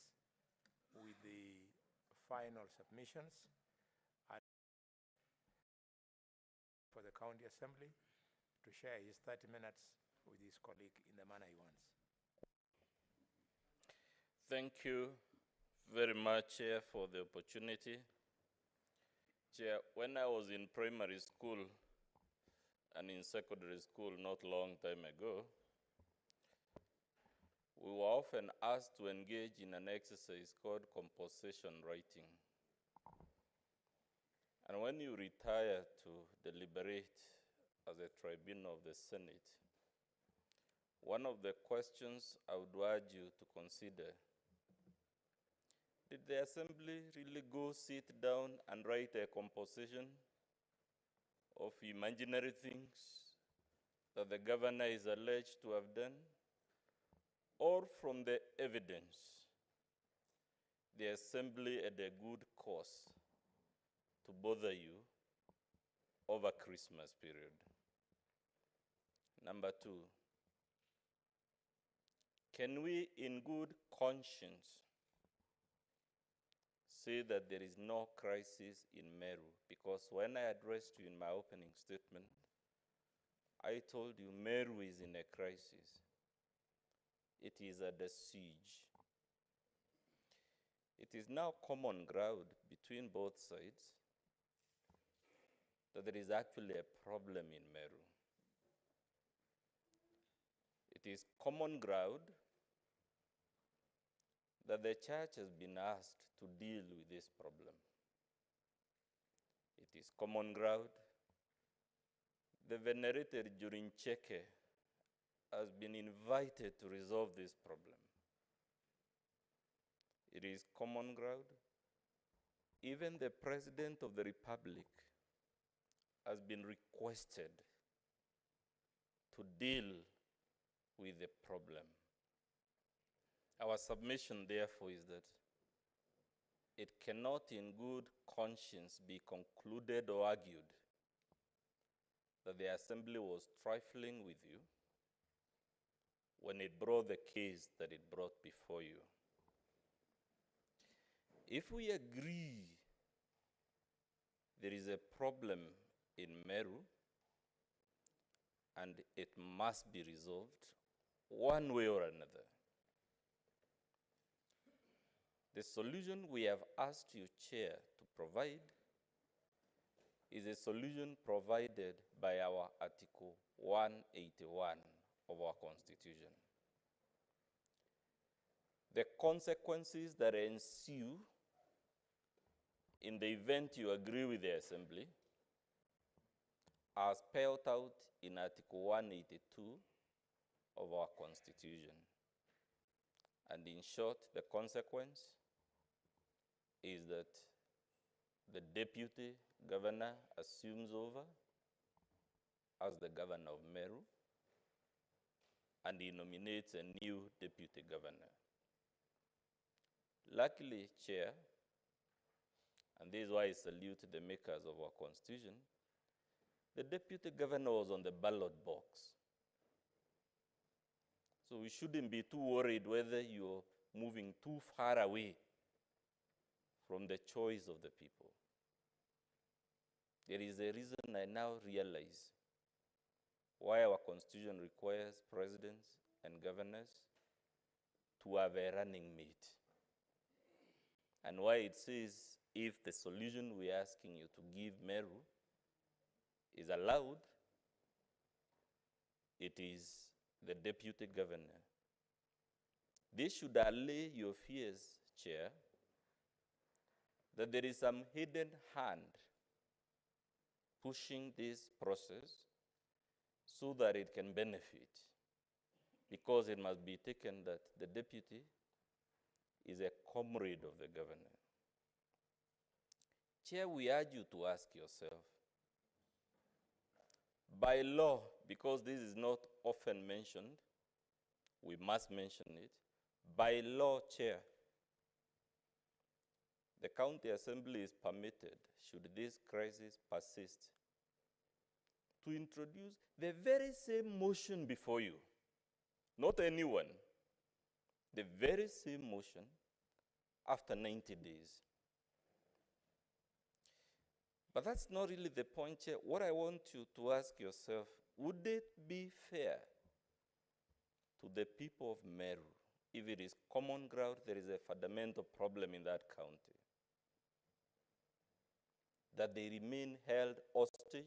with the final submissions and for the County Assembly to share his 30 minutes with his colleague in the manner he wants. Thank you very much, Chair, for the opportunity. Chair, when I was in primary school and in secondary school not long time ago, we were often asked to engage in an exercise called composition writing. And when you retire to deliberate as a tribunal of the Senate, one of the questions I would urge you to consider: did the Assembly really go sit down and write a composition of imaginary things that the governor is alleged to have done? Or from the evidence, the Assembly had a good cause to bother you over Christmas period? Number two, can we in good conscience say that there is no crisis in Meru? Because when I addressed you in my opening statement, I told you Meru is in a crisis. It is at a siege. It is now common ground between both sides that there is actually a problem in Meru. It is common ground that the church has been asked to deal with this problem. It is common ground the venerated Jurin Cheke has been invited to resolve this problem. It is common ground. Even the President of the Republic has been requested to deal with the problem. Our submission, therefore, is that it cannot in good conscience be concluded or argued that the Assembly was trifling with you when it brought the case that it brought before you. If we agree there is a problem in Meru and it must be resolved one way or another, the solution we have asked you, Chair, to provide is a solution provided by our Article 181 of our Constitution. The consequences that ensue in the event you agree with the Assembly are spelled out in Article 182 of our Constitution. And in short, the consequence is that the Deputy Governor assumes over as the Governor of Meru, and he nominates a new Deputy Governor. Luckily, Chair, and this is why I salute the makers of our Constitution, the Deputy Governor was on the ballot box. So we shouldn't be too worried whether you're moving too far away from the choice of the people. There is a reason I now realize why our Constitution requires presidents and governors to have a running mate. And why it says if the solution we're asking you to give Meru is allowed, it is the Deputy Governor. This should allay your fears, Chair, that there is some hidden hand pushing this process so that it can benefit, because it must be taken that the deputy is a comrade of the governor. Chair, we urge you to ask yourself, by law, because this is not often mentioned, we must mention it, by law, Chair, the County Assembly is permitted, should this crisis persist, to introduce the very same motion before you, not anyone, the very same motion after 90 days. But that's not really the point, Chair. What I want you to ask yourself, would it be fair to the people of Meru, if it is common ground, there is a fundamental problem in that county, that they remain held hostage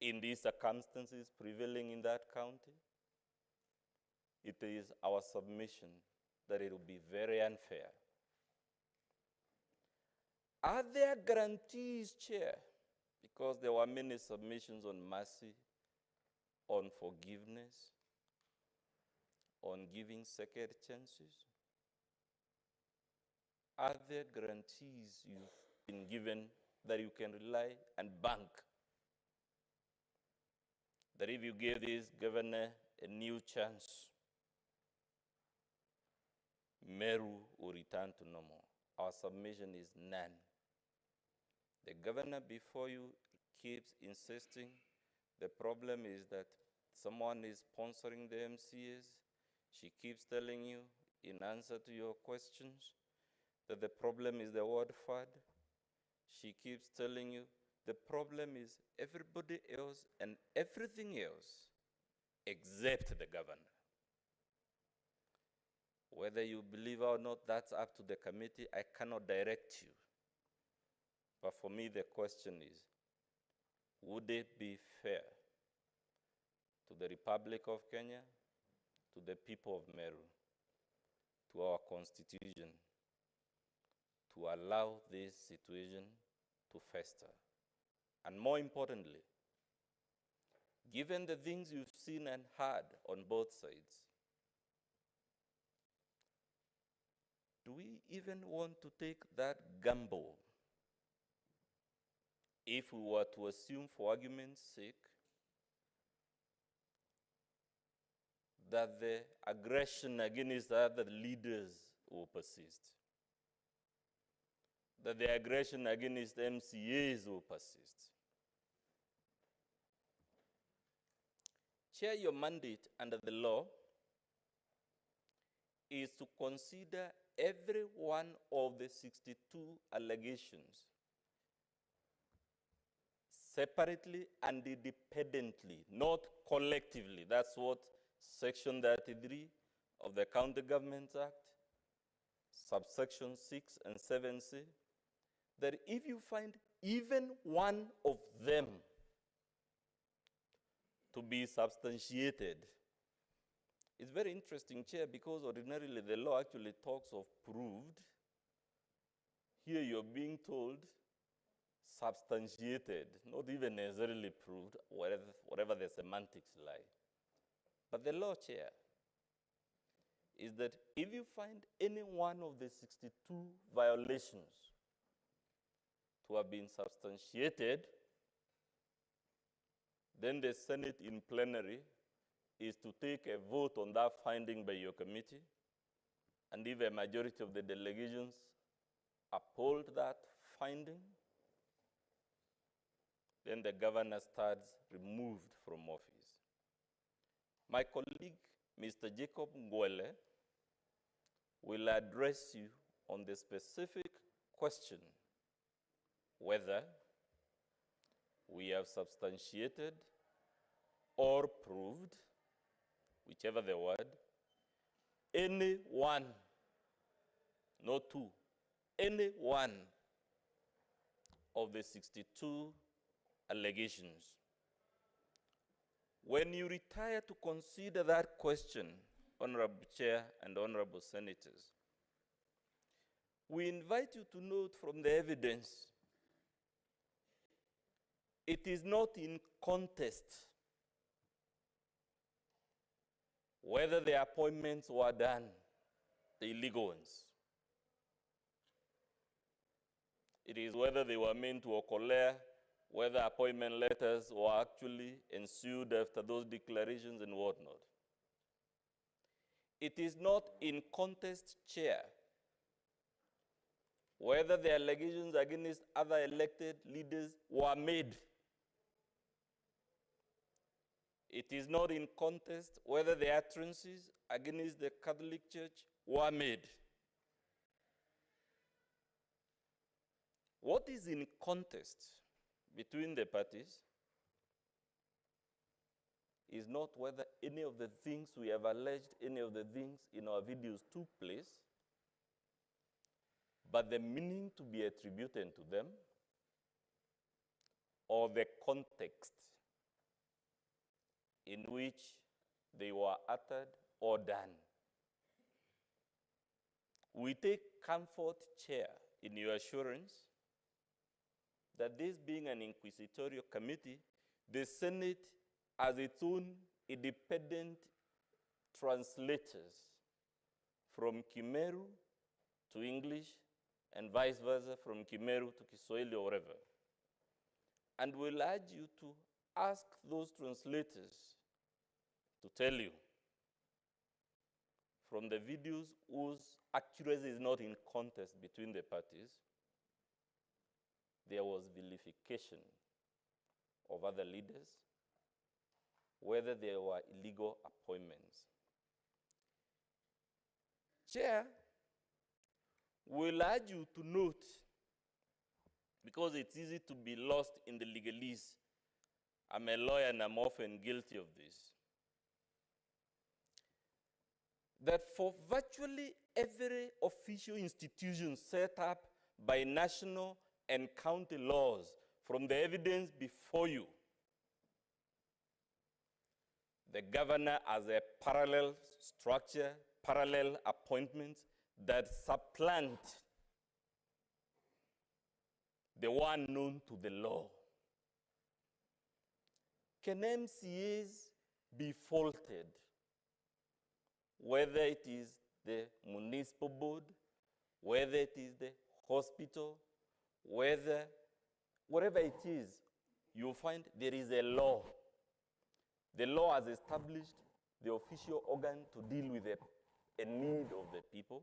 in these circumstances prevailing in that county? It is our submission that it will be very unfair. Are there guarantees, Chair? Because there were many submissions on mercy, on forgiveness, on giving second chances. Are there guarantees you've been given that you can rely and bank? That if you give this governor a new chance, Meru will return to normal? Our submission is none. The governor before you keeps insisting the problem is that someone is sponsoring the MCAs. She keeps telling you, in answer to your questions, that the problem is the ward fund. She keeps telling you the problem is everybody else and everything else except the governor. Whether you believe or not, that's up to the committee. I cannot direct you. But for me, the question is, would it be fair to the Republic of Kenya, to the people of Meru, to our Constitution, to allow this situation to fester? And more importantly, given the things you've seen and heard on both sides, do we even want to take that gamble if we were to assume, for argument's sake, that the aggression against other leaders will persist, that the aggression against MCAs will persist? Chair, your mandate under the law is to consider every one of the 62 allegations separately and independently, not collectively. That's what Section 33 of the County Government Act, subsection 6 and 7 say, that if you find even one of them to be substantiated, it's very interesting, Chair, because ordinarily the law actually talks of proved. Here you're being told substantiated, not even necessarily proved, whatever the semantics lie. But the law, Chair, is that if you find any one of the 62 violations to have been substantiated, then the Senate in plenary is to take a vote on that finding by your committee, and if a majority of the delegations uphold that finding, then the governor starts removed from office. My colleague, Mr. Jacob Ngwele, will address you on the specific question whether we have substantiated or proved, whichever the word, any one, not two, any one of the 62 allegations. When you retire to consider that question, Honorable Chair and Honorable Senators, we invite you to note from the evidence, it is not in contest whether the appointments were done, the illegal ones. It is whether they were meant to occur, whether appointment letters were actually ensued after those declarations and whatnot. It is not in contest, Chair, whether the allegations against other elected leaders were made. It is not in contest whether the utterances against the Catholic Church were made. What is in contest between the parties is not whether any of the things we have alleged, any of the things in our videos took place, but the meaning to be attributed to them or the context in which they were uttered or done. We take comfort, Chair, in your assurance that this being an inquisitorial committee, the Senate has its own independent translators from Kimeru to English and vice versa, from Kimeru to Kiswahili or wherever. And we'll urge you to ask those translators to tell you from the videos whose accuracy is not in contest between the parties, there was vilification of other leaders, whether there were illegal appointments. Chair, we'll urge you to note, because it's easy to be lost in the legalese. I'm a lawyer and I'm often guilty of this. That for virtually every official institution set up by national and county laws, from the evidence before you, the governor has a parallel structure, parallel appointments that supplant the one known to the law. Can MCAs be faulted, whether it is the municipal board, whether it is the hospital, whatever it is, you'll find there is a law. The law has established the official organ to deal with a need of the people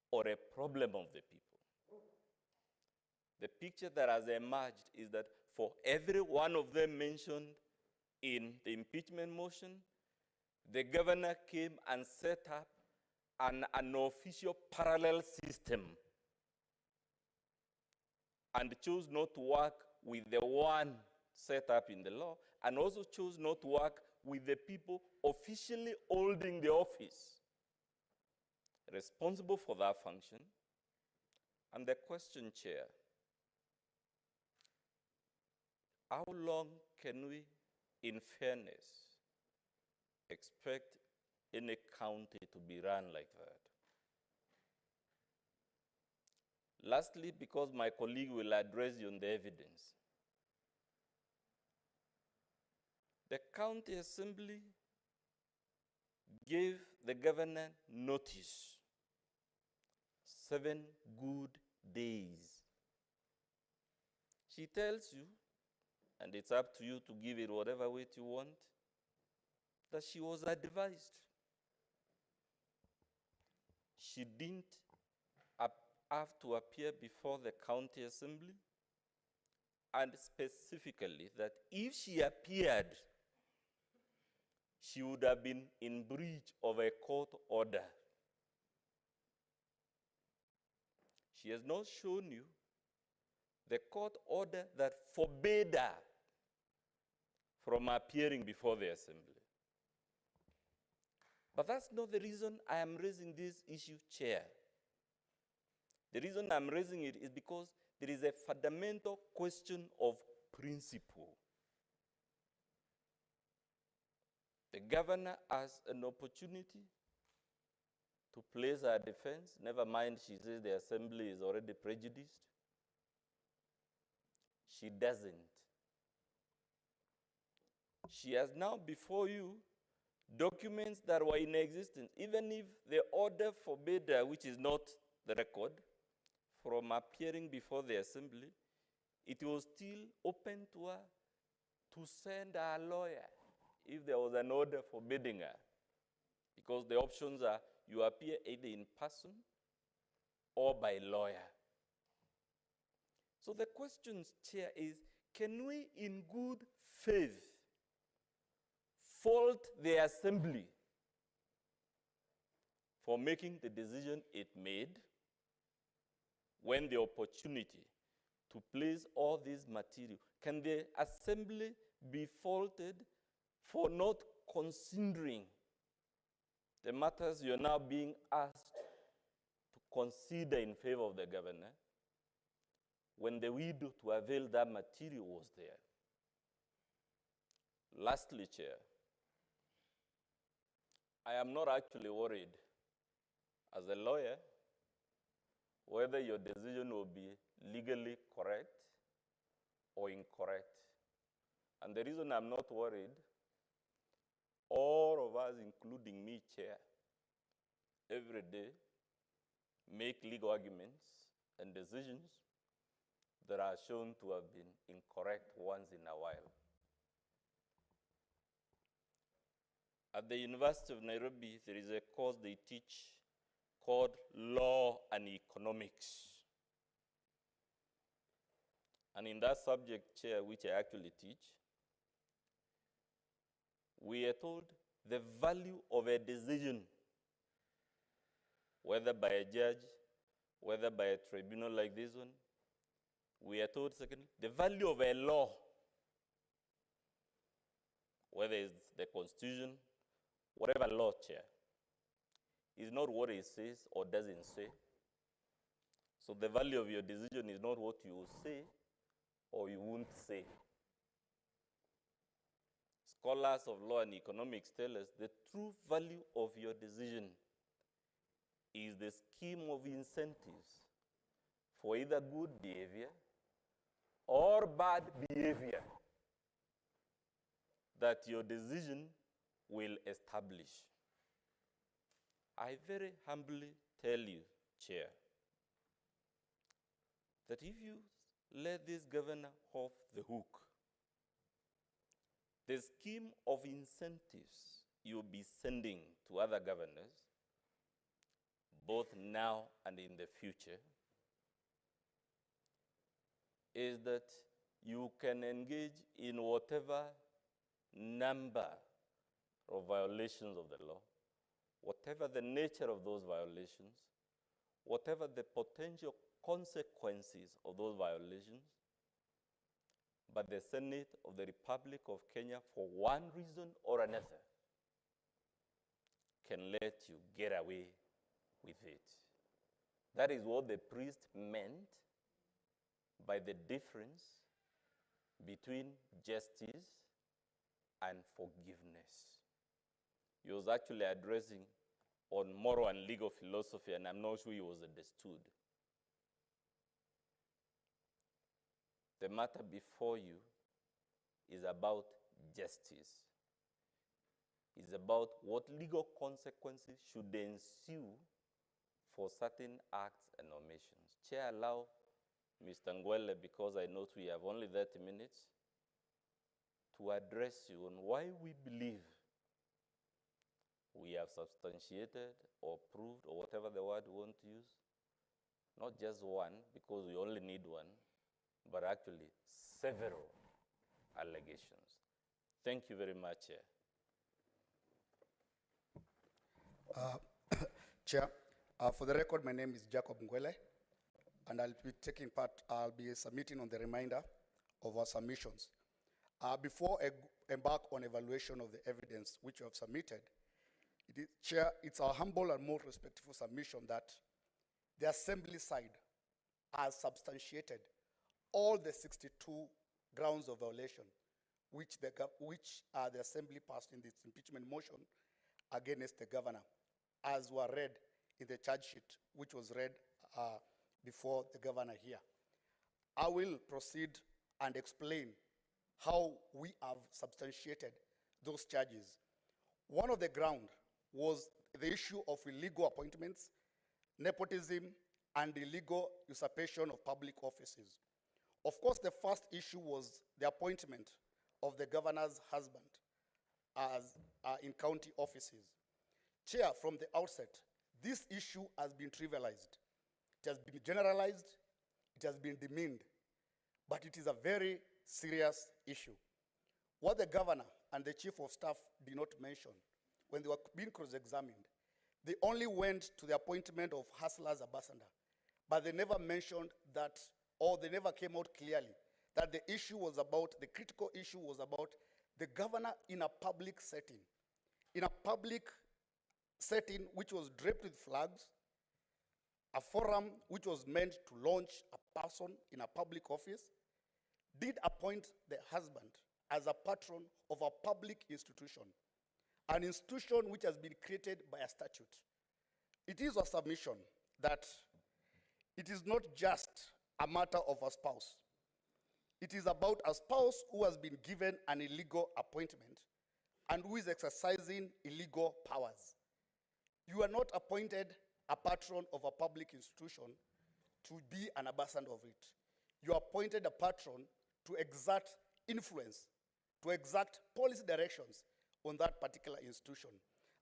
or a problem of the people. The picture that has emerged is that for every one of them mentioned in the impeachment motion, the governor came and set up an official parallel system and chose not to work with the one set up in the law, and also chose not to work with the people officially holding the office responsible for that function. And the question, Chair, how long can we, in fairness, expect any county to be run like that? Lastly, because my colleague will address you on the evidence, the county assembly gave the governor notice, 7 good days. She tells you, and it's up to you to give it whatever weight you want, that she was advised. She didn't have to appear before the county assembly, and specifically that if she appeared, she would have been in breach of a court order. She has not shown you the court order that forbade her from appearing before the assembly. But that's not the reason I am raising this issue, Chair. The reason I'm raising it is because there is a fundamental question of principle. The governor has an opportunity to place her defense. Never mind, she says the assembly is already prejudiced. She doesn't. She has now before you documents that were in existence. Even if the order forbade her, which is not the record, from appearing before the assembly, it was still open to her to send her lawyer if there was an order forbidding her. Because the options are you appear either in person or by lawyer. So the question, Chair, is can we in good faith fault the assembly for making the decision it made when the opportunity to place all this material? Can the assembly be faulted for not considering the matters you're now being asked to consider in favor of the governor when the window to avail that material was there? Lastly, Chair, I am not actually worried as a lawyer whether your decision will be legally correct or incorrect. And the reason I'm not worried, all of us, including me, Chair, every day make legal arguments and decisions that are shown to have been incorrect once in a while. At the University of Nairobi, there is a course they teach called Law and Economics. And in that subject, Chair, which I actually teach, we are told the value of a decision, whether by a judge, whether by a tribunal like this one. We are told, secondly, the value of a law, whether it's the Constitution, whatever law, Chair, is not what it says or doesn't say. So the value of your decision is not what you will say or you won't say. Scholars of law and economics tell us the true value of your decision is the scheme of incentives for either good behavior or bad behavior that your decision will establish. I very humbly tell you, Chair, that if you let this governor off the hook, the scheme of incentives you'll be sending to other governors, both now and in the future, is that you can engage in whatever number of violations of the law, whatever the nature of those violations, whatever the potential consequences of those violations, but the Senate of the Republic of Kenya, for one reason or another, can let you get away with it. That is what the priest meant by the difference between justice and forgiveness. He was actually addressing on moral and legal philosophy, and I'm not sure he was understood. The matter before you is about justice. It's about what legal consequences should ensue for certain acts and omissions. Chair, allow Mr. Ngwele, because I note we have only 30 minutes, to address you on why we believe we have substantiated or proved, or whatever the word we want to use, not just one, because we only need one, but actually several allegations. Thank you very much, Chair. Chair, for the record, my name is Jacob Ngwele, and I'll be submitting on the reminder of our submissions. Before I embark on evaluation of the evidence which you have submitted, Chair, it's our humble and most respectful submission that the Assembly side has substantiated all the 62 grounds of violation which the Assembly passed in this impeachment motion against the governor, as were read in the charge sheet, which was read before the governor here. I will proceed and explain how we have substantiated those charges. One of the grounds was the issue of illegal appointments, nepotism, and illegal usurpation of public offices. Of course, the first issue was the appointment of the governor's husband as in county offices. Chair, from the outset, this issue has been trivialized. It has been generalized, it has been demeaned, but it is a very serious issue. What the governor and the chief of staff did not mention when they were being cross-examined. They only went to the appointment of Hustler's ambassador, but they never mentioned that, or they never came out clearly that the issue was about, the critical issue was about the governor in a public setting. In a public setting which was draped with flags, a forum which was meant to launch a person in a public office, did appoint the husband as a patron of a public institution, an institution which has been created by a statute. It is a submission that it is not just a matter of a spouse. It is about a spouse who has been given an illegal appointment and who is exercising illegal powers. You are not appointed a patron of a public institution to be an ambassador of it. You are appointed a patron to exert influence, to exert policy directions on that particular institution.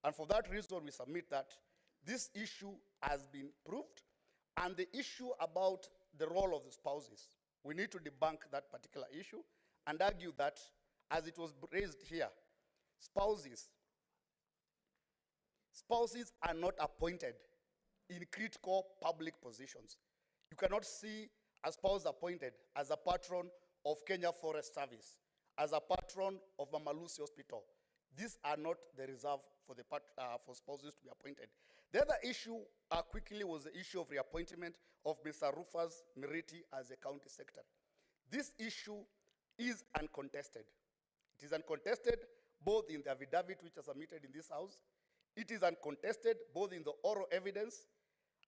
And for that reason, we submit that this issue has been proved, and the issue about the role of the spouses, we need to debunk that particular issue and argue that, as it was raised here, spouses are not appointed in critical public positions. You cannot see a spouse appointed as a patron of Kenya Forest Service, as a patron of MAALUMU Hospital. These are not the reserve for, for spouses to be appointed. The other issue quickly was the issue of reappointment of Mr. Rufus Miriti as a county secretary. This issue is uncontested. It is uncontested both in the affidavit which is submitted in this house. It is uncontested both in the oral evidence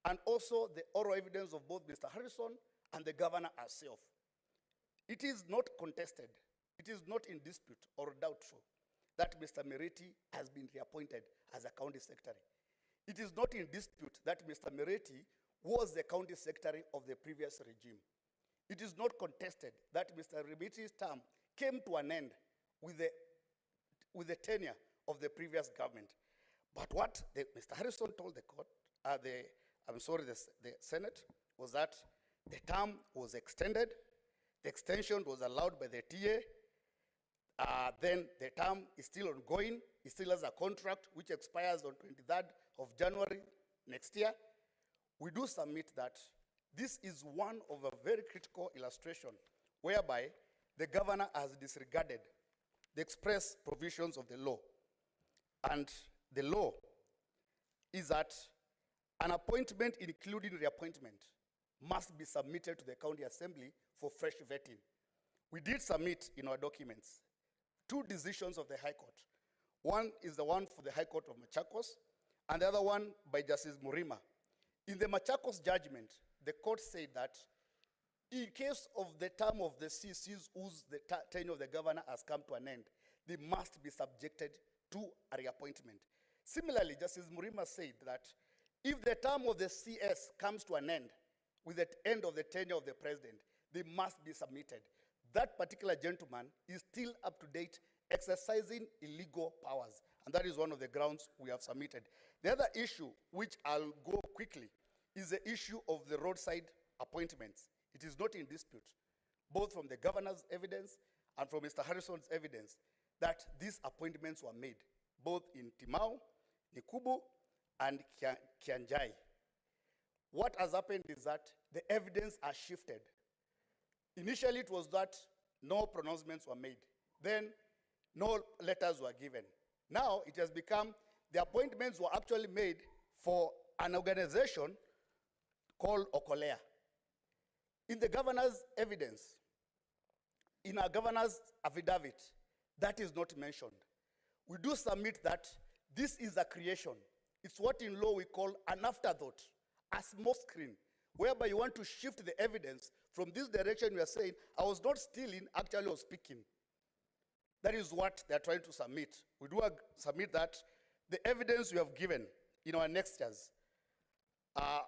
and also the oral evidence of both Mr. Harrison and the governor herself. It is not contested. It is not in dispute or doubtful that Mr. Miriti has been reappointed as a county secretary. It is not in dispute that Mr. Miriti was the county secretary of the previous regime. It is not contested that Mr. Miriti's term came to an end with the tenure of the previous government. But what Mr. Harrison told the court, the Senate, was that the term was extended, the extension was allowed by the TA, then the term is still ongoing, he still has a contract which expires on 23rd of January next year. We do submit that this is one of a very critical illustration whereby the governor has disregarded the express provisions of the law. And the law is that an appointment, including reappointment, must be submitted to the county assembly for fresh vetting. We did submit in our documents 2 decisions of the High Court. One is the one for the High Court of Machakos, and the other one by Justice Murima. In the Machakos judgment, the court said that in case of the term of the CCs whose the tenure of the governor has come to an end, they must be subjected to a reappointment. Similarly, Justice Murima said that if the term of the CS comes to an end with the end of the tenure of the president, they must be submitted. That particular gentleman is still up to date, exercising illegal powers, and that is one of the grounds we have submitted. The other issue, which I'll go quickly, is the issue of the roadside appointments. It is not in dispute, both from the governor's evidence and from Mr. Harrison's evidence, that these appointments were made, both in Timau, Nikubu, and Kianjai. What has happened is that the evidence has shifted. Initially, it was that no pronouncements were made. Then, no letters were given. Now, it has become the appointments were actually made for an organization called Okolea. In the governor's evidence, in our governor's affidavit, that is not mentioned. We do submit that this is a creation. It's what in law we call an afterthought, a smoke screen, whereby you want to shift the evidence from this direction. We are saying, I was not stealing, actually I was speaking. That is what they are trying to submit. We do submit that the evidence we have given in our annexures,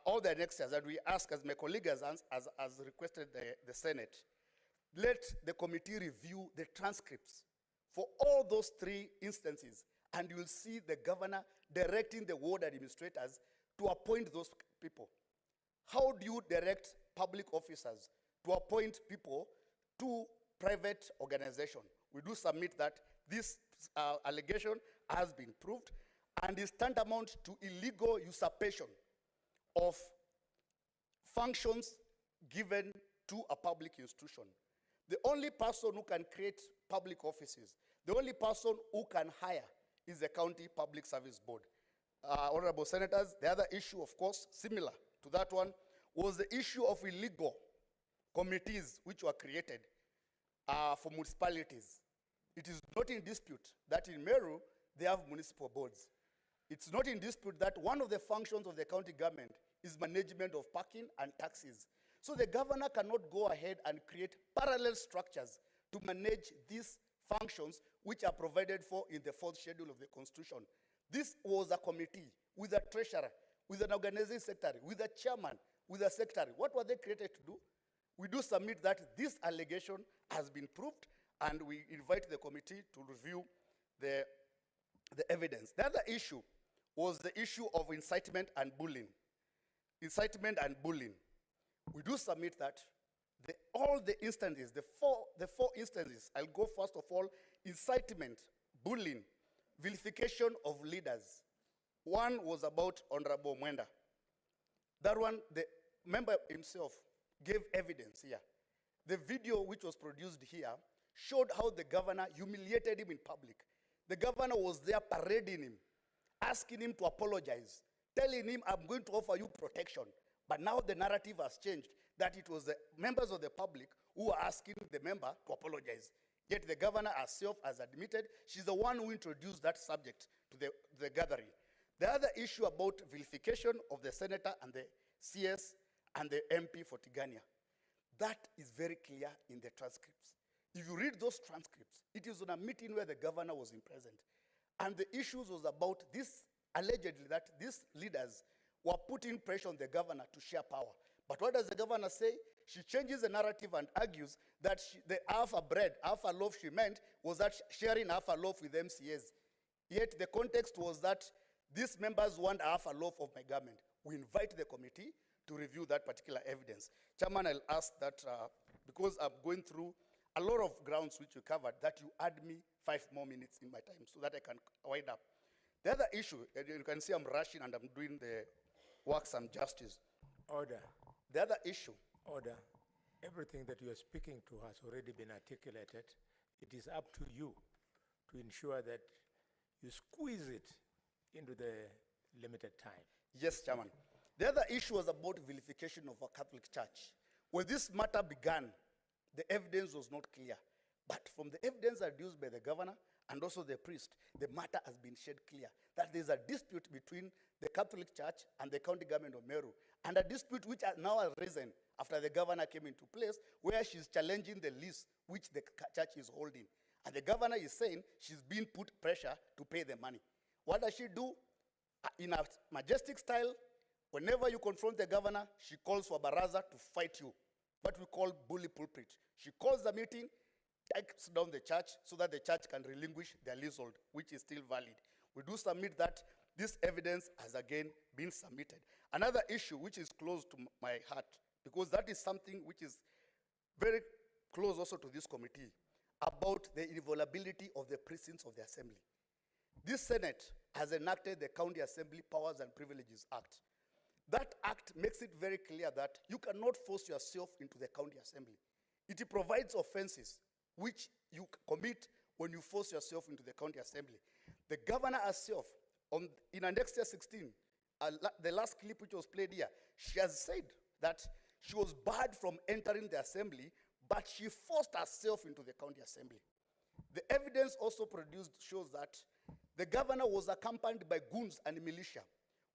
all the annexures that we ask, as my colleague has requested the Senate, let the committee review the transcripts for all those 3 instances, and you will see the governor directing the ward administrators to appoint those people. How do you direct public officers to appoint people to private organization? We do submit that this allegation has been proved and is tantamount to illegal usurpation of functions given to a public institution. The only person who can create public offices, the only person who can hire is the County Public Service Board. Honorable Senators, the other issue, of course, similar to that one, was the issue of illegal committees which were created for municipalities. It is not in dispute that in Meru, they have municipal boards. It's not in dispute that one of the functions of the county government is management of parking and taxis. So the governor cannot go ahead and create parallel structures to manage these functions which are provided for in the 4th schedule of the Constitution. This was a committee with a treasurer, with an organizing secretary, with a chairman, with a secretary. What were they created to do? We do submit that this allegation has been proved, and we invite the committee to review the evidence. The other issue was the issue of incitement and bullying. Incitement and bullying. We do submit that all the instances, the four instances, I'll go first of all, incitement, bullying, vilification of leaders. One was about Honorable Mwenda. That one, the member himself gave evidence here. The video which was produced here showed how the governor humiliated him in public. The governor was there parading him, asking him to apologize, telling him, I'm going to offer you protection. But now the narrative has changed, that it was the members of the public who were asking the member to apologize. Yet the governor herself has admitted she's the one who introduced that subject to the gathering. The other issue about vilification of the senator and the CS and the MP for Tigania, that is very clear in the transcripts. If you read those transcripts, it is on a meeting where the governor was present. And the issues was about this, allegedly, that these leaders were putting pressure on the governor to share power. But what does the governor say? She changes the narrative and argues that the half a bread, half a loaf she meant was that sharing half a loaf with MCAs. Yet the context was that these members want half a loaf of my government. We invite the committee to review that particular evidence. Chairman, I'll ask that, because I'm going through a lot of grounds which you covered, that you add me 5 more minutes in my time so that I can wind up. The other issue, you can see I'm rushing and I'm doing the work some justice. Order. The other issue. Order. Everything that you are speaking to has already been articulated. It is up to you to ensure that you squeeze it into the limited time. Yes, Chairman. The other issue was about vilification of a Catholic Church. When this matter began, the evidence was not clear. But from the evidence adduced by the governor and also the priest, the matter has been shed clear that there is a dispute between the Catholic Church and the county government of Meru, and a dispute which has now arisen after the governor came into place, where she's challenging the lease which the church is holding. And the governor is saying she's being put pressure to pay the money. What does she do? In a majestic style, whenever you confront the governor, she calls for baraza to fight you, what we call bully pulpit. She calls the meeting, takes down the church so that the church can relinquish their leasehold, which is still valid. We do submit that this evidence has again been submitted. Another issue which is close to my heart, because that is something which is very close also to this committee, about the inviolability of the precincts of the assembly. This Senate has enacted the County Assembly Powers and Privileges Act. That act makes it very clear that you cannot force yourself into the county assembly. It provides offenses which you commit when you force yourself into the county assembly. The governor herself, in Annexure 16, the last clip which was played here, she has said that she was barred from entering the assembly, but she forced herself into the county assembly. The evidence also produced shows that the governor was accompanied by goons and militia.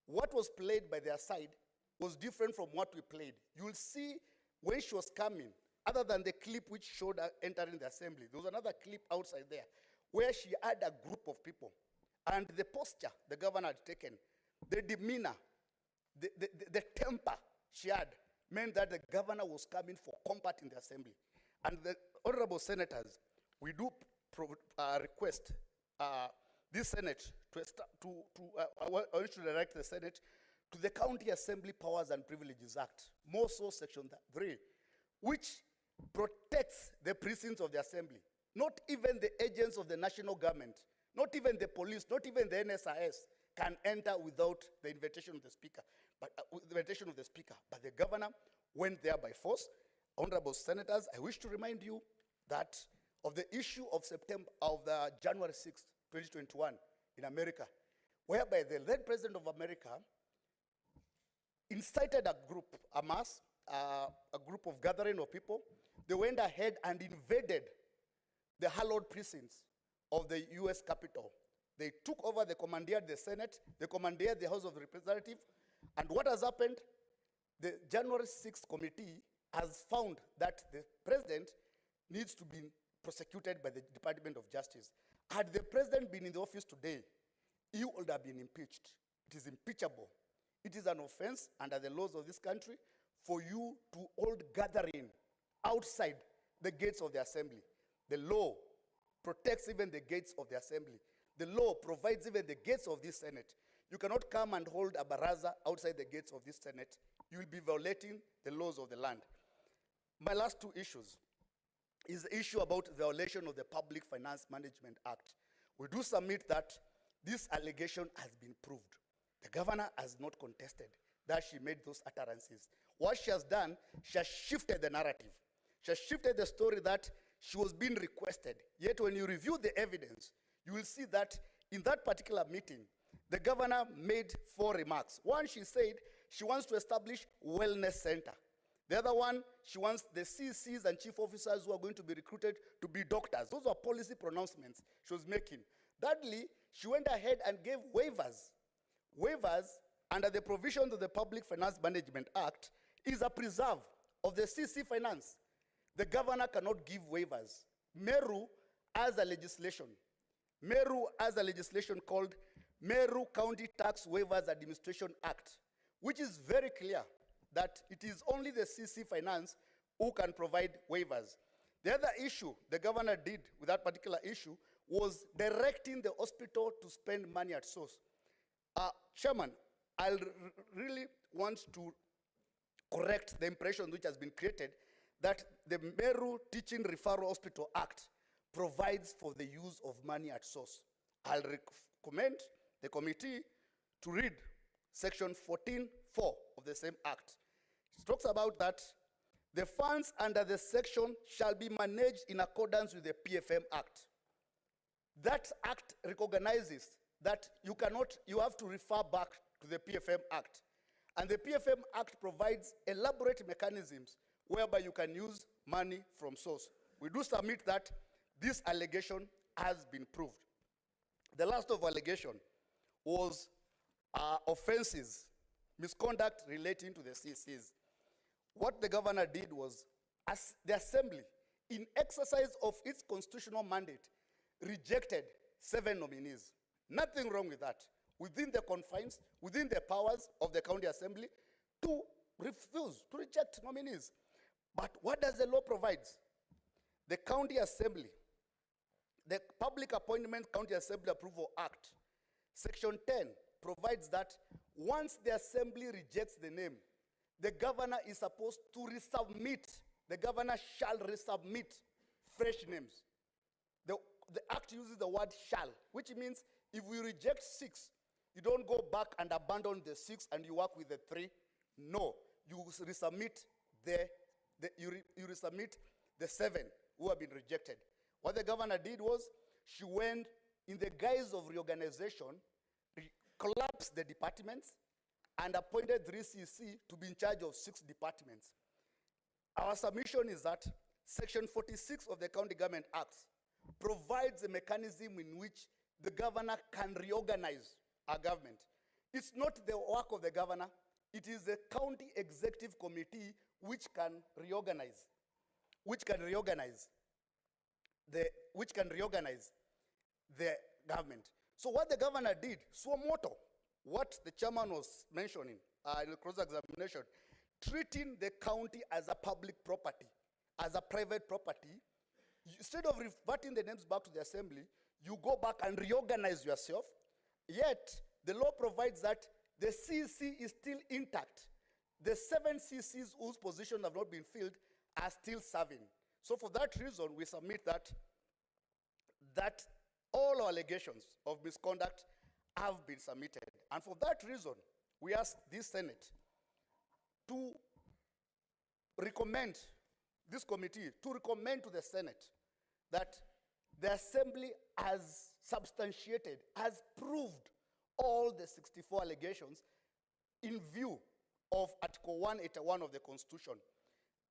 What was played by their side was different from what we played. You will see when she was coming, other than the clip which showed her entering the assembly, there was another clip outside there where she had a group of people. And the posture the governor had taken, the demeanor, the temper she had, meant that the governor was coming for combat in the assembly. And the honorable senators, we do request this Senate I want to direct the Senate to the County Assembly Powers and Privileges Act, more so Section 3, which protects the precincts of the assembly. Not even the agents of the national government, not even the police, not even the NSIS can enter without the invitation of the speaker. But But the governor went there by force. Honorable senators, I wish to remind you that of the issue of the January 6th, 2021 in America, whereby the then president of America incited a group, a group of gathering of people. They went ahead and invaded the hallowed precincts of the US Capitol. They took over, they commandeered the Senate, they commandeered the House of Representatives, and what has happened? The January 6th committee has found that the president needs to be prosecuted by the Department of Justice. Had the president been in the office today, he would have been impeached. It is impeachable. It is an offense under the laws of this country for you to hold gathering outside the gates of the assembly. The law protects even the gates of the assembly. The law provides even the gates of this Senate. You cannot come and hold a baraza outside the gates of this Senate. You will be violating the laws of the land. My last two issues is the issue about the violation of the Public Finance Management Act. We do submit that this allegation has been proved. The governor has not contested that she made those utterances. What she has done, she has shifted the narrative. She has shifted the story that she was being requested. Yet when you review the evidence, you will see that in that particular meeting, the governor made 4 remarks. One, she said she wants to establish wellness center. The other one, she wants the CCs and chief officers who are going to be recruited to be doctors. Those are policy pronouncements she was making. Thirdly, she went ahead and gave waivers. Waivers under the provisions of the Public Finance Management Act is a preserve of the CC finance. The governor cannot give waivers. Meru has a legislation. Meru has a legislation called Meru County Tax Waivers Administration Act, which is very clear that it is only the CC finance who can provide waivers. The other issue the governor did with that particular issue was directing the hospital to spend money at source. Chairman, I really want to correct the impression which has been created that the Meru Teaching Referral Hospital Act provides for the use of money at source. I'll recommend the committee to read section 14(4) of the same act. It talks about that the funds under the section shall be managed in accordance with the PFM Act. That act recognizes that you have to refer back to the PFM Act. And the PFM Act provides elaborate mechanisms whereby you can use money from source. We do submit that this allegation has been proved. The last of allegation was offenses, misconduct relating to the CCs. What the governor did was, as the assembly, in exercise of its constitutional mandate, rejected 7 nominees. Nothing wrong with that. Within the confines, within the powers of the county assembly, to refuse, to reject nominees. But what does the law provide? The county assembly, the Public Appointment County Assembly Approval Act, section 10 provides that once the assembly rejects the name, the governor is supposed to resubmit. The governor shall resubmit fresh names. The act uses the word shall, which means if we reject 6, you don't go back and abandon the 6 and you work with the 3. No, you resubmit you resubmit the 7 who have been rejected. What the governor did was she went in the guise of reorganization, collapsed the departments, and appointed 3 CC to be in charge of 6 departments. Our submission is that Section 46 of the County Government Act provides a mechanism in which the governor can reorganize our government. It's not the work of the governor, it is the county executive committee which can reorganize the government. So what the governor did, suo moto, what the chairman was mentioning in the cross-examination, treating the county as a public property, as a private property, instead of reverting the names back to the assembly, you go back and reorganize yourself, yet the law provides that the CC is still intact. The 7 CCs whose positions have not been filled are still serving. So for that reason, we submit that that all allegations of misconduct have been submitted. And for that reason, we ask this Senate to recommend, this committee, to recommend to the Senate that the Assembly has substantiated, has proved all the 64 allegations in view of Article 181 of the Constitution.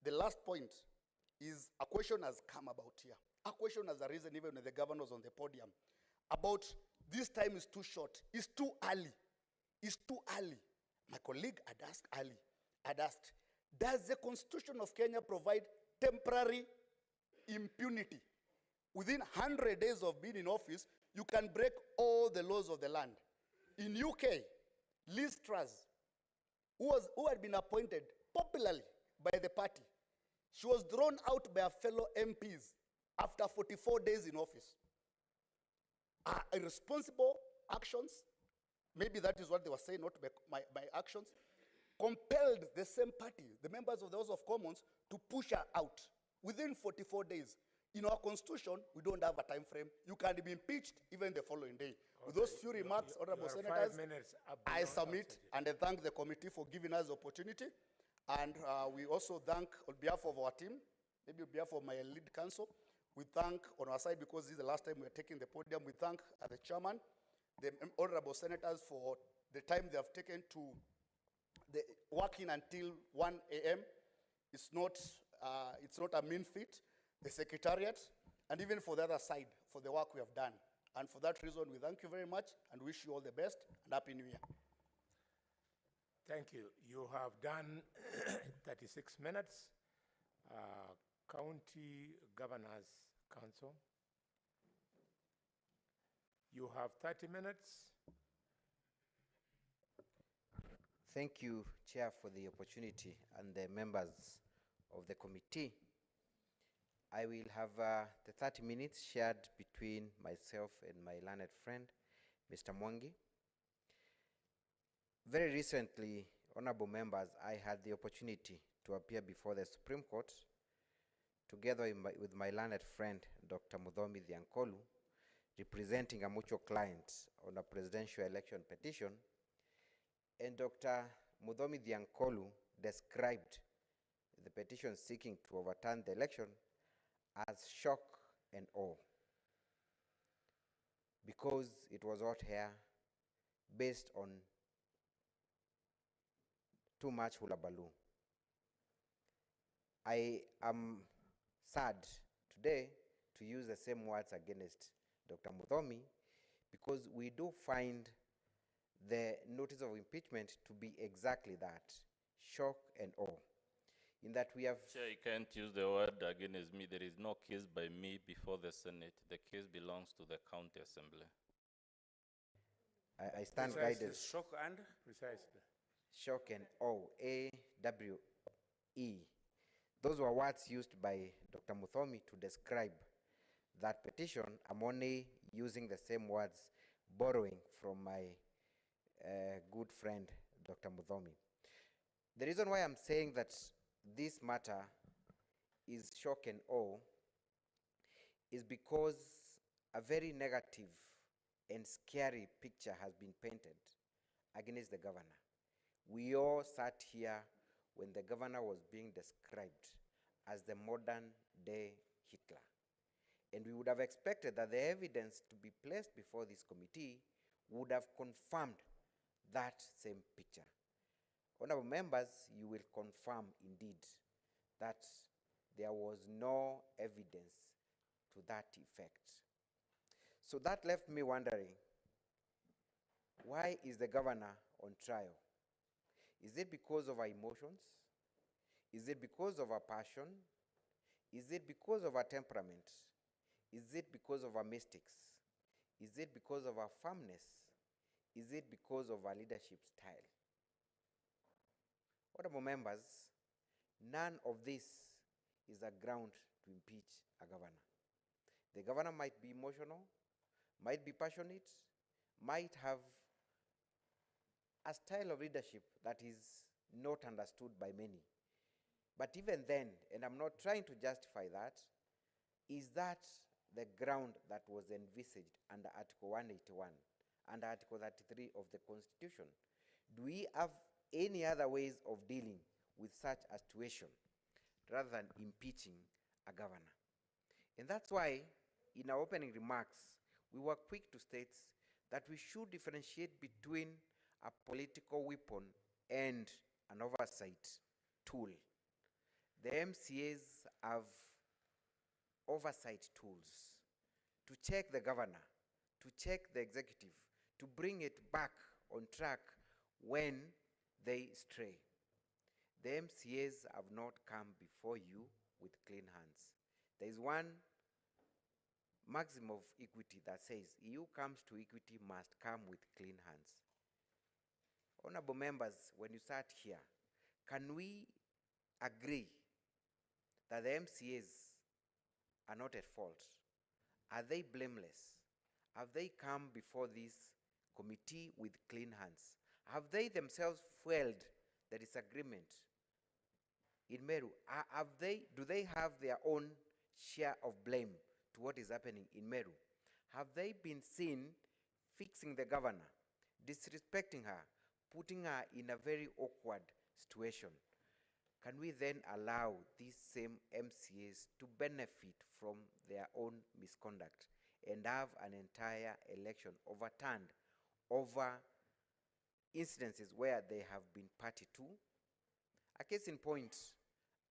The last point is a question has come about here. A question has arisen even when the governor was on the podium about this time is too short, it's too early, it's too early. My colleague had asked, does the Constitution of Kenya provide temporary impunity? Within 100 days of being in office, you can break all the laws of the land. In UK, Liz Truss, who had been appointed popularly by the party, she was thrown out by her fellow MPs after 44 days in office. Irresponsible actions, maybe that is what they were saying, not my actions, compelled the same party, the members of the House of Commons, to push her out within 44 days. In our Constitution, we don't have a time frame. You can be impeached even the following day. Okay. With those few remarks, Honorable Senators, I submit and I thank the committee for giving us the opportunity. And we also thank, on behalf of our team, maybe on behalf of my lead counsel, we thank on our side, because this is the last time we're taking the podium, we thank the chairman, the honorable senators for the time they have taken to working until 1 a.m. It's not a mean feat. The secretariat, and even for the other side, for the work we have done. And for that reason, we thank you very much and wish you all the best and Happy New Year. Thank you. You have done 36 minutes. County Governors Council, you have 30 minutes. Thank you, Chair, for the opportunity, and the members of the committee. I will have the 30 minutes shared between myself and my learned friend, Mr. Mwangi. Very recently, honorable members, I had the opportunity to appear before the Supreme Court together with my learned friend, Dr. Muthomi Thiankolu, representing a mutual client on a presidential election petition. And Dr. Muthomi Thiankolu described the petition seeking to overturn the election as shock and awe, because it was hot hair based on too much hullabaloo. I am sad today to use the same words against Dr. Muthomi, because we do find the notice of impeachment to be exactly that, shock and awe. In that we have... Chair, you can't use the word against me. There is no case by me before the Senate. The case belongs to the County Assembly. I stand Precisely. guided. Shock and? Precisely. Shock and awe, A-W-E. Those were words used by Dr. Muthomi to describe that petition. I'm only using the same words, borrowing from my good friend, Dr. Muthomi. The reason why I'm saying that this matter is shock and awe is because a very negative and scary picture has been painted against the governor. We all sat here when the governor was being described as the modern day Hitler. And we would have expected that the evidence to be placed before this committee would have confirmed that same picture. Honorable members, you will confirm indeed that there was no evidence to that effect. So that left me wondering, why is the governor on trial? Is it because of our emotions? Is it because of our passion? Is it because of our temperament? Is it because of our mistakes? Is it because of our firmness? Is it because of our leadership style? Honorable members, none of this is a ground to impeach a governor. The governor might be emotional, might be passionate, might have a style of leadership that is not understood by many. But even then, and I'm not trying to justify that, is that the ground that was envisaged under Article 181 and Article 33 of the Constitution? Do we have any other ways of dealing with such a situation rather than impeaching a governor? And that's why, in our opening remarks, we were quick to state that we should differentiate between a political weapon and an oversight tool. The MCAs have oversight tools to check the governor, to check the executive, to bring it back on track when they stray. The MCAs have not come before you with clean hands. There is one maxim of equity that says, he who comes to equity must come with clean hands. Honorable members, when you sat here, can we agree that the MCAs are not at fault? Are they blameless? Have they come before this committee with clean hands? Have they themselves fueled the disagreement in Meru? Do they have their own share of blame to what is happening in Meru? Have they been seen fixing the governor, disrespecting her, putting her in a very awkward situation? Can we then allow these same MCAs to benefit from their own misconduct and have an entire election overturned over incidences where they have been party to? A case in point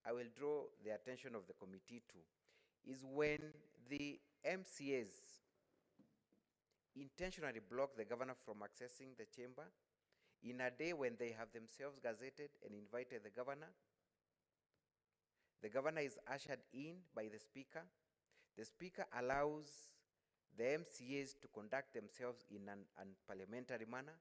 I will draw the attention of the committee to is when the MCAs intentionally block the governor from accessing the chamber in a day when they have themselves gazetted and invited the governor. The governor is ushered in by the speaker. The speaker allows the MCAs to conduct themselves in an unparliamentary manner.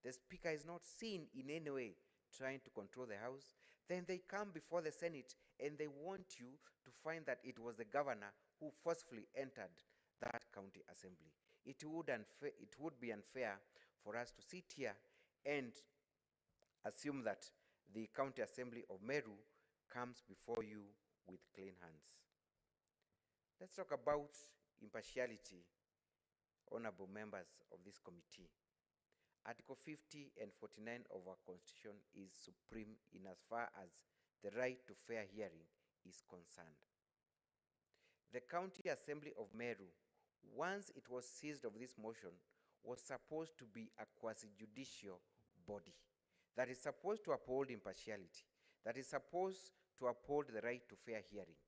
The speaker is not seen in any way trying to control the house. Then they come before the Senate and they want you to find that it was the governor who forcefully entered that county assembly. It would be unfair for us to sit here and assume that the county assembly of Meru comes before you with clean hands. Let's talk about impartiality, honorable members of this committee. Article 50 and 49 of our Constitution is supreme in as far as the right to fair hearing is concerned. The County Assembly of Meru, once it was seized of this motion, was supposed to be a quasi-judicial body that is supposed to uphold impartiality, that is supposed to uphold the right to fair hearing.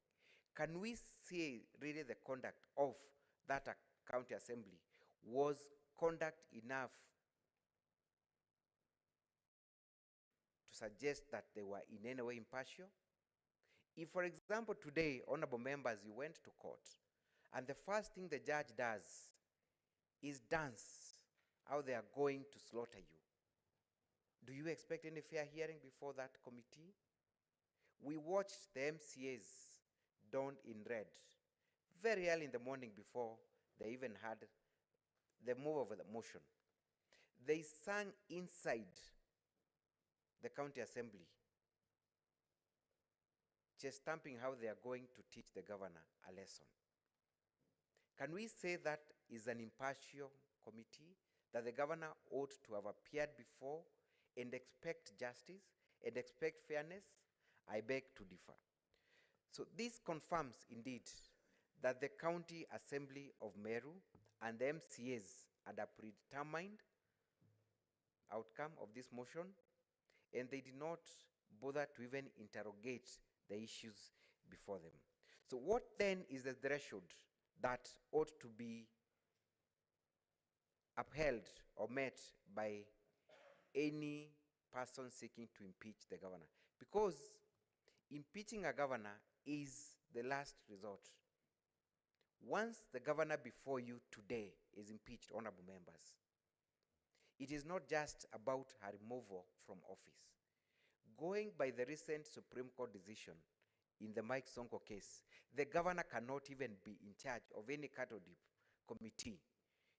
Can we say really the conduct of that county assembly was conduct enough to suggest that they were in any way impartial? If, for example, today, honorable members, you went to court, and the first thing the judge does is dance how they are going to slaughter you, do you expect any fair hearing before that committee? We watched the MCAs donned in red very early in the morning before they even had the move of the motion. They sang inside the county assembly, just stamping how they are going to teach the governor a lesson. Can we say that is an impartial committee, that the governor ought to have appeared before and expect justice and expect fairness? I beg to differ. So this confirms indeed that the County Assembly of Meru and the MCAs had a predetermined outcome of this motion, and they did not bother to even interrogate the issues before them. So what then is the threshold that ought to be upheld or met by any person seeking to impeach the governor? Because impeaching a governor is the last resort. Once the governor before you today is impeached, honorable members, it is not just about her removal from office. Going by the recent Supreme Court decision in the Mike Sonko case, the governor cannot even be in charge of any cattle dip committee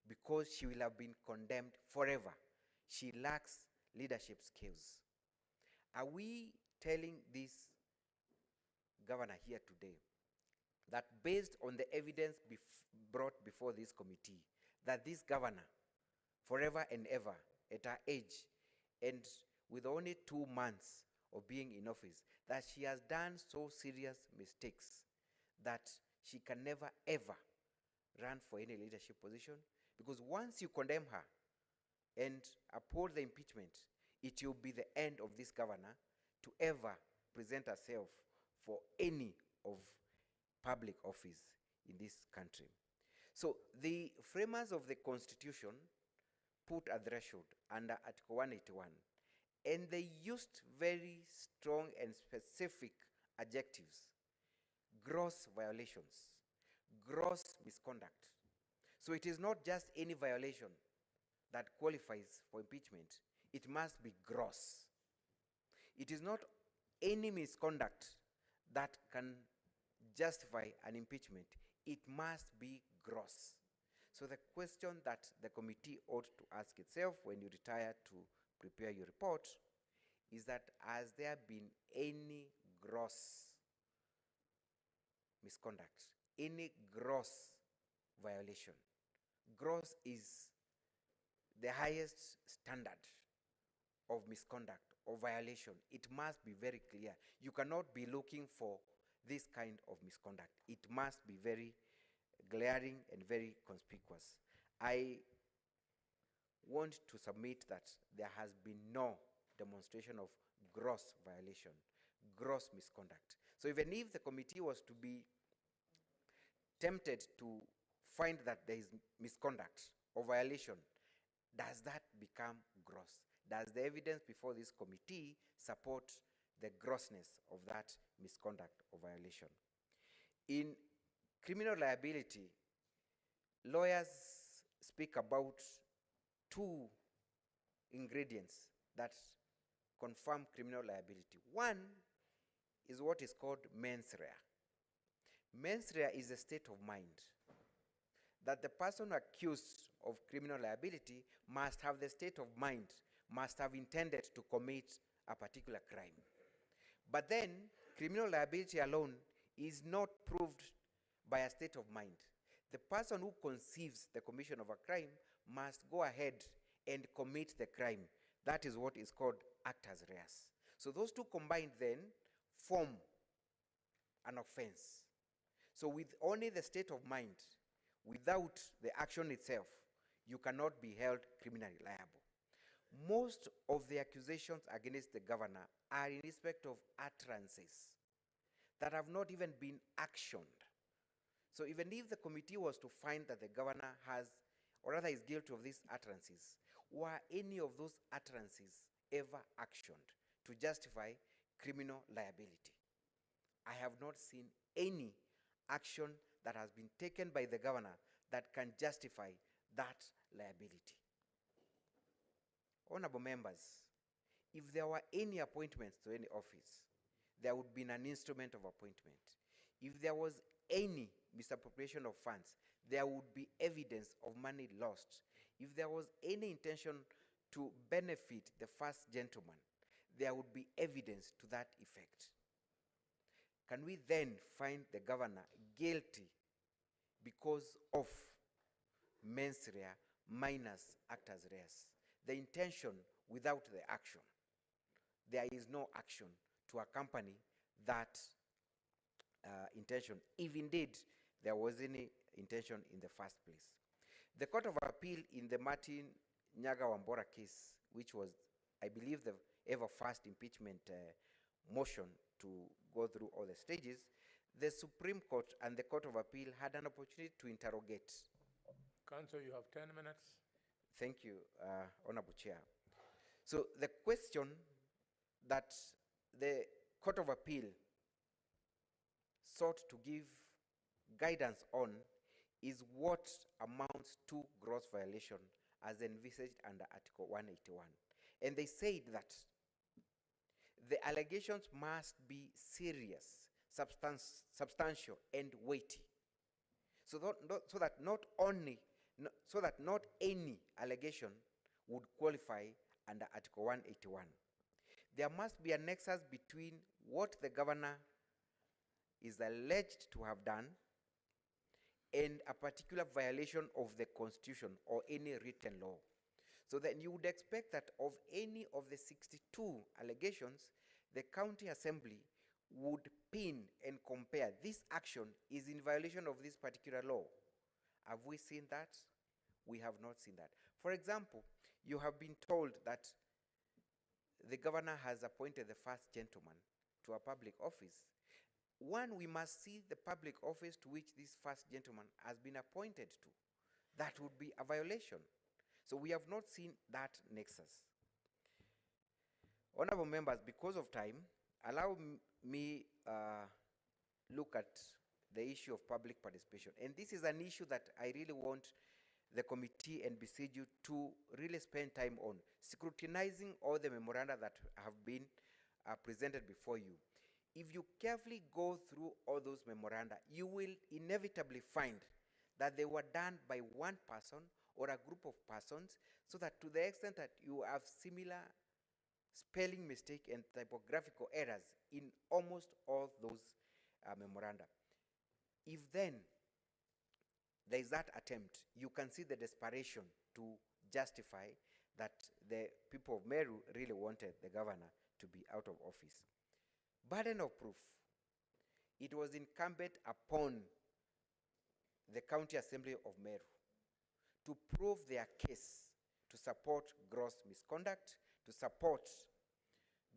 because she will have been condemned forever. She lacks leadership skills. Are we telling this governor here today that based on the evidence brought before this committee, that this governor, forever and ever, at her age, and with only 2 months of being in office, that she has done so serious mistakes that she can never ever run for any leadership position, because once you condemn her and uphold the impeachment, it will be the end of this governor to ever present herself for any of public office in this country. So the framers of the Constitution put a threshold under Article 181, and they used very strong and specific adjectives: gross violations, gross misconduct. So it is not just any violation that qualifies for impeachment, it must be gross. It is not any misconduct that can justify an impeachment, it must be gross. So the question that the committee ought to ask itself when you retire to prepare your report is that, has there been any gross misconduct, any gross violation? Gross is the highest standard of misconduct or violation. It must be very clear. You cannot be looking for this kind of misconduct. It must be very glaring and very conspicuous. I want to submit that there has been no demonstration of gross violation, gross misconduct. So even if the committee was to be tempted to find that there is misconduct or violation, does that become gross? Does the evidence before this committee support the grossness of that misconduct or violation? In criminal liability, lawyers speak about 2 ingredients that confirm criminal liability. One is what is called mens rea. Mens rea is a state of mind that the person accused of criminal liability must have the state of mind, must have intended to commit a particular crime. But then, criminal liability alone is not proved by a state of mind. The person who conceives the commission of a crime must go ahead and commit the crime. That is what is called actus reus. So those 2 combined then form an offense. So with only the state of mind, without the action itself, you cannot be held criminally liable. Most of the accusations against the governor are in respect of utterances that have not even been actioned. So even if the committee was to find that the governor has, or rather is guilty of these utterances, were any of those utterances ever actioned to justify criminal liability? I have not seen any action that has been taken by the governor that can justify that liability. Honorable members, if there were any appointments to any office, there would be an instrument of appointment. If there was any misappropriation of funds, there would be evidence of money lost. If there was any intention to benefit the first gentleman, there would be evidence to that effect. Can we then find the governor guilty because of mens rea minus actus reus? The intention without the action. There is no action to accompany that intention, if indeed there was any intention in the first place. The Court of Appeal in the Martin Nyaga Wambora case, which was, I believe, the ever first impeachment motion to go through all the stages, the Supreme Court and the Court of Appeal had an opportunity to interrogate. Counsel, you have 10 minutes. Thank you, Honorable Chair. So the question that the Court of Appeal sought to give guidance on is what amounts to gross violation as envisaged under Article 181. And they said that the allegations must be serious, substantial, and weighty. So that not any allegation would qualify under Article 181. There must be a nexus between what the governor is alleged to have done and a particular violation of the Constitution or any written law. So then you would expect that of any of the 62 allegations, the County Assembly would pin and compare this action is in violation of this particular law. Have we seen that? We have not seen that. For example, you have been told that the governor has appointed the first gentleman to a public office. One, we must see the public office to which this first gentleman has been appointed to. That would be a violation. So we have not seen that nexus. Honorable members, because of time, allow me look at the issue of public participation. And this is an issue that I really want the committee and beseech you to really spend time on, scrutinizing all the memoranda that have been presented before you. If you carefully go through all those memoranda, you will inevitably find that they were done by one person or a group of persons, so that to the extent that you have similar spelling mistake and typographical errors in almost all those memoranda. If then there is that attempt, you can see the desperation to justify that the people of Meru really wanted the governor to be out of office. Burden of proof. It was incumbent upon the County Assembly of Meru to prove their case, to support gross misconduct, to support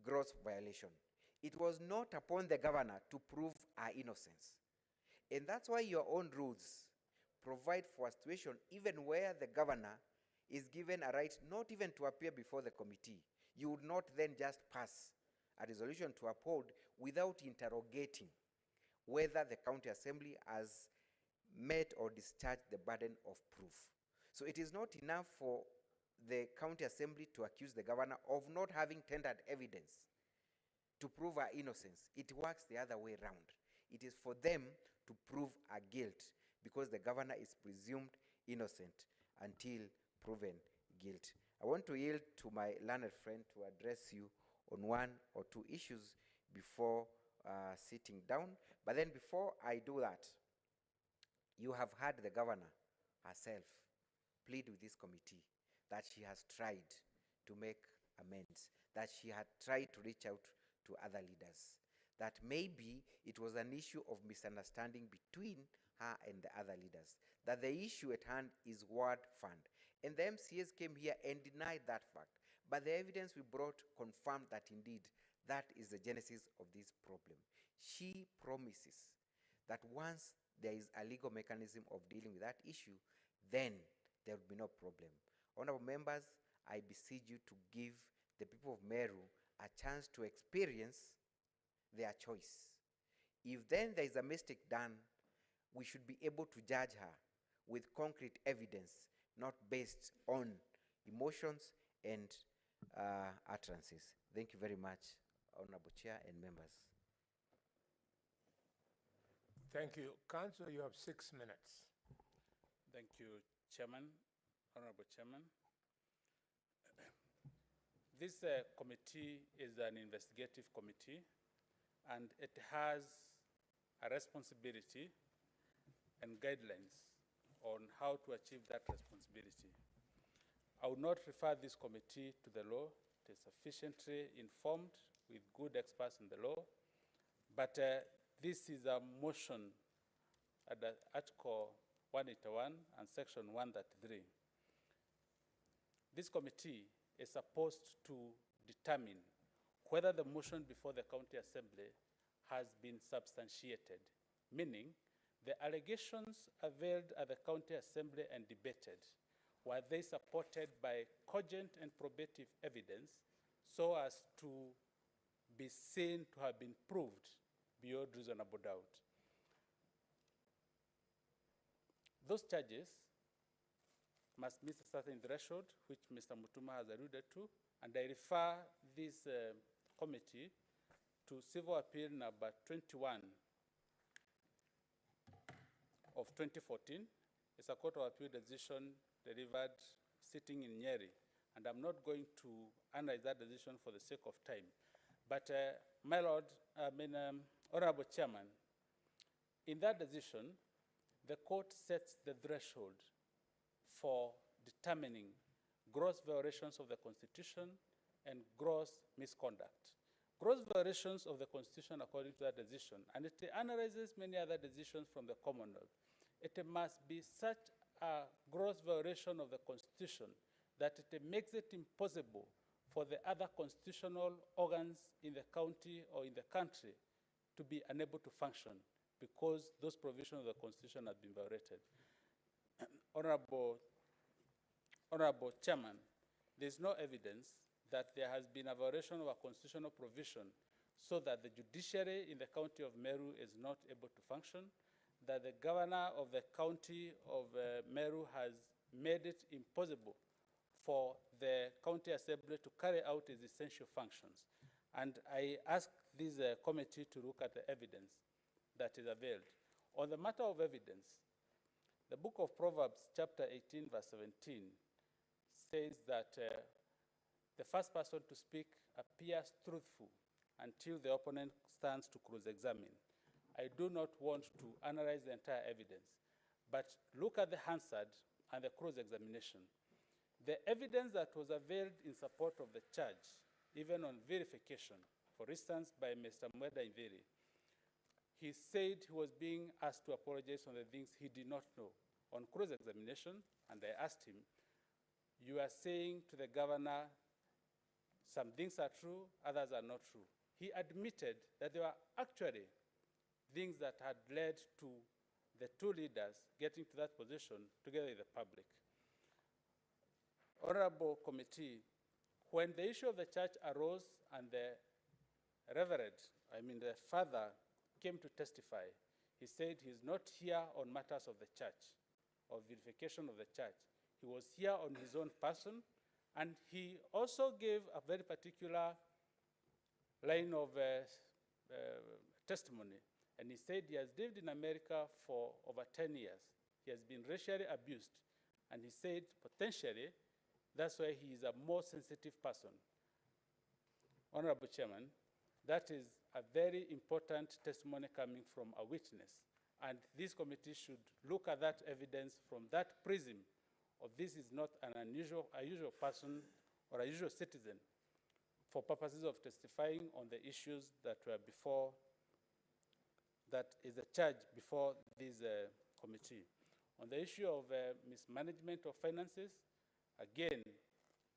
gross violation. It was not upon the governor to prove our innocence. And that's why your own rules provide for a situation even where the governor is given a right not even to appear before the committee. You would not then just pass a resolution to uphold without interrogating whether the County Assembly has met or discharged the burden of proof. So it is not enough for the County Assembly to accuse the governor of not having tendered evidence to prove our innocence. It works the other way around. It is for them to prove our guilt, because the governor is presumed innocent until proven guilty. I want to yield to my learned friend to address you on one or two issues before sitting down. But then before I do that, you have heard the governor herself plead with this committee that she has tried to make amends, that she had tried to reach out to other leaders, that maybe it was an issue of misunderstanding between her and the other leaders, that the issue at hand is ward fund. And the MCAs came here and denied that fact. But the evidence we brought confirmed that indeed that is the genesis of this problem. She promises that once there is a legal mechanism of dealing with that issue, then there will be no problem. Honorable members, I beseech you to give the people of Meru a chance to experience their choice. If then there is a mistake done, we should be able to judge her with concrete evidence, not based on emotions and utterances. Thank you very much, Honorable Chair and members. Thank you. Council, you have 6 minutes. Thank you, Chairman, Honorable Chairman. This committee is an investigative committee, and it has a responsibility and guidelines on how to achieve that responsibility. I would not refer this committee to the law. It is sufficiently informed with good experts in the law, but this is a motion under Article 181 and Section 133. This committee is supposed to determine whether the motion before the County Assembly has been substantiated, meaning the allegations availed at the County Assembly and debated, were they supported by cogent and probative evidence so as to be seen to have been proved beyond reasonable doubt. Those charges must meet a certain threshold, which Mr. Mutuma has alluded to, and I refer this committee to Civil Appeal number 21 of 2014. It's a Court of Appeal decision delivered sitting in Nyeri, and I'm not going to analyze that decision for the sake of time. But my Lord, Honorable Chairman, in that decision, the court sets the threshold for determining gross violations of the Constitution and gross misconduct. Gross violations of the Constitution according to that decision, and it analyzes many other decisions from the Commonwealth. It must be such a gross violation of the Constitution that it makes it impossible for the other constitutional organs in the county or in the country to be unable to function because those provisions of the Constitution have been violated. Honorable Chairman, there is no evidence that there has been a violation of a constitutional provision so that the judiciary in the county of Meru is not able to function, that the governor of the county of Meru has made it impossible for the county assembly to carry out its essential functions. And I ask this committee to look at the evidence that is availed. On the matter of evidence, the book of Proverbs, chapter 18, verse 17, says that the first person to speak appears truthful until the opponent stands to cross-examine. I do not want to analyze the entire evidence, but look at the Hansard and the cross-examination. The evidence that was availed in support of the charge, even on verification, for instance, by Mr. MSWADA Inviri, he said he was being asked to apologize on the things he did not know. On cross-examination, and I asked him, you are saying to the governor, some things are true, others are not true. He admitted that there were actually things that had led to the two leaders getting to that position together with the public. Honorable committee, when the issue of the church arose and the the father came to testify, he said he's not here on matters of the church or verification of the church. He was here on his own person, and he also gave a very particular line of testimony. And he said he has lived in America for over 10 years. He has been racially abused. And he said, potentially, that's why he is a more sensitive person. Honorable Chairman, that is a very important testimony coming from a witness. And this committee should look at that evidence from that prism of this is not a usual person or a usual citizen for purposes of testifying on the issues that were before, that is a charge before this committee. On the issue of mismanagement of finances, again,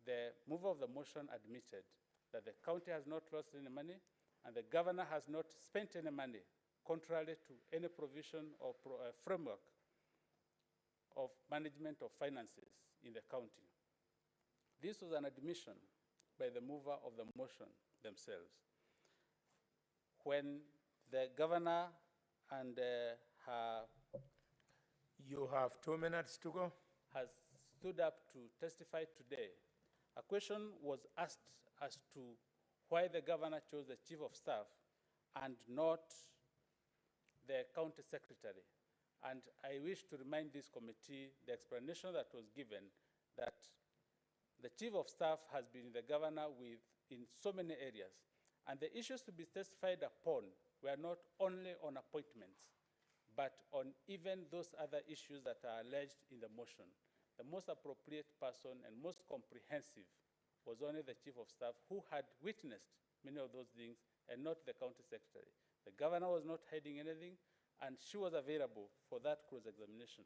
the mover of the motion admitted that the county has not lost any money and the governor has not spent any money, contrary to any provision or framework of management of finances in the county. This was an admission by the mover of the motion themselves. When the governor and her... You have 2 minutes to go. ...has stood up to testify today, a question was asked as to why the governor chose the chief of staff and not the county secretary. And I wish to remind this committee the explanation that was given that the chief of staff has been the governor in so many areas. And the issues to be testified upon were not only on appointments, but on even those other issues that are alleged in the motion. The most appropriate person and most comprehensive was only the chief of staff who had witnessed many of those things and not the county secretary. The governor was not hiding anything, and she was available for that cross-examination.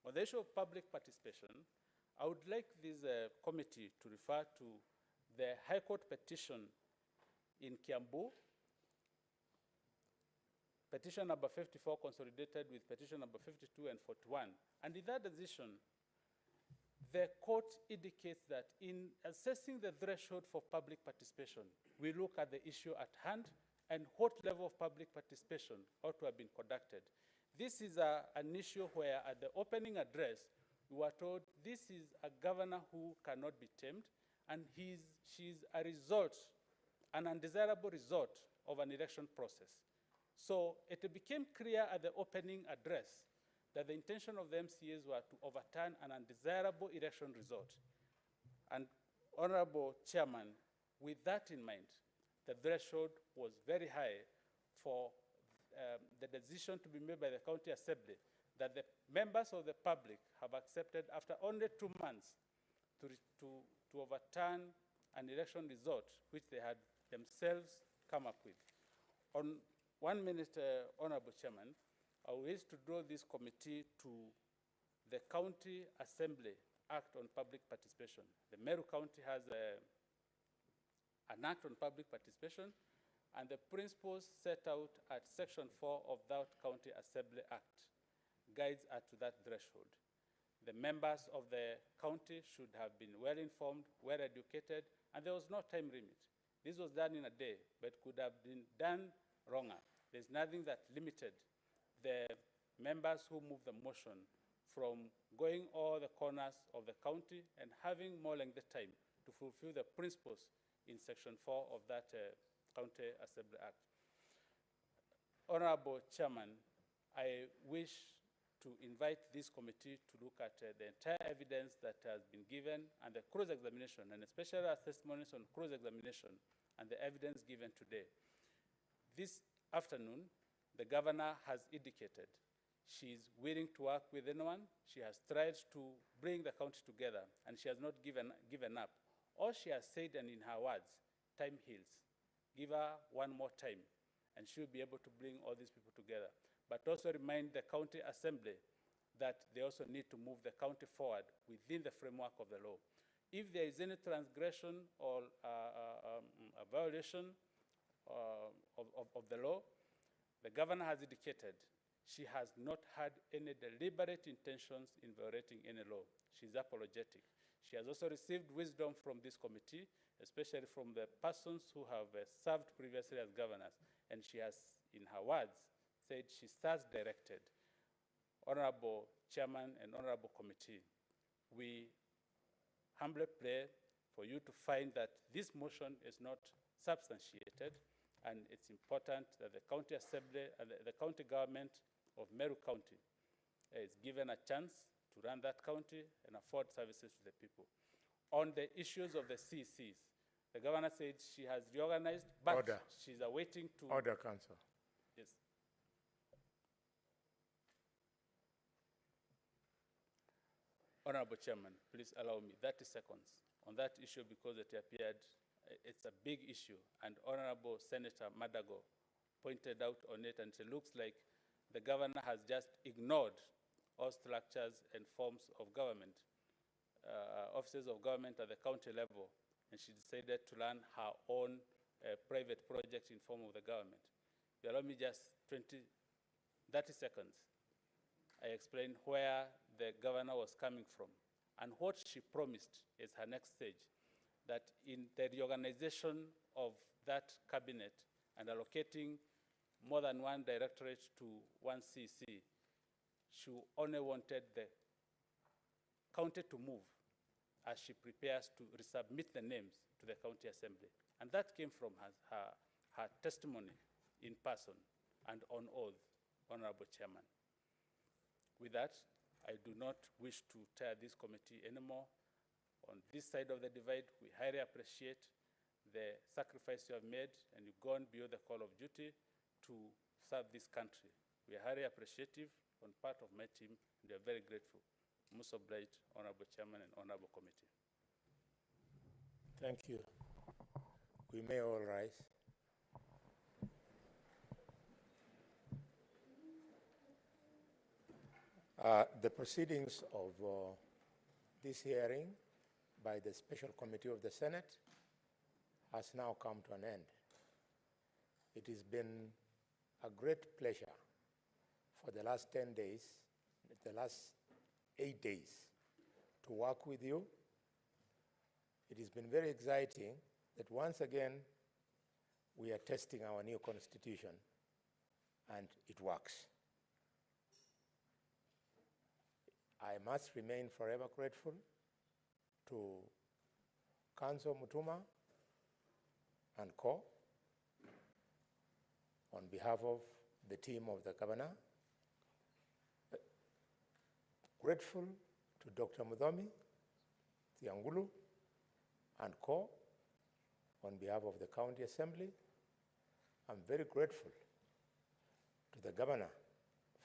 On the issue of public participation, I would like this committee to refer to the High Court petition in Kiambu, petition number 54 consolidated with petition number 52 and 41. And in that decision, the court indicates that in assessing the threshold for public participation, we look at the issue at hand and what level of public participation ought to have been conducted. This is an issue where at the opening address, we were told this is a governor who cannot be tamed, and she's a result, an undesirable result of an election process. So it became clear at the opening address that the intention of the MCAs were to overturn an undesirable election result. And Honorable Chairman, with that in mind, the threshold was very high for the decision to be made by the County Assembly that the members of the public have accepted after only 2 months to overturn an election result which they had themselves come up with. On 1 minute, Honorable Chairman, I wish to draw this committee to the County Assembly Act on Public Participation. The Meru County has an act on public participation, and the principles set out at Section 4 of that County Assembly Act guides us to that threshold. The members of the county should have been well informed, well educated, and there was no time limit. This was done in a day, but could have been done wronger. There's nothing that limited the members who moved the motion from going all the corners of the county and having more lengthy time to fulfill the principles in Section 4 of that County Assembly Act. Honorable Chairman, I wish to invite this committee to look at the entire evidence that has been given and the cross-examination, and especially our testimonies on cross-examination and the evidence given today. This afternoon, the governor has indicated she is willing to work with anyone. She has tried to bring the county together, and she has not given up. All she has said, and in her words, time heals. Give her one more time, and she'll be able to bring all these people together. But also remind the county assembly that they also need to move the county forward within the framework of the law. If there is any transgression or a violation of the law, the governor has indicated she has not had any deliberate intentions in violating any law. She's apologetic. She has also received wisdom from this committee, especially from the persons who have served previously as governors. And she has, in her words, said she stands directed. Honorable Chairman and Honorable Committee, we humbly pray for you to find that this motion is not substantiated, and it's important that the County Assembly and the county government of Meru County is given a chance to run that county and afford services to the people. On the issues of the CCs, the governor said she has reorganized, but she's awaiting to... Order, Council. Yes. Honorable Chairman, please allow me 30 seconds on that issue because it appeared it's a big issue, and Honorable Senator Madago pointed out on it, and it looks like the governor has just ignored all structures and forms of government, offices of government at the county level, and she decided to run her own private project in form of the government. You allow me just 30 seconds. I explain where the governor was coming from and what she promised is her next stage, that in the reorganization of that cabinet and allocating more than one directorate to one CC, she only wanted the county to move as she prepares to resubmit the names to the county assembly. And that came from her testimony in person and on oath, Honorable Chairman. With that, I do not wish to tire this committee anymore. On this side of the divide, we highly appreciate the sacrifice you have made, and you've gone beyond the call of duty to serve this country. We are highly appreciative on part of my team, and we are very grateful. Most obliged, Honorable Chairman and Honorable Committee. Thank you. We may all rise. The proceedings of this hearing by the Special Committee of the Senate has now come to an end. It has been a great pleasure for the last 10 days, the last 8 days, to work with you. It has been very exciting that once again we are testing our new constitution, and it works. I must remain forever grateful to Council Mutuma and Co. on behalf of the team of the governor. Grateful to Dr. Mudhomi, Tiangulu, and Co. on behalf of the County Assembly. I'm very grateful to the governor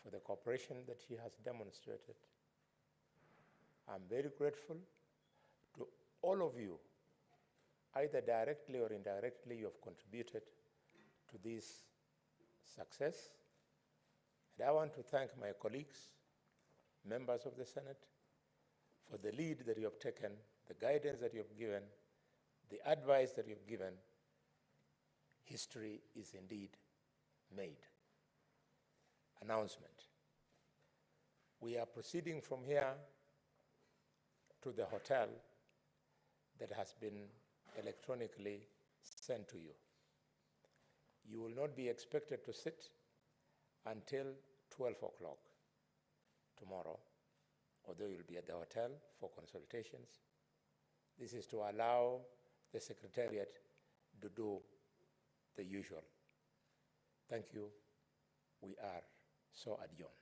for the cooperation that she has demonstrated. I'm very grateful to all of you, either directly or indirectly, you have contributed to this success. And I want to thank my colleagues, members of the Senate, for the lead that you have taken, the guidance that you have given, the advice that you have given. History is indeed made. Announcement. We are proceeding from here to the hotel that has been electronically sent to you. You will not be expected to sit until 12 o'clock tomorrow, although you'll be at the hotel for consultations. This is to allow the Secretariat to do the usual. Thank you. We are so adjourned.